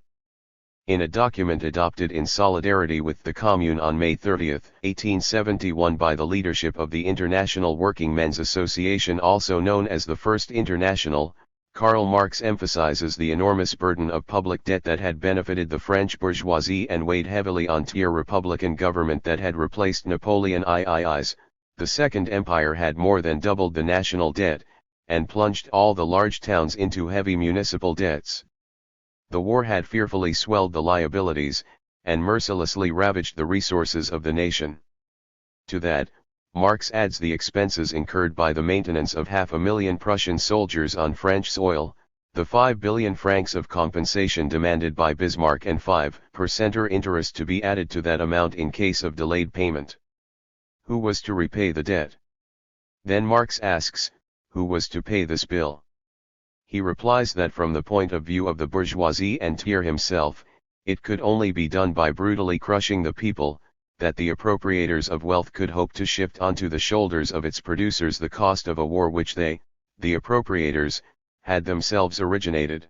A: In a document adopted in solidarity with the Commune on May 30, 1871 by the leadership of the International Working Men's Association, also known as the First International, Karl Marx emphasizes the enormous burden of public debt that had benefited the French bourgeoisie and weighed heavily on tier Republican government that had replaced Napoleon III's, The Second Empire had more than doubled the national debt, and plunged all the large towns into heavy municipal debts. The war had fearfully swelled the liabilities, and mercilessly ravaged the resources of the nation. To that, Marx adds the expenses incurred by the maintenance of 500,000 Prussian soldiers on French soil, the 5 billion francs of compensation demanded by Bismarck, and 5% interest to be added to that amount in case of delayed payment. Who was to repay the debt? Then Marx asks, who was to pay this bill? He replies that from the point of view of the bourgeoisie and Thiers himself, it could only be done by brutally crushing the people, that the appropriators of wealth could hope to shift onto the shoulders of its producers the cost of a war which they, the appropriators, had themselves originated.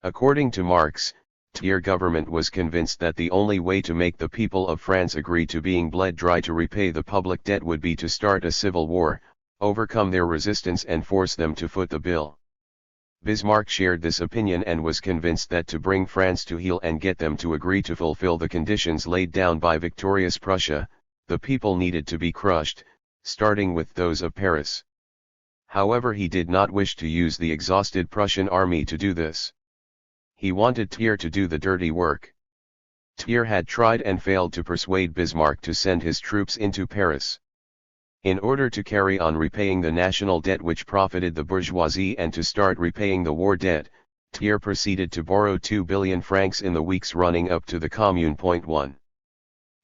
A: According to Marx, Thiers government was convinced that the only way to make the people of France agree to being bled dry to repay the public debt would be to start a civil war, overcome their resistance and force them to foot the bill. Bismarck shared this opinion and was convinced that to bring France to heel and get them to agree to fulfill the conditions laid down by victorious Prussia, the people needed to be crushed, starting with those of Paris. However, he did not wish to use the exhausted Prussian army to do this. He wanted Thiers to do the dirty work. Thiers had tried and failed to persuade Bismarck to send his troops into Paris. In order to carry on repaying the national debt which profited the bourgeoisie and to start repaying the war debt, Thiers proceeded to borrow 2 billion francs in the weeks running up to the Commune. 1.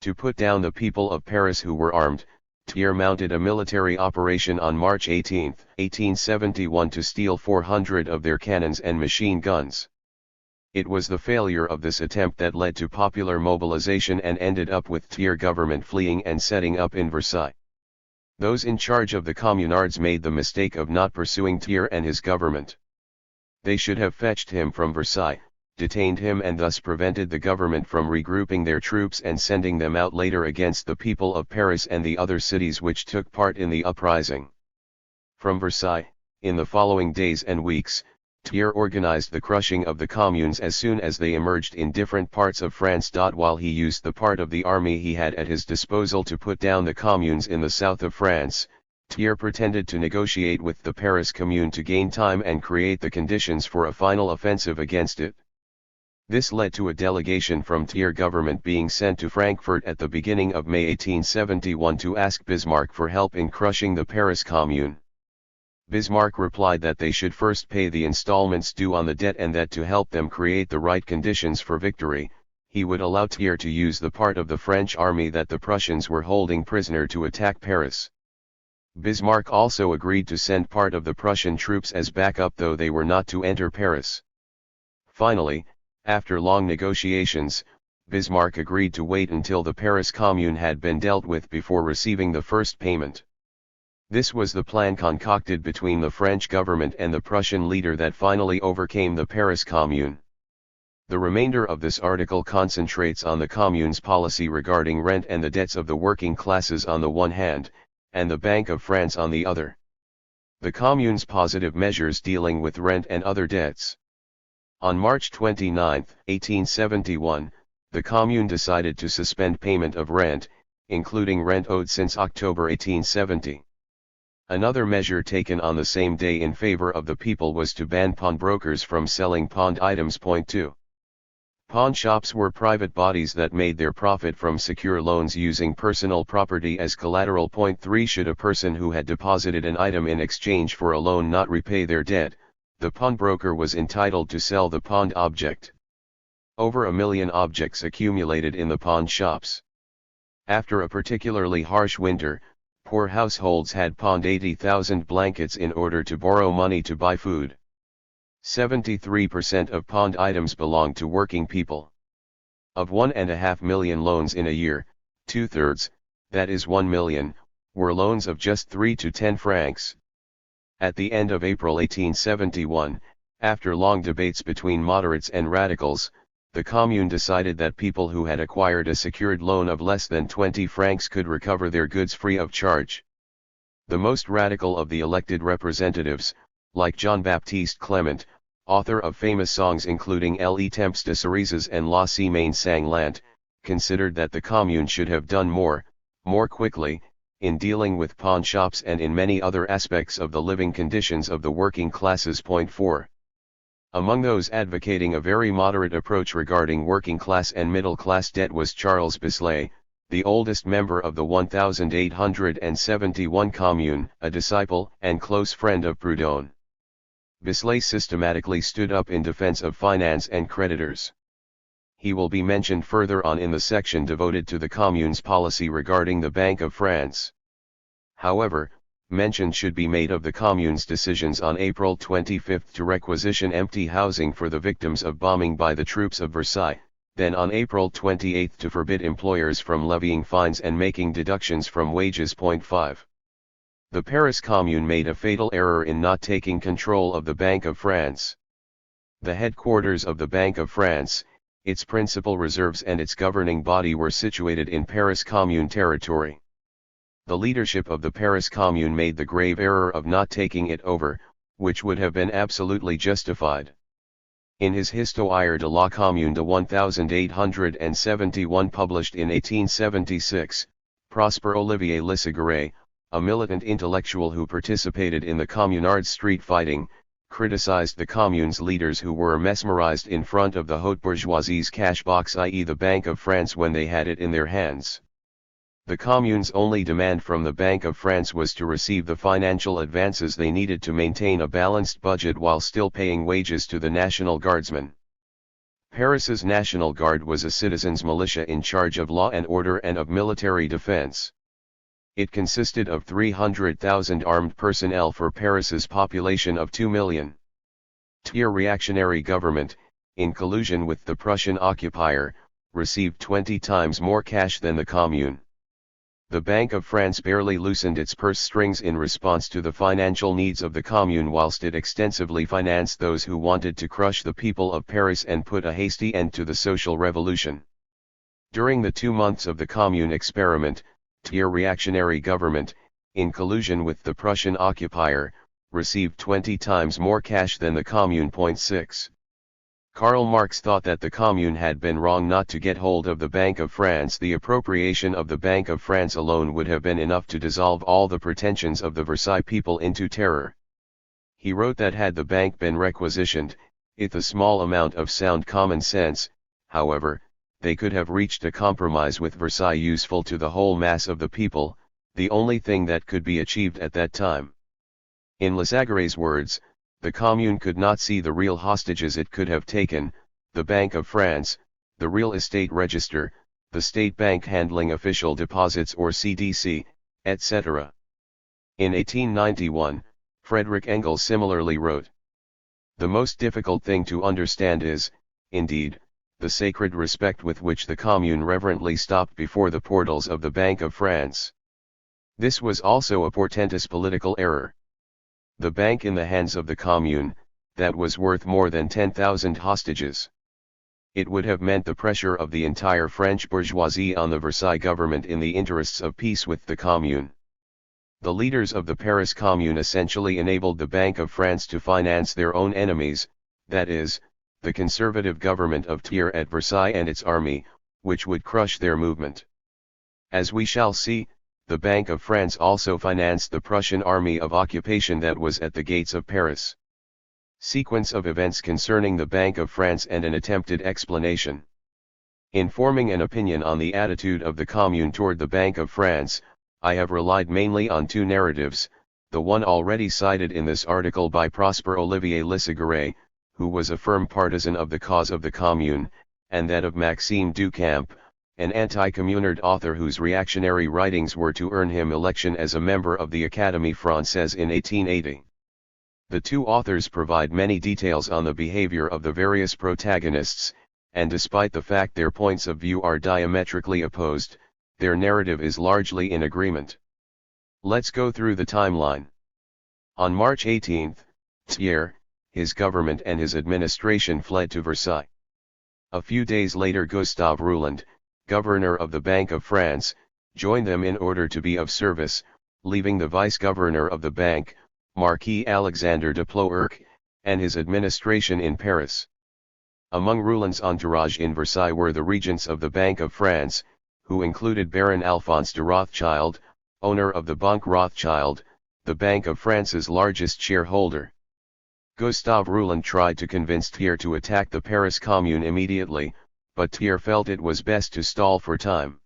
A: To put down the people of Paris who were armed, Thiers mounted a military operation on March 18, 1871 to steal 400 of their cannons and machine guns. It was the failure of this attempt that led to popular mobilization and ended up with Thiers government fleeing and setting up in Versailles. Those in charge of the communards made the mistake of not pursuing Thiers and his government. They should have fetched him from Versailles, detained him, and thus prevented the government from regrouping their troops and sending them out later against the people of Paris and the other cities which took part in the uprising. From Versailles, in the following days and weeks, Thiers organized the crushing of the communes as soon as they emerged in different parts of France. While he used the part of the army he had at his disposal to put down the communes in the south of France, Thiers pretended to negotiate with the Paris Commune to gain time and create the conditions for a final offensive against it. This led to a delegation from Thiers government being sent to Frankfurt at the beginning of May 1871 to ask Bismarck for help in crushing the Paris Commune. Bismarck replied that they should first pay the installments due on the debt and that to help them create the right conditions for victory, he would allow Thiers to use the part of the French army that the Prussians were holding prisoner to attack Paris. Bismarck also agreed to send part of the Prussian troops as backup, though they were not to enter Paris. Finally, after long negotiations, Bismarck agreed to wait until the Paris Commune had been dealt with before receiving the first payment. This was the plan concocted between the French government and the Prussian leader that finally overcame the Paris Commune. The remainder of this article concentrates on the Commune's policy regarding rent and the debts of the working classes on the one hand, and the Bank of France on the other. The Commune's positive measures dealing with rent and other debts. On March 29, 1871, the Commune decided to suspend payment of rent, including rent owed since October 1870. Another measure taken on the same day in favor of the people was to ban pawnbrokers from selling pawned items. 2. Pawn shops were private bodies that made their profit from secure loans using personal property as collateral. 3. Should a person who had deposited an item in exchange for a loan not repay their debt, the pawnbroker was entitled to sell the pawned object. Over 1 million objects accumulated in the pawn shops. After a particularly harsh winter, poor households had pawned 80,000 blankets in order to borrow money to buy food. 73% of pawned items belonged to working people. Of 1.5 million loans in a year, 2/3, that is 1 million, were loans of just 3 to 10 francs. At the end of April 1871, after long debates between moderates and radicals, the Commune decided that people who had acquired a secured loan of less than 20 francs could recover their goods free of charge. The most radical of the elected representatives, like Jean-Baptiste Clement, author of famous songs including Les Temps de Cerises and La Semaine Sanglante, considered that the Commune should have done more quickly, in dealing with pawn shops and in many other aspects of the living conditions of the working classes. Point 4. Among those advocating a very moderate approach regarding working class and middle class debt was Charles Bisley, the oldest member of the 1871 Commune, a disciple and close friend of Proudhon. Bisley systematically stood up in defense of finance and creditors. He will be mentioned further on in the section devoted to the Commune's policy regarding the Bank of France. However, mention should be made of the Commune's decisions on April 25 to requisition empty housing for the victims of bombing by the troops of Versailles, then on April 28 to forbid employers from levying fines and making deductions from wages. Point 5. The Paris Commune made a fatal error in not taking control of the Bank of France. The headquarters of the Bank of France, its principal reserves and its governing body were situated in Paris Commune territory. The leadership of the Paris Commune made the grave error of not taking it over, which would have been absolutely justified. In his Histoire de la Commune de 1871 published in 1876, Prosper Olivier Lissagaray, a militant intellectual who participated in the Communards street fighting, criticized the Commune's leaders who were mesmerized in front of the haute bourgeoisie's cash box, i.e. the Bank of France, when they had it in their hands. The Commune's only demand from the Bank of France was to receive the financial advances they needed to maintain a balanced budget while still paying wages to the National Guardsmen. Paris's National Guard was a citizens' militia in charge of law and order and of military defense. It consisted of 300,000 armed personnel for Paris's population of 2 million. THIRD reactionary government, in collusion with the Prussian occupier, received 20 times more cash than the Commune. The Bank of France barely loosened its purse strings in response to the financial needs of the Commune, whilst it extensively financed those who wanted to crush the people of Paris and put a hasty end to the social revolution. During the 2 months of the Commune experiment, THIRD reactionary government, in collusion with the Prussian occupier, received 20 times more cash than the Commune. Point 6. Karl Marx thought that the Commune had been wrong not to get hold of the Bank of France. The appropriation of the Bank of France alone would have been enough to dissolve all the pretensions of the Versailles people into terror. He wrote that had the bank been requisitioned, with a small amount of sound common sense, however, they could have reached a compromise with Versailles useful to the whole mass of the people, the only thing that could be achieved at that time. In Lissagaray's words, the Commune could not see the real hostages it could have taken, the Bank of France, the real estate register, the state bank handling official deposits or CDC, etc. In 1891, Frederick Engels similarly wrote, "The most difficult thing to understand is, indeed, the sacred respect with which the Commune reverently stopped before the portals of the Bank of France. This was also a portentous political error. The bank in the hands of the Commune, that was worth more than 10,000 hostages. It would have meant the pressure of the entire French bourgeoisie on the Versailles government in the interests of peace with the Commune. The leaders of the Paris Commune essentially enabled the Bank of France to finance their own enemies, that is, the conservative government of THIRD at Versailles and its army, which would crush their movement. As we shall see, the Bank of France also financed the Prussian army of occupation that was at the gates of Paris." Sequence of events concerning the Bank of France and an attempted explanation. In forming an opinion on the attitude of the Commune toward the Bank of France, I have relied mainly on 2 narratives, the one already cited in this article by Prosper Olivier Lissagaray, who was a firm partisan of the cause of the Commune, and that of Maxime Ducamp, an anti-communard author whose reactionary writings were to earn him election as a member of the Académie Française in 1880. The 2 authors provide many details on the behavior of the various protagonists, and despite the fact their points of view are diametrically opposed, their narrative is largely in agreement. Let's go through the timeline. On March 18, Thiers, his government and his administration fled to Versailles. A few days later Gustave Rouland, governor of the Bank of France, joined them in order to be of service, leaving the vice-governor of the bank, Marquis Alexandre de Ploerc, and his administration in Paris. Among Rouland's entourage in Versailles were the regents of the Bank of France, who included Baron Alphonse de Rothschild, owner of the Banque Rothschild, the Bank of France's largest shareholder. Gustave Rouland tried to convince Thiers to attack the Paris Commune immediately, but Thiers felt it was best to stall for time.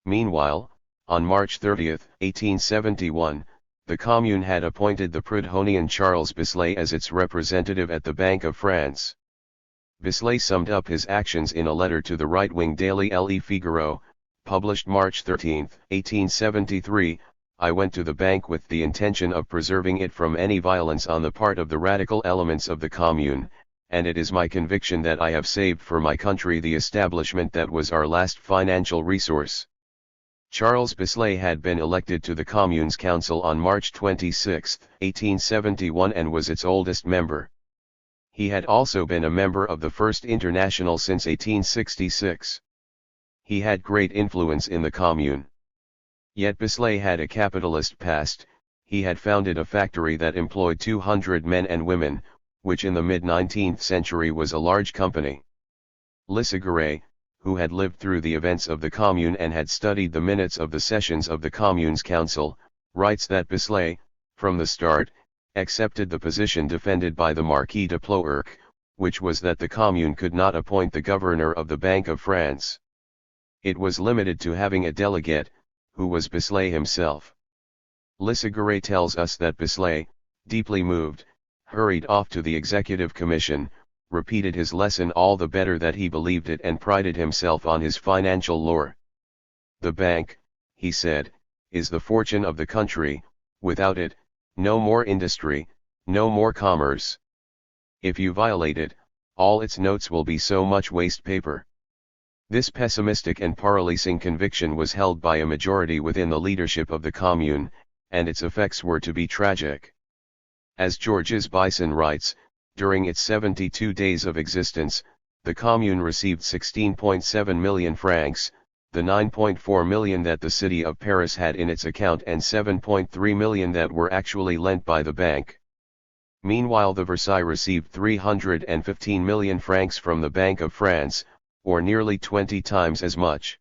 A: Meanwhile, on March 30, 1871, the Commune had appointed the Proudhonian Charles Bislay as its representative at the Bank of France. Bislay summed up his actions in a letter to the right-wing daily Le Figaro, published March 13, 1873, I went to the bank with the intention of preserving it from any violence on the part of the radical elements of the Commune, and it is my conviction that I have saved for my country the establishment that was our last financial resource. Charles Bislay had been elected to the Commune's Council on March 26, 1871 and was its oldest member. He had also been a member of the First International since 1866. He had great influence in the Commune. Yet Bislay had a capitalist past. He had founded a factory that employed 200 men and women, which in the mid-19th century was a large company. Lissaguret, who had lived through the events of the Commune and had studied the minutes of the sessions of the Commune's Council, writes that Bislay, from the start, accepted the position defended by the Marquis de Ploerc, which was that the Commune could not appoint the governor of the Bank of France. It was limited to having a delegate, who was Bislay himself. Lissaguret tells us that Bislay, deeply moved, hurried off to the Executive Commission, repeated his lesson all the better that he believed it and prided himself on his financial lore. The bank, he said, is the fortune of the country. Without it, no more industry, no more commerce. If you violate it, all its notes will be so much waste paper. This pessimistic and paralyzing conviction was held by a majority within the leadership of the Commune, and its effects were to be tragic. As Georges Bison writes, during its 72 days of existence, the Commune received 16.7 million francs, the 9.4 million that the city of Paris had in its account and 7.3 million that were actually lent by the bank. Meanwhile the Versailles received 315 million francs from the Bank of France, or nearly 20 times as much.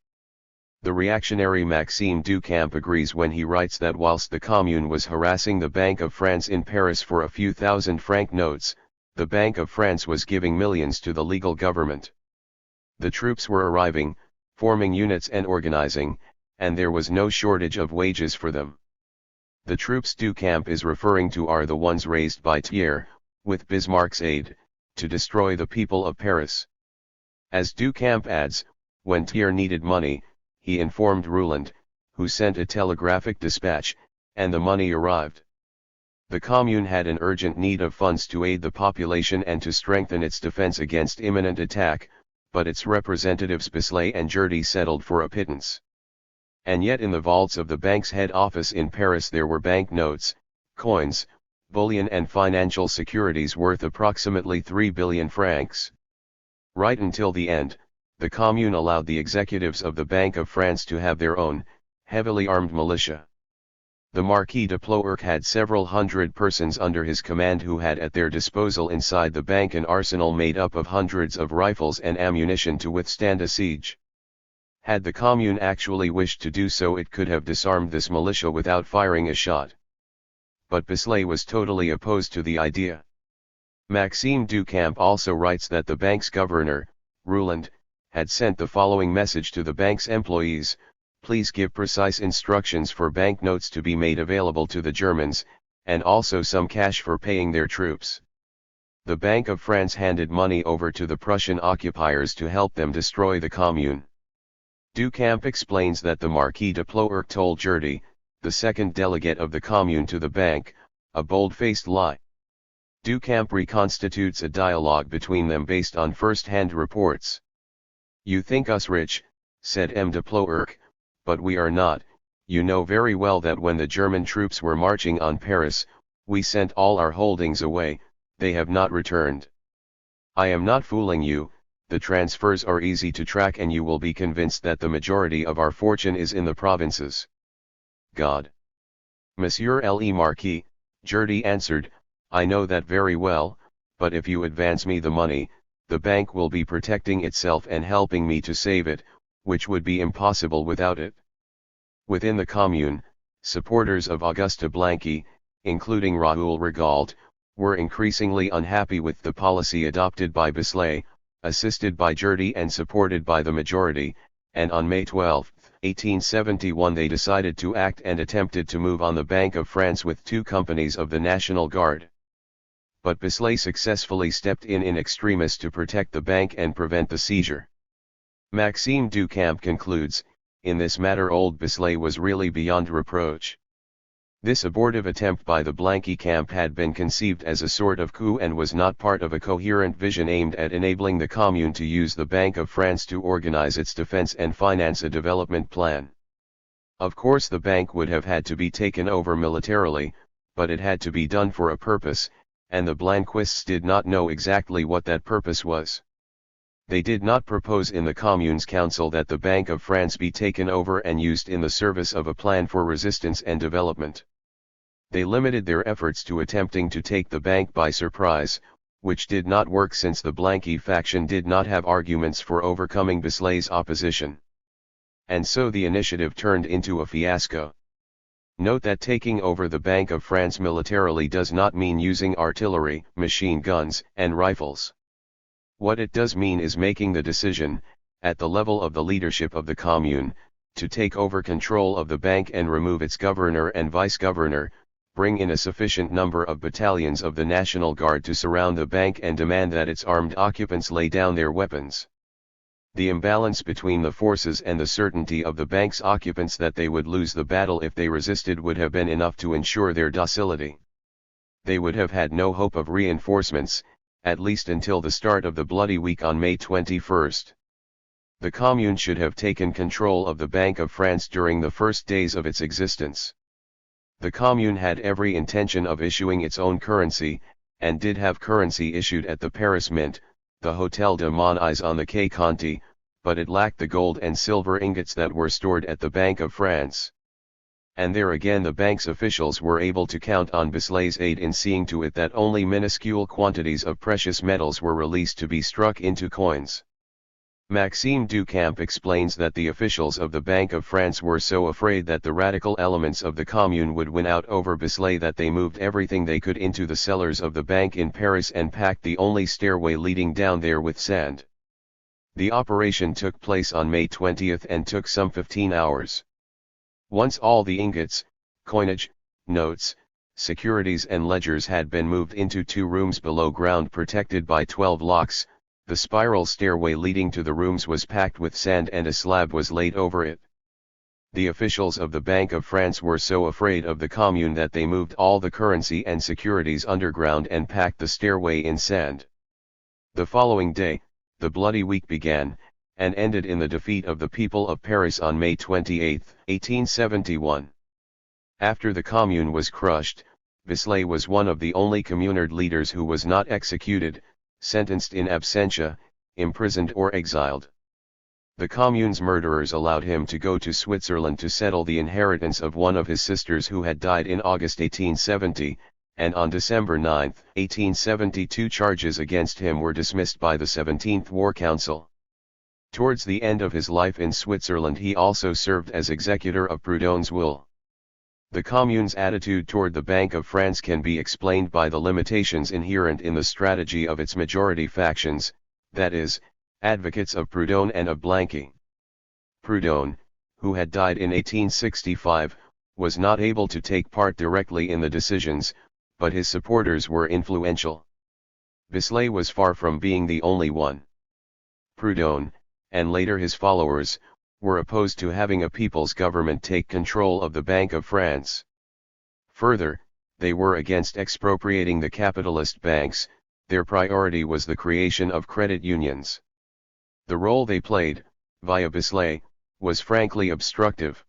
A: The reactionary Maxime Ducamp agrees when he writes that whilst the Commune was harassing the Bank of France in Paris for a few thousand-franc notes, the Bank of France was giving millions to the legal government. The troops were arriving, forming units and organizing, and there was no shortage of wages for them. The troops Ducamp is referring to are the ones raised by Thiers, with Bismarck's aid, to destroy the people of Paris. As Ducamp adds, when Thiers needed money, he informed Rouland, who sent a telegraphic dispatch, and the money arrived. The Commune had an urgent need of funds to aid the population and to strengthen its defense against imminent attack, but its representatives Bislay and Jurdy settled for a pittance. And yet in the vaults of the bank's head office in Paris there were bank notes, coins, bullion and financial securities worth approximately 3 billion francs. Right until the end, the Commune allowed the executives of the Bank of France to have their own, heavily armed militia. The Marquis de Ploerc had several hundred persons under his command who had at their disposal inside the bank an arsenal made up of hundreds of rifles and ammunition to withstand a siege. Had the Commune actually wished to do so it could have disarmed this militia without firing a shot. But Bislay was totally opposed to the idea. Maxime Ducamp also writes that the bank's governor, Rouland, had sent the following message to the bank's employees: please give precise instructions for banknotes to be made available to the Germans, and also some cash for paying their troops. The Bank of France handed money over to the Prussian occupiers to help them destroy the Commune. Ducamp explains that the Marquis de Ploerc told Jurdy, the second delegate of the Commune to the bank, a bold-faced lie. Ducamp reconstitutes a dialogue between them based on first-hand reports. You think us rich, said M. de Ploerc, but we are not. You know very well that when the German troops were marching on Paris, we sent all our holdings away, they have not returned. I am not fooling you, the transfers are easy to track and you will be convinced that the majority of our fortune is in the provinces. God. Monsieur le Marquis, Jurdy answered, I know that very well, but if you advance me the money, the bank will be protecting itself and helping me to save it, which would be impossible without it. Within the Commune, Supporters of Auguste Blanqui, including Raoul Rigaud, were increasingly unhappy with the policy adopted by Bislay, assisted by Gerty and supported by the majority, and on May 12, 1871 they decided to act and attempted to move on the Bank of France with 2 companies of the National Guard. But Bislay successfully stepped in extremis to protect the bank and prevent the seizure. Maxime Ducamp concludes, in this matter old Bislay was really beyond reproach. This abortive attempt by the Blanqui camp had been conceived as a sort of coup and was not part of a coherent vision aimed at enabling the commune to use the Bank of France to organize its defense and finance a development plan. Of course the bank would have had to be taken over militarily, but it had to be done for a purpose, and the Blanquists did not know exactly what that purpose was. They did not propose in the Commune's Council that the Bank of France be taken over and used in the service of a plan for resistance and development. They limited their efforts to attempting to take the bank by surprise, which did not work since the Blanqui faction did not have arguments for overcoming Bislay's opposition. And so the initiative turned into a fiasco. Note that taking over the Bank of France militarily does not mean using artillery, machine guns, and rifles. What it does mean is making the decision, at the level of the leadership of the commune, to take over control of the bank and remove its governor and vice-governor, bring in a sufficient number of battalions of the National Guard to surround the bank and demand that its armed occupants lay down their weapons. The imbalance between the forces and the certainty of the bank's occupants that they would lose the battle if they resisted would have been enough to ensure their docility. They would have had no hope of reinforcements, at least until the start of the Bloody Week on May 21. The Commune should have taken control of the Bank of France during the first days of its existence. The Commune had every intention of issuing its own currency, and did have currency issued at the Paris Mint, the Hôtel de Monnaie on the Quai Conti, but it lacked the gold and silver ingots that were stored at the Bank of France. And there again the bank's officials were able to count on Bislay's aid in seeing to it that only minuscule quantities of precious metals were released to be struck into coins. Maxime Ducamp explains that the officials of the Bank of France were so afraid that the radical elements of the Commune would win out over Bislay that they moved everything they could into the cellars of the bank in Paris and packed the only stairway leading down there with sand. The operation took place on May 20 and took some 15 hours. Once all the ingots, coinage, notes, securities and ledgers had been moved into 2 rooms below ground protected by 12 locks, the spiral stairway leading to the rooms was packed with sand and a slab was laid over it. The officials of the Bank of France were so afraid of the Commune that they moved all the currency and securities underground and packed the stairway in sand. The following day, the Bloody Week began, and ended in the defeat of the people of Paris on May 28, 1871. After the Commune was crushed, Bislay was one of the only communard leaders who was not executed, sentenced in absentia, imprisoned or exiled. The Commune's murderers allowed him to go to Switzerland to settle the inheritance of one of his sisters who had died in August 1870, and on December 9, 1872 charges against him were dismissed by the 17th War Council. Towards the end of his life in Switzerland he also served as executor of Proudhon's will. The Commune's attitude toward the Bank of France can be explained by the limitations inherent in the strategy of its majority factions, that is, advocates of Proudhon and of Blanqui. Proudhon, who had died in 1865, was not able to take part directly in the decisions, but his supporters were influential. Bislay was far from being the only one. Proudhon, and later his followers, were opposed to having a people's government take control of the Bank of France. Further, they were against expropriating the capitalist banks, their priority was the creation of credit unions. The role they played, via Bislay, was frankly obstructive.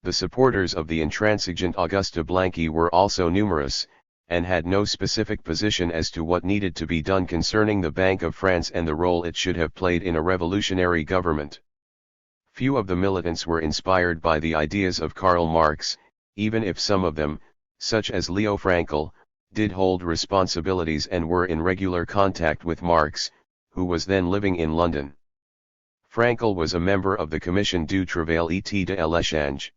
A: The supporters of the intransigent Auguste Blanqui were also numerous, and had no specific position as to what needed to be done concerning the Bank of France and the role it should have played in a revolutionary government. Few of the militants were inspired by the ideas of Karl Marx, even if some of them, such as Leo Frankel, did hold responsibilities and were in regular contact with Marx, who was then living in London. Frankel was a member of the Commission du Travail et de l'Échange.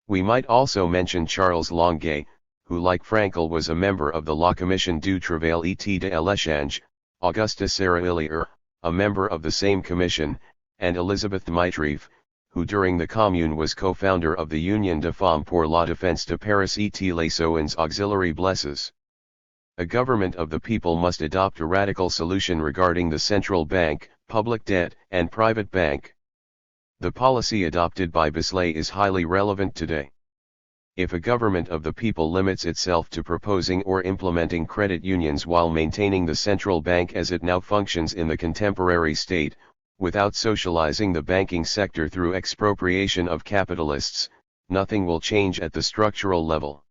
A: We might also mention Charles Longuet, who like Frankel was a member of the La Commission du Travail et de l'Échange, Auguste Serra-Hillier, a member of the same commission, and Elisabeth Dmitrieff, who during the Commune was co-founder of the Union de Femmes pour la Défense de Paris et les Soins Auxiliary Blesses. A government of the people must adopt a radical solution regarding the central bank, public debt, and private bank. The policy adopted by Bisley is highly relevant today. If a government of the people limits itself to proposing or implementing credit unions while maintaining the central bank as it now functions in the contemporary state, without socializing the banking sector through expropriation of capitalists, nothing will change at the structural level.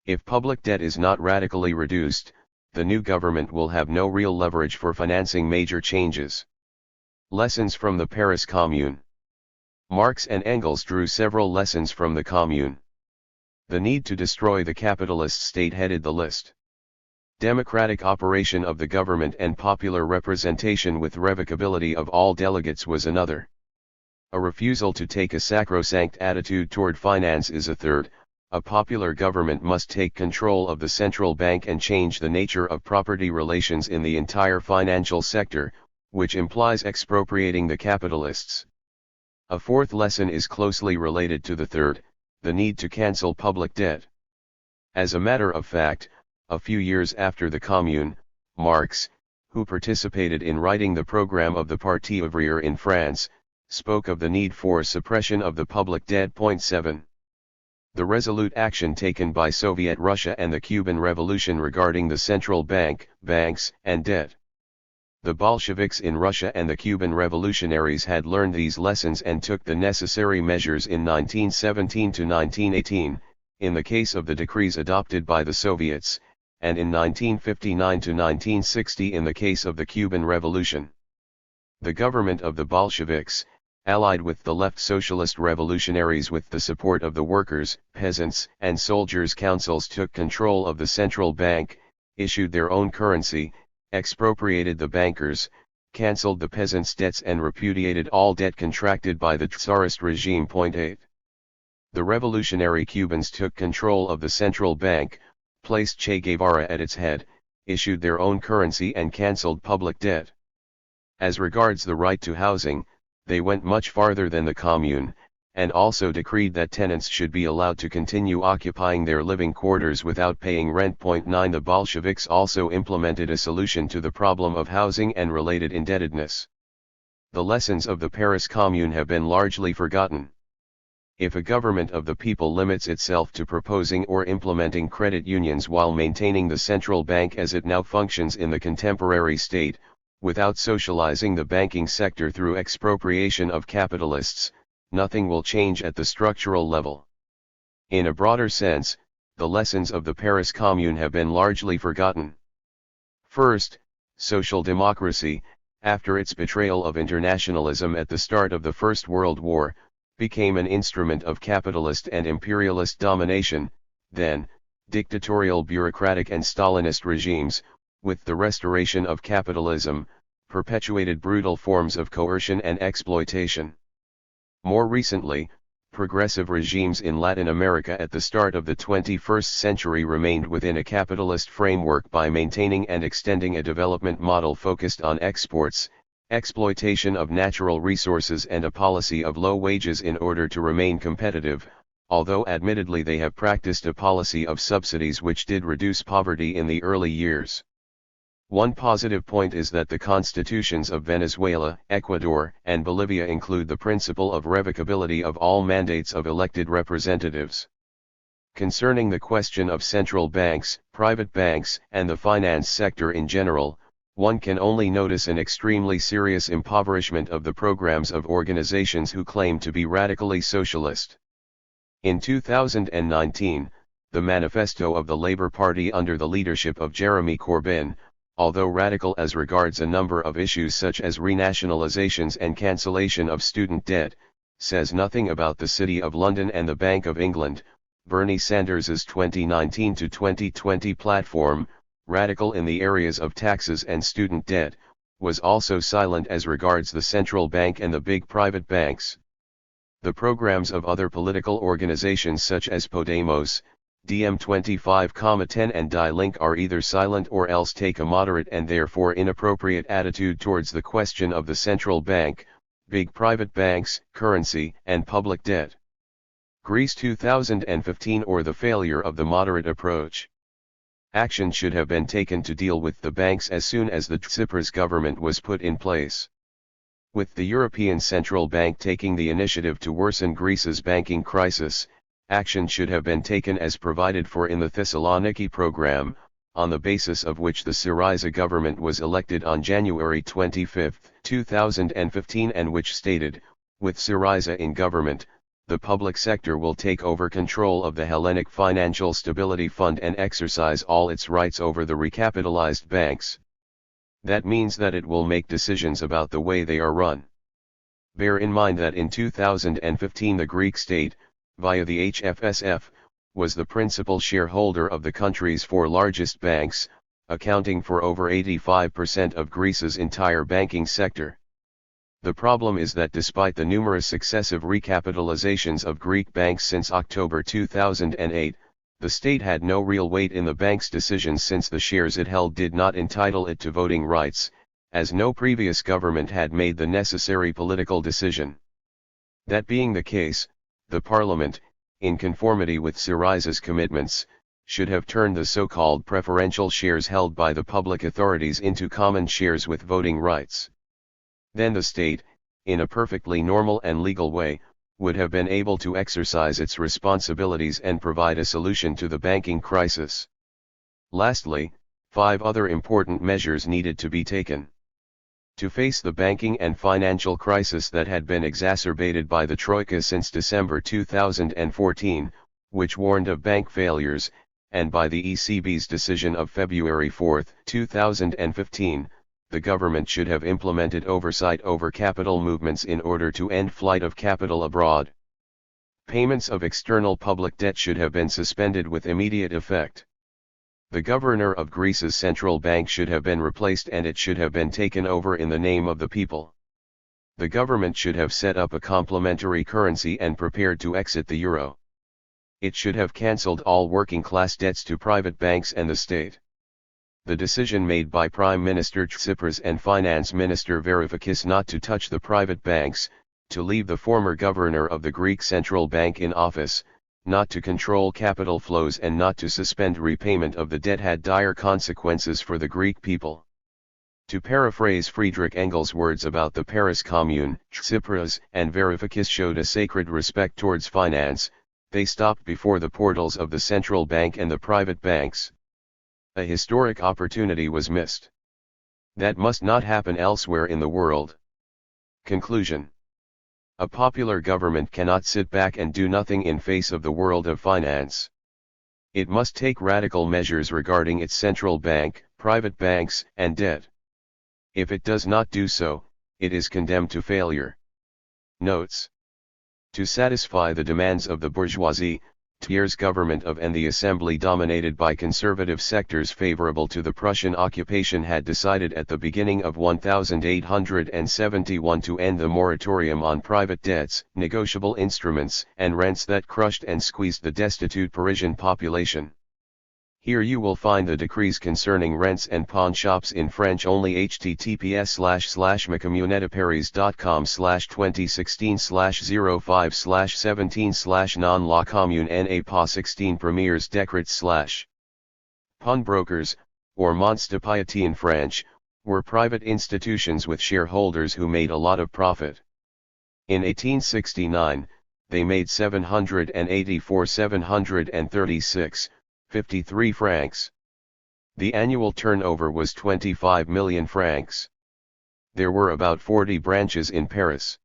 A: If public debt is not radically reduced, the new government will have no real leverage for financing major changes. Lessons from the Paris Commune. Marx and Engels drew several lessons from the Commune. The need to destroy the capitalist state headed the list. Democratic operation of the government and popular representation with revocability of all delegates was another. A refusal to take a sacrosanct attitude toward finance is a third. A popular government must take control of the central bank and change the nature of property relations in the entire financial sector, which implies expropriating the capitalists. A fourth lesson is closely related to the third, the need to cancel public debt. As a matter of fact, a few years after the Commune, Marx, who participated in writing the program of the Parti ouvrier in France, spoke of the need for suppression of the public debt. 7. The resolute action taken by Soviet Russia and the Cuban Revolution regarding the central bank, banks, and debt. The Bolsheviks in Russia and the Cuban revolutionaries had learned these lessons and took the necessary measures in 1917 to 1918, in the case of the decrees adopted by the Soviets, and in 1959 to 1960 in the case of the Cuban Revolution. The government of the Bolsheviks, allied with the left socialist revolutionaries with the support of the workers, peasants, and soldiers' councils, took control of the central bank, issued their own currency, expropriated the bankers, cancelled the peasants' debts and repudiated all debt contracted by the Tsarist regime. 8. The revolutionary Cubans took control of the central bank, placed Che Guevara at its head, issued their own currency and cancelled public debt. As regards the right to housing, they went much farther than the Commune, and also decreed that tenants should be allowed to continue occupying their living quarters without paying rent. 9. The Bolsheviks also implemented a solution to the problem of housing and related indebtedness. The lessons of the Paris Commune have been largely forgotten. If a government of the people limits itself to proposing or implementing credit unions while maintaining the central bank as it now functions in the contemporary state, without socializing the banking sector through expropriation of capitalists, nothing will change at the structural level. In a broader sense, the lessons of the Paris Commune have been largely forgotten. First, social democracy, after its betrayal of internationalism at the start of the First World War, became an instrument of capitalist and imperialist domination. Then, dictatorial bureaucratic and Stalinist regimes, with the restoration of capitalism, perpetuated brutal forms of coercion and exploitation. More recently, progressive regimes in Latin America at the start of the 21st century remained within a capitalist framework by maintaining and extending a development model focused on exports, exploitation of natural resources and a policy of low wages in order to remain competitive, although admittedly they have practiced a policy of subsidies which did reduce poverty in the early years. One positive point is that the constitutions of Venezuela, Ecuador, and Bolivia include the principle of revocability of all mandates of elected representatives. Concerning the question of central banks, private banks, and the finance sector in general, one can only notice an extremely serious impoverishment of the programs of organizations who claim to be radically socialist. In 2019, the manifesto of the Labour Party under the leadership of Jeremy Corbyn, although radical as regards a number of issues such as renationalizations and cancellation of student debt, says nothing about the City of London and the Bank of England. Bernie Sanders's 2019 to 2020 platform, radical in the areas of taxes and student debt, was also silent as regards the central bank and the big private banks. The programs of other political organizations such as Podemos, DM25,10 and Die Link are either silent or else take a moderate and therefore inappropriate attitude towards the question of the central bank, big private banks, currency, and public debt. Greece 2015 or the failure of the moderate approach. Action should have been taken to deal with the banks as soon as the Tsipras government was put in place. With the European Central Bank taking the initiative to worsen Greece's banking crisis, action should have been taken as provided for in the Thessaloniki program, on the basis of which the Syriza government was elected on January 25, 2015 and which stated, with Syriza in government, the public sector will take over control of the Hellenic Financial Stability Fund and exercise all its rights over the recapitalized banks. That means that it will make decisions about the way they are run. Bear in mind that in 2015 the Greek state, via the HFSF, was the principal shareholder of the country's four largest banks, accounting for over 85% of Greece's entire banking sector. The problem is that despite the numerous successive recapitalizations of Greek banks since October 2008, the state had no real weight in the bank's decisions since the shares it held did not entitle it to voting rights, as no previous government had made the necessary political decision. That being the case, the parliament, in conformity with Syriza's commitments, should have turned the so-called preferential shares held by the public authorities into common shares with voting rights. Then the state, in a perfectly normal and legal way, would have been able to exercise its responsibilities and provide a solution to the banking crisis. Lastly, 5 other important measures needed to be taken. To face the banking and financial crisis that had been exacerbated by the Troika since December 2014, which warned of bank failures, and by the ECB's decision of February 4, 2015, the government should have implemented oversight over capital movements in order to end flight of capital abroad. Payments of external public debt should have been suspended with immediate effect. The governor of Greece's central bank should have been replaced and it should have been taken over in the name of the people. The government should have set up a complementary currency and prepared to exit the euro. It should have cancelled all working-class debts to private banks and the state. The decision made by Prime Minister Tsipras and Finance Minister Varoufakis not to touch the private banks, to leave the former governor of the Greek Central Bank in office, not to control capital flows and not to suspend repayment of the debt had dire consequences for the Greek people. To paraphrase Friedrich Engels' words about the Paris Commune, Tsipras and Varoufakis showed a sacred respect towards finance, they stopped before the portals of the central bank and the private banks. A historic opportunity was missed. That must not happen elsewhere in the world. Conclusion. A popular government cannot sit back and do nothing in face of the world of finance. It must take radical measures regarding its central bank, private banks, and debt. If it does not do so, it is condemned to failure. Notes. To satisfy the demands of the bourgeoisie, Thiers' government of and the assembly dominated by conservative sectors favorable to the Prussian occupation had decided at the beginning of 1871 to end the moratorium on private debts, negotiable instruments, and rents that crushed and squeezed the destitute Parisian population. Here you will find the decrees concerning rents and pawn shops in French only. https://macommunedeparis.com/2016/05/17/non la commune na pas 16 premiers décrets/ Pawnbrokers, or mons de piété in French, were private institutions with shareholders who made a lot of profit. In 1869, they made 784,736.53 francs. The annual turnover was 25 million francs. There were about 40 branches in Paris.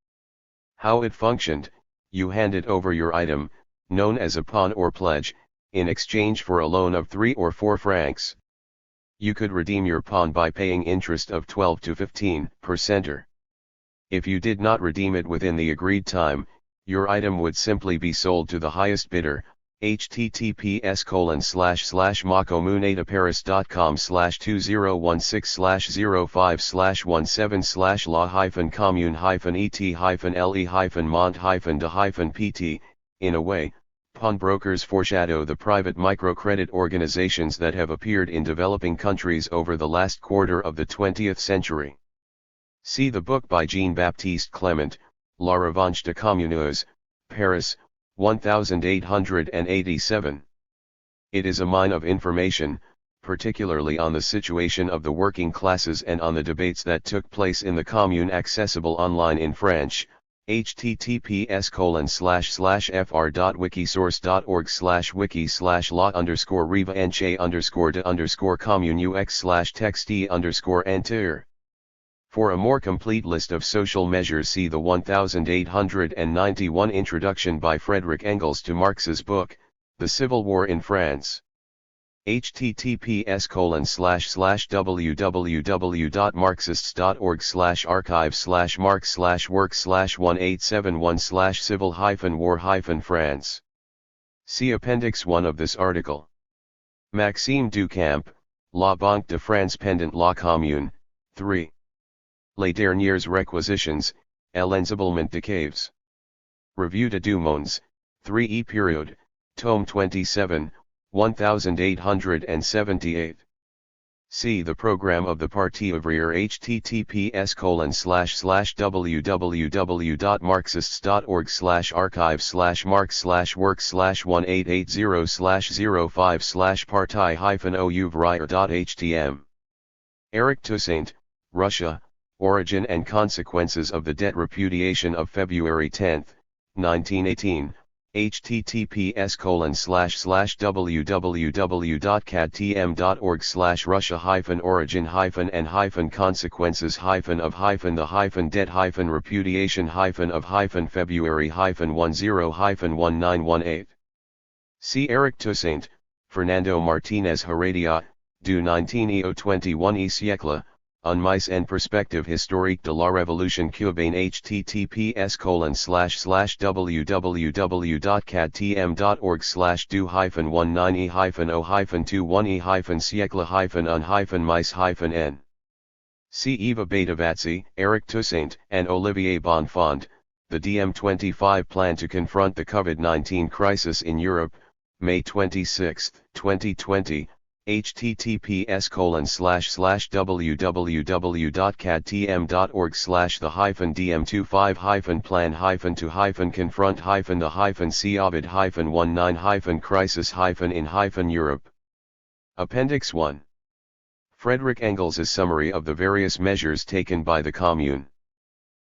A: How it functioned: you handed over your item, known as a pawn or pledge, in exchange for a loan of 3 or 4 francs. You could redeem your pawn by paying interest of 12 to 15%. If you did not redeem it within the agreed time, your item would simply be sold to the highest bidder, https://macomune8paris.com/2016/05/17/le-et-mont-de-pt. In a way, pawnbrokers foreshadow the private microcredit organizations that have appeared in developing countries over the last quarter of the 20th century. See the book by Jean-Baptiste Clement, La Revanche des Communeux, Paris, 1887. It is a mine of information, particularly on the situation of the working classes and on the debates that took place in the Commune, accessible online in French. https://fr.wiki/source.org/wiki/la_de_commune_ux/texte_enter. For a more complete list of social measures, see the 1891 introduction by Frederick Engels to Marx's book, The Civil War in France. https://www.marxist.org/archive/marx/work/1871/civil-war-france. See Appendix 1 of this article. Maxime Ducamp, La Banque de France pendant la Commune, 3. Les dernières réquisitions, l'ensablement de caves. Revue de Deux Mondes, 3e period, tome 27, 1878. See the program of the Parti ouvrier https://www.marxist.org/archive/marx/work/1880/05/parti-ouvrier.htm. Eric Toussaint, Russia, Origin and Consequences of the Debt Repudiation of February 10, 1918, https://www.cadtm.org/russia-origin-of-the-debt-of-February-10-10-1918. See Eric Toussaint, Fernando Martinez Heredia, du 19e-21e siècle, Un mise en perspective historique de la révolution cubaine https://www.cadtm.org/do-19e-0-21e-siècle-un-mise-n. See Eva Batavazzi, Eric Toussaint, and Olivier Bonfond, The DiEM25 Plan to Confront the COVID-19 Crisis in Europe, May 26, 2020, https://www.cadtm.org/the-dm25-plan-to-confront-the-COVID-19-crisis-in-Europe. Appendix 1. Frederick Engels' summary of the various measures taken by the Commune.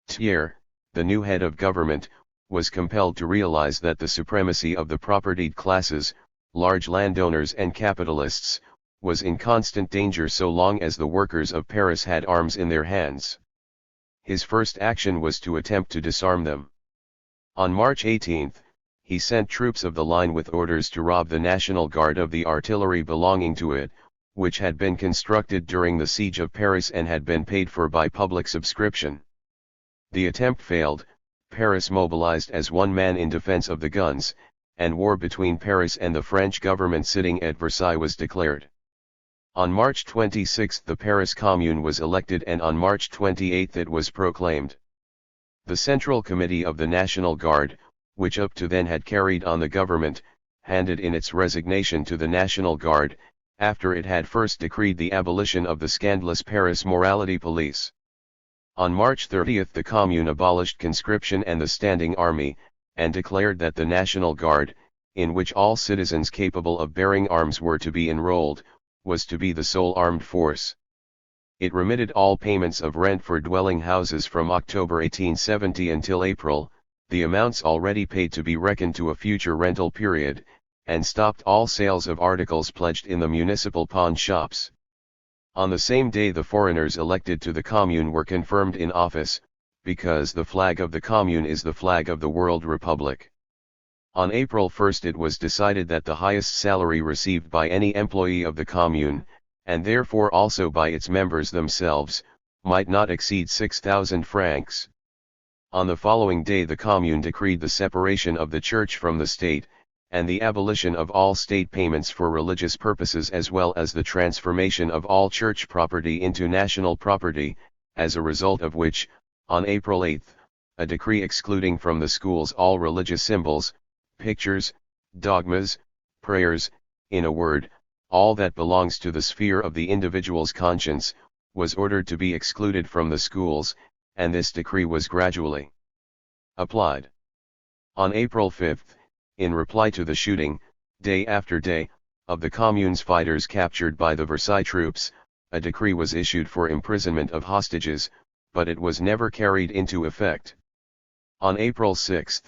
A: Thiers, the new head of government, was compelled to realize that the supremacy of the propertied classes, large landowners and capitalists, was in constant danger so long as the workers of Paris had arms in their hands. His first action was to attempt to disarm them. On March 18, he sent troops of the line with orders to rob the National Guard of the artillery belonging to it, which had been constructed during the siege of Paris and had been paid for by public subscription. The attempt failed, Paris mobilized as one man in defense of the guns, and war between Paris and the French government sitting at Versailles was declared. On March 26 the Paris Commune was elected, and on March 28 it was proclaimed. The Central Committee of the National Guard, which up to then had carried on the government, handed in its resignation to the National Guard, after it had first decreed the abolition of the scandalous Paris Morality Police. On March 30 the Commune abolished conscription and the standing army, and declared that the National Guard, in which all citizens capable of bearing arms were to be enrolled, was to be the sole armed force. It remitted all payments of rent for dwelling houses from October 1870 until April, the amounts already paid to be reckoned to a future rental period, and stopped all sales of articles pledged in the municipal pawn shops. On the same day the foreigners elected to the Commune were confirmed in office, because the flag of the Commune is the flag of the World Republic. On April 1 it was decided that the highest salary received by any employee of the Commune, and therefore also by its members themselves, might not exceed 6,000 francs. On the following day the Commune decreed the separation of the Church from the State, and the abolition of all state payments for religious purposes, as well as the transformation of all church property into national property, as a result of which, on April 8, a decree excluding from the schools all religious symbols, pictures, dogmas, prayers, in a word, all that belongs to the sphere of the individual's conscience, was ordered to be excluded from the schools, and this decree was gradually applied. On April 5, in reply to the shooting, day after day, of the Commune's fighters captured by the Versailles troops, a decree was issued for imprisonment of hostages, but it was never carried into effect. On April 6,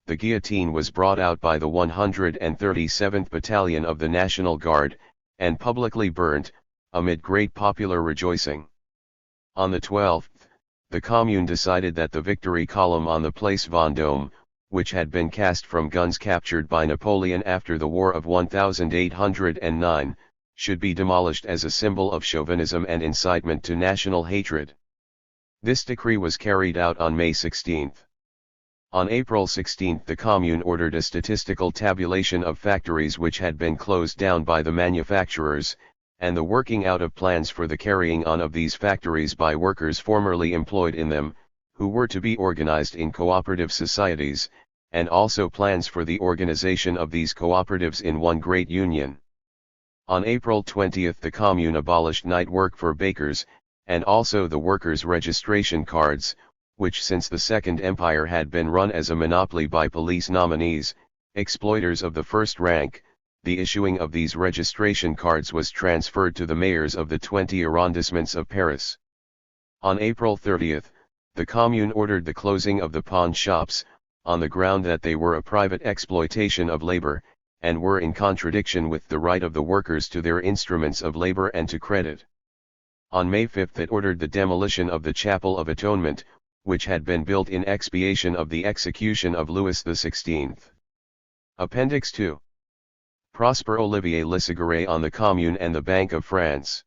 A: the guillotine was brought out by the 137th Battalion of the National Guard, and publicly burnt, amid great popular rejoicing. On the 12th, the Commune decided that the Victory Column on the Place Vendôme, which had been cast from guns captured by Napoleon after the War of 1809, should be demolished as a symbol of chauvinism and incitement to national hatred. This decree was carried out on May 16. On April 16 the Commune ordered a statistical tabulation of factories which had been closed down by the manufacturers, and the working out of plans for the carrying on of these factories by workers formerly employed in them, who were to be organized in cooperative societies, and also plans for the organization of these cooperatives in one great union. On April 20 the Commune abolished night work for bakers, and also the workers' registration cards, which since the Second Empire had been run as a monopoly by police nominees, exploiters of the first rank. The issuing of these registration cards was transferred to the mayors of the 20 arrondissements of Paris. On April 30, the Commune ordered the closing of the pawn shops, on the ground that they were a private exploitation of labor, and were in contradiction with the right of the workers to their instruments of labor and to credit. On May 5 it ordered the demolition of the Chapel of Atonement, which had been built in expiation of the execution of Louis XVI. Appendix 2. Prosper Olivier Lissagaray on the Commune and the Bank of France.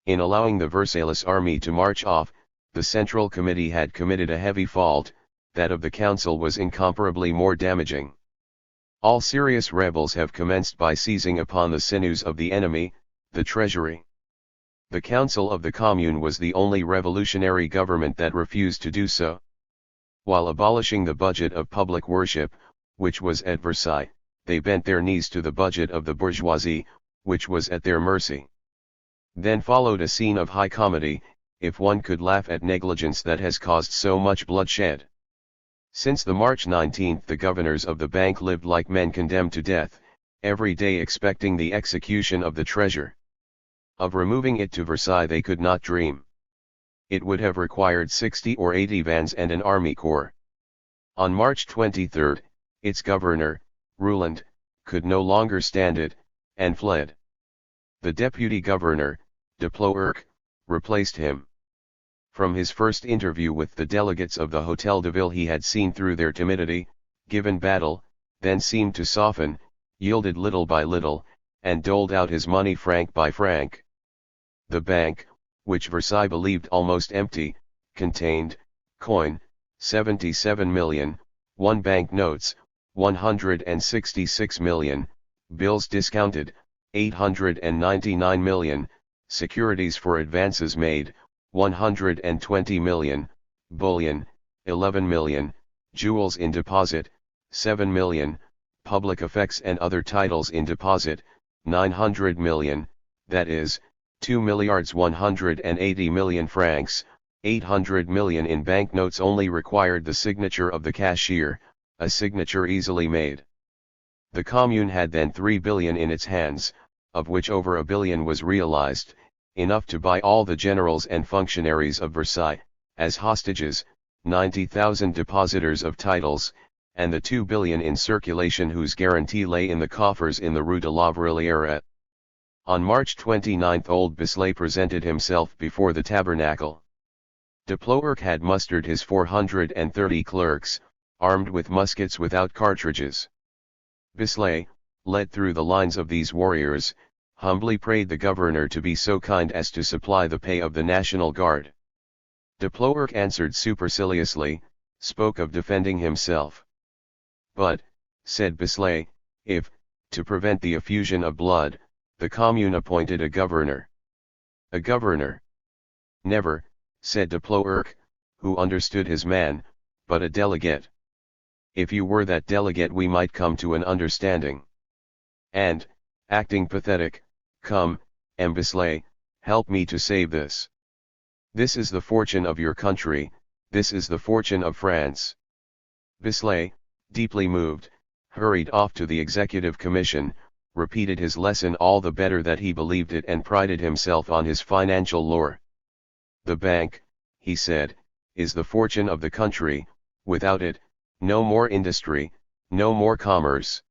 A: In allowing the Versailles army to march off, the Central Committee had committed a heavy fault. That of the Council was incomparably more damaging. All serious rebels have commenced by seizing upon the sinews of the enemy, the treasury. The Council of the Commune was the only revolutionary government that refused to do so. While abolishing the budget of public worship, which was at Versailles, they bent their knees to the budget of the bourgeoisie, which was at their mercy. Then followed a scene of high comedy, if one could laugh at negligence that has caused so much bloodshed. Since the March 19 the governors of the bank lived like men condemned to death, every day expecting the execution of the treasure. Of removing it to Versailles they could not dream. It would have required 60 or 80 vans and an army corps. On March 23, its governor, Rouland, could no longer stand it, and fled. The deputy governor, Leplat, replaced him. From his first interview with the delegates of the Hôtel de Ville he had seen through their timidity, given battle, then seemed to soften, yielded little by little, and doled out his money franc by franc. The bank, which Versailles believed almost empty, contained, coin, 77 million, 1 bank notes, 166 million, bills discounted, 899 million, securities for advances made, 120 million, bullion, 11 million, jewels in deposit, 7 million, public effects and other titles in deposit, 900 million, that is, 2,180 million francs, 800 million in banknotes only required the signature of the cashier, a signature easily made. The Commune had then 3 billion in its hands, of which over a billion was realized, enough to buy all the generals and functionaries of Versailles, as hostages, 90,000 depositors of titles, and the 2 billion in circulation whose guarantee lay in the coffers in the Rue de la Vrelière. On March 29 old Bislay presented himself before the tabernacle. Leplat had mustered his 430 clerks, armed with muskets without cartridges. Bislay, led through the lines of these warriors, humbly prayed the governor to be so kind as to supply the pay of the National Guard. Leplat answered superciliously, spoke of defending himself. But, said Bislay, if, to prevent the effusion of blood, the commune appointed a governor. A governor? Never, said Leplat, who understood his man, but a delegate. If you were that delegate we might come to an understanding. And, acting pathetic, come, Embisslay, help me to save this. This is the fortune of your country, this is the fortune of France. Bislay, deeply moved, hurried off to the Executive Commission, repeated his lesson all the better that he believed it and prided himself on his financial lore. The bank, he said, is the fortune of the country, without it, no more industry, no more commerce.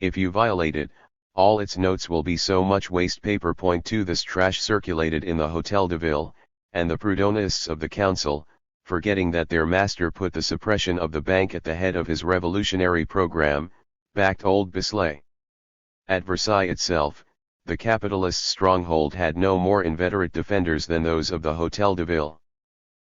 A: If you violate it, all its notes will be so much waste paper. This trash circulated in the Hôtel de Ville, and the Proudhonists of the council, forgetting that their master put the suppression of the bank at the head of his revolutionary program, backed old Bislay. At Versailles itself, the capitalist stronghold had no more inveterate defenders than those of the Hôtel de Ville.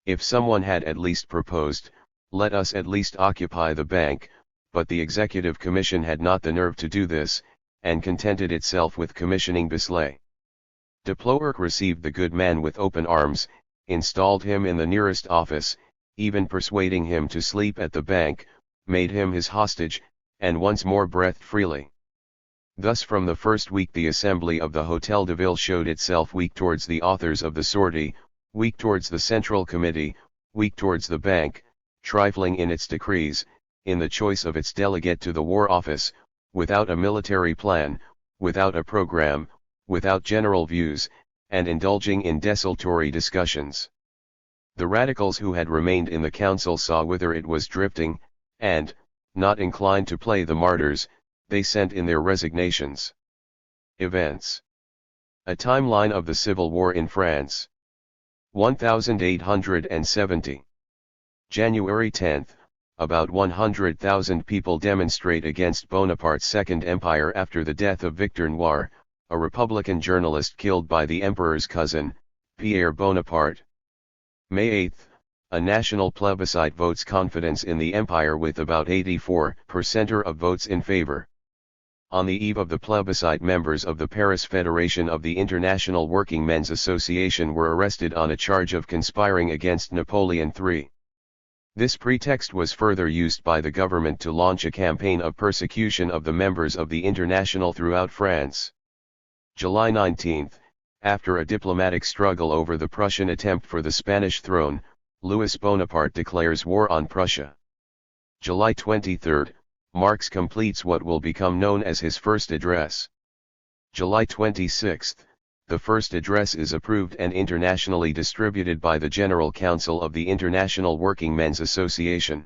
A: If someone had at least proposed, let us at least occupy the bank, but the Executive Commission had not the nerve to do this, and contented itself with commissioning Bislay. Leplat received the good man with open arms, installed him in the nearest office, even persuading him to sleep at the bank, made him his hostage, and once more breathed freely. Thus from the first week the assembly of the Hôtel de Ville showed itself weak towards the authors of the sortie, weak towards the Central Committee, weak towards the bank, trifling in its decrees, in the choice of its delegate to the War Office, without a military plan, without a program, without general views, and indulging in desultory discussions. The radicals who had remained in the council saw whither it was drifting, and, not inclined to play the martyrs, they sent in their resignations. Events. A timeline of the Civil War in France. 1870. January 10, about 100,000 people demonstrate against Bonaparte's Second Empire after the death of Victor Noir, a Republican journalist killed by the Emperor's cousin, Pierre Bonaparte. May 8, a national plebiscite votes confidence in the Empire with about 84% of votes in favor. On the eve of the plebiscite, members of the Paris Federation of the International Working Men's Association were arrested on a charge of conspiring against Napoleon III. This pretext was further used by the government to launch a campaign of persecution of the members of the International throughout France. July 19, after a diplomatic struggle over the Prussian attempt for the Spanish throne, Louis Bonaparte declares war on Prussia. July 23, Marx completes what will become known as his first address. July 26, the first address is approved and internationally distributed by the General Council of the International Working Men's Association.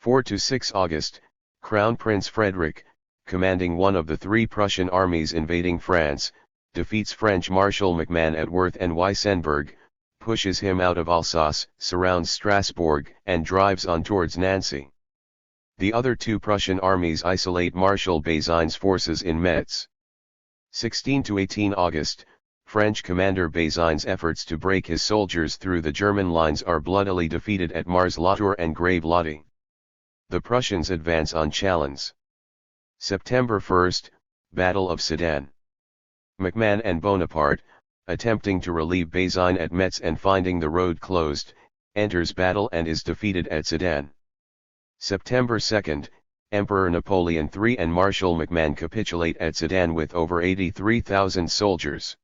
A: 4 to 6 August, Crown Prince Frederick, commanding one of the three Prussian armies invading France, defeats French Marshal MacMahon at Worth and Weissenberg, pushes him out of Alsace, surrounds Strasbourg, and drives on towards Nancy. The other two Prussian armies isolate Marshal Bazaines' forces in Metz. 16 to 18 August, French commander Bazaines' efforts to break his soldiers through the German lines are bloodily defeated at Mars-la-Tour and Grave-Lottie. The Prussians advance on Chalons. September 1, Battle of Sedan. MacMahon and Bonaparte, attempting to relieve Bazaines at Metz and finding the road closed, enters battle and is defeated at Sedan. September 2, Emperor Napoleon III and Marshal MacMahon capitulate at Sedan with over 83,000 soldiers.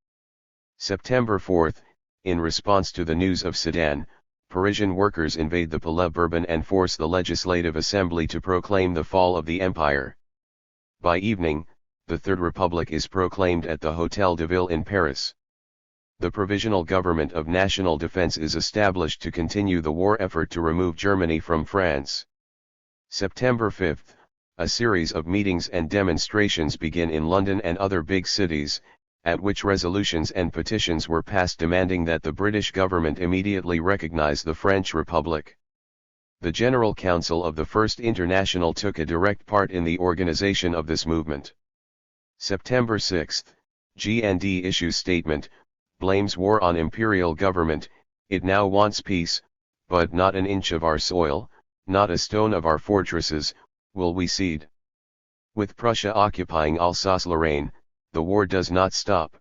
A: September 4, in response to the news of Sedan, Parisian workers invade the Palais Bourbon and force the Legislative Assembly to proclaim the fall of the Empire. By evening, the Third Republic is proclaimed at the Hôtel de Ville in Paris. The Provisional Government of National Defense is established to continue the war effort to remove Germany from France. September 5, a series of meetings and demonstrations begin in London and other big cities, at which resolutions and petitions were passed demanding that the British government immediately recognize the French Republic. The General Council of the First International took a direct part in the organization of this movement. September 6, GND issues statement, blames war on imperial government, it now wants peace, but not an inch of our soil, not a stone of our fortresses, will we cede. With Prussia occupying Alsace-Lorraine, the war does not stop.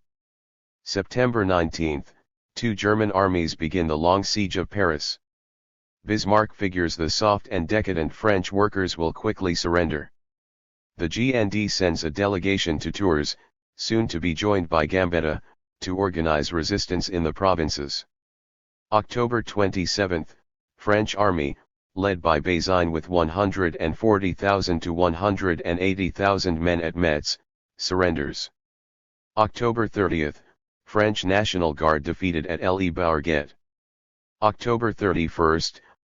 A: September 19, two German armies begin the long siege of Paris. Bismarck figures the soft and decadent French workers will quickly surrender. The GND sends a delegation to Tours, soon to be joined by Gambetta, to organize resistance in the provinces. October 27, French army, led by Bazaine with 140,000 to 180,000 men at Metz, surrenders. October 30, French National Guard defeated at Le Bourget. October 31,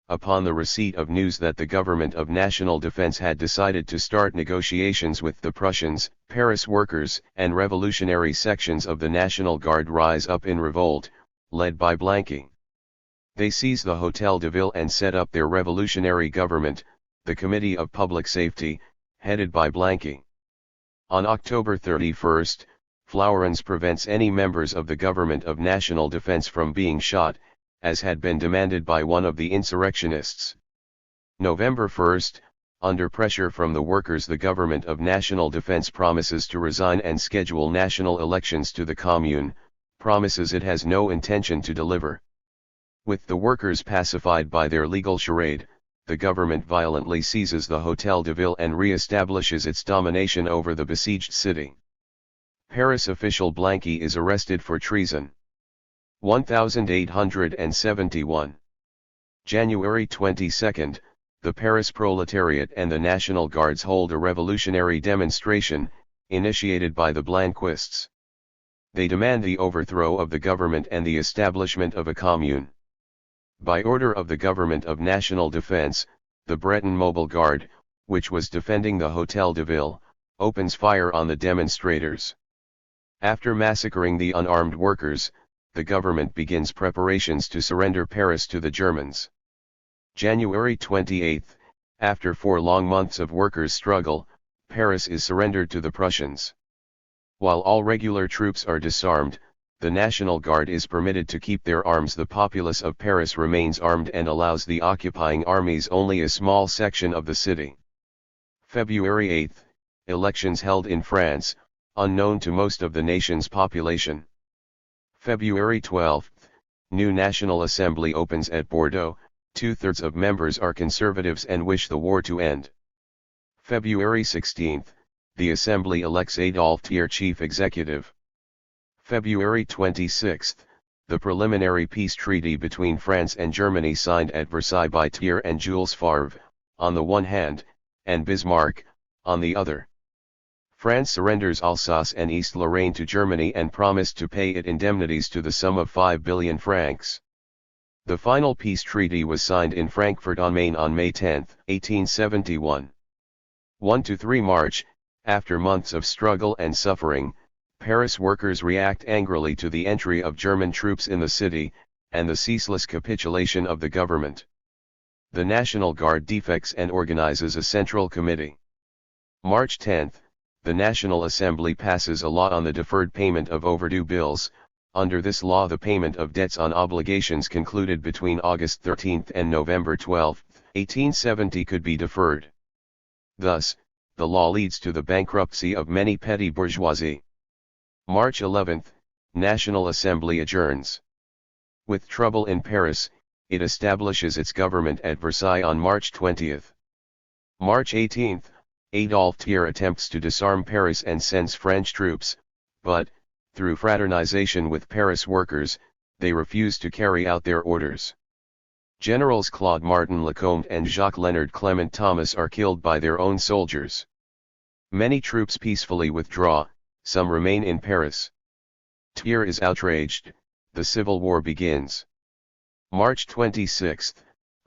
A: upon the receipt of news that the Government of National Defense had decided to start negotiations with the Prussians, Paris workers and revolutionary sections of the National Guard rise up in revolt, led by Blanqui. They seize the Hôtel de Ville and set up their revolutionary government, the Committee of Public Safety, headed by Blanqui. On October 31, Flourens prevents any members of the Government of National Defense from being shot, as had been demanded by one of the insurrectionists. November 1, under pressure from the workers, the Government of National Defense promises to resign and schedule national elections to the commune, promises it has no intention to deliver. With the workers pacified by their legal charade, the government violently seizes the Hôtel de Ville and re-establishes its domination over the besieged city. Paris official Blanqui is arrested for treason. 1871. January 22, the Paris proletariat and the National Guards hold a revolutionary demonstration, initiated by the Blanquists. They demand the overthrow of the government and the establishment of a commune. By order of the Government of National Defense, the Breton Mobile Guard, which was defending the Hôtel de Ville, opens fire on the demonstrators. After massacring the unarmed workers, the government begins preparations to surrender Paris to the Germans. January 28, after 4 long months of workers' struggle, Paris is surrendered to the Prussians. While all regular troops are disarmed, the National Guard is permitted to keep their arms. The populace of Paris remains armed and allows the occupying armies only a small section of the city. February 8, elections held in France, unknown to most of the nation's population. February 12, new National Assembly opens at Bordeaux, 2/3 of members are conservatives and wish the war to end. February 16, the Assembly elects Adolphe Thiers chief executive. February 26, the preliminary peace treaty between France and Germany signed at Versailles by Thiers and Jules Favre, on the one hand, and Bismarck, on the other. France surrenders Alsace and East Lorraine to Germany and promised to pay it indemnities to the sum of 5 billion francs. The final peace treaty was signed in Frankfurt on Main on May 10, 1871. 1–3 March, after months of struggle and suffering, Paris workers react angrily to the entry of German troops in the city, and the ceaseless capitulation of the government. The National Guard defects and organizes a central committee. March 10, the National Assembly passes a law on the deferred payment of overdue bills. Under this law, the payment of debts on obligations concluded between August 13 and November 12, 1870 could be deferred. Thus, the law leads to the bankruptcy of many petty bourgeoisie. March 11, National Assembly adjourns. With trouble in Paris, it establishes its government at Versailles on March 20. March 18, Adolphe Thiers attempts to disarm Paris and sends French troops, but, through fraternization with Paris workers, they refuse to carry out their orders. Generals Claude Martin Lecomte and Jacques-Leonard Clement Thomas are killed by their own soldiers. Many troops peacefully withdraw, some remain in Paris. Thiers is outraged, the civil war begins. March 26,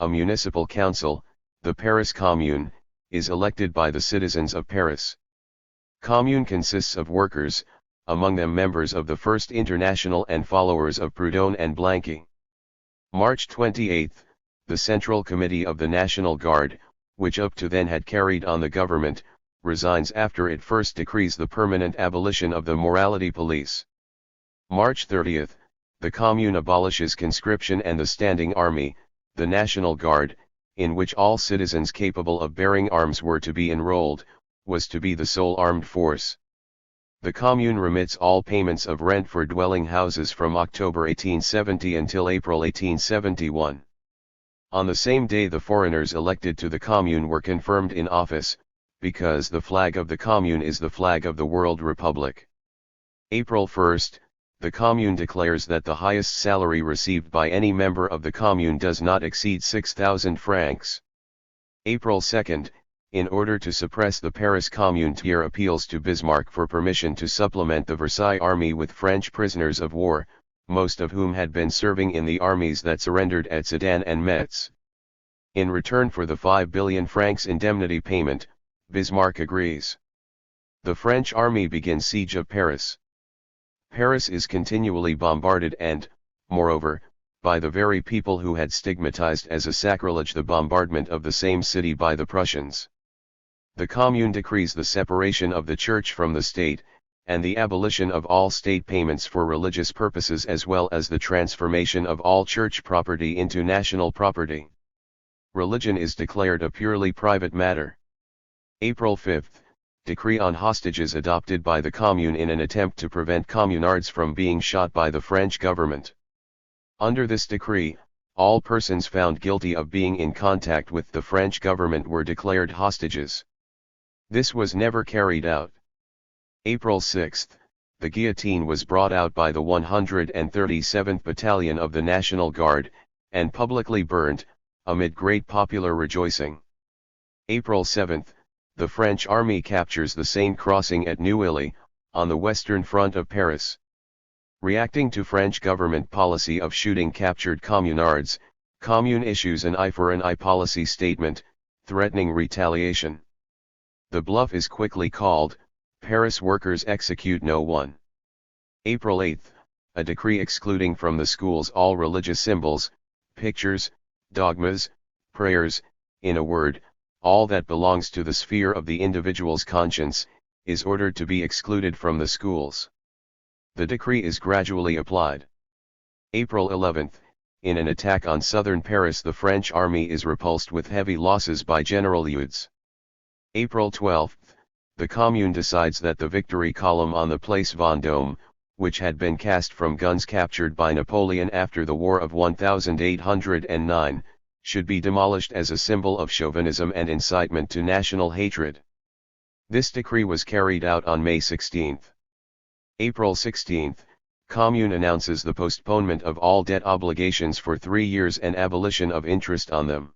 A: a municipal council, the Paris Commune, is elected by the citizens of Paris. Commune consists of workers, among them members of the First International and followers of Proudhon and Blanqui. March 28, the Central Committee of the National Guard, which up to then had carried on the government, resigns after it first decrees the permanent abolition of the morality police. March 30, the Commune abolishes conscription and the Standing Army, the National Guard, in which all citizens capable of bearing arms were to be enrolled, was to be the sole armed force. The commune remits all payments of rent for dwelling houses from October 1870 until April 1871. On the same day the foreigners elected to the commune were confirmed in office, because the flag of the commune is the flag of the World Republic. April 1st, the commune declares that the highest salary received by any member of the commune does not exceed 6,000 francs. April 2nd, in order to suppress the Paris Commune, THIRD appeals to Bismarck for permission to supplement the Versailles army with French prisoners of war, most of whom had been serving in the armies that surrendered at Sedan and Metz. In return for the 5 billion francs indemnity payment, Bismarck agrees. The French army begins siege of Paris. Paris is continually bombarded and, moreover, by the very people who had stigmatized as a sacrilege the bombardment of the same city by the Prussians. The Commune decrees the separation of the Church from the state, and the abolition of all state payments for religious purposes as well as the transformation of all church property into national property. Religion is declared a purely private matter. April 5th. Decree on hostages adopted by the Commune in an attempt to prevent communards from being shot by the French government. Under this decree, all persons found guilty of being in contact with the French government were declared hostages. This was never carried out. April 6th, the guillotine was brought out by the 137th Battalion of the National Guard, and publicly burned, amid great popular rejoicing. April 7th, the French army captures the Seine crossing at Neuilly, on the western front of Paris. Reacting to French government policy of shooting captured communards, Commune issues an eye for an eye policy statement, threatening retaliation. The bluff is quickly called, Paris workers execute no one. April 8th, a decree excluding from the schools all religious symbols, pictures, dogmas, prayers, in a word, all that belongs to the sphere of the individual's conscience, is ordered to be excluded from the schools. The decree is gradually applied. April 11th, in an attack on southern Paris the French army is repulsed with heavy losses by General Eudes. April 12th, the Commune decides that the Victory Column on the Place Vendôme, which had been cast from guns captured by Napoleon after the War of 1809, should be demolished as a symbol of chauvinism and incitement to national hatred. This decree was carried out on May 16. April 16, Commune announces the postponement of all debt obligations for 3 years and abolition of interest on them.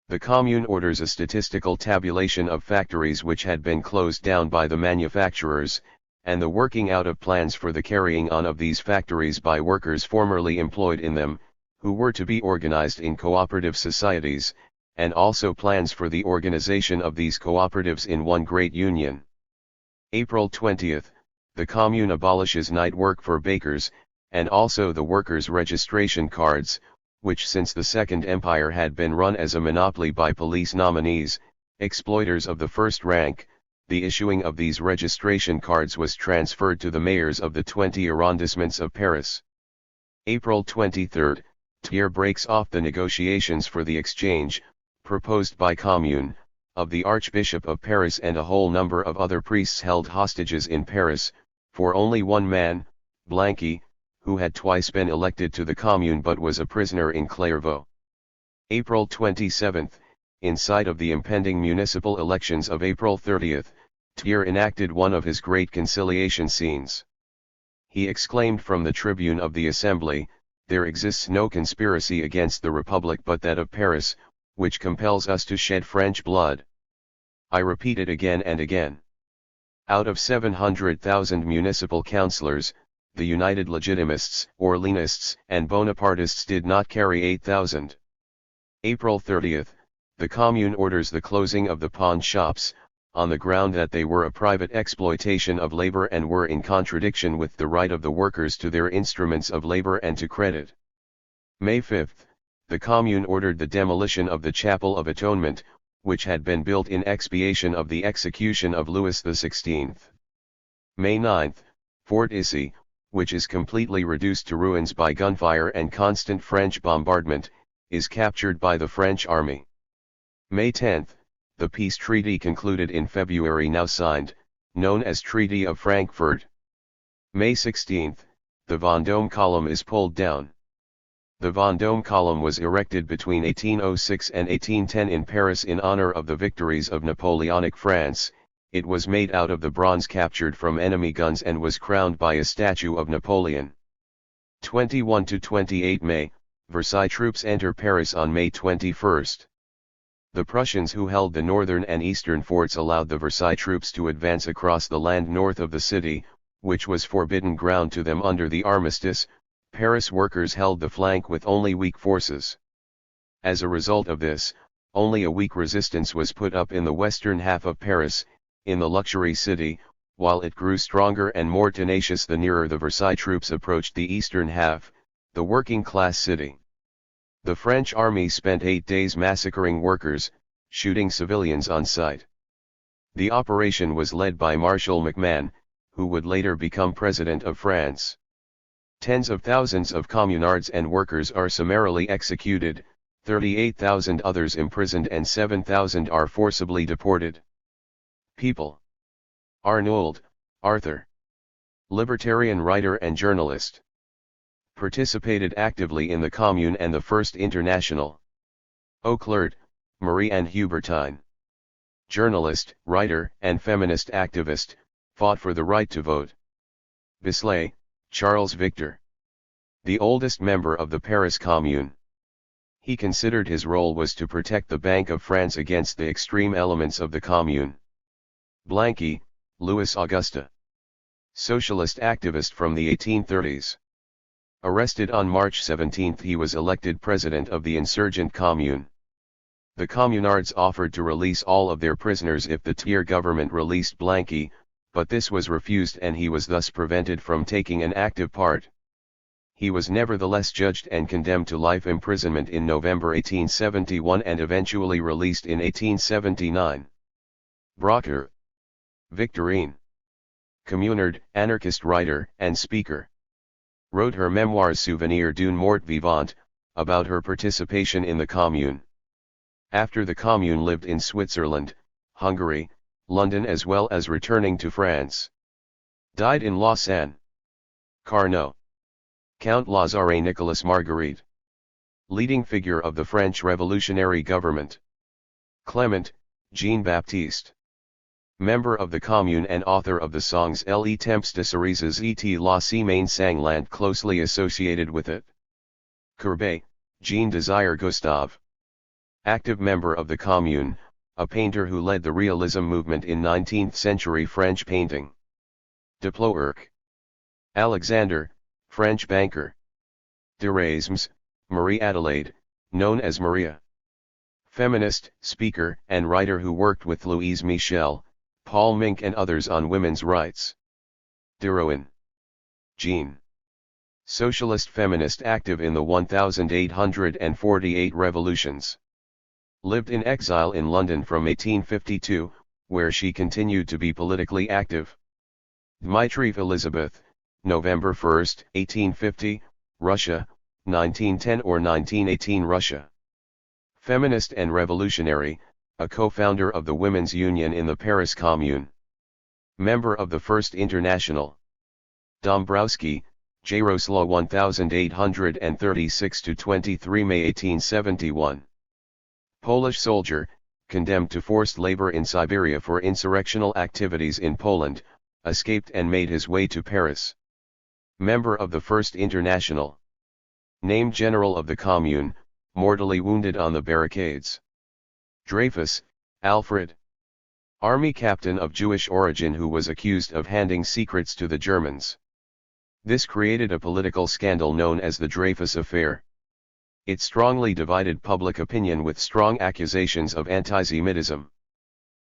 A: The Commune orders a statistical tabulation of factories which had been closed down by the manufacturers, and the working out of plans for the carrying on of these factories by workers formerly employed in them, who were to be organized in cooperative societies, and also plans for the organization of these cooperatives in one great union. April 20, the Commune abolishes night work for bakers, and also the workers' registration cards, which since the Second Empire had been run as a monopoly by police nominees, exploiters of the first rank. The issuing of these registration cards was transferred to the mayors of the 20 arrondissements of Paris. April 23, THIRD breaks off the negotiations for the exchange, proposed by Commune, of the Archbishop of Paris and a whole number of other priests held hostages in Paris, for only one man, Blanqui, who had twice been elected to the Commune but was a prisoner in Clairvaux. April 27, in sight of the impending municipal elections of April 30, THIRD enacted one of his great conciliation scenes. He exclaimed from the tribune of the Assembly, "There exists no conspiracy against the Republic but that of Paris, which compels us to shed French blood. I repeat it again and again." Out of 700,000 municipal councillors, the United Legitimists, Orleanists, and Bonapartists did not carry 8,000. April 30, the Commune orders the closing of the pawn shops, on the ground that they were a private exploitation of labor and were in contradiction with the right of the workers to their instruments of labor and to credit. May 5, the Commune ordered the demolition of the Chapel of Atonement, which had been built in expiation of the execution of Louis XVI. May 9, Fort Issy, which is completely reduced to ruins by gunfire and constant French bombardment, is captured by the French army. May 10, the peace treaty concluded in February now signed, known as Treaty of Frankfurt. May 16, the Vendôme column is pulled down. The Vendôme column was erected between 1806 and 1810 in Paris in honor of the victories of Napoleonic France. It was made out of the bronze captured from enemy guns and was crowned by a statue of Napoleon. 21 to 28 May, Versailles troops enter Paris on May 21. The Prussians who held the northern and eastern forts allowed the Versailles troops to advance across the land north of the city, which was forbidden ground to them under the armistice. Paris workers held the flank with only weak forces. As a result of this, only a weak resistance was put up in the western half of Paris, in the luxury city, while it grew stronger and more tenacious the nearer the Versailles troops approached the eastern half, the working-class city. The French army spent 8 days massacring workers, shooting civilians on sight. The operation was led by Marshal MacMahon, who would later become President of France. Tens of thousands of communards and workers are summarily executed, 38,000 others imprisoned and 7,000 are forcibly deported. People. Arnauld, Arthur. Libertarian writer and journalist. Participated actively in the Commune and the First International. Auclert, Marie-Anne Hubertine. Journalist, writer, and feminist activist, fought for the right to vote. Bisley, Charles Victor. The oldest member of the Paris Commune. He considered his role was to protect the Bank of France against the extreme elements of the Commune. Blanqui, Louis Auguste. Socialist activist from the 1830s. Arrested on March 17, he was elected president of the insurgent Commune. The communards offered to release all of their prisoners if the Thiers government released Blanqui, but this was refused and he was thus prevented from taking an active part. He was nevertheless judged and condemned to life imprisonment in November 1871 and eventually released in 1879. Brocker. Victorine. Communard, anarchist writer and speaker. Wrote her memoirs Souvenir d'une mort vivante, about her participation in the Commune. After the Commune lived in Switzerland, Hungary, London as well as returning to France. Died in Lausanne. Carnot. Count Lazare Nicolas Marguerite. Leading figure of the French revolutionary government. Clement, Jean-Baptiste. Member of the Commune and author of the songs Les Temps de Cerises et La Semaine Sanglante closely associated with it. Courbet, Jean Desire Gustave. Active member of the Commune, a painter who led the realism movement in 19th-century French painting. Deplourc. Alexander, French banker. D'Erasmus, Marie Adelaide, known as Maria. Feminist, speaker, and writer who worked with Louise Michel, Paul Mink and others on women's rights. Derouin. Jean. Socialist feminist active in the 1848 revolutions. Lived in exile in London from 1852, where she continued to be politically active. Dmitriev Elizabeth, November 1, 1850, Russia, 1910 or 1918 Russia. Feminist and revolutionary, a co-founder of the Women's Union in the Paris Commune. Member of the First International. Dombrowski, Jaroslaw 1836–23 May 1871. Polish soldier, condemned to forced labor in Siberia for insurrectional activities in Poland, escaped and made his way to Paris. Member of the First International. Named General of the Commune, mortally wounded on the barricades. Dreyfus, Alfred. Army captain of Jewish origin who was accused of handing secrets to the Germans. This created a political scandal known as the Dreyfus Affair. It strongly divided public opinion with strong accusations of anti-Semitism.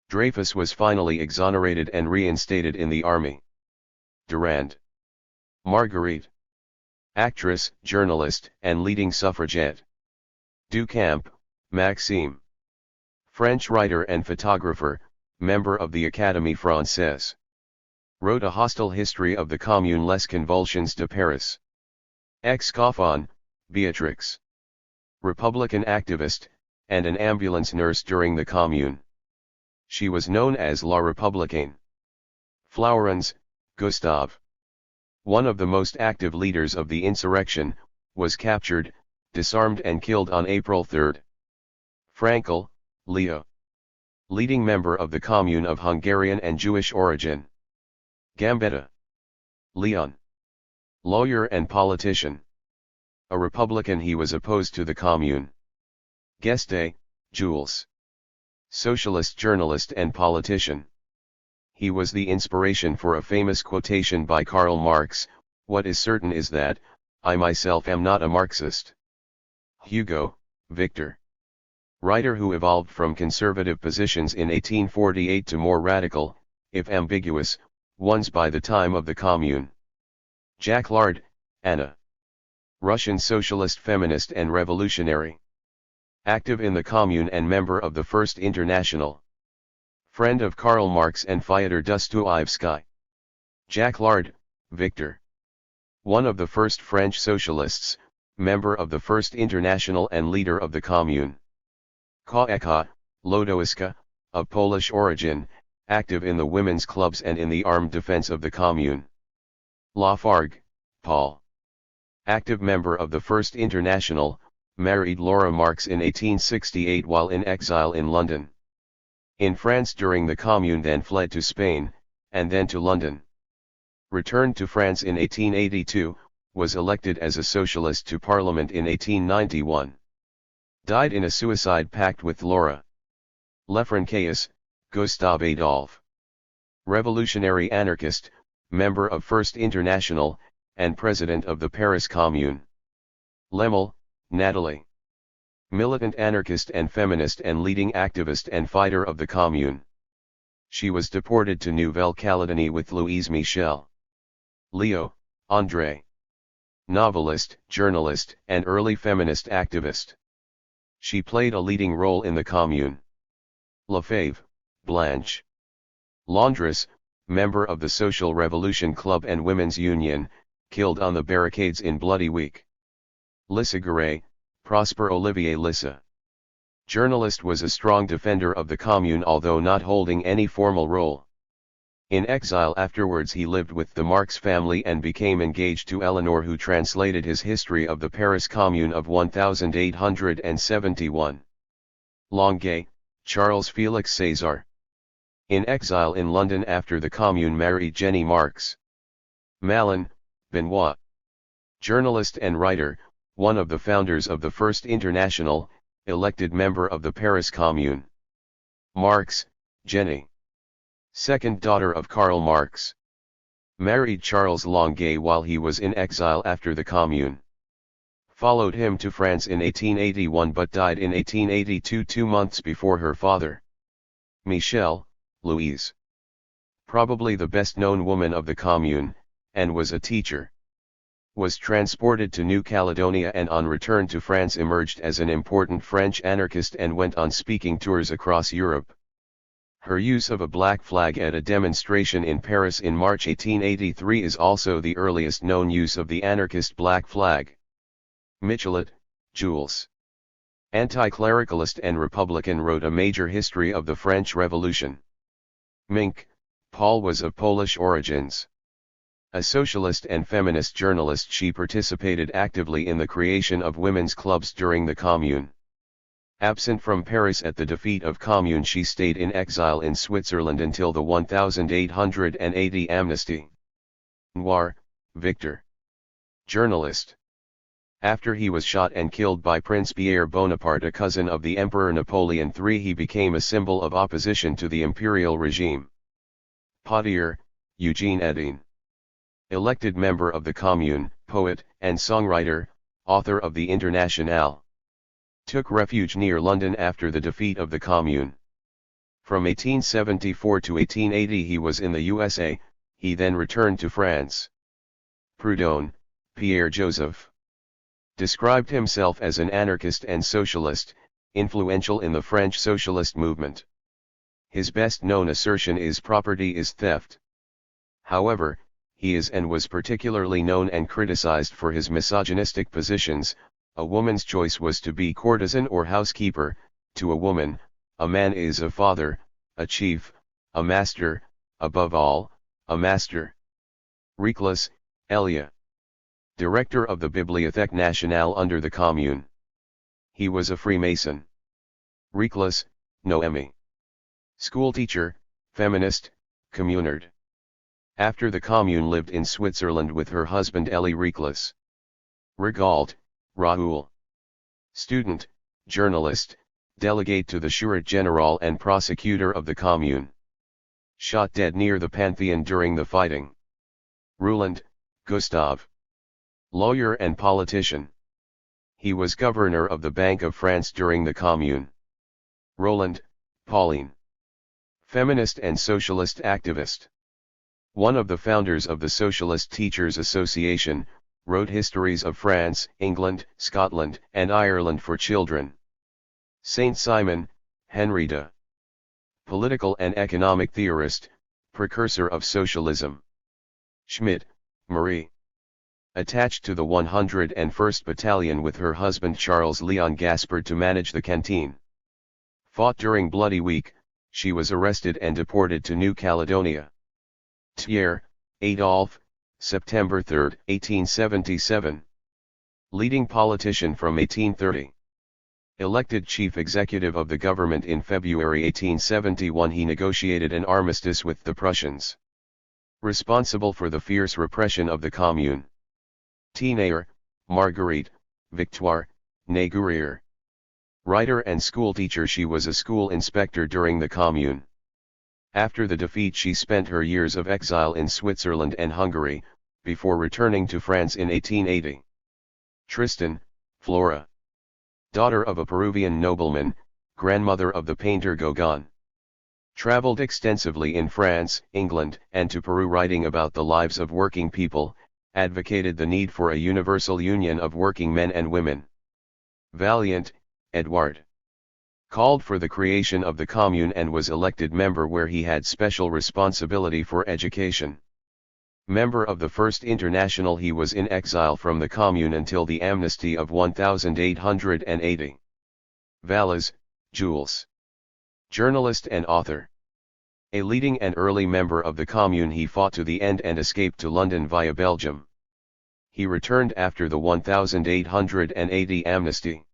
A: Dreyfus was finally exonerated and reinstated in the army. Durand. Marguerite. Actress, journalist, and leading suffragette. Ducamp, Maxime. French writer and photographer, member of the Académie Française. Wrote a hostile history of the Commune Les Convulsions de Paris. Ex-Coffon, Beatrix. Republican activist, and an ambulance nurse during the Commune. She was known as La Républicaine. Flourens, Gustave, one of the most active leaders of the insurrection, was captured, disarmed and killed on April 3. Frankel, Leo, leading member of the Commune of Hungarian and Jewish origin. Gambetta, Leon, lawyer and politician. A Republican, he was opposed to the Commune. Geste, Jules, socialist journalist and politician. He was the inspiration for a famous quotation by Karl Marx, "What is certain is that, I myself am not a Marxist." Hugo, Victor, writer who evolved from conservative positions in 1848 to more radical, if ambiguous, ones by the time of the Commune. Jacques Lard, Anna, Russian socialist feminist and revolutionary. Active in the Commune and member of the First International. Friend of Karl Marx and Fyodor Dostoevsky. Jacques Lard, Victor, one of the first French socialists, member of the First International and leader of the Commune. Koeka, Lodoiska, of Polish origin, active in the women's clubs and in the armed defense of the Commune. Lafargue, Paul, active member of the First International, married Laura Marx in 1868 while in exile in London. In France during the Commune, then fled to Spain, and then to London. Returned to France in 1882, was elected as a socialist to Parliament in 1891. Died in a suicide pact with Laura. Lefrancaeus, Gustave Adolphe, revolutionary anarchist, member of First International, and president of the Paris Commune. Lemel, Natalie, militant anarchist and feminist and leading activist and fighter of the Commune. She was deported to Nouvelle-Calédonie with Louise Michel. Leo, André, novelist, journalist, and early feminist activist. She played a leading role in the Commune. Lefebvre, Blanche, laundress, member of the Social Revolution Club and Women's Union, killed on the barricades in Bloody Week. Lissaguret, Prosper Olivier Lissa, journalist, was a strong defender of the Commune although not holding any formal role. In exile afterwards he lived with the Marx family and became engaged to Eleanor, who translated his History of the Paris Commune of 1871. Longuet, Charles Felix César, in exile in London after the Commune, married Jenny Marx. Malin, Benoit, journalist and writer, one of the founders of the First International, elected member of the Paris Commune. Marx, Jenny, second daughter of Karl Marx, married Charles Longuet while he was in exile after the Commune. Followed him to France in 1881 but died in 1882, 2 months before her father. Michel, Louise, probably the best-known woman of the Commune, and was a teacher. Was transported to New Caledonia and on return to France emerged as an important French anarchist and went on speaking tours across Europe. Her use of a black flag at a demonstration in Paris in March 1883 is also the earliest known use of the anarchist black flag. Michelet, Jules, anti-clericalist and Republican, wrote a major history of the French Revolution. Mink, Paul, was of Polish origins. A socialist and feminist journalist, she participated actively in the creation of women's clubs during the Commune. Absent from Paris at the defeat of Commune, she stayed in exile in Switzerland until the 1880 amnesty. Noir, Victor, journalist. After he was shot and killed by Prince Pierre Bonaparte, a cousin of the Emperor Napoleon III, he became a symbol of opposition to the imperial regime. Potier, Eugene Edin, elected member of the Commune, poet and songwriter, author of the Internationale. Took refuge near London after the defeat of the Commune. From 1874 to 1880 he was in the USA, he then returned to France. Proudhon, Pierre Joseph, described himself as an anarchist and socialist, influential in the French socialist movement. His best-known assertion is "property is theft." However, he is and was particularly known and criticized for his misogynistic positions. A woman's choice was to be courtesan or housekeeper; to a woman, a man is a father, a chief, a master, above all, a master. Reclus, Elia. Director of the Bibliothèque Nationale under the Commune. He was a Freemason. Reclus, Noemi. Schoolteacher, feminist, communard. After the Commune lived in Switzerland with her husband Elie Reclus. Rigaud, Raoul. Student, journalist, delegate to the Curate General and prosecutor of the Commune. Shot dead near the Pantheon during the fighting. Rouland, Gustave. Lawyer and politician. He was governor of the Bank of France during the Commune. Roland, Pauline. Feminist and socialist activist. One of the founders of the Socialist Teachers Association, wrote histories of France, England, Scotland, and Ireland for children. Saint Simon, Henrietta. Political and economic theorist, precursor of socialism. Schmidt, Marie. Attached to the 101st Battalion with her husband Charles Leon Gaspard to manage the canteen. Fought during Bloody Week, she was arrested and deported to New Caledonia. Thiers, Adolphe, September 3, 1877. Leading politician from 1830. Elected chief executive of the government in February 1871, he negotiated an armistice with the Prussians. Responsible for the fierce repression of the Commune. Teenayer, Marguerite, Victoire, Négurier. Writer and schoolteacher, she was a school inspector during the Commune. After the defeat she spent her years of exile in Switzerland and Hungary, before returning to France in 1880. Tristan, Flora. Daughter of a Peruvian nobleman, grandmother of the painter Gauguin. Traveled extensively in France, England, and to Peru, writing about the lives of working people, advocated the need for a universal union of working men and women. Valiant, Edouard. Called for the creation of the Commune and was elected member where he had special responsibility for education. Member of the First International, he was in exile from the Commune until the amnesty of 1880. Valles, Jules. Journalist and author. A leading and early member of the Commune, he fought to the end and escaped to London via Belgium. He returned after the 1880 amnesty.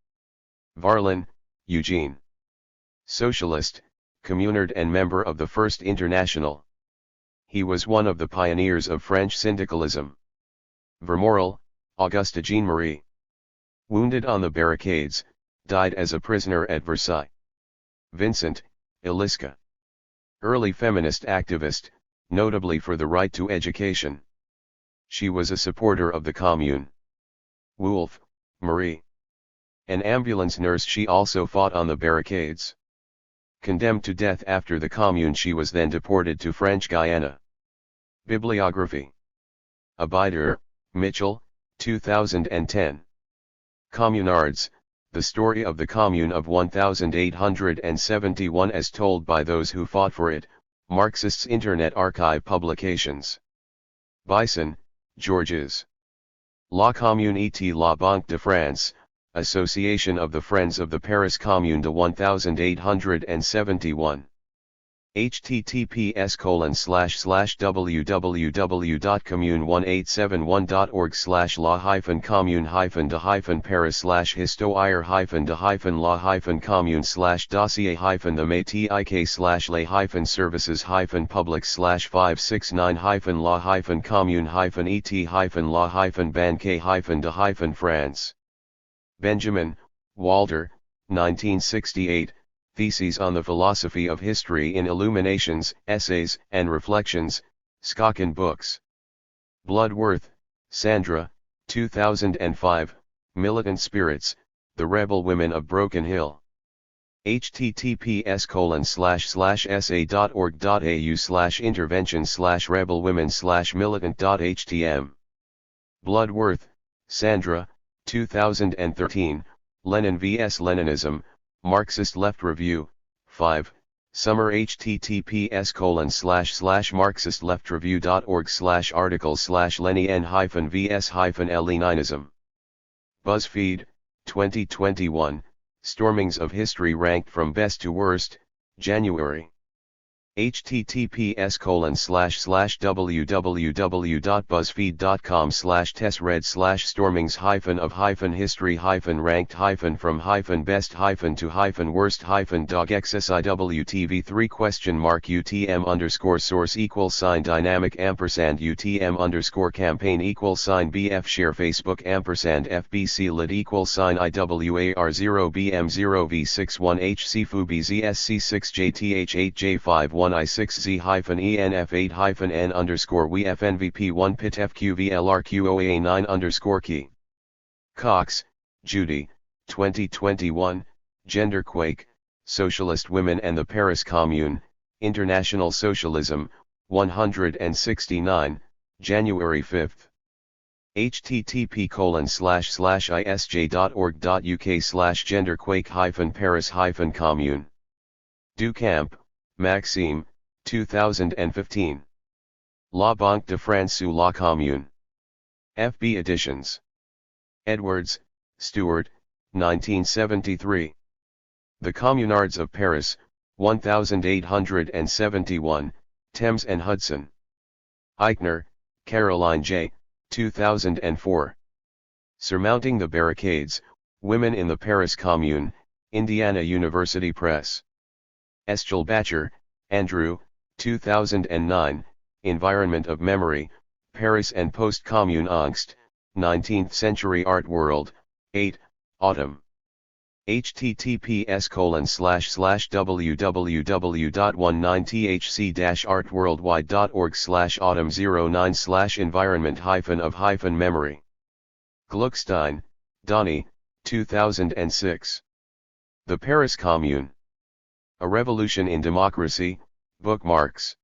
A: Varlin, Eugene. Socialist, communard and member of the First International. He was one of the pioneers of French syndicalism. Vermorel, Auguste Jean-Marie. Wounded on the barricades, died as a prisoner at Versailles. Vincent, Eliska. Early feminist activist, notably for the right to education. She was a supporter of the Commune. Wolfe, Marie. An ambulance nurse, she also fought on the barricades. Condemned to death after the Commune, she was then deported to French Guiana. Bibliography. Abider, Mitchell, 2010. Communards, the story of the Commune of 1871 as told by those who fought for it, Marxists Internet Archive Publications. Bison, Georges. La Commune et la Banque de France, Association of the Friends of the Paris Commune de 1871. https://www.commune1871.org/la-commune-de-la-commune/dossier-the métis-services-public/569-la-commune-et-la-ban-france. Benjamin, Walter, 1968, Theses on the Philosophy of History in Illuminations, Essays, and Reflections, Schocken Books. Bloodworth, Sandra, 2005, Militant Spirits, The Rebel Women of Broken Hill. https://sa.org.au/intervention/rebelwomen/militant.htm. Bloodworth, Sandra, 2013, Lenin vs. Leninism, Marxist Left Review, 5, Summer https://marxistleftreview.org/article/Lenin-vs-Leninism. BuzzFeed, 2021, Stormings of History ranked from best to worst, January. Cox, Judy, 2021, Genderquake, Socialist Women and the Paris Commune, International Socialism, 169, January 5. http://isj.org.uk/genderquake-paris-commune. Ducamp, Maxime, 2015. La Banque de France sous la Commune. FB Editions. Edwards, Stuart, 1973. The Communards of Paris, 1871, Thames and Hudson. Eichner, Caroline J., 2004. Surmounting the Barricades, Women in the Paris Commune, Indiana University Press. Eschelbacher, Andrew, 2009, Environment of Memory, Paris and Post-Commune Angst, 19th Century Art World, 8, Autumn. https://www.19hc-artworldwide.org/autumn09/environment-of-memory. Gluckstein, Donnie, 2006. The Paris Commune. A Revolution in Democracy, Bookmarks.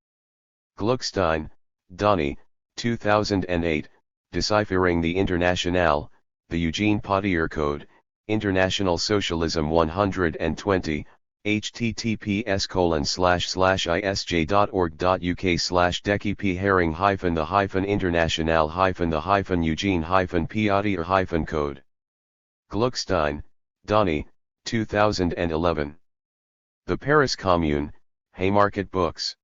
A: Gluckstein, Donnie, 2008, Deciphering the Internationale, the Eugene Potier Code, International Socialism 120, https://isj.org.uk/decipy-the-international-the-Eugene-Potier-code. Gluckstein, Donnie, 2011. The Paris Commune, Haymarket Books.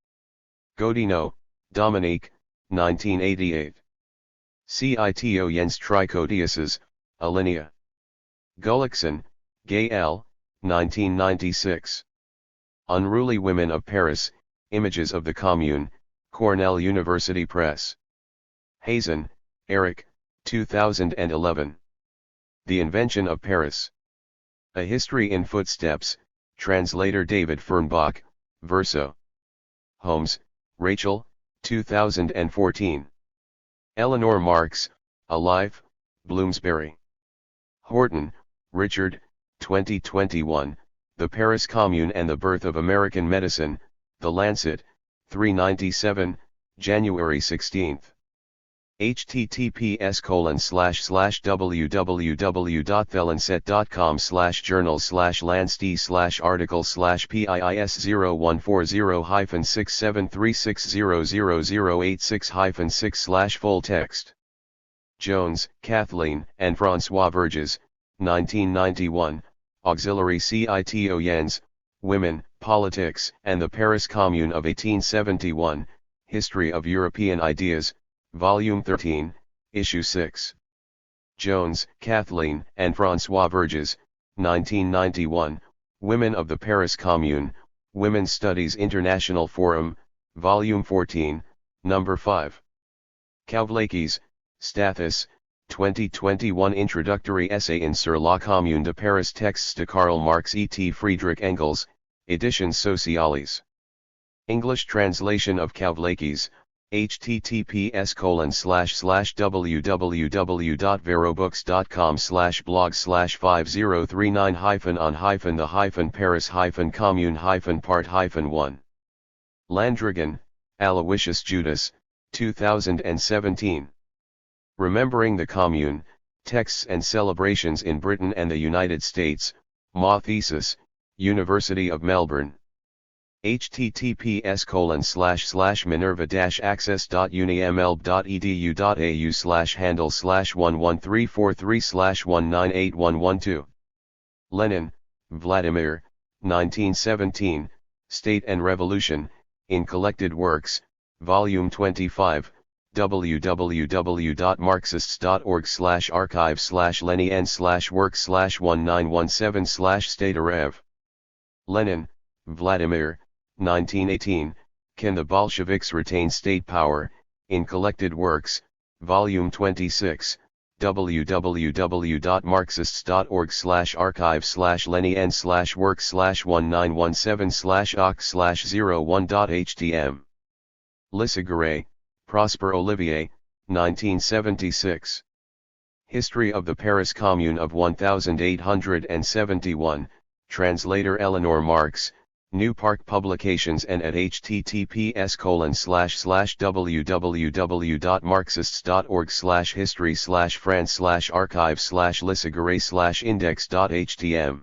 A: Godino, Dominique, 1988. Cito Jens Tricodiuses, Alinea. Gullickson, Gael, 1996. Unruly Women of Paris, Images of the Commune, Cornell University Press. Hazen, Eric, 2011. The Invention of Paris. A History in Footsteps, translator David Fernbach, Verso. Holmes, Rachel, 2014. Eleanor Marx, A Life, Bloomsbury. Horton, Richard, 2021, The Paris Commune and the Birth of American Medicine, The Lancet, 397, January 16. https://www.thelancet.com/journal/lansd/article/PIIS0140-673600086-6 Jones, Kathleen, and François Verges, 1991, Auxiliary Cito Jens, Women, Politics, and the Paris Commune of 1871, History of European Ideas, Volume 13, Issue 6. Jones, Kathleen, and François Verges, 1991, Women of the Paris Commune, Women's Studies International Forum, Volume 14, Number 5. Kavlakis, Stathis, 2021 Introductory Essay in Sur la Commune de Paris Textes de Karl Marx et Friedrich Engels, Editions Sociales. English translation of Kavlakis, https://www.verobooks.com/blog/503-9-on-the-Paris-Commune-part-1. Landrigan, Aloysius Judas, 2017. Remembering the Commune, Texts and Celebrations in Britain and the United States, Ma Thesis, University of Melbourne. https://minerva-access.uniml.edu.au/handle/11343/1981112. Lenin, Vladimir, 1917, State and Revolution, in Collected Works, Volume 25, www.marxists.org/archive/lenny-n/work/1917/Statarev. Lenin, Vladimir, 1918, Can the Bolsheviks Retain State Power, in Collected Works, Volume 26, www.marxists.org/archive/lenny-n/work/1917/ox/01.htm. Lissaguret, Prosper Olivier, 1976. History of the Paris Commune of 1871, translator Eleanor Marx, New Park Publications and at https://www.marxists.org/history/France/archive/Lissaguret/index.htm.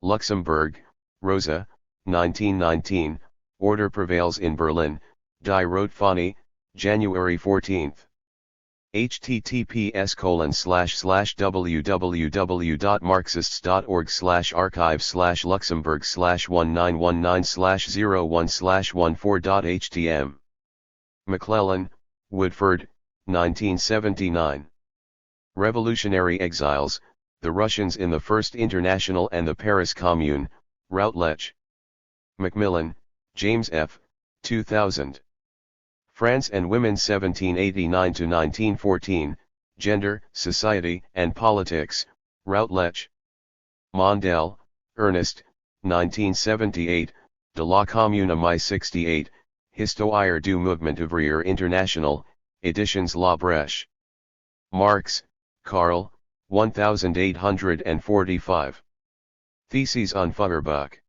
A: Luxembourg, Rosa, 1919, Order Prevails in Berlin, Die Rotfahne, January 14. https://www.marxists.org/archive/luxembourg/1919/01/14.htm. McClellan, Woodford, 1979. Revolutionary Exiles, the Russians in the First International and the Paris Commune, Routledge. Macmillan, James F., 2000. France and Women 1789-1914, Gender, Society and Politics, Routledge. Mondel, Ernest, 1978, De la Commune à mai 68, Histoire du Mouvement ouvrier international, Editions La Brèche. Marx, Karl, 1845. Theses on Feuerbach.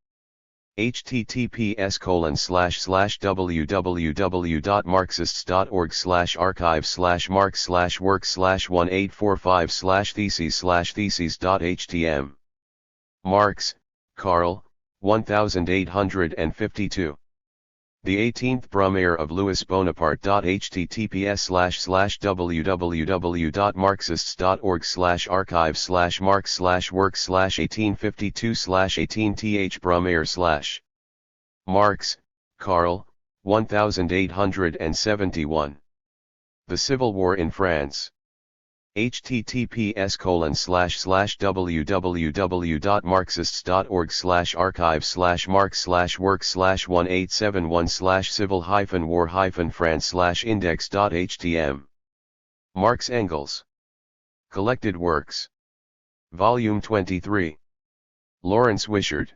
A: https://www.marxists.org/archive/marx/work/1845/theses/theses.htm. Marx, Karl, 1852. The 18th Brumaire of Louis Bonaparte. https://www.marxists.org/archive/marx/work/1852/18th Brumaire/. Marx, Karl, 1871. The Civil War in France. https://www.marxists.org/archive/marx/work/1871/civil-war-france/index.htm. Marx Engels. Collected Works. Volume 23. Lawrence Wishart.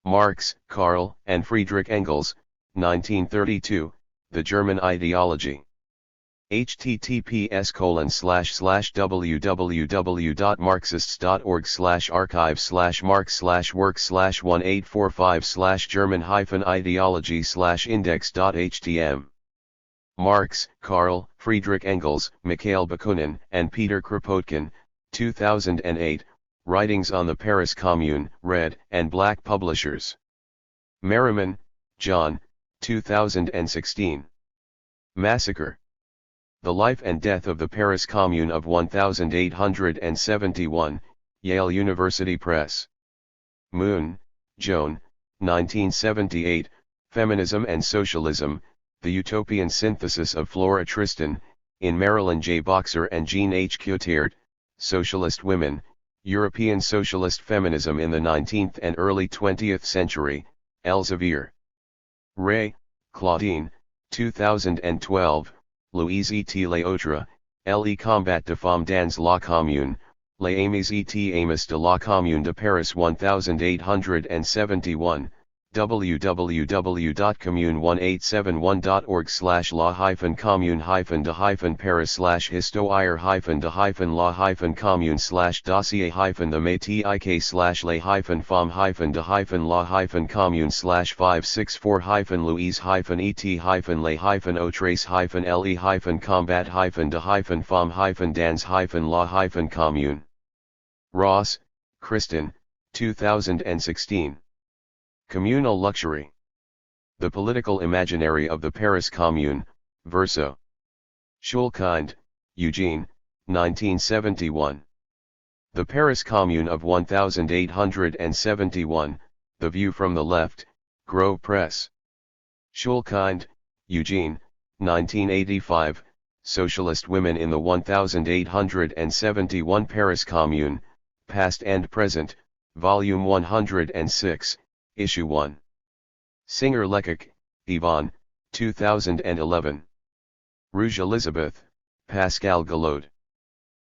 A: Marx, Karl, and Friedrich Engels, 1932, The German Ideology. https://www.marxists.org/archive/marx/work/1845/german-ideology/index.htm. Marx, Karl, Friedrich Engels, Mikhail Bakunin, and Peter Kropotkin, 2008, Writings on the Paris Commune, Red and Black Publishers. Merriman, John, 2016. Massacre. The Life and Death of the Paris Commune of 1871, Yale University Press. Moon, Joan, 1978, Feminism and Socialism, The Utopian Synthesis of Flora Tristan, in Marilyn J. Boxer and Jean H. Cotard, Socialist Women, European Socialist Feminism in the 19th and Early 20th Century, Elsevier. Ray, Claudine, 2012, Louise et l'autre, les combats de femmes dans la commune, les amis et amis de la commune de Paris 1871, www.comune-187.org/la-commune-the-la-commune/564-louise-et-les-autres-dans-la-commune. Ross, Kristen, 2016. Communal Luxury. The Political Imaginary of the Paris Commune, Verso. Schulkind, Eugene, 1971. The Paris Commune of 1871, The View from the Left, Grove Press. Schulkind, Eugene, 1985, Socialist Women in the 1871 Paris Commune, Past and Present, Volume 106, Issue 1. Singer Lecoq, Yvonne, 2011. Rouge Elizabeth, Pascal Galode.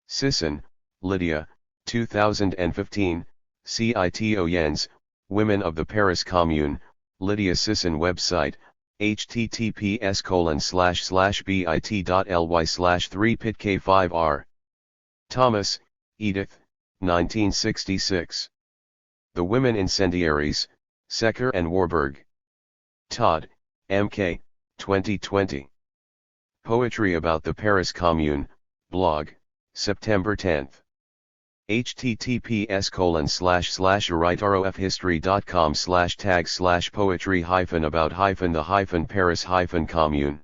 A: Sisson, Lydia, 2015, Cito Jens, Women of the Paris Commune, Lydia Sisson website, https://bit.ly/3pitk5r. Thomas, Edith, 1966. The Women Incendiaries, Secker and Warburg. Todd, M.K., 2020. Poetry about the Paris Commune, blog, September 10. https://writerofhistory.com/tag/poetry-about-the-Paris-Commune